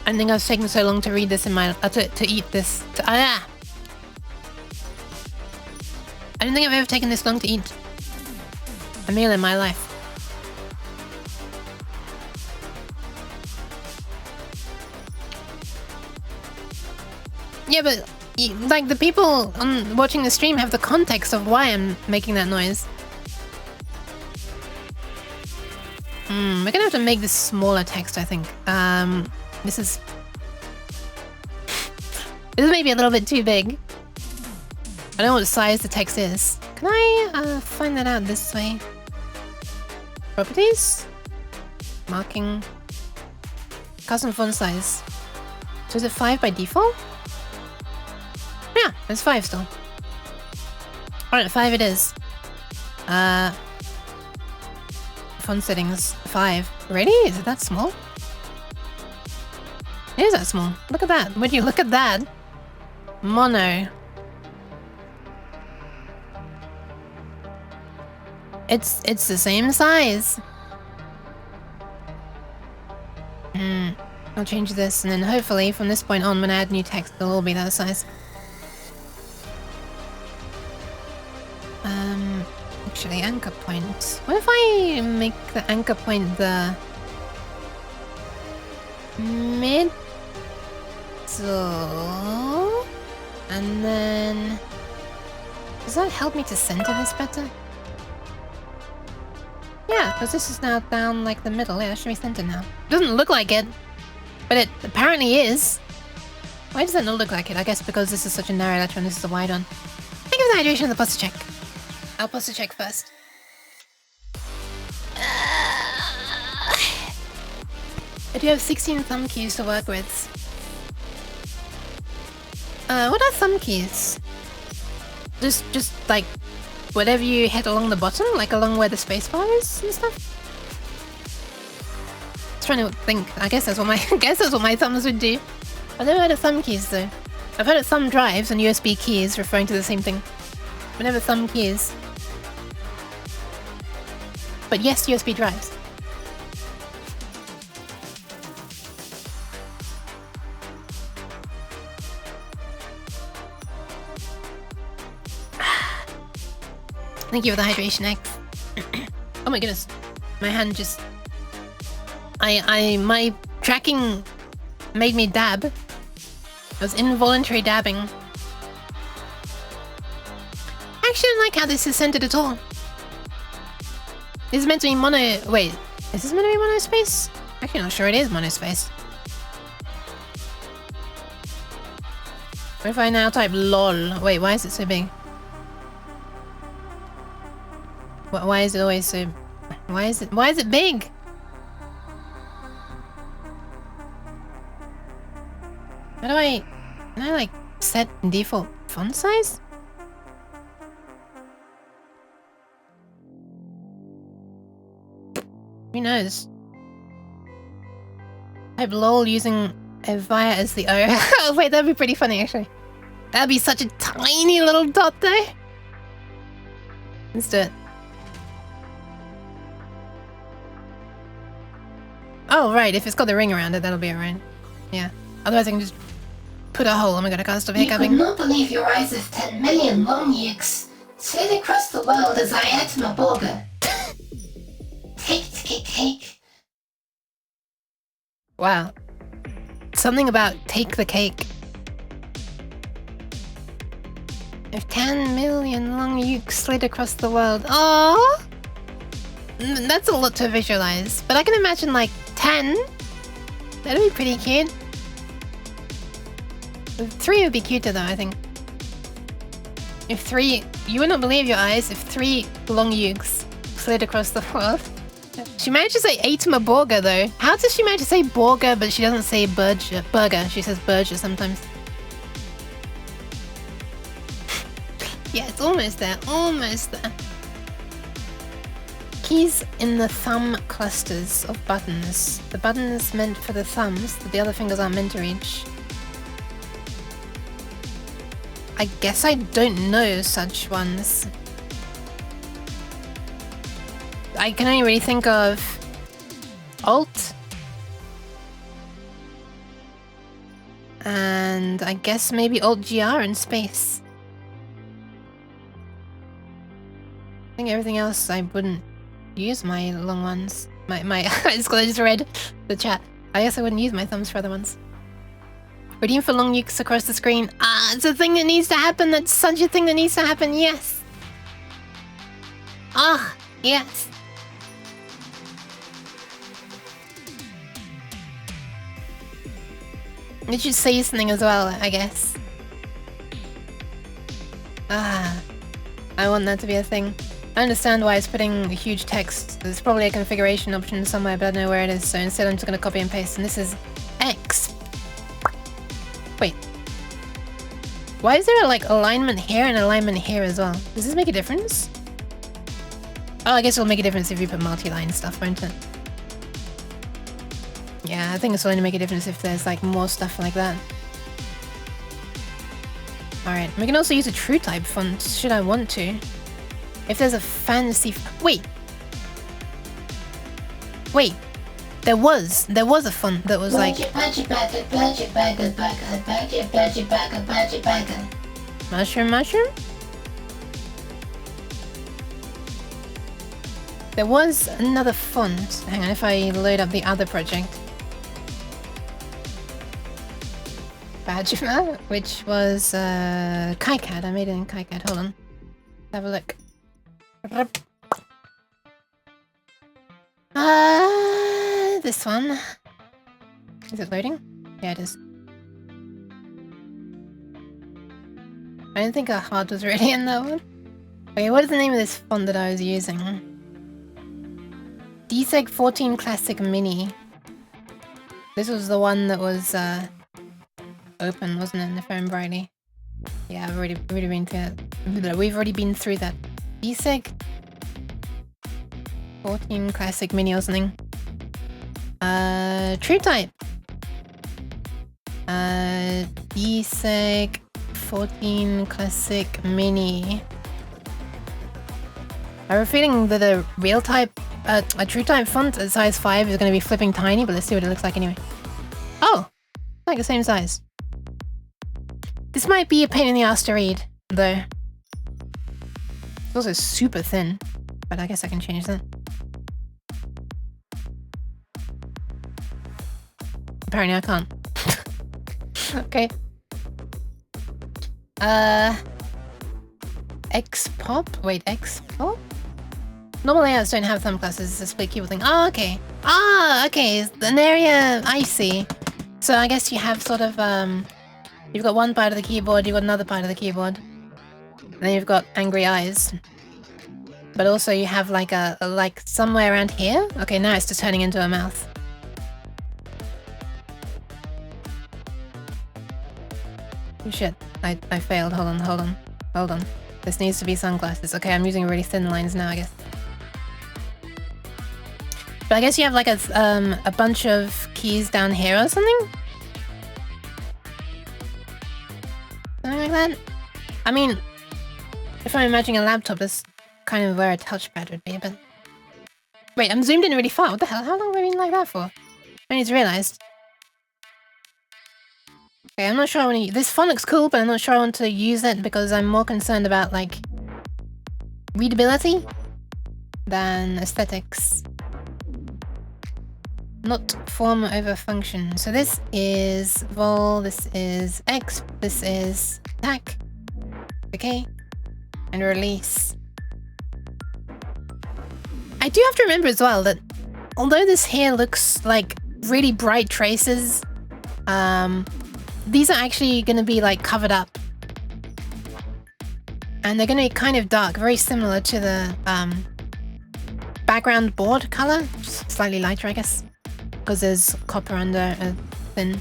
I think I was taking so long to read this in my... to eat this... I don't think I've ever taken this long to eat a meal in my life. Yeah, but like the people watching the stream have the context of why I'm making that noise. We're gonna have to make this smaller text, I think. This is maybe a little bit too big. I don't know what size the text is. Can I find that out this way? Properties? Marking. Custom font size. So is it 5 by default? Yeah, it's 5 still. Alright, 5 it is. Font settings, 5. Really? Is it that small? It is that small. Look at that. Would you look at that? Mono. It's the same size. I'll change this, and then hopefully from this point on, when I add new text, it'll all be that size. Actually, anchor point. What if I make the anchor point the middle, and then does that help me to center this better? Yeah, because this is now down like the middle. Yeah, it should be centered now. Doesn't look like it, but it apparently is. Why does that not look like it? I guess because this is such a narrow letter and this is a wide one. Thank you for the hydration of the posture check. I'll posture check first. I do have 16 thumb keys to work with. What are thumb keys? Just like whatever you hit along the bottom, like along where the spacebar is and stuff. Just trying to think. I guess that's what my thumbs would do. I've never heard of thumb keys though. I've heard of thumb drives and USB keys referring to the same thing. But never thumb keys. But yes, USB drives. Thank you for the hydration, X. Oh my goodness. My hand just... my tracking made me dab. It was involuntary dabbing. I actually don't like how this is centered at all. This is meant to be mono... Wait, is this meant to be monospace? Actually, not sure it is monospace. What if I now type LOL? Wait, why is it so big? Why is it always so... Why is it big? How do I... Can I like set default font size? Who knows? Type LOL using a via as the O. Oh wait, that'd be pretty funny actually. That'd be such a tiny little dot though. Let's do it. Oh right, if it's got the ring around it, that'll be alright. Yeah. Otherwise I can just put a hole. Oh my god, I can't stop hiccuping. You could not believe your eyes of 10 million long yukes slid across the world as I ate my burger. Cake. Wow. Something about take the cake. If 10 million long yukes slid across the world. Oh, that's a lot to visualize. But I can imagine like 10. That'd be pretty cute. 3 would be cuter though, I think. If 3... You would not believe your eyes if 3 long yukes slid across the world. She managed to say ate my burger though. How does she manage to say burger but she doesn't say burger? She says burger sometimes. Yeah, it's almost there. Almost there. Keys in the thumb clusters of buttons. The buttons meant for the thumbs that the other fingers aren't meant to reach. I guess I don't know such ones. I can only really think of Alt and I guess maybe Alt-GR and space. I think everything else I wouldn't use my long ones. I just read the chat. I guess I wouldn't use my thumbs for other ones. Redeem for long nukes across the screen. Ah, it's a thing that needs to happen. That's such a thing that needs to happen. Yes. Ah, yes. It should say something as well, I guess. Ah, I want that to be a thing. I understand why it's putting huge text. There's probably a configuration option somewhere, but I don't know where it is, so instead I'm just gonna copy and paste, and this is X. Wait. Why is there like alignment here and alignment here as well? Does this make a difference? Oh, I guess it'll make a difference if you put multi-line stuff, won't it? Yeah, I think it's only to make a difference if there's like more stuff like that. Alright, we can also use a true type font, should I want to. If there's a fancy... Wait! Wait! There was a font that was like... Mushroom? There was another font. Hang on, if I load up the other project. Badger, which was KiCad. I made it in KiCad. Hold on. Have a look. This one. Is it loading? Yeah, it is. I don't think our heart was really in that one. Okay, what is the name of this font that I was using? DSEG 14 Classic Mini. This was the one that was open, wasn't it? If I remember rightly. Yeah, I've already been through that. We've already been through that. DSEG 14 Classic Mini or something. True type. DSEG 14 Classic Mini. I have a feeling that a real type, a true type font at size 5 is going to be flipping tiny, but let's see what it looks like anyway. Oh! Like the same size. This might be a pain in the ass to read, though. It's also super thin, but I guess I can change that. Apparently I can't. Okay. Xpop? Wait, Xpop? Normal layouts don't have thumb clusters, it's a split keyboard thing. Oh, okay. Ah, okay, an area I see. So I guess you have sort of, you've got one part of the keyboard, you've got another part of the keyboard. And then you've got angry eyes. But also you have like like somewhere around here? Okay, now it's just turning into a mouth. Oh shit, I failed. Hold on. This needs to be sunglasses. Okay, I'm using really thin lines now, I guess. But I guess you have like a bunch of keys down here or something? Something like that? I mean, if I'm imagining a laptop, that's kind of where a touchpad would be, but... Wait, I'm zoomed in really far. What the hell? How long have I been like that for? I just realized. Okay, I'm not sure I want to... This font looks cool, but I'm not sure I want to use it because I'm more concerned about, like, readability than aesthetics. Not form over function. So this is vol, this is x, this is tac, okay, and release. I do have to remember as well that although this here looks like really bright traces, these are actually going to be like covered up. And they're going to be kind of dark, very similar to the background board color, just slightly lighter, I guess, because there's copper under a thin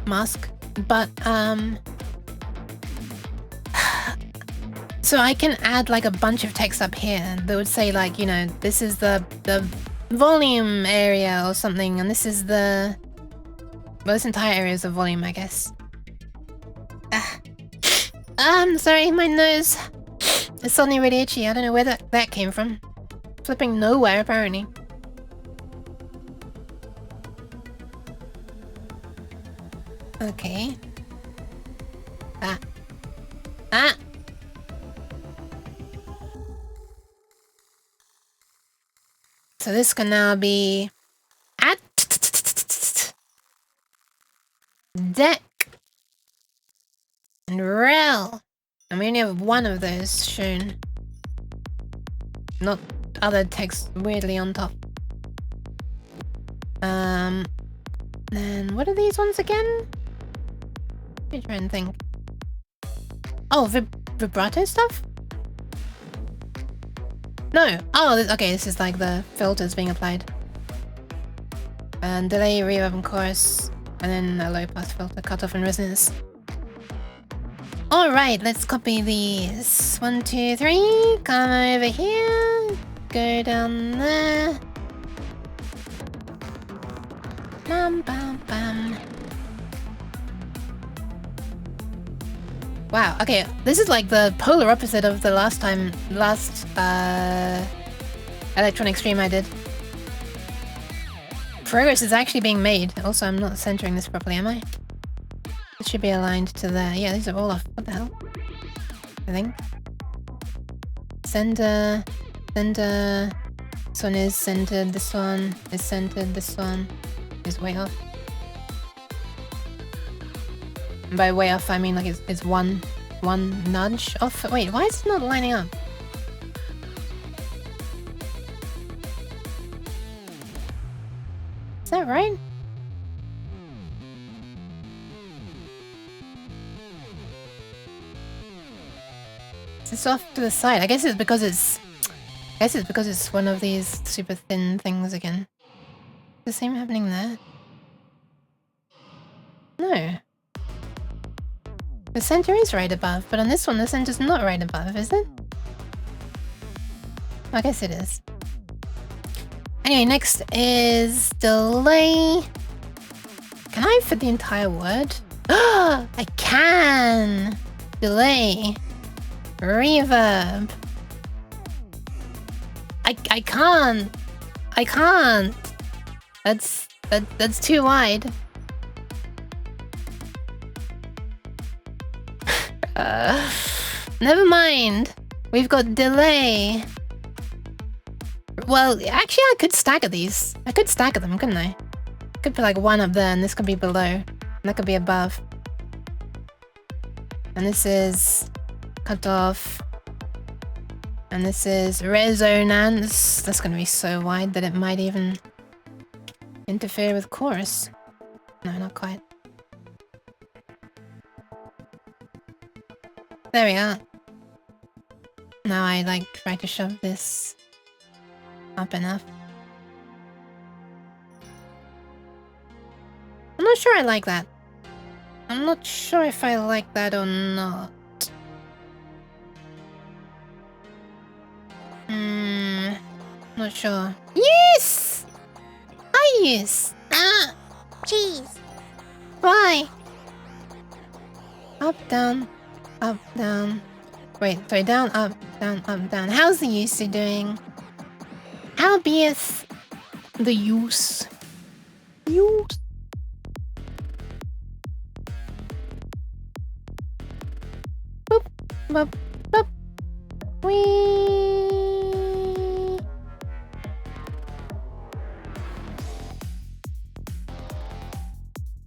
mask. But so I can add like a bunch of text up here that would say like, you know, this is the volume area or something, and this is the... Well, this entire area is the volume, I guess. I'm sorry, my nose is suddenly really itchy. I don't know where that came from. Flipping nowhere, apparently. Okay. Ah! So this can now be... deck. And rel. And we only have one of those shown. Not other text weirdly on top. Then what are these ones again? Let me try and think. Oh, vibrato stuff? No. Oh, okay, this is like the filters being applied. And delay, reverb, and chorus. And then a low pass filter, cutoff, and resonance. Alright, let's copy these. 1, 2, 3. Come over here. Go down there. Bam, bam, bam. Wow, okay, this is like the polar opposite of the last electronic stream I did. Progress is actually being made. Also, I'm not centering this properly, am I? It should be aligned to there. Yeah, these are all off. What the hell? I think. Center. Center. This one is centered. This one is centered. This one is way off. And by way off, I mean like it's one nudge off. Wait, why is it not lining up? Is that right? It's off to the side. I guess it's because it's one of these super thin things again. The same happening there? No. The center is right above, but on this one the center's not right above, is it? I guess it is. Anyway, next is delay. Can I fit the entire word? I can! Delay. Reverb. I can't. I can't. That's too wide. Never mind. We've got delay. Well, actually I could stagger these. I could stagger them, couldn't I? Could put like one up there and this could be below. And that could be above. And this is cut off. And this is resonance. That's gonna be so wide that it might even interfere with chorus. No, not quite. There we are. Now I like try to shove this up enough. I'm not sure I like that. I'm not sure if I like that or not. Not sure. Yes! Hi, yes! Ah! Jeez! Why? Up, down, up, down. Wait, sorry, down, up, down. How's the use doing? How beeth the use? Use? Boop, boop, boop. Whee!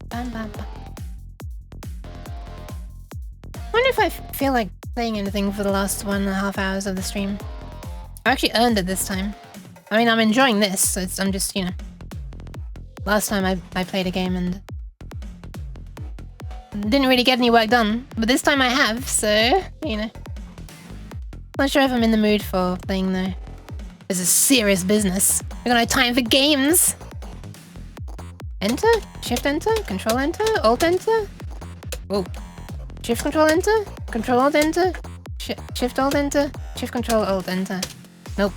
Bam, bam, bam. I wonder if I feel like playing anything for the last 1.5 hours of the stream. I actually earned it this time. I mean, I'm enjoying this, so I'm just, you know... Last time I played a game and... didn't really get any work done, but this time I have, so, you know... Not sure if I'm in the mood for playing though. This is serious business. We got no time for games! Enter? Shift enter? Control enter? Alt enter? Whoa. Shift control enter? Control alt enter? Shift alt enter? Shift control alt enter. Nope.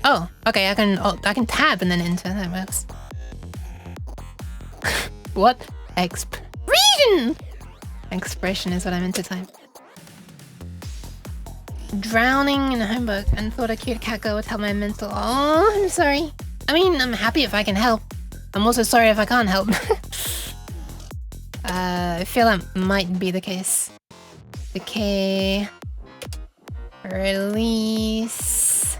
Oh, okay, I can tab and then enter. That works. What? Expression! Expression is what I meant to type. Drowning in a homebook and thought a cute cat girl would help my mental. Oh, I'm sorry. I mean, I'm happy if I can help. I'm also sorry if I can't help. I feel that might be the case. Decay. Release.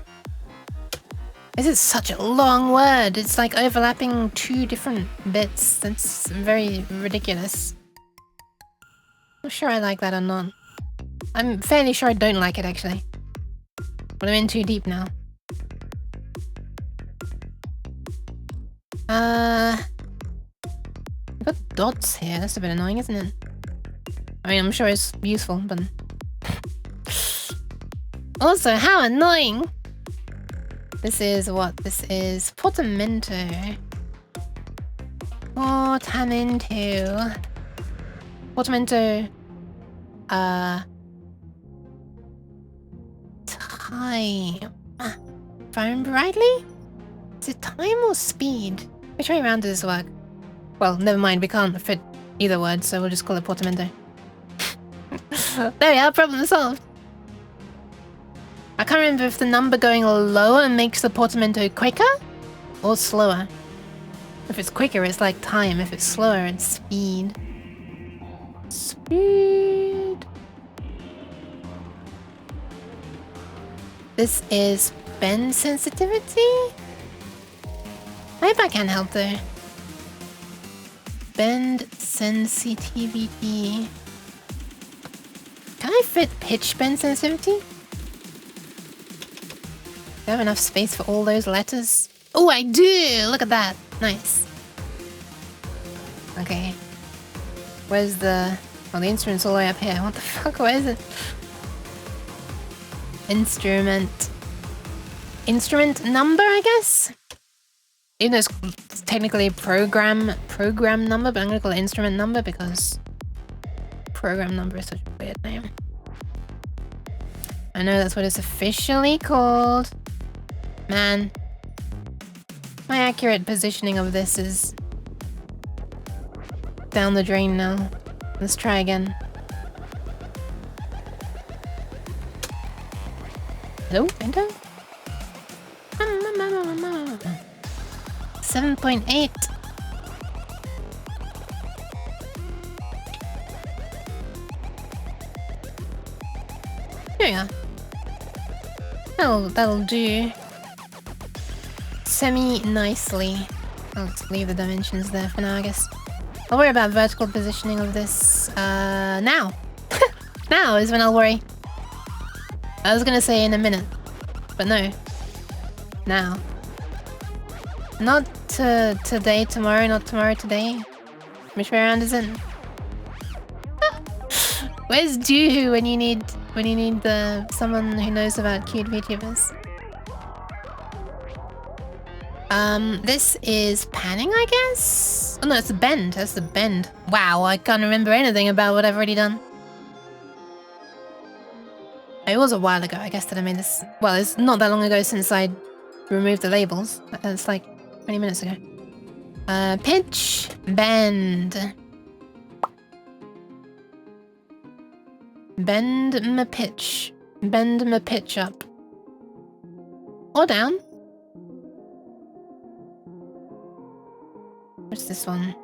This is such a long word. It's like overlapping 2 different bits. That's very ridiculous. Not sure I like that or not. I'm fairly sure I don't like it actually. But I'm in too deep now. I've got dots here. That's a bit annoying, isn't it? I mean, I'm sure it's useful, but... Also, how annoying! This is what? This is portamento. Portamento. Portamento. Time. Phone brightly? Is it time or speed? Which way around does this work? Well, never mind, we can't fit either word, so we'll just call it portamento. There we are, problem solved. I can't remember if the number going lower makes the portamento quicker or slower. If it's quicker, it's like time. If it's slower, it's speed. Speed. This is bend sensitivity? I hope I can help though. Bend sensitivity. Can I fit pitch bend sensitivity? Do I have enough space for all those letters? Oh, I do! Look at that. Nice. Okay. Where's the... Oh, the instrument's all the way up here. What the fuck? Where is it? Instrument. Instrument number, I guess? Even though it's technically program number, but I'm gonna call it instrument number because program number is such a weird name. I know that's what it's officially called. Man. My accurate positioning of this is down the drain now. Let's try again. Hello, enter? 7.8. Here we are. That'll do. Semi-nicely. I'll just leave the dimensions there for now, I guess. I'll worry about vertical positioning of this, now. Now is when I'll worry. I was gonna say in a minute, but no. Now. Not today, tomorrow, not tomorrow, today. Which way around is it? Where's Doohoo when you need someone who knows about cute VTubers? This is panning, I guess? Oh no, it's the bend. That's the bend. Wow, I can't remember anything about what I've already done. It was a while ago, I guess, that I made this. Well, it's not that long ago since I removed the labels. It's like 20 minutes ago. Pitch, bend. Bend my pitch. Bend my pitch up. Or down. What's this one?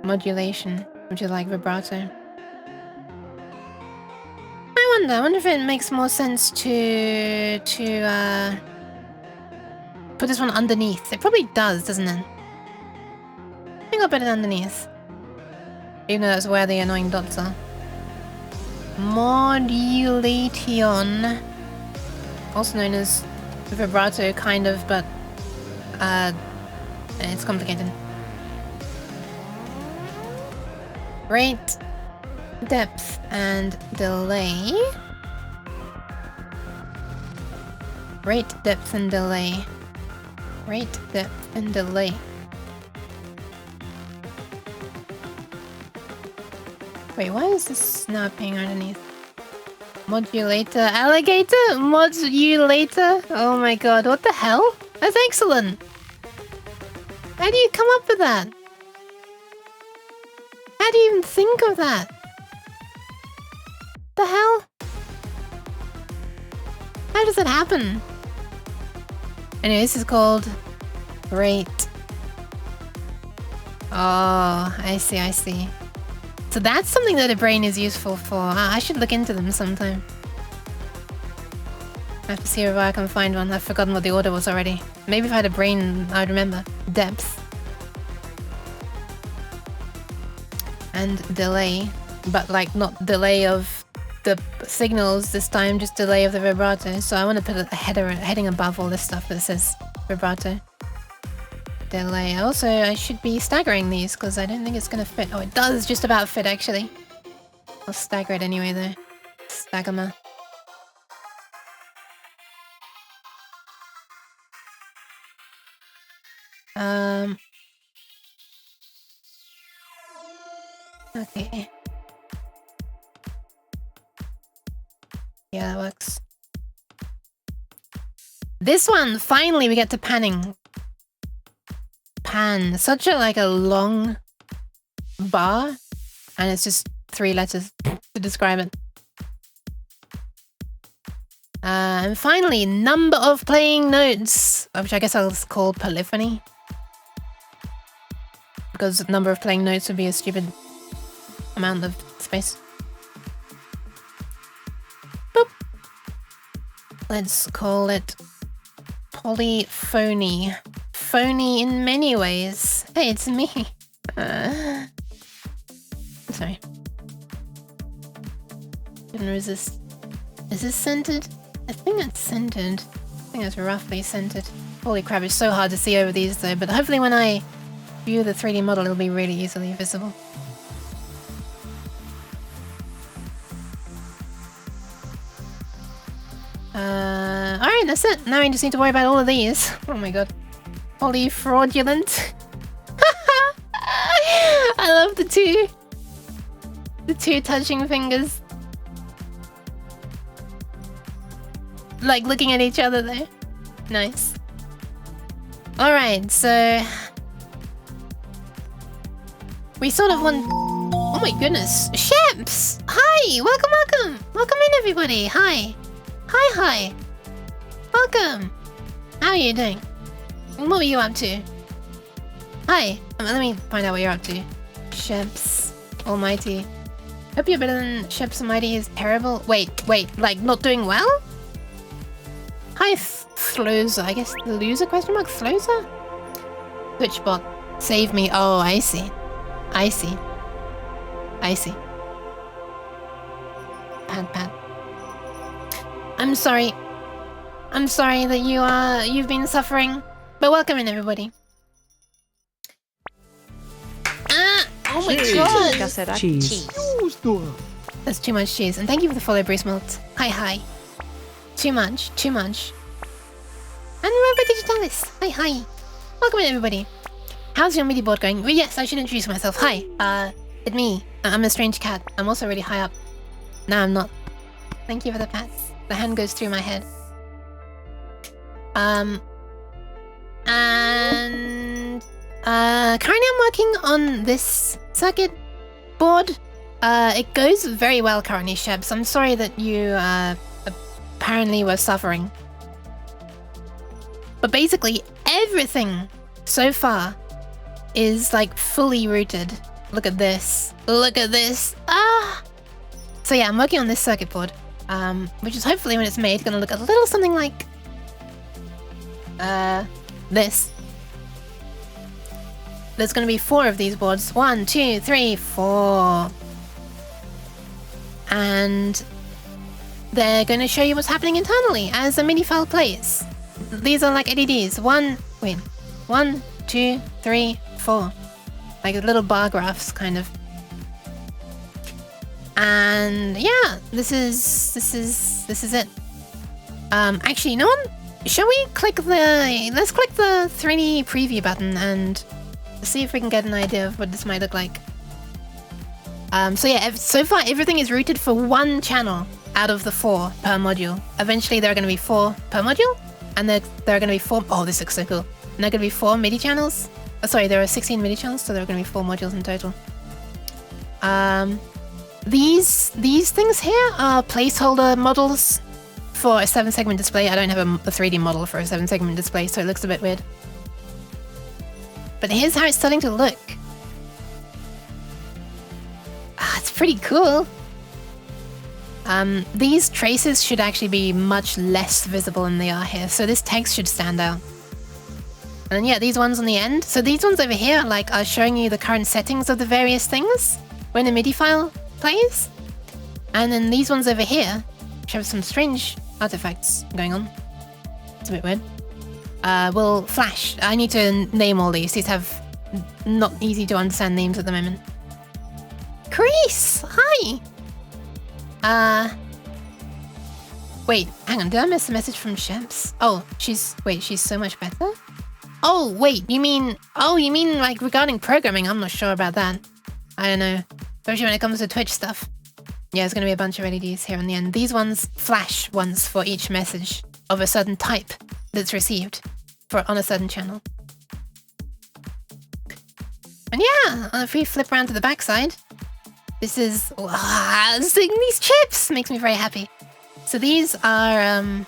Modulation, which is like vibrato. I wonder if it makes more sense to put this one underneath. It probably does, doesn't it? I think I'll put it underneath. Even though that's where the annoying dots are. Modulation. Also known as vibrato, kind of, but it's complicated. Rate, depth, and delay. Rate, depth, and delay. Rate, depth, and delay. Wait, why is this not being underneath? Modulator, alligator, modulator. Oh my god, what the hell? That's excellent. How do you come up with that? How do you even think of that? The hell? How does it happen? Anyway, this is called rate. Oh, I see, I see. So that's something that a brain is useful for. I should look into them sometime. I have to see if I can find one. I've forgotten what the order was already. Maybe if I had a brain, I'd remember. Depth. And delay. But like not delay of the signals this time, just delay of the vibrato. So I want to put a heading above all this stuff that says vibrato. Delay. Also, I should be staggering these because I don't think it's going to fit. Oh, it does just about fit actually. I'll stagger it anyway though. Staggerma. Okay. Yeah, that works. This one, finally we get to panning. Pan. Such a long bar, and it's just 3 letters to describe it. And finally, number of playing notes, which I guess I'll call polyphony. Because number of playing notes would be a stupid amount of space. Boop. Let's call it polyphony. Phony in many ways. Hey, it's me. Sorry. Couldn't resist. Is this centered? I think it's centered. I think it's roughly centered. Holy crap, it's so hard to see over these though, but hopefully when I view the 3D model it'll be really easily visible. Alright, that's it. Now I just need to worry about all of these. Oh my god. Holy fraudulent. I love the two touching fingers. Like looking at each other though. Nice. Alright, so we sort of want... Oh my goodness. Sheps! Hi! Welcome! Welcome in everybody! Hi! Hi! Welcome! How are you doing? What were you up to? Hi! Let me find out what you're up to. Sheps Almighty. Hope you're better than Sheps Almighty is terrible. Wait, like not doing well? Hi, Floza. I guess the loser question mark? Floza? Twitchbot. Save me. Oh, I see. Pat. I'm sorry that you've been suffering. But welcome in everybody. Oh my god! Cheese. That's too much cheese. And thank you for the follow, Bruce Malt. Hi. Too much. And Robert Digitalis. Hi. Welcome in everybody. How's your MIDI board going? Well, yes, I should introduce myself. Hi. It's me. I'm a strange cat. I'm also really high up. No, I'm not. Thank you for the pats. The hand goes through my head. And currently I'm working on this circuit board. It goes very well currently, Shebs. I'm sorry that you apparently were suffering. But basically everything so far is like fully rooted. Look at this. So yeah, I'm working on this circuit board, which is hopefully when it's made gonna look a little something like this. There's gonna be 4 of these boards. 1, 2, 3, 4. And they're gonna show you what's happening internally as the MIDI file plays. These are like LEDs. 1, 2, 3, 4. Like little bar graphs, kind of. And yeah, this is it. Actually, you know what? Shall we let's click the 3D preview button and see if we can get an idea of what this might look like. So yeah, so far everything is routed for 1 channel out of the 4 per module. Eventually there are going to be 4 per module, and there are going to be 4... Oh, this looks so cool. And there are going to be 4 MIDI channels. Oh, sorry, there are 16 MIDI channels, so there are going to be 4 modules in total. These things here are placeholder models for a 7-segment display. I don't have a 3D model for a 7-segment display, so it looks a bit weird. But here's how it's starting to look. It's pretty cool. These traces should actually be much less visible than they are here, so this text should stand out. And then yeah, these ones on the end. So these ones over here like are showing you the current settings of the various things when a MIDI file plays. And then these ones over here, which have some strange artifacts going on. It's a bit weird. Will flash. I need to name all these. These have not easy to understand names at the moment. Chris! Hi! Wait, hang on. Did I miss a message from Sheps? Oh, she's so much better? Oh, wait, you mean like regarding programming? I'm not sure about that. I don't know. Especially when it comes to Twitch stuff. Yeah, there's gonna be a bunch of LEDs here on the end. These ones flash once for each message of a certain type that's received on a certain channel. And yeah, if we flip around to the backside, this is seeing these chips makes me very happy. So these are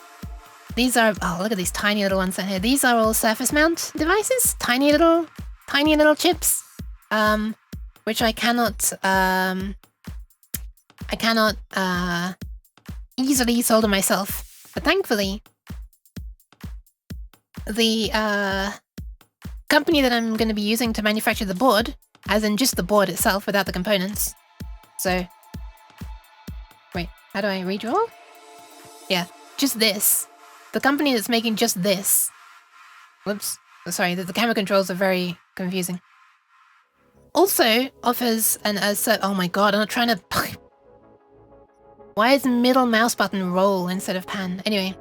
oh, look at these tiny little ones down here. These are all surface mount devices, tiny little chips, which I cannot easily solder myself. But thankfully, the company that I'm going to be using to manufacture the board, as in just the board itself without the components. So, wait, how do I redraw? Yeah, just this. The company that's making just this. Whoops. Sorry, the camera controls are very confusing. Also offers oh my god, I'm not trying to... Why is middle mouse button roll instead of pan? Anyway.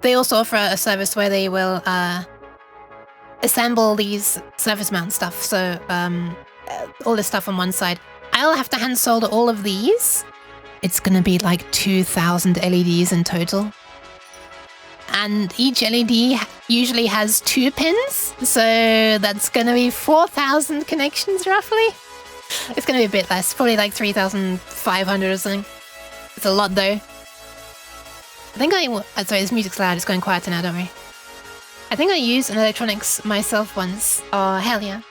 They also offer a service where they will assemble these surface mount stuff. So, all this stuff on one side. I'll have to hand solder all of these. It's gonna be like 2,000 LEDs in total. And each LED usually has 2 pins, so that's gonna be 4,000 connections roughly. It's gonna be a bit less, probably like 3,500 or something. It's a lot though. I think sorry, this music's loud, it's going quieter now, don't worry. I think I used an electronics myself once. Oh, hell yeah.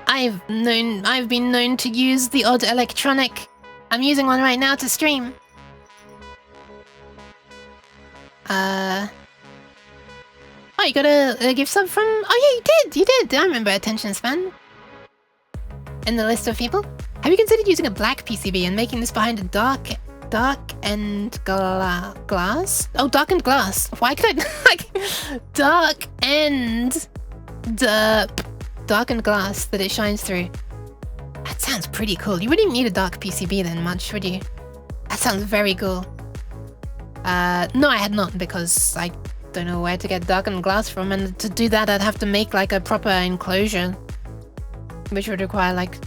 I've been known to use the odd electronic. I'm using one right now to stream. Oh, you got a gift sub from... Oh yeah, you did! I remember attention span. In the list of people. Have you considered using a black PCB and making this behind a dark end glass? Oh, darkened glass. Why could I... like... darkened glass that it shines through. That sounds pretty cool. You wouldn't need a dark PCB then much, would you? That sounds very cool. No, I had not, because I don't know where to get darkened glass from, and to do that I'd have to make like a proper enclosure, which would require like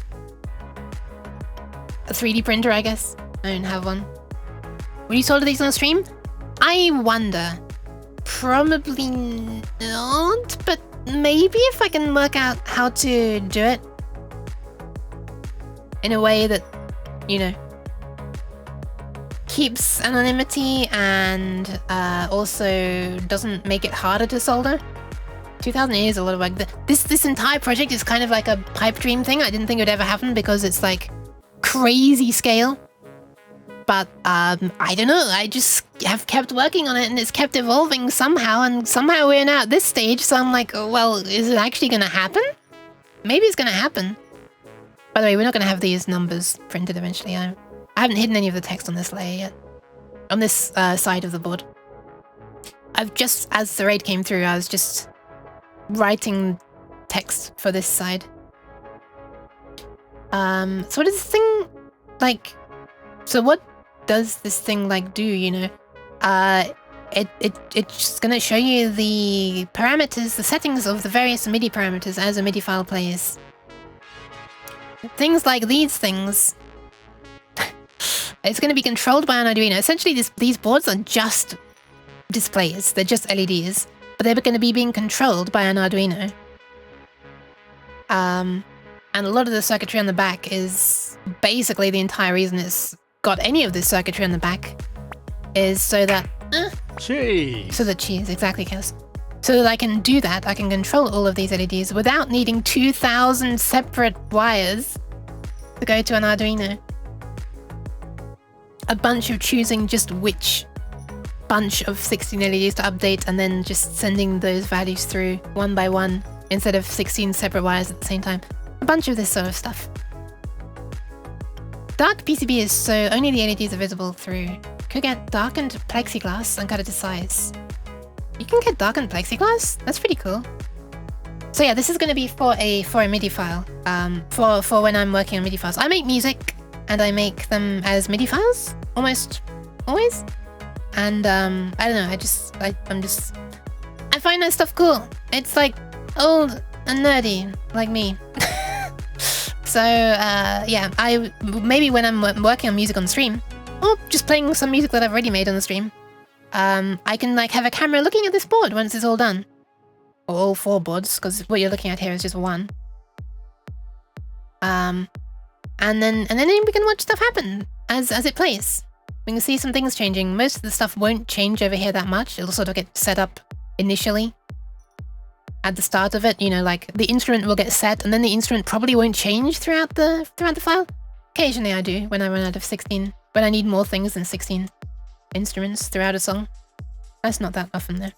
a 3D printer, I guess. I don't have one. Will you solder these on stream? I wonder. Probably not, but maybe if I can work out how to do it in a way that, you know, keeps anonymity and also doesn't make it harder to solder. 2000 is a lot of work. This entire project is kind of like a pipe dream thing. I didn't think it would ever happen because it's like crazy scale. But I don't know, I just have kept working on it and it's kept evolving somehow, and somehow we're now at this stage, so I'm like, oh, well, is it actually gonna happen? Maybe it's gonna happen. By the way, we're not gonna have these numbers printed eventually. I haven't hidden any of the text on this layer yet. On this side of the board. I've just, as the raid came through, I was just writing text for this side. So what is this thing, like, so what does this thing like do, you know? It's just gonna show you the parameters, the settings of the various MIDI parameters as a MIDI file plays. Things like these things, it's gonna be controlled by an Arduino. Essentially, these boards are just displays, they're just LEDs, but they're gonna be being controlled by an Arduino. And a lot of the circuitry on the back is basically the entire reason it's got any of this circuitry on the back is so that cheese. So that cheese, exactly, Kaz. So that I can do that, I can control all of these LEDs without needing 2,000 separate wires to go to an Arduino. a bunch of choosing just which bunch of 16 LEDs to update and then just sending those values through one by one instead of 16 separate wires at the same time. A bunch of this sort of stuff. Dark PCB is so only the LEDs are visible through. Could get darkened plexiglass and cut it to size. You can get darkened plexiglass? That's pretty cool. So yeah, this is going to be for a MIDI file. For when I'm working on MIDI files. I make music and I make them as MIDI files almost always. And I don't know, I find that stuff cool. It's like old and nerdy like me. So yeah, maybe when I'm working on music on stream, or just playing some music that I've already made on the stream, I can like have a camera looking at this board once it's all done. Or all 4 boards, because what you're looking at here is just one. And then we can watch stuff happen as it plays. We can see some things changing. Most of the stuff won't change over here that much. It'll sort of get set up initially. At the start of it, you know, like the instrument will get set and then the instrument probably won't change throughout the file. Occasionally I do when I run out of 16, when I need more things than 16 instruments throughout a song. That's not that often though.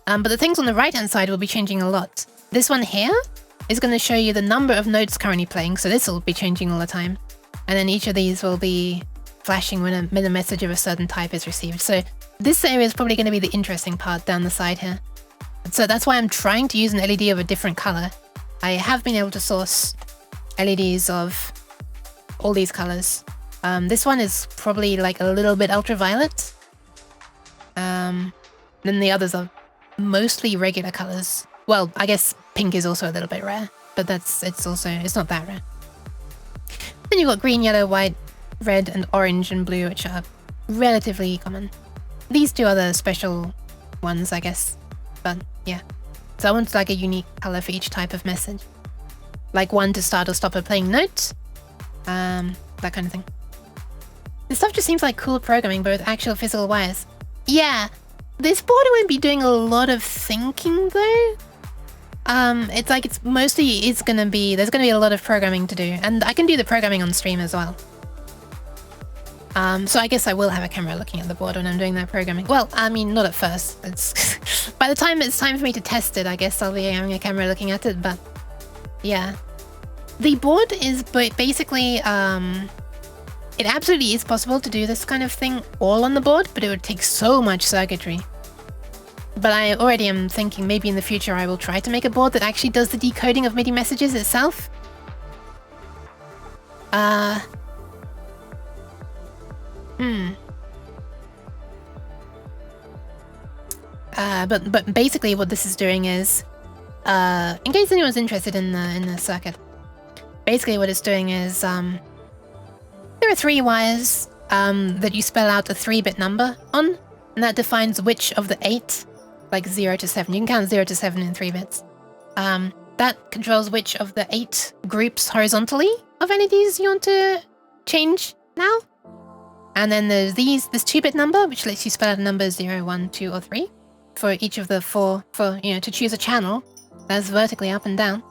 But the things on the right hand side will be changing a lot. This one here is going to show you the number of notes currently playing, so this will be changing all the time. And then each of these will be flashing when a message of a certain type is received. So this area is probably going to be the interesting part down the side here. So that's why I'm trying to use an LED of a different color. I have been able to source LEDs of all these colors. This one is probably like a little bit ultraviolet. Then the others are mostly regular colors. Well, I guess pink is also a little bit rare, but it's not that rare. Then you've got green, yellow, white, red, and orange and blue, which are relatively common. These 2 are the special ones, I guess. But yeah, so I want like a unique color for each type of message, like one to start or stop a playing note, that kind of thing. This stuff just seems like cool programming, both actual physical wires. Yeah, this board won't be doing a lot of thinking though. It's like there's gonna be a lot of programming to do, and I can do the programming on stream as well. So I guess I will have a camera looking at the board when I'm doing that programming. Well, I mean, not at first. It's by the time it's time for me to test it, I guess I'll be having a camera looking at it, but yeah. The board is basically, it absolutely is possible to do this kind of thing all on the board, but it would take so much circuitry. But I already am thinking maybe in the future I will try to make a board that actually does the decoding of MIDI messages itself. But basically what this is doing is, in case anyone's interested in the circuit, basically what it's doing is, there are 3 wires that you spell out a 3-bit number on, and that defines which of the 8, like 0 to 7, you can count 0 to 7 in 3 bits. That controls which of the 8 groups horizontally of LEDs you want to change now. And then there's this 2-bit number, which lets you spell out numbers 0, 1, 2, or 3 for each of the 4, to choose a channel that's vertically up and down.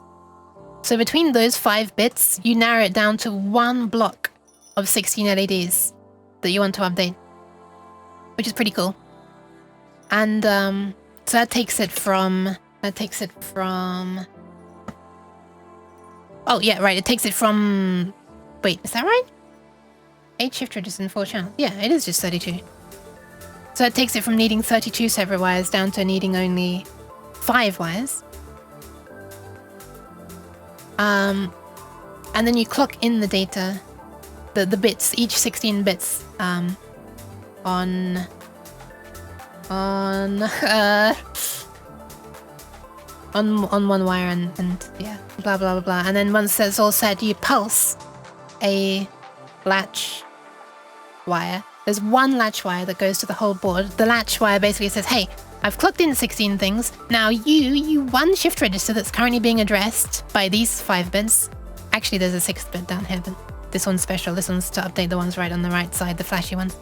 So between those 5 bits, you narrow it down to 1 block of 16 LEDs that you want to update, which is pretty cool. And so that takes it from, oh yeah, right, it takes it from, wait, is that right? 8 shift registers and 4 channels. Yeah, it is just 32. So it takes it from needing 32 separate wires down to needing only 5 wires. And then you clock in the data, the bits, each 16 bits, on one wire and yeah, blah blah blah blah. And then once it's all set, you pulse a latch wire. There's 1 latch wire that goes to the whole board. The latch wire basically says, hey, I've clocked in 16 things. Now you 1 shift register that's currently being addressed by these 5 bits. Actually, there's a 6th bit down here, but this one's special. This one's to update the ones right on the right side, the flashy ones.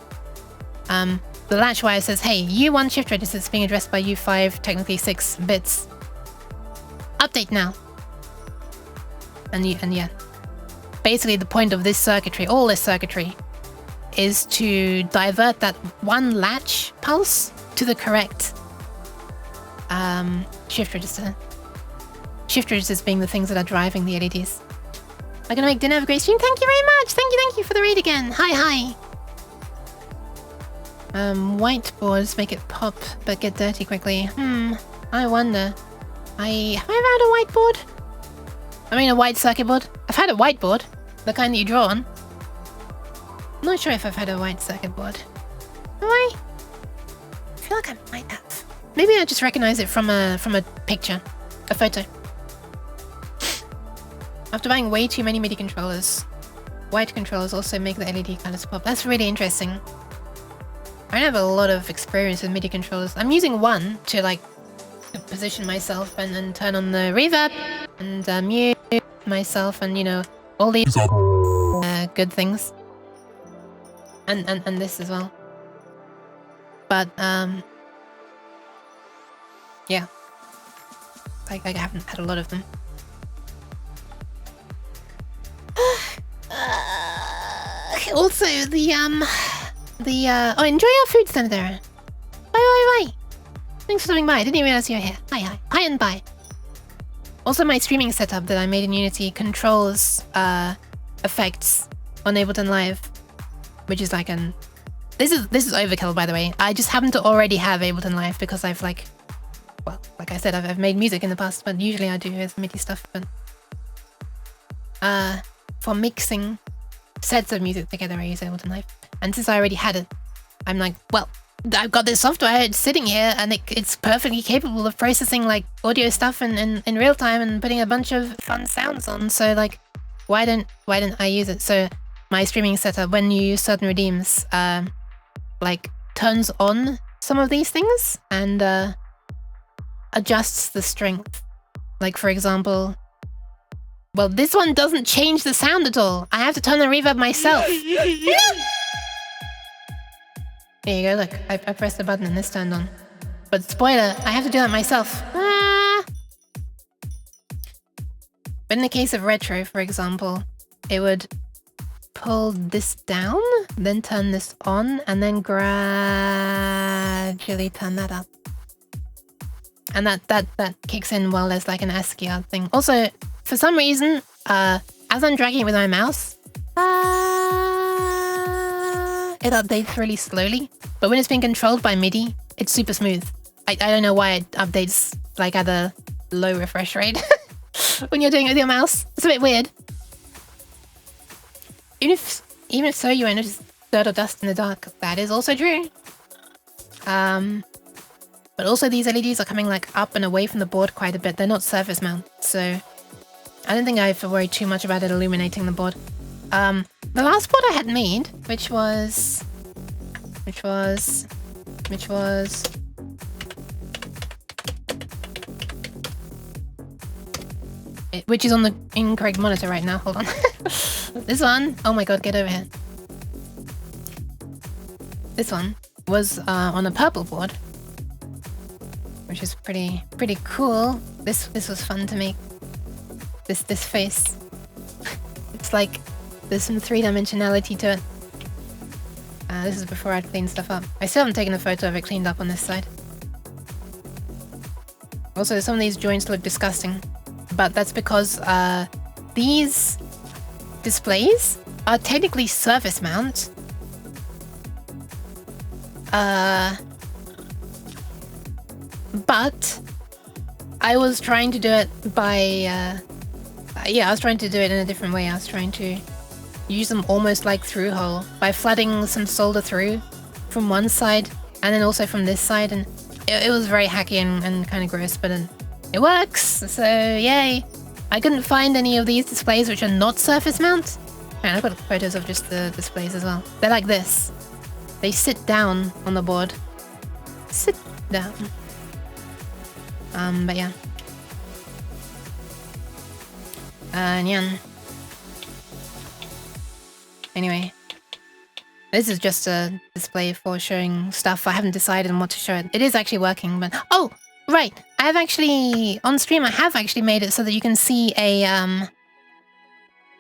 The latch wire says, hey, you 1 shift register that's being addressed by you 5, technically 6 bits. Update now. And yeah. Basically, the point of this circuitry, all this circuitry, is to divert that one latch pulse to the correct shift register. Shift registers being the things that are driving the LEDs. I'm gonna make dinner of a great stream. Thank you very much. Thank you for the raid again. Hi. Whiteboards make it pop but get dirty quickly. I wonder. Have I ever had a whiteboard? I mean a white circuit board. I've had a whiteboard, the kind that you draw on. I'm not sure if I've had a white circuit board. Have I? I feel like I might have. Maybe I just recognize it from a picture, a photo. After buying way too many MIDI controllers, white controllers also make the LED colors pop. That's really interesting. I don't have a lot of experience with MIDI controllers. I'm using one to like position myself and turn on the reverb and mute myself and, you know, all these good things. And this as well. But yeah. Like I haven't had a lot of them. Also oh, enjoy our food, Senator. Bye. Thanks for stopping by. I didn't even realize you were here. Hi and bye. Also, my streaming setup that I made in Unity controls effects on Ableton Live, which is like this is overkill, by the way. I just happen to already have Ableton Live because I've like I said, I've made music in the past, but usually I do with MIDI stuff. But for mixing sets of music together, I use Ableton Live. And since I already had it, I'm like, well, I've got this software sitting here, and it's perfectly capable of processing like audio stuff in real time and putting a bunch of fun sounds on. So like, why didn't I use it? So my streaming setup, when you use certain redeems, like turns on some of these things and adjusts the strength. Like for example, well, this one doesn't change the sound at all. I have to turn the reverb myself. There you go, look. I pressed the button and this turned on. But spoiler, I have to do that myself. But in the case of retro, for example, it would pull this down, then turn this on, and then gradually turn that up. And that kicks in while there's like an ASCII art thing. Also, for some reason, as I'm dragging it with my mouse, it updates really slowly. But when it's being controlled by MIDI, it's super smooth. I don't know why it updates like at a low refresh rate when you're doing it with your mouse. It's a bit weird. Even if so, you won't notice dirt or dust in the dark. That is also true. But also these LEDs are coming like up and away from the board quite a bit. They're not surface mount, so I don't think I have to worry too much about it illuminating the board. The last board I had made, which is on the incorrect monitor right now. Hold on. This one, oh my god, get over here. This one was on a purple board, which is pretty cool. This was fun to make. This face. It's like there's some three-dimensionality to it. This is before I'd cleaned stuff up. I still haven't taken a photo of it cleaned up on this side. Also, some of these joints look disgusting, but that's because these displays are technically surface mount. But I was trying to do it by I was trying to do it in a different way. I was trying to use them almost like through hole by flooding some solder through from one side and then also from this side, and it was very hacky and kind of gross, but it works, so yay. I couldn't find any of these displays which are not surface mount, and I've got photos of just the displays as well. They're like this. They sit down on the board. Sit down. But yeah. Yeah. Anyway. This is just a display for showing stuff. I haven't decided on what to show it. It is actually working, but... Oh! Right! I have actually... On stream, I have actually made it so that you can see a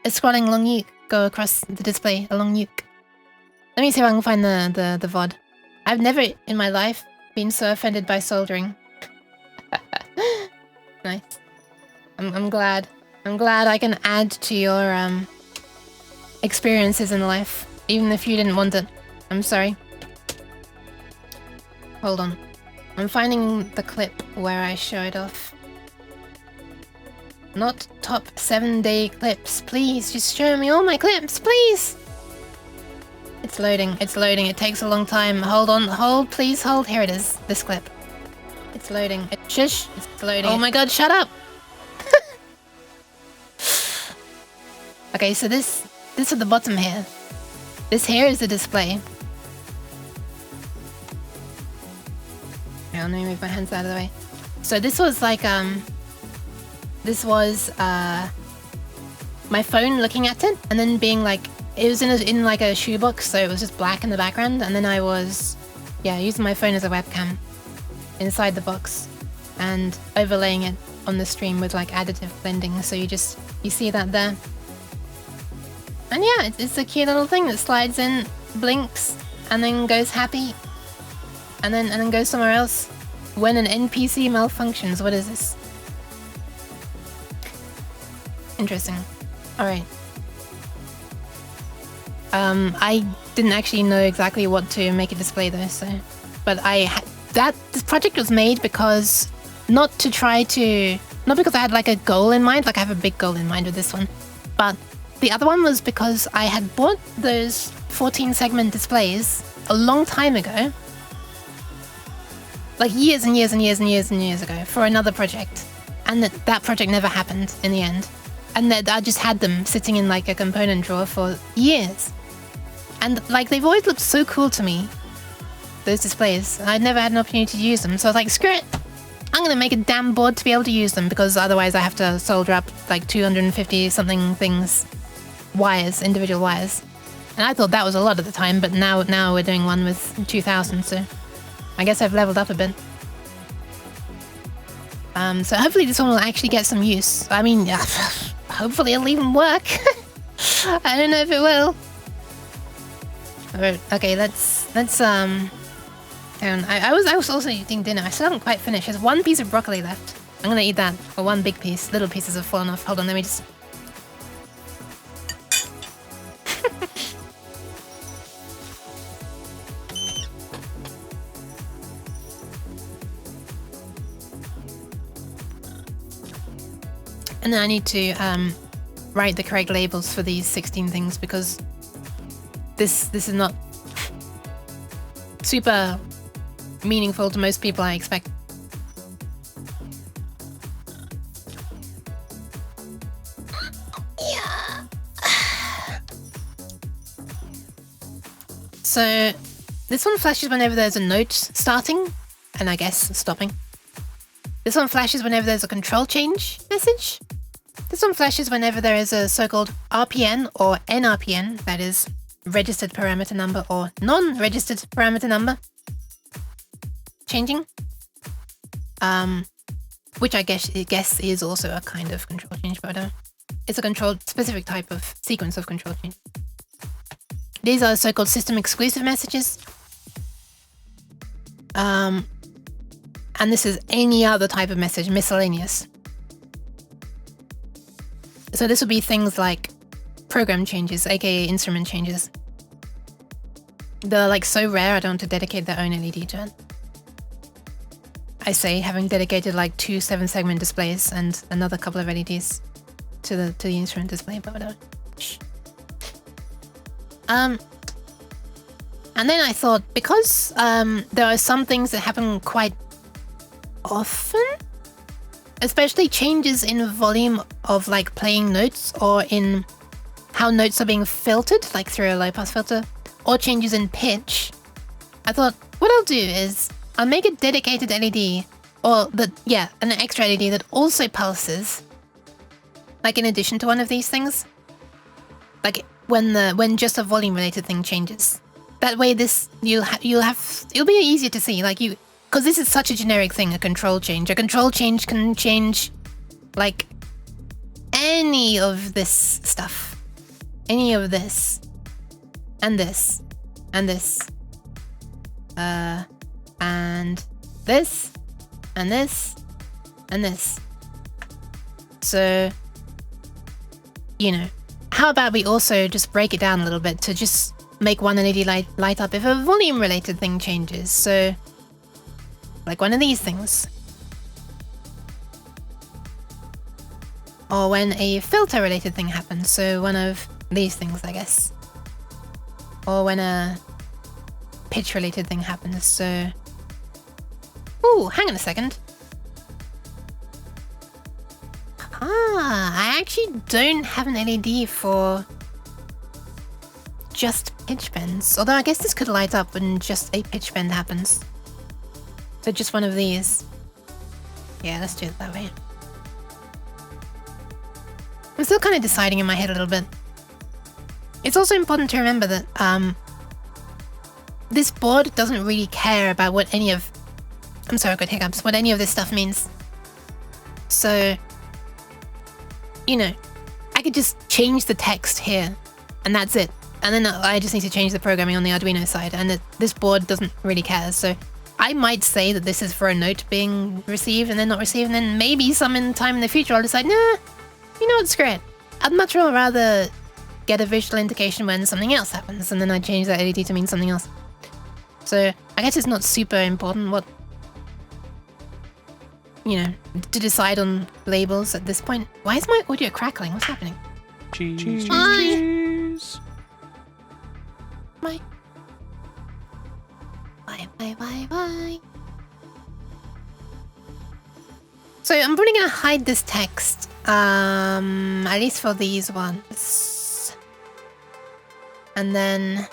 scrolling long uke go across the display. A long uke. Let me see if I can find the VOD. I've never in my life been so offended by soldering. Nice. I'm glad. I'm glad I can add to your experiences in life, even if you didn't want it. I'm sorry. Hold on. I'm finding the clip where I showed off. Not top 7-day clips. Please, just show me all my clips, please! It's loading, it's loading. It takes a long time. Hold on, hold, please hold. Here it is, this clip. It's loading. Shush, it's loading. Oh my god, shut up! Okay, so this at the bottom here. This here is the display. Let me move my hands out of the way. So this was like, this was, my phone looking at it, and then being like, it was in like a shoebox, so it was just black in the background, and then I was, yeah, using my phone as a webcam inside the box, and overlaying it on the stream with like additive blending, so you see that there. And yeah, it's a cute little thing that slides in, blinks, and then goes happy. And then goes somewhere else. When an NPC malfunctions, what is this? Interesting. Alright. I didn't actually know exactly what to make a display though, so... But this project was made because... Not because I had like a goal in mind, like I have a big goal in mind with this one. But the other one was because I had bought those 14 segment displays a long time ago. Like years and years and years and years and years ago for another project. And that project never happened in the end. And that I just had them sitting in like a component drawer for years. And like they've always looked so cool to me, those displays. I'd never had an opportunity to use them. So I was like, screw it. I'm gonna make a damn board to be able to use them because otherwise I have to solder up like 250 something things, wires, individual wires. And I thought that was a lot at the time, but now we're doing one with 2000, so I guess I've leveled up a bit. So hopefully this one will actually get some use. I mean, hopefully it'll even work. I don't know if it will. Okay, let's hang on. I was also eating dinner. I still haven't quite finished. There's one piece of broccoli left. I'm gonna eat that, or one big piece. Little pieces have fallen off. Hold on, let me just... And then I need to write the correct labels for these 16 things because this is not super meaningful to most people, I expect. Yeah. So this one flashes whenever there's a note starting and I guess stopping. This one flashes whenever there's a control change message. This one flashes whenever there is a so-called RPN or NRPN, that is registered parameter number or non-registered parameter number changing. Which I guess is also a kind of control change, but it's a controlled specific type of sequence of control change. These are so-called system exclusive messages. And this is any other type of message, miscellaneous. So this would be things like program changes, aka instrument changes. They're like so rare, I don't want to dedicate their own LED to it. I say, having dedicated like 2 7-segment displays and another couple of LEDs to the instrument display, but whatever. Shh. And then I thought, because there are some things that happen quite often, especially changes in volume of like playing notes or in how notes are being filtered, like through a low pass filter, or changes in pitch, I thought what I'll do is I'll make a dedicated LED, or an extra LED that also pulses, like in addition to one of these things, like when just a volume related thing changes. That way it'll be easier to see, like because this is such a generic thing, a control change. A control change can change like any of this stuff. Any of this. And this. and this. And this, and this, and this. So, you know, how about we also just break it down a little bit to just make one LED light up if a volume related thing changes. So, like one of these things. Or when a filter related thing happens, so one of these things, I guess. Or when a pitch related thing happens, so... Ooh, hang on a second. I actually don't have an LED for just pitch bends. Although I guess this could light up when just a pitch bend happens. So just one of these. Yeah, let's do it that way. I'm still kind of deciding in my head a little bit. It's also important to remember that this board doesn't really care about what any of... I'm sorry, I've got hiccups. What any of this stuff means. So, you know, I could just change the text here, and that's it. And then I just need to change the programming on the Arduino side, and this board doesn't really care. So I might say that this is for a note being received and then not received, and then maybe some time in the future I'll decide, nah, you know what, screw it. I'd much rather get a visual indication when something else happens, and then I change that LED to mean something else. So I guess it's not super important what, you know, to decide on labels at this point. Why is my audio crackling? What's happening? Cheese. Cheese. Bye. Bye. So I'm probably gonna hide this text, at least for these ones. And then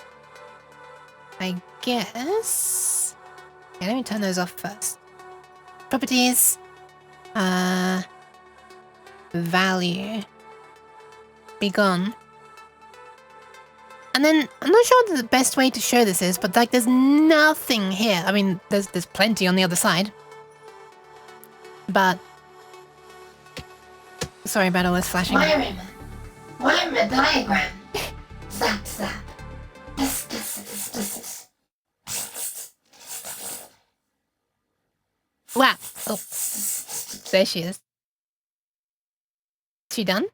I guess... Okay, let me turn those off first. Properties. Value. Be gone. And then, I'm not sure what the best way to show this is, but like there's nothing here. I mean, there's plenty on the other side. But... Sorry about all this flashing. Wiring a diagram. Zap, zap. This. Wow. Oh. There she is. She done?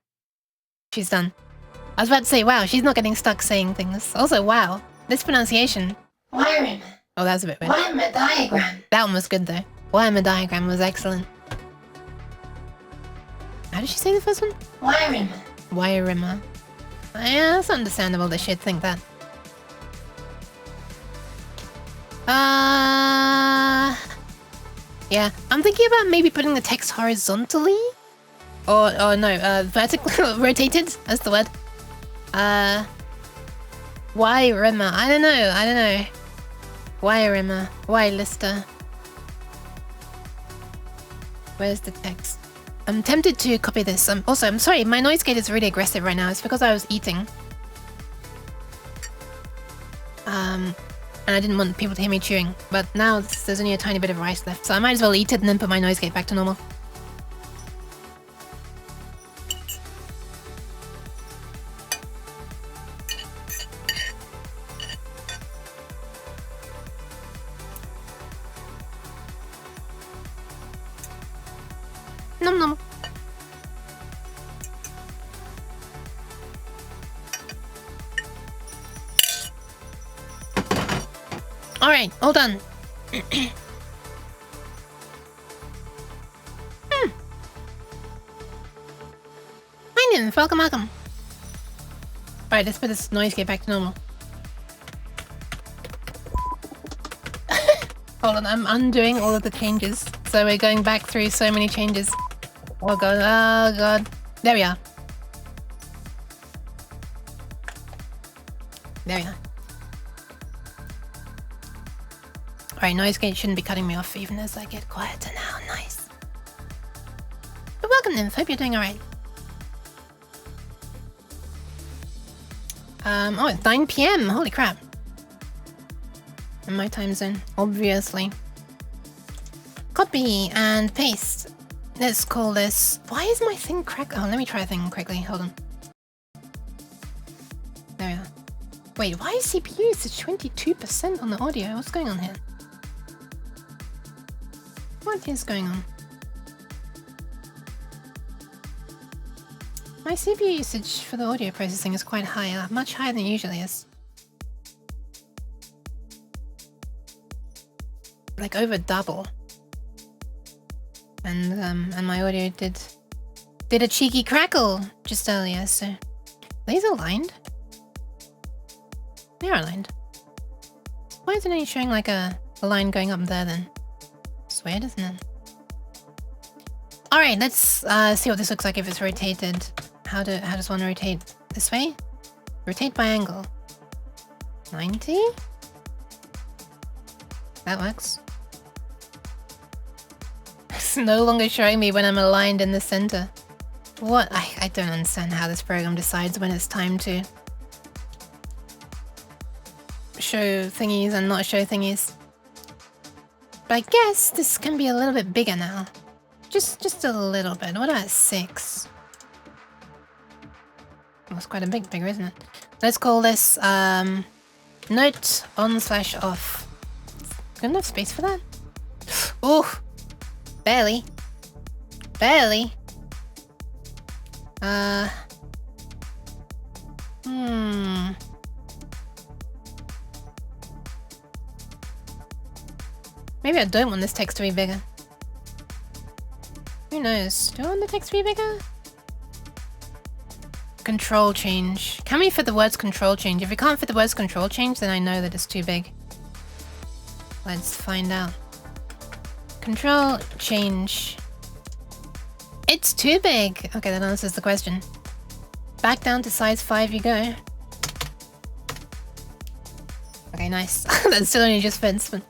She's done. I was about to say, wow, she's not getting stuck saying things. Also, wow, this pronunciation. Wiring. Oh, that was a bit weird. Wiring a diagram. That one was good, though. Wiring a diagram was excellent. How did she say the first one? Wiring. Wiring. Yeah, that's understandable that she'd think that. Yeah, I'm thinking about maybe putting the text horizontally? Or no, vertically, rotated, that's the word. Why Rimmer? I don't know. Why Rimmer? Why Lister? Where's the text? I'm tempted to copy this. I'm sorry, my noise gate is really aggressive right now. It's because I was eating. And I didn't want people to hear me chewing. But now there's only a tiny bit of rice left, so I might as well eat it and then put my noise gate back to normal. Nom nom. Alright, all done. Hi Nymph, welcome. Alright, let's put this noise gate back to normal. Hold on, I'm undoing all of the changes. So we're going back through so many changes. Oh god. There we are. There we are. Alright, noise gate shouldn't be cutting me off even as I get quieter now. Nice. But welcome, Nymph. Hope you're doing alright. Oh, it's 9 PM. Holy crap. In my time zone, obviously. Copy and paste. Let's call this... Why is my thing crack? Oh, let me try a thing quickly. Hold on. There we are. Wait, why is CPU usage 22% on the audio? What's going on here? What is going on? My CPU usage for the audio processing is quite high, much higher than it usually is. Like over double. And my audio did a cheeky crackle just earlier, so... Are these aligned? They are aligned. Why isn't it showing like a line going up there then? It's weird, isn't it? Alright, let's see what this looks like if it's rotated. How does one rotate? This way? Rotate by angle. 90? That works. It's no longer showing me when I'm aligned in the center. What? I don't understand how this program decides when it's time to show thingies and not show thingies. But I guess this can be a little bit bigger now. Just a little bit. What about 6? That's quite a bit bigger, isn't it? Let's call this note on/off. Good enough space for that? Ooh! Barely. Barely. Maybe I don't want this text to be bigger. Who knows? Do I want the text to be bigger? Control change. Can we fit the words control change? If we can't fit the words control change, then I know that it's too big. Let's find out. Control change. It's too big. Okay, that answers the question. Back down to size 5 you go. Okay, nice. That still only just fits, but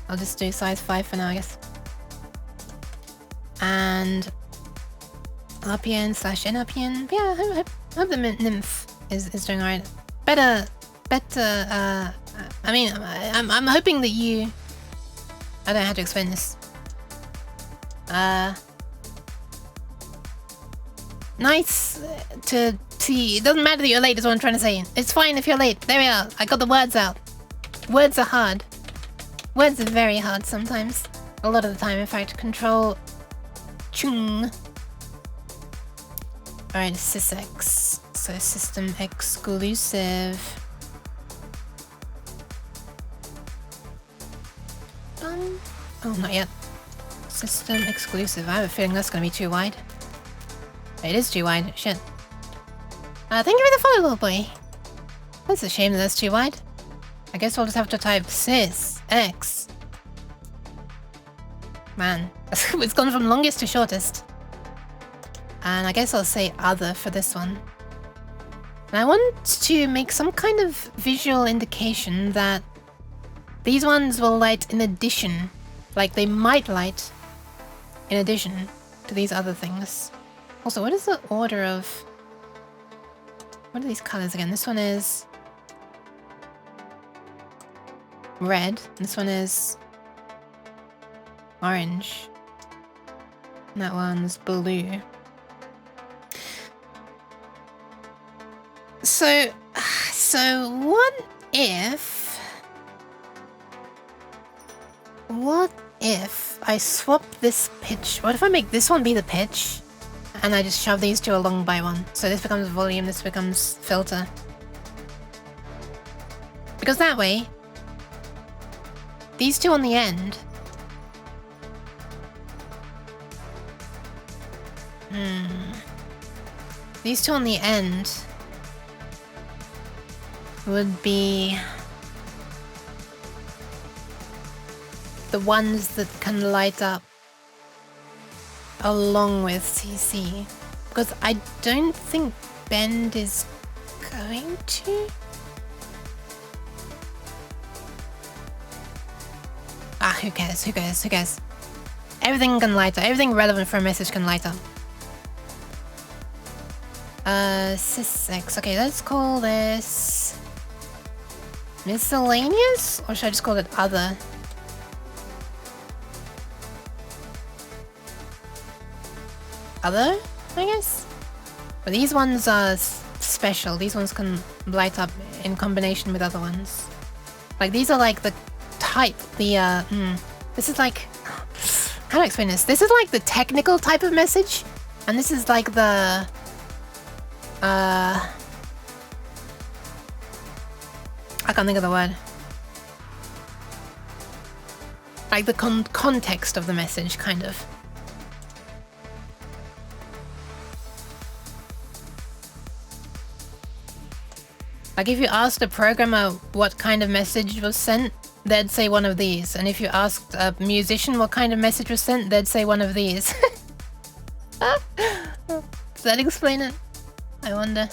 I'll just do size 5 for now, I guess. And RPN/NRPN. Yeah, I hope the nymph is doing alright. Better. I mean, I'm hoping that you. I don't know how to explain this. Nice to see. It doesn't matter that you're late, is what I'm trying to say. It's fine if you're late. There we are. I got the words out. Words are hard. Words are very hard sometimes. A lot of the time, in fact. Control chung. Alright, sysx. So system exclusive. Oh, not yet. System exclusive. I have a feeling that's gonna be too wide. It is too wide. Shit. Thank you for the follow, little boy. That's a shame that that's too wide. I guess we'll just have to type sysx. Man, it's gone from longest to shortest. And I guess I'll say other for this one. And I want to make some kind of visual indication that these ones will light in addition. Like they might light in addition to these other things. Also, what is the order of... What are these colors again? This one is red. This one is orange. And that one's blue. So what if I swap this pitch? What if I make this one be the pitch? And I just shove these two along by one. So this becomes volume, this becomes filter. Because that way, these two on the end... These two on the end would be the ones that can light up along with CC, because I don't think Bend is going to. Who cares? Who cares? Who cares? Everything can light up. Everything relevant for a message can light up. Sysx. Okay, let's call this miscellaneous, or should I just call it other? Other, I guess? But these ones are special. These ones can light up in combination with other ones. Like these are like the type, this is like, how do I explain this? This is like the technical type of message, and this is like the, I can't think of the word. Like the context of the message, kind of. Like if you asked a programmer what kind of message was sent, they'd say one of these. And if you asked a musician what kind of message was sent, they'd say one of these. Does that explain it? I wonder.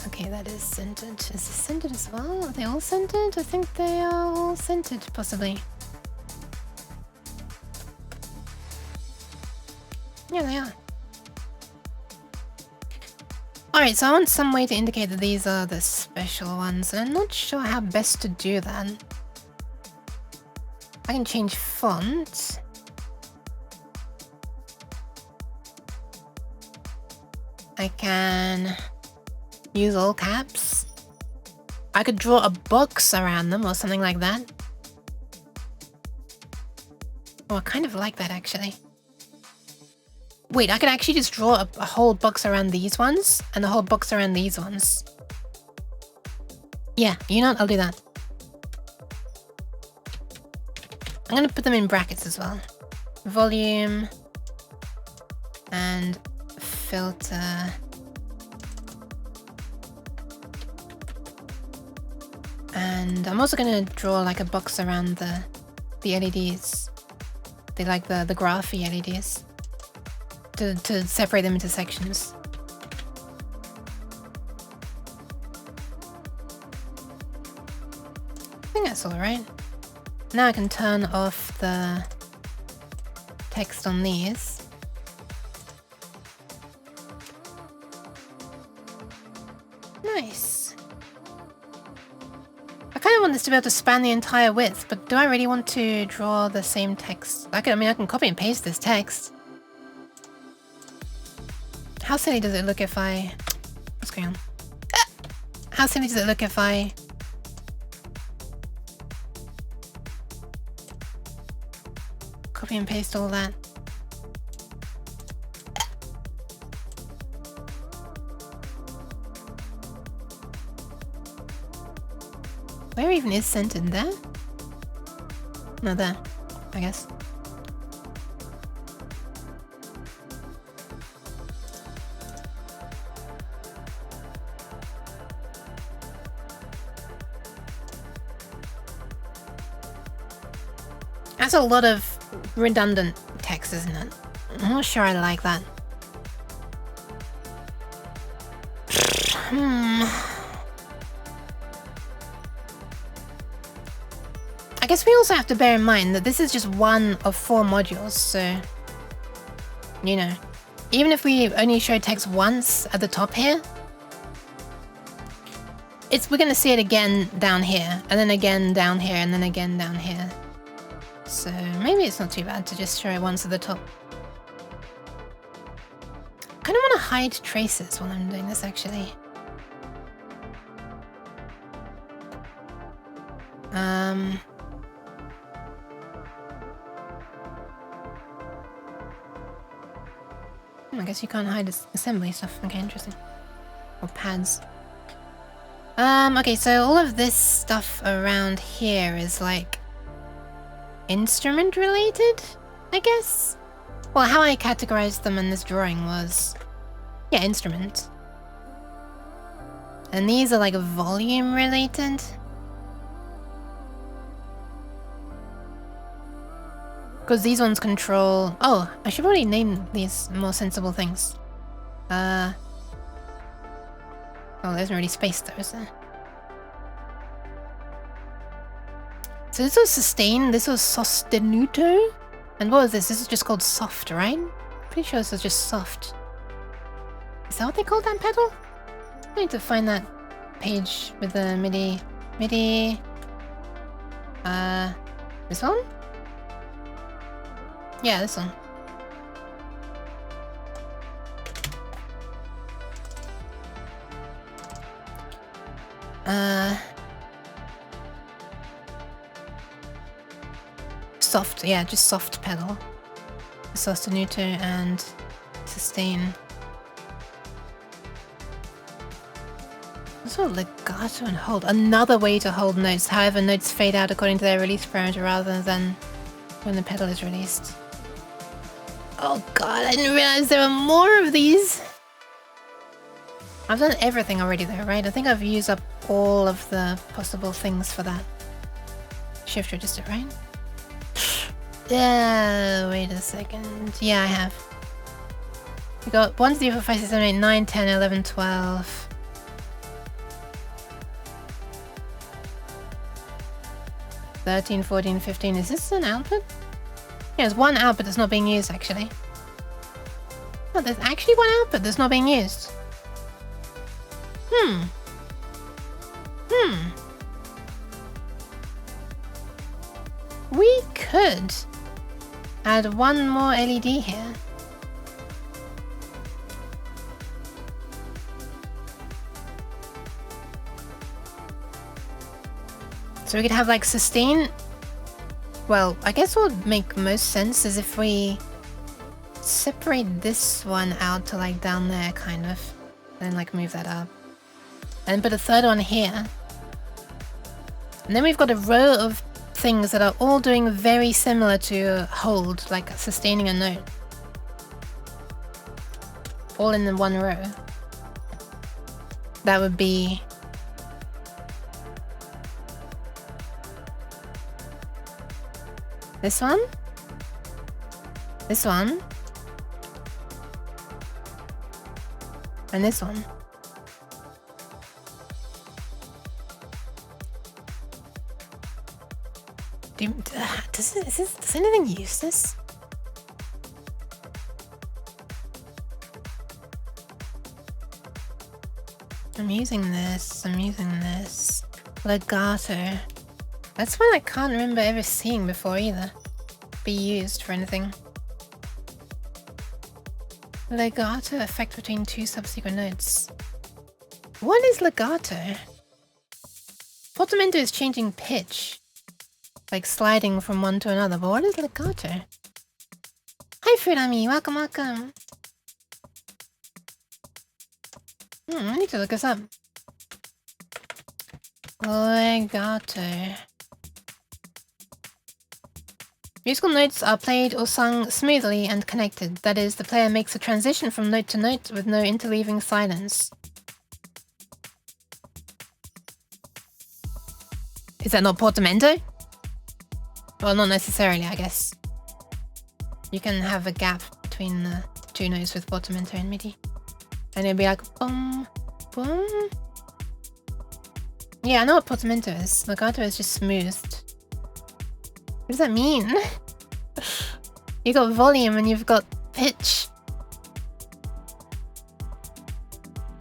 Okay, that is centered. Is this centered as well? Are they all centered? I think they are all centered, possibly. Yeah, they are. Alright, so I want some way to indicate that these are the special ones, and I'm not sure how best to do that. I can change font. I can use all caps. I could draw a box around them or something like that. Oh, I kind of like that actually. Wait, I could actually just draw a whole box around these ones and a whole box around these ones. Yeah, you know what? I'll do that. I'm gonna put them in brackets as well. Volume and filter. And I'm also gonna draw like a box around the LEDs. They like the graphy LEDs. To separate them into sections. I think that's all right. Now I can turn off the text on these. Nice. I kind of want this to be able to span the entire width, but do I really want to draw the same text? I can copy and paste this text. How silly does it look if I... What's going on? Ah! How silly does it look if I... copy and paste all that? Where even is centered? There? No, there, I guess. That's a lot of redundant text, isn't it? I'm not sure I like that. I guess we also have to bear in mind that this is just one of 4 modules, so... You know, even if we only show text once at the top here, we're gonna see it again down here, and then again down here, and then again down here. So maybe it's not too bad to just show it once at the top. I kind of want to hide traces while I'm doing this, actually. I guess you can't hide assembly stuff. Okay, interesting. Or pads. Okay, so all of this stuff around here is like instrument related, I guess? Well, how I categorized them in this drawing was, yeah, instrument. And these are like volume related. Because these ones control... Oh, I should probably name these more sensible things. Oh, there isn't really space though, is there? So this was sustain, this was sostenuto, and what was this? This is just called soft, right? Pretty sure this is just soft. Is that what they called that pedal? I need to find that page with the MIDI. This one? Yeah, this one. Soft, yeah, just soft pedal. Sostenuto and sustain. Also legato and hold. Another way to hold notes. However, notes fade out according to their release parameter rather than when the pedal is released. Oh god, I didn't realize there were more of these. I've done everything already though, right? I think I've used up all of the possible things for that. Shift register, right? Yeah, wait a second. Yeah, I have. We got 1, 2, 3, 4, 5, 6, 7, 8, 9, 10, 11, 12. 13, 14, 15. Is this an output? Yeah, there's one output that's not being used actually. Oh, there's actually one output that's not being used. We could add one more LED here. So we could have like sustain. Well, I guess what would make most sense is if we separate this one out to like down there kind of, then like move that up. And put a third one here. And then we've got a row of things that are all doing very similar to hold, like sustaining a note. All in the one row. That would be this one, and this one. Does anything use this? I'm using this. Legato. That's one I can't remember ever seeing before either. Be used for anything. Legato effect between two subsequent notes. What is legato? Portamento is changing pitch. Like sliding from one to another, but what is legato? Hi Furami, welcome, welcome. I need to look this up. Legato. Musical notes are played or sung smoothly and connected. That is, the player makes a transition from note to note with no interleaving silence. Is that not portamento? Well, not necessarily, I guess. You can have a gap between the two notes with portamento and MIDI. And it'll be like, boom, boom. Yeah, I know what portamento is. Legato is just smoothed. What does that mean? You got volume and you've got pitch.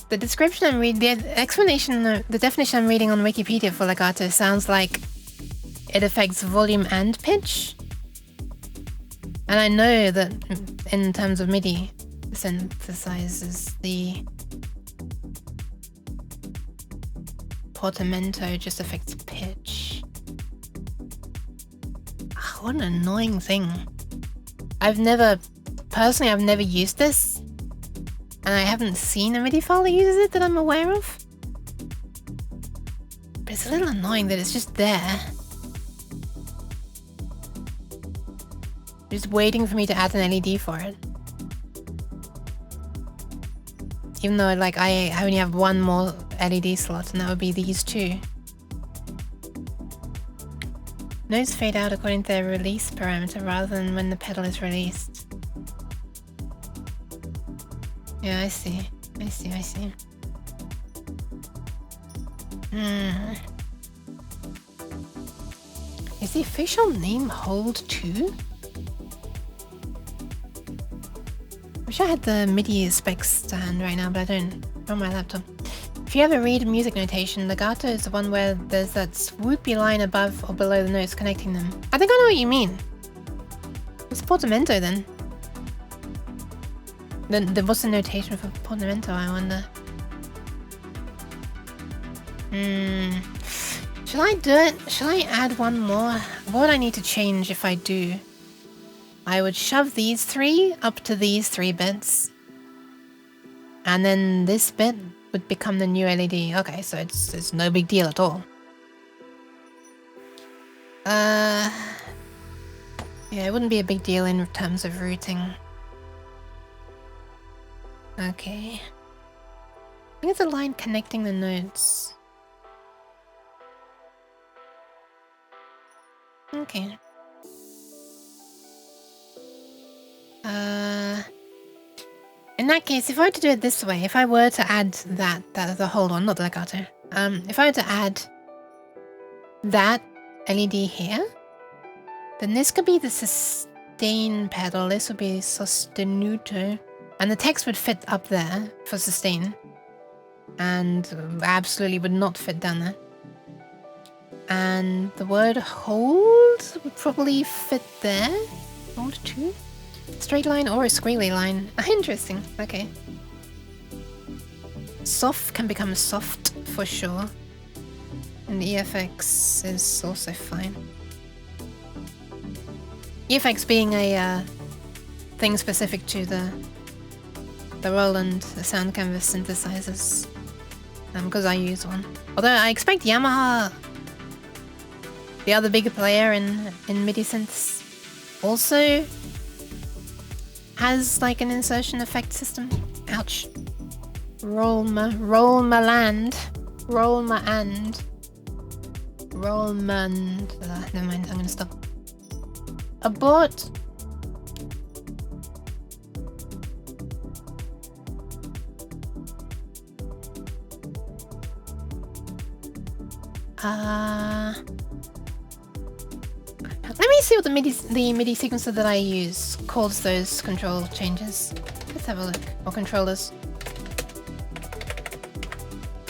The description I'm reading, the explanation, the definition I'm reading on Wikipedia for legato sounds like it affects volume and pitch. And I know that in terms of MIDI, synthesizes the portamento just affects pitch. What an annoying thing. I've never used this. And I haven't seen a MIDI file that uses it that I'm aware of. But it's a little annoying that it's just there. Just waiting for me to add an LED for it. Even though like I only have one more LED slot and that would be these two. Notes fade out according to their release parameter rather than when the pedal is released. Yeah, I see. Is the official name hold too? Wish I had the MIDI specs to hand right now, but I don't on my laptop. If you ever read music notation, legato is the one where there's that swoopy line above or below the notes connecting them. I think I know what you mean. What's portamento then? Then what's the notation for portamento, I wonder? Shall I do it? Shall I add one more? What would I need to change if I do? I would shove these 3 up to these 3 bits. And then this bit would become the new LED. Okay, so it's no big deal at all. Yeah, it wouldn't be a big deal in terms of routing. Okay. I think it's a line connecting the nodes. Okay. In that case, if I were to do it this way, if I were to add the hold on, not the legato. If I were to add that LED here, then this could be the sustain pedal, this would be sostenuto, and the text would fit up there for sustain, and absolutely would not fit down there. And the word hold would probably fit there. Hold 2. Straight line or a squiggly line. Interesting. Okay. Soft can become soft for sure. And EFX is also fine. EFX being a thing specific to the Roland sound canvas synthesizers. Because I use one. Although I expect Yamaha, the other bigger player in MIDI synths, also has like an insertion effect system. Ouch. Roll my land. Never mind, I'm gonna stop. Abort. Let me see what the MIDI sequencer that I use calls those control changes. Let's have a look. Or controllers.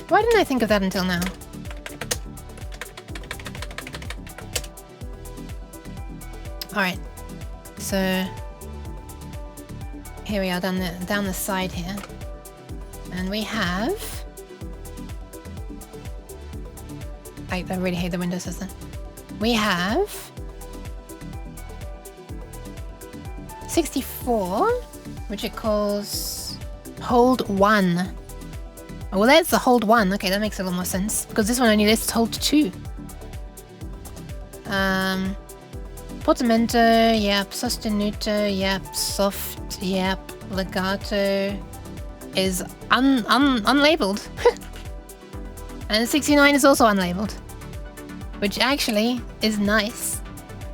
Why didn't I think of that until now? Alright. So here we are down the side here. And we have, I really hate the Windows system. We have 64, which it calls hold 1. Oh, well, that's the hold 1. Okay, that makes a lot more sense because this one only lists hold 2. Portamento, yep. Sostenuto, yep. Soft, yep. Legato is unlabeled. And 69 is also unlabeled, which actually is nice,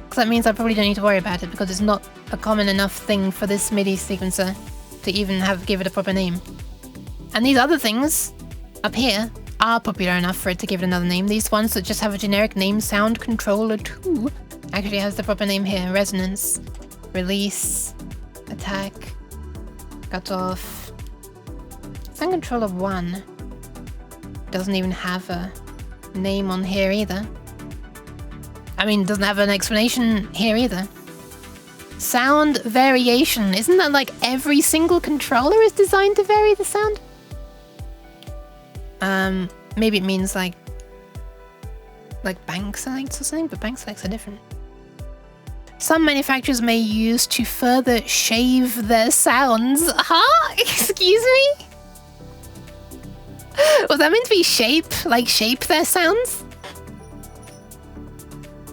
because that means I probably don't need to worry about it because it's not a common enough thing for this MIDI sequencer to even give it a proper name. And these other things up here are popular enough for it to give it another name. These ones that just have a generic name, Sound Controller 2, actually has the proper name here. Resonance, Release, Attack, Cut Off. Sound Controller 1 doesn't even have a name on here either. I mean, doesn't have an explanation here either. Sound variation. Isn't that like every single controller is designed to vary the sound? Maybe it means like bank selects or something, but bank selects are different. Some manufacturers may use to further shave their sounds. Huh? Excuse me? Was that meant to be shape? Like shape their sounds?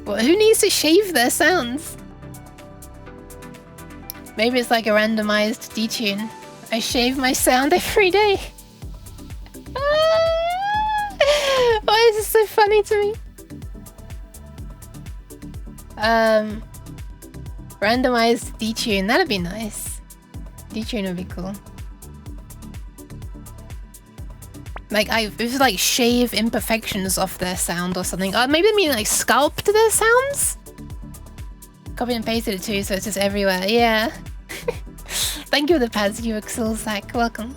Well, who needs to shave their sounds? Maybe it's like a randomized detune. I shave my sound every day. Why is this so funny to me? Randomized detune. That'd be nice. Detune would be cool. Like, if it's like shave imperfections off their sound or something. Maybe they mean like sculpt their sounds? Copy and pasted it too, so it's just everywhere. Yeah. Thank you for the pads, you Exilsack. Welcome.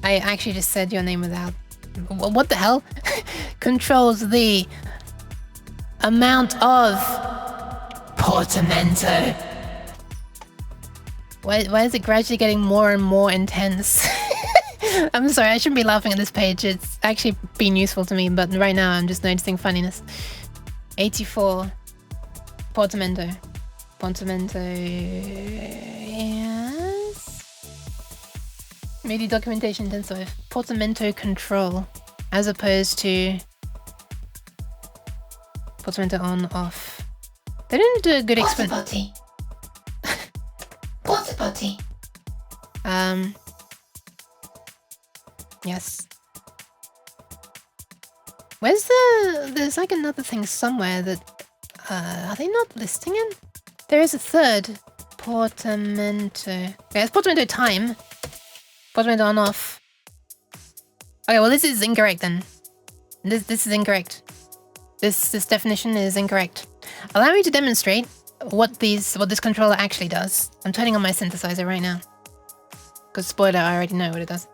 I actually just said your name without... What the hell? Controls the amount of portamento. Why is it gradually getting more and more intense? I'm sorry, I shouldn't be laughing at this page. It's actually been useful to me, but right now I'm just noticing funniness. 84. Portamento. Portamento... Yes? MIDI documentation intensive. Portamento control. As opposed to... Portamento on, off. They didn't do a good Porta explanation. potty. Porta potty. Yes. Where's there's like another thing somewhere that, are they not listing it? There is a third. Portamento. Okay, it's portamento time. Portamento on off. Okay, well this is incorrect then. This is incorrect. This definition is incorrect. Allow me to demonstrate what this controller actually does. I'm turning on my synthesizer right now. Because spoiler, I already know what it does.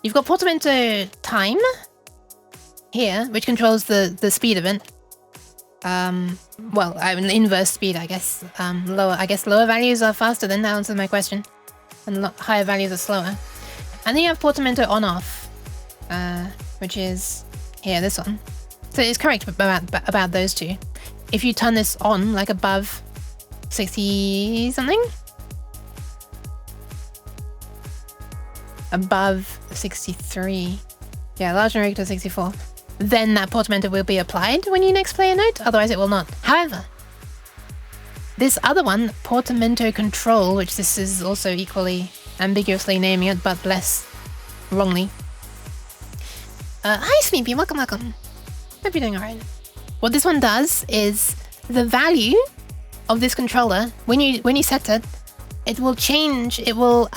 You've got portamento time here, which controls the speed of it. Well, inverse speed, I guess. Lower values are faster, then that answers my question. And higher values are slower. And then you have portamento on off, which is here, this one. So it's correct about those two. If you turn this on, like above 60 something, above 63, yeah, large and regular 64, then that portamento will be applied when you next play a note, otherwise it will not. However, this other one, portamento control, which this is also equally ambiguously naming it, but less wrongly. Hi Sleepy, welcome. Hope you're doing alright. What this one does is the value of this controller, when you set it, it will change. The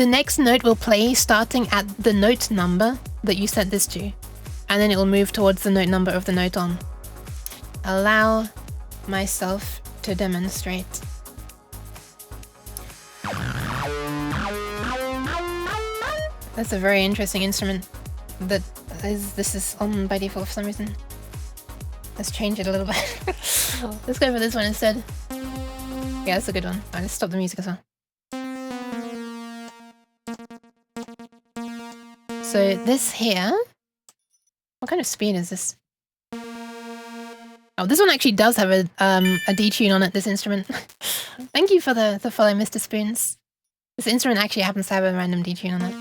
next note will play starting at the note number that you set this to, and then it will move towards the note number of the note on. Allow myself to demonstrate. That's a very interesting instrument that this is on by default for some reason. Let's change it a little bit. Let's go for this one instead. Yeah, that's a good one. Alright, let's stop the music as well. So this here, what kind of speed is this? Oh, this one actually does have a detune on it, this instrument. Thank you for the follow, Mr. Spoons. This instrument actually happens to have a random detune on it.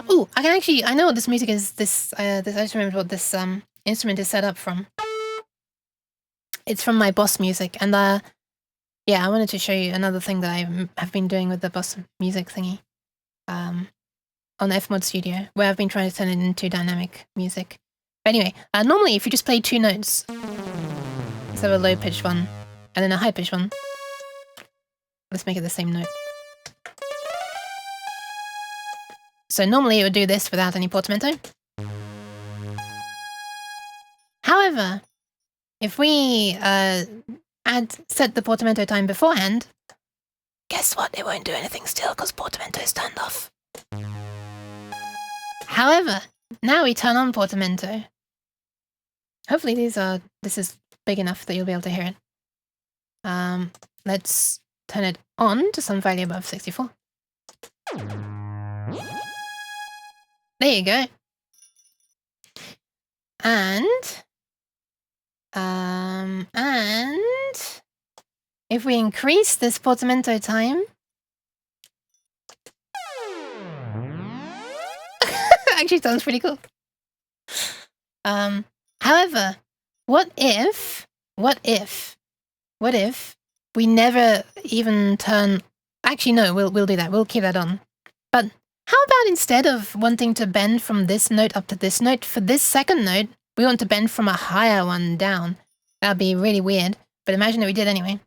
Oh, I know what this music is. I just remembered what this instrument is set up from. It's from my Boss music, and yeah, I wanted to show you another thing that I have been doing with the Boss music thingy, on Fmod Studio, where I've been trying to turn it into dynamic music. But anyway, normally if you just play two notes, let's have a low pitched one and then a high pitched one. Let's make it the same note. So normally it would do this without any portamento. However, if we set the portamento time beforehand, guess what? It won't do anything still because portamento is turned off. However, now we turn on portamento. Hopefully this is big enough that you'll be able to hear it. Let's turn it on to some value above 64. There you go. And if we increase this portamento time, actually sounds pretty cool. However, what if we never even turn? Actually, no, we'll do that. We'll keep that on. But how about instead of wanting to bend from this note up to this note, for this second note, we want to bend from a higher one down? That'd be really weird, but imagine that we did anyway.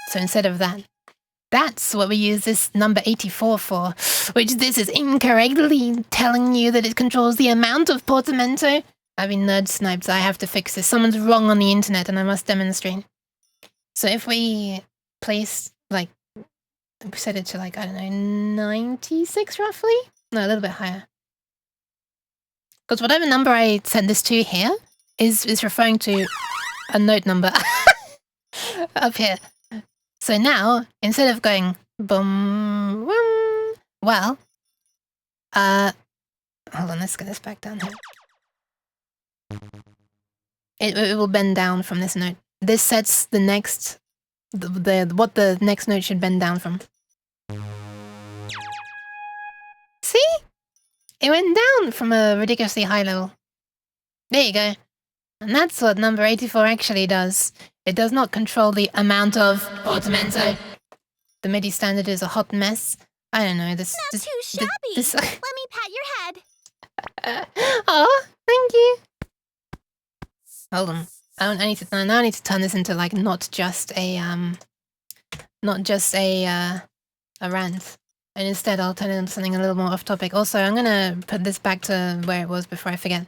So instead of that, that's what we use this number 84 for, which this is incorrectly telling you that it controls the amount of portamento. I've been nerd sniped, so I have to fix this. Someone's wrong on the internet and I must demonstrate. So if we place, like, we set it to, like, I don't know, 96 roughly? No, a little bit higher. Because whatever number I set this to here, is referring to a note number up here. So now, instead of going boom, boom, well, hold on, let's get this back down here. It will bend down from this note. This sets the next, what the next note should bend down from. See? It went down from a ridiculously high level. There you go. And that's what number 84 actually does. It does not control the amount of portamento. The MIDI standard is a hot mess. I don't know, this... Not too shabby. This, Let me pat your head. oh, thank you. Hold on. I need to now I need to turn this into like not just a rant. And instead I'll turn it into something a little more off topic. Also, I'm gonna put this back to where it was before I forget.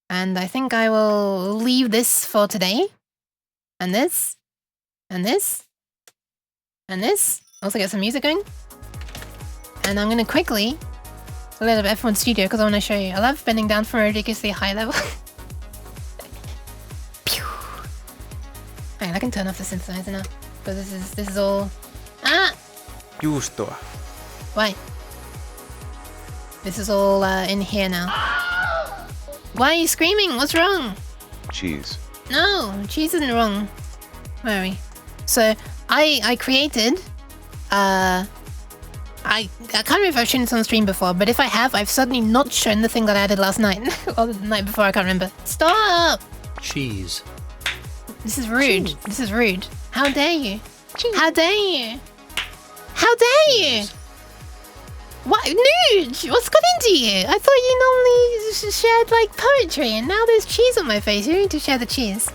And I think I will leave this for today. And this. And this. And this. Also get some music going. And I'm gonna quickly load up F1 Studio because I want to show you. I love bending down from a ridiculously high level. Alright, I can turn off the synthesizer now. But this is all... Ah! Juustoa. Why? This is all in here now. Why are you screaming? What's wrong? Cheese. No, cheese isn't wrong. Where are we? So, I created... I can't remember if I've shown this on stream before, but if I have, I've certainly not shown the thing that I did last night. Or the night before, I can't remember. Stop! Cheese. This is rude. Cheese. This is rude. How dare you? Cheese. How dare you? How dare you? What? Nuge! What's got into you? I thought you normally shared like poetry, and now there's cheese on my face. You need to share the cheese.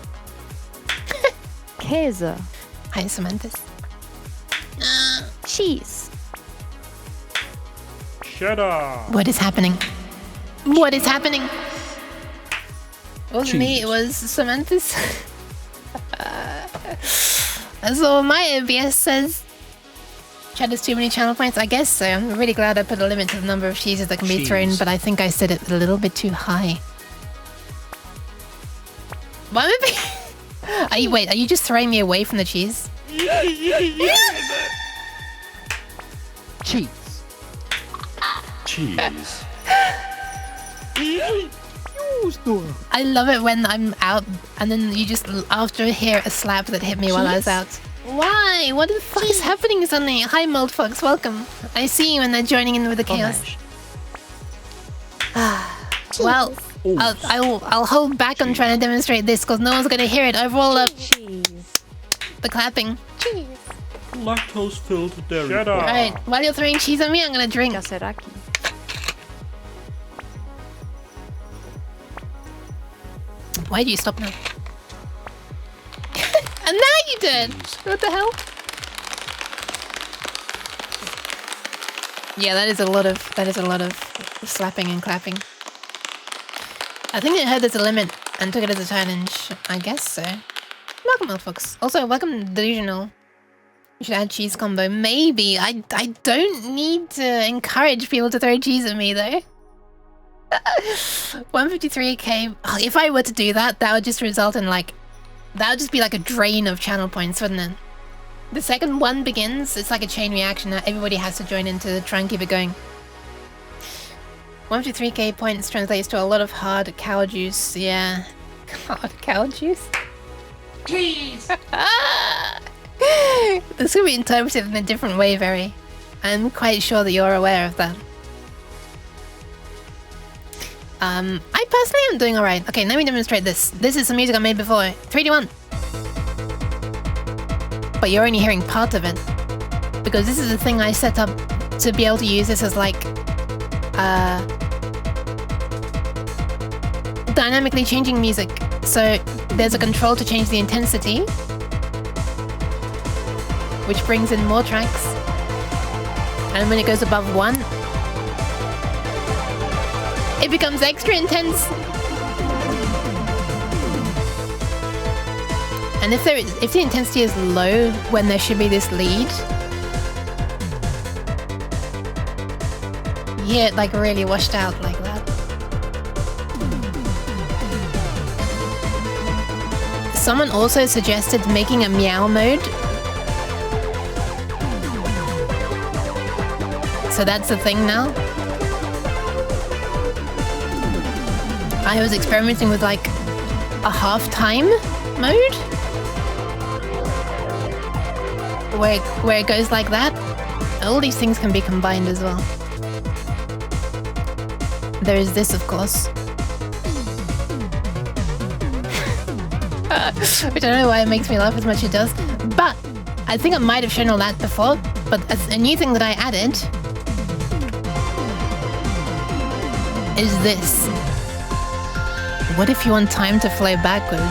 Käse. Hi, Samantha. Cheese. Cheddar. What is happening? What is happening? It wasn't me, it Cheese. was Samantha's. That's what my OBS says. Cheddar's too many channel points? I guess so. I'm really glad I put a limit to the number of cheeses that can be thrown, Cheese. but I think I set it a little bit too high. Why am I being... Wait, are you just throwing me away from the cheese? Cheese. Cheese. Juustoa. I love it when I'm out and then you just after hear a slap that hit me while I was out. Why? What the fuck is happening suddenly? Hi Moldfox, welcome. I see you and they're joining in with the chaos. Well, I'll hold back on trying to demonstrate this because no one's gonna hear it over all the clapping. Cheese. Lactose-filled dairy. Cheddar. Alright, while you're throwing cheese on me, I'm gonna drink. Yaseraki. Why do you stop now? And now you did! What the hell? Yeah, that is a lot of slapping and clapping. I think I heard there's a limit and took it as a challenge. I guess so. Welcome, Elfox. Also, welcome, Delusional. You should add cheese combo. Maybe. I don't need to encourage people to throw cheese at me, though. 153k. Oh, if I were to do that, that would just result in like... That would just be like a drain of channel points, wouldn't it? The second one begins, it's like a chain reaction that everybody has to join in to try and keep it going. 153k points translates to a lot of hard cow juice. Yeah. Hard cow juice? Cheese! This could be interpreted in a different way, Very. I'm quite sure that you're aware of that. I personally am doing alright. Okay, let me demonstrate this. This is some music I made before. 3, 2, 1. But you're only hearing part of it. Because this is the thing I set up to be able to use this as like... dynamically changing music. So there's a control to change the intensity, which brings in more tracks. And when it goes above 1, it becomes extra intense. And if the intensity is low when there should be this lead, you hear it like really washed out like that. Someone also suggested making a meow mode. So that's the thing now. I was experimenting with like a half-time mode. Where it goes like that. All these things can be combined as well. There is this, of course. Which I don't know why it makes me laugh as much as it does. But I think I might have shown all that before. But a new thing that I added is this. What if you want time to flow backwards?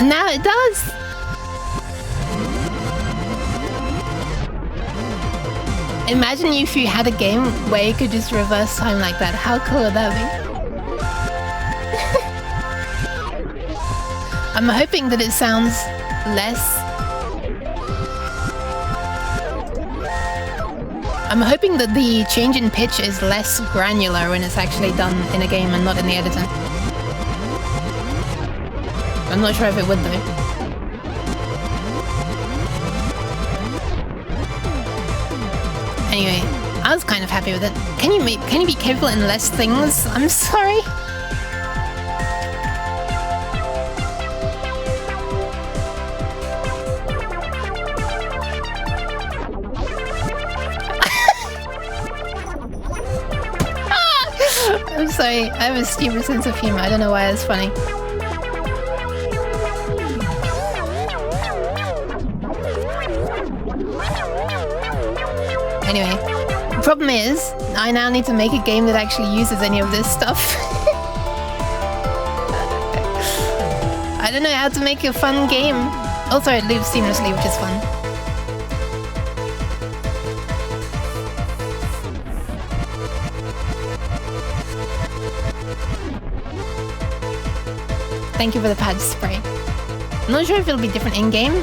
Now it does! Imagine if you had a game where you could just reverse time like that. How cool would that be? I'm hoping that it sounds less... I'm hoping that the change in pitch is less granular when it's actually done in a game and not in the editor. I'm not sure if it would though. Anyway, I was kind of happy with it. Can you be capable in less things? I'm sorry. I'm sorry, I have a stupid sense of humor. I don't know why it's funny. Anyway, the problem is, I now need to make a game that actually uses any of this stuff. I don't know how to make a fun game. Also, it loops seamlessly, which is fun. Thank you for the pad spray. I'm not sure if it'll be different in-game.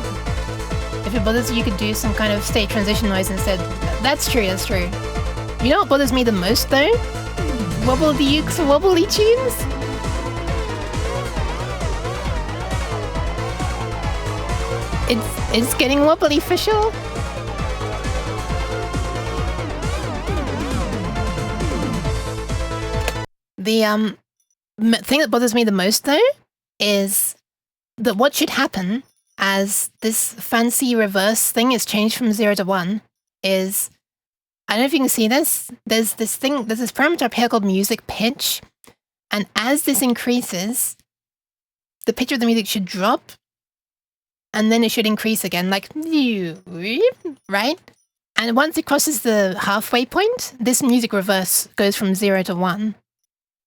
If it bothers you, you could do some kind of state transition noise instead. That's true, that's true. You know what bothers me the most though? Wobbly ukes, wobbly tunes? It's getting wobbly for sure. The thing that bothers me the most though is that what should happen as this fancy reverse thing is changed from 0 to 1 is, I don't know if you can see this, there's this parameter up here called music pitch, and as this increases, the pitch of the music should drop, and then it should increase again, like, right? And once it crosses the halfway point, this music reverse goes from 0 to 1,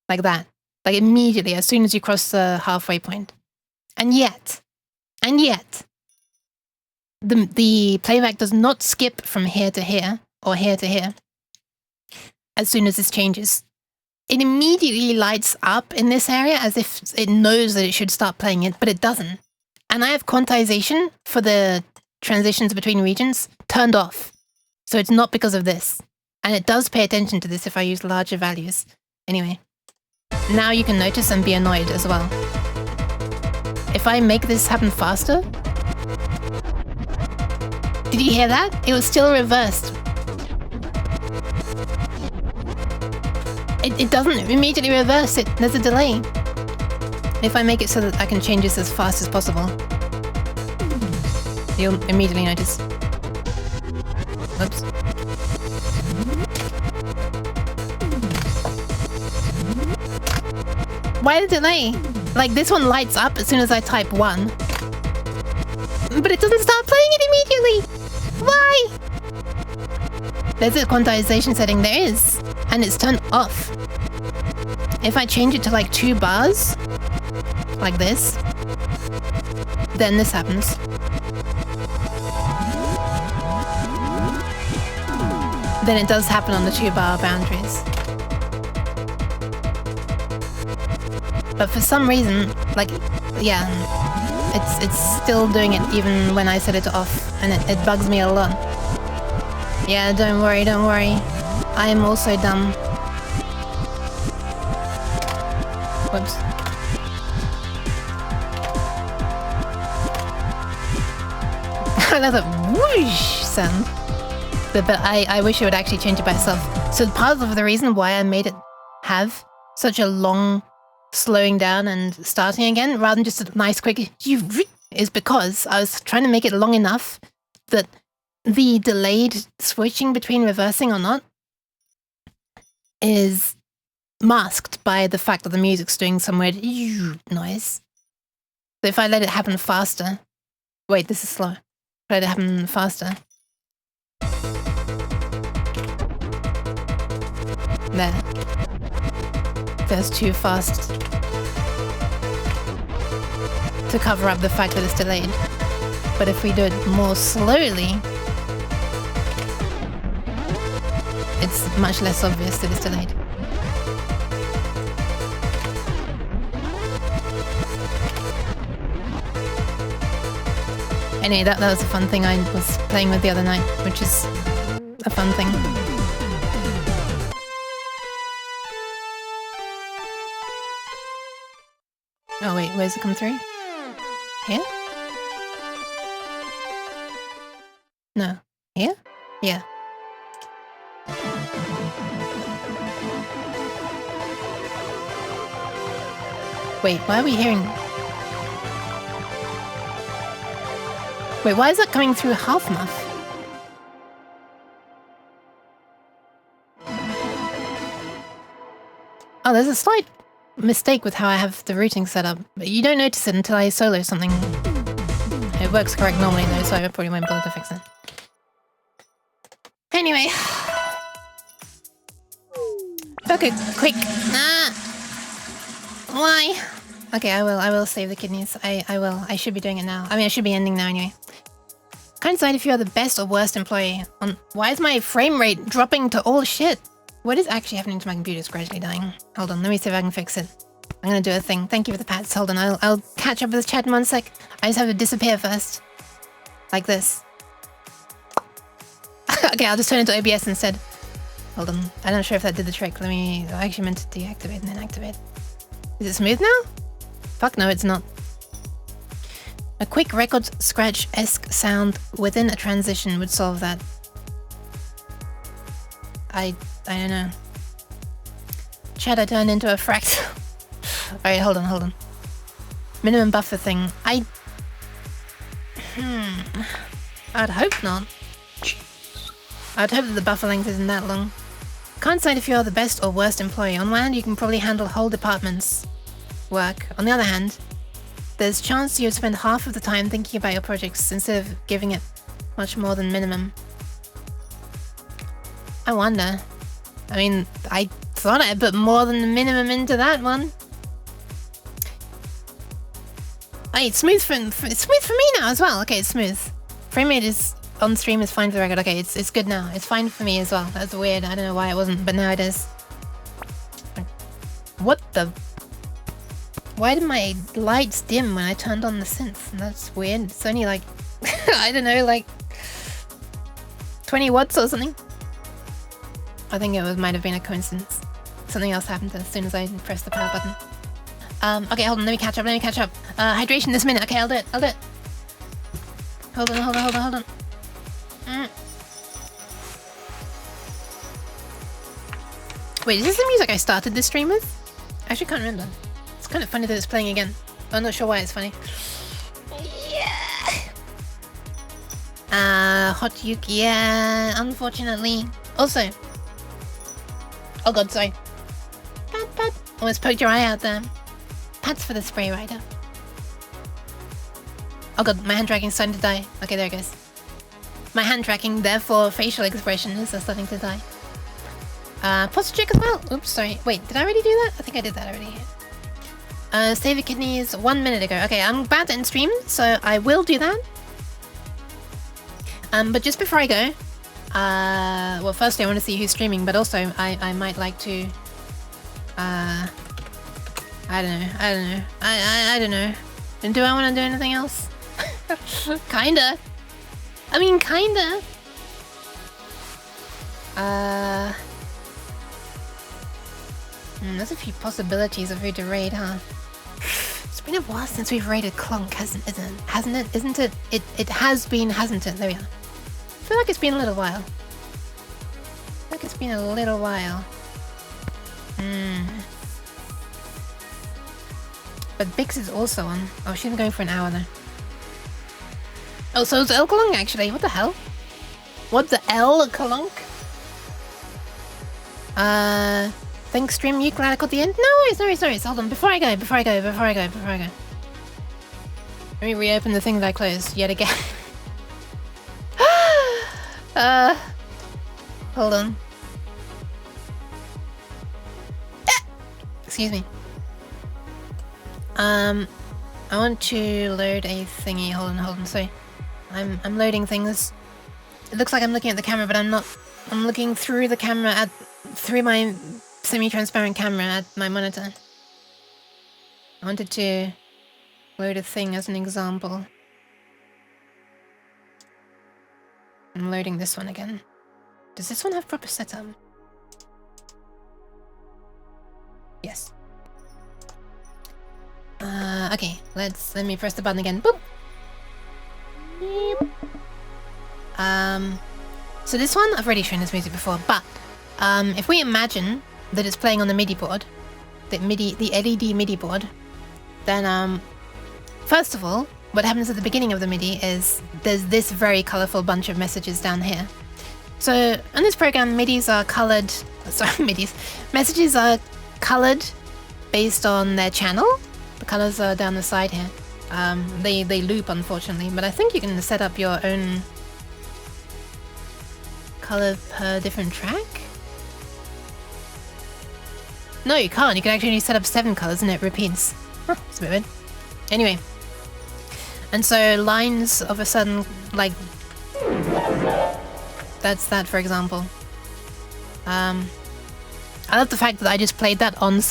like that. Like immediately, as soon as you cross the halfway point. And yet, the playback does not skip from here to here, or here to here, as soon as this changes. It immediately lights up in this area as if it knows that it should start playing it, but it doesn't. And I have quantization for the transitions between regions turned off. So it's not because of this. And it does pay attention to this if I use larger values. Anyway. Now you can notice and be annoyed as well. If I make this happen faster... Did you hear that? It was still reversed. It doesn't immediately reverse it. There's a delay. If I make it so that I can change this as fast as possible, you'll immediately notice. Oops. Why the delay? Like, this one lights up as soon as I type 1. But it doesn't start playing it immediately! Why? There's a quantization setting, there is. And it's turned off. If I change it to like 2 bars, like this, then this happens. Then it does happen on the 2-bar boundaries. But for some reason, like, yeah, it's still doing it even when I set it off, and it bugs me a lot. Yeah, don't worry, don't worry. I am also dumb. Whoops. I love that whoosh sound. But I wish it would actually change it by itself. So part of the reason why I made it have such a long slowing down and starting again, rather than just a nice quick is because I was trying to make it long enough that the delayed switching between reversing or not is masked by the fact that the music's doing some weird noise. So if I let it happen faster... Wait, this is slow. Let it happen faster. There. That's too fast to cover up the fact that it's delayed. But if we do it more slowly, it's much less obvious that it's delayed. Anyway, that was a fun thing I was playing with the other night, which is a fun thing. Oh wait, where's it come through? Here? No. Here? Yeah. Wait, why are we hearing... Wait, why is that coming through half muff? Oh, there's a slight mistake with how I have the routing set up. But you don't notice it until I solo something. It works correct normally though, so I probably won't bother to fix it. Anyway. Okay, quick. Ah! Why? Okay, I will save the kidneys. I will. I should be doing it now. I mean, I should be ending now anyway. Can't decide if you are the best or worst employee. Why is my frame rate dropping to all shit? What is actually happening to my computer? It's gradually dying. Hold on, let me see if I can fix it. I'm gonna do a thing. Thank you for the pats. Hold on, I'll catch up with this chat in 1 sec. I just have to disappear first. Like this. Okay, I'll just turn into OBS instead. Hold on. I'm not sure if that did the trick. I actually meant to deactivate and then activate. Is it smooth now? Fuck no, it's not. A quick record scratch-esque sound within a transition would solve that. I don't know. Chat, I turned into a fractal. Alright, hold on. Minimum buffer thing. I'd hope not. I'd hope that the buffer length isn't that long. Can't decide if you are the best or worst employee. On one hand, you can probably handle whole departments' work. On the other hand, there's a chance you'd spend half of the time thinking about your projects instead of giving it much more than minimum. I wonder. I mean, I thought I put more than the minimum into that one. Hey, it's smooth for me now as well. Okay, it's smooth. Frame rate is on stream is fine for the record. Okay, it's good now. It's fine for me as well. That's weird. I don't know why it wasn't, but now it is. What the? Why did my lights dim when I turned on the synth? That's weird. It's only like, I don't know, like 20 watts or something. I think it might have been a coincidence. Something else happened as soon as I pressed the power button. Okay, hold on, let me catch up. Hydration this minute. Okay, I'll do it. Hold on. Wait, is this the music I started this stream with? I actually can't remember. It's kind of funny that it's playing again. I'm not sure why it's funny. Yeah. Hot Yuki. Yeah, unfortunately. Also. Oh god, sorry. Pat. Almost poked your eye out there. Pats for the spray rider. Oh god, my hand tracking's starting to die. Okay, there it goes. My hand tracking, therefore facial expressions are starting to die. Posture check as well. Oops, sorry. Wait, did I already do that? I think I did that already. Save your kidneys 1 minute ago. Okay, I'm about to end stream, so I will do that. But just before I go, well, firstly I want to see who's streaming, but also I might like to, I don't know. And do I want to do anything else? Kinda. I mean, kinda. There's a few possibilities of who to raid, huh? It's been a while since we've raided Clonk, hasn't it? Isn't it? It has been, hasn't it? There we are. I feel like it's been a little while. But Bix is also on. Oh, she's going for an hour though. Oh, so it's El Clonk actually. What the hell? What the El Clonk? Thanks stream, you glad I got the end? No worries. Hold on, before I go. Let me reopen the thing that I closed yet again. Hold on. Excuse me. I want to load a thingy. Hold on. Sorry. I'm loading things. It looks like I'm looking at the camera, but I'm not. I'm looking through the camera through my semi-transparent camera at my monitor. I wanted to load a thing as an example. I'm loading this one again. Does this one have proper setup? Yes. Okay, let me press the button again. Boop! Beep. So this one, I've already shown this music before, but if we imagine that it's playing on the MIDI board, the LED MIDI board, then first of all, what happens at the beginning of the MIDI is there's this very colorful bunch of messages down here. So in this program, messages are colored based on their channel. The colors are down the side here. They loop, unfortunately, but I think you can set up your own color per different track. No, you can't. You can actually set up 7 colors and it repeats. Huh, it's a bit weird. Anyway. And so lines of a sudden, like... That's that, for example. I love the fact that I just played that on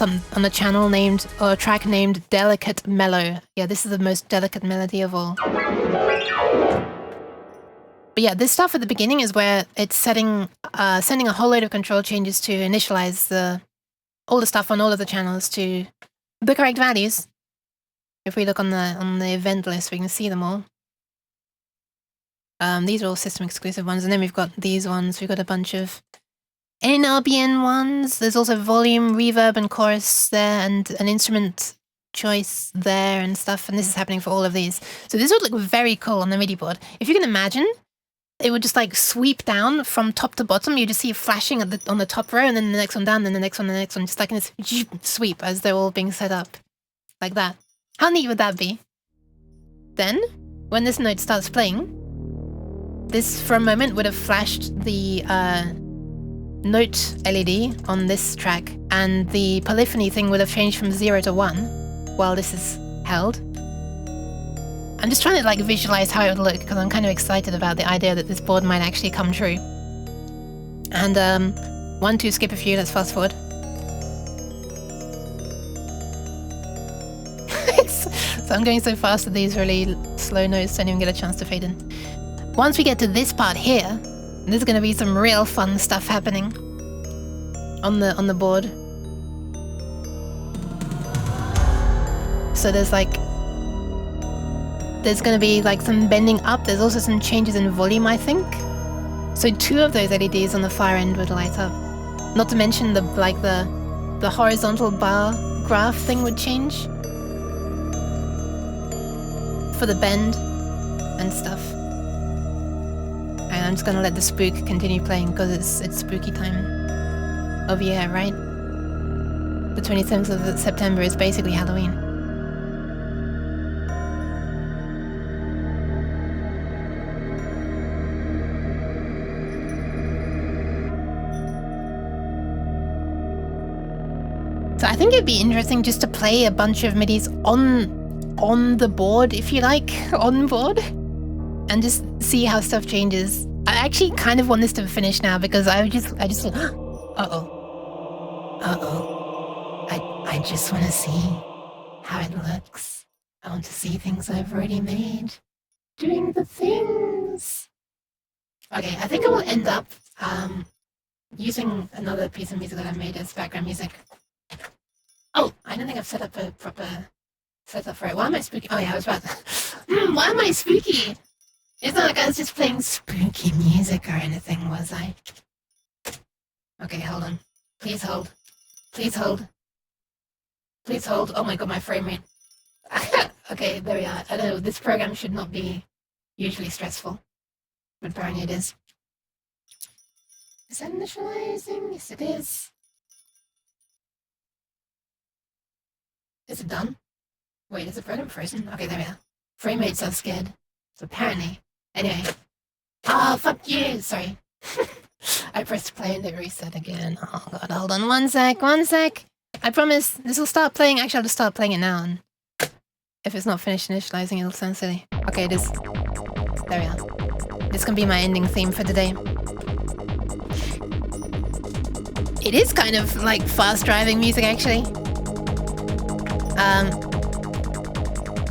a channel named, or a track named Delicate Mellow. Yeah, this is the most delicate melody of all. But yeah, this stuff at the beginning is where it's sending a whole load of control changes to initialize all the stuff on all of the channels to the correct values. If we look on the event list, we can see them all. These are all system exclusive ones, and then we've got these ones. We've got a bunch of NRBN ones. There's also volume, reverb, and chorus there, and an instrument choice there and stuff. And this is happening for all of these. So this would look very cool on the MIDI board. If you can imagine, it would just like sweep down from top to bottom. You just see it flashing on the top row, and then the next one down, then the next one, just like in this sweep as they're all being set up, like that. How neat would that be? Then, when this note starts playing, this for a moment would have flashed the note LED on this track, and the polyphony thing would have changed from 0 to 1 while this is held. I'm just trying to like visualize how it would look because I'm kind of excited about the idea that this board might actually come true. And 1, 2, skip a few, let's fast forward. So I'm going so fast that these really slow notes don't even get a chance to fade in. Once we get to this part here, there's going to be some real fun stuff happening on the board. So there's going to be like some bending up. There's also some changes in volume, I think. So 2 of those LEDs on the far end would light up. Not to mention the horizontal bar graph thing would change for the bend and stuff. And I'm just gonna let the spook continue playing because it's spooky time of year, right? The 27th of September is basically Halloween. So I think it'd be interesting just to play a bunch of MIDIs on the board, if you like, on board, and just see how stuff changes. I actually kind of want this to finish now because I just I just want to see how it looks. I want to see things I've already made, doing the things. Okay, I think I will end up using another piece of music that I made as background music. Oh, I don't think I've set up a proper setup for it. Why am I spooky? Oh yeah, I was about to... why am I spooky? It's not like I was just playing spooky music or anything, was I? Okay, hold on. Please hold. Please hold. Please hold. Oh my god, my frame rate. Okay, there we are. I know this program should not be usually stressful, but apparently it is. Is that initializing? Yes, it is. Is it done? Wait, is it program frozen? Okay, there we are. Frame rate's so scared. So apparently. Anyway. Oh, fuck you! Sorry. I pressed play and it reset again. Oh god, hold on one sec. I promise this will start playing. Actually, I'll just start playing it now, and if it's not finished initializing, it'll sound silly. Okay, it is. There we are. This can be my ending theme for today. It is kind of like fast driving music, actually.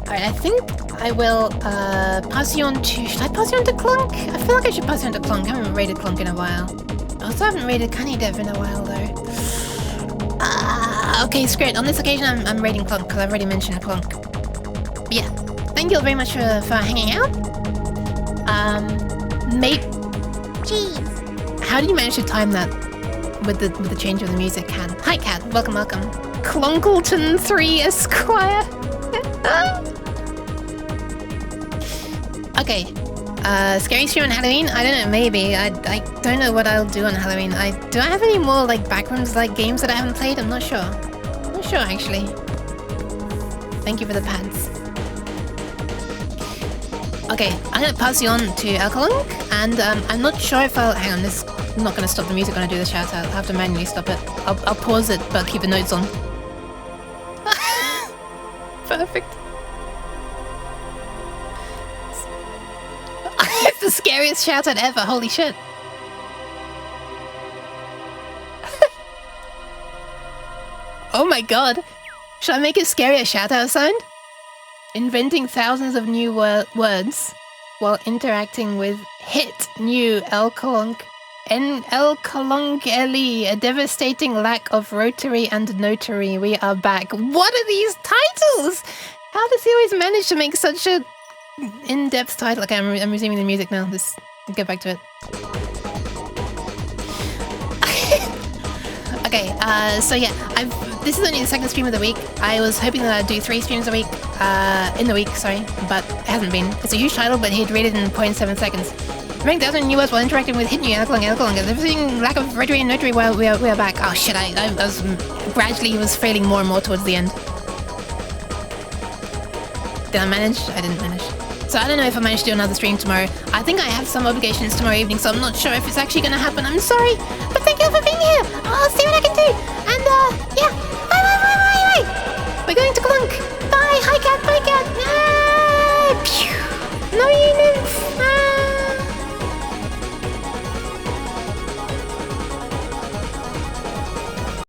Alright, I think I will pass you on to... Should I pass you on to Clunk? I feel like I should pass you on to Clunk. I haven't rated Clunk in a while. I also haven't rated Cannydev in a while, though. Okay, screw it. On this occasion, I'm rating Clunk, because I've already mentioned Clunk. But yeah, thank you all very much for hanging out. Mate... Jeez. How did you manage to time that with the change of the music, Cat? Hi, Cat. Welcome. Clonkleton 3 Esquire. Okay. Scary stream on Halloween? I don't know, maybe. I don't know what I'll do on Halloween. Do I have any more like backrooms like games that I haven't played? I'm not sure. Actually. Thank you for the pads. Okay, I'm gonna pass you on to Alkalunk, and I'm not sure if I'll... Hang on, I'm not gonna stop the music when I do the shout out. I'll have to manually stop it. I'll pause it, but keep the notes on. Perfect. It's the scariest shout out ever, holy shit. Oh my god. Should I make a scarier shout out sound? Inventing thousands of new words while interacting with hit new Elkalonk Ellie, a devastating lack of rotary and notary. We are back. What are these titles? How does he always manage to make such a in-depth title? Okay, I'm resuming the music now. Let's get back to it. Okay, so yeah, this is only the second stream of the week. I was hoping that I'd do 3 streams a week, in the week, sorry, but it hasn't been. It's a huge title, but he'd read it in 0.7 seconds. Rank 1000 new words while interacting with hit new Elkalong. Everything lack of rotary and notary while we are back. Oh shit, I was gradually was failing more and more towards the end. Did I manage? I didn't manage. So I don't know if I manage to do another stream tomorrow. I think I have some obligations tomorrow evening, so I'm not sure if it's actually gonna happen. I'm sorry, but thank you all for being here. I'll see what I can do. And yeah, bye. We're going to Clunk. Bye, hi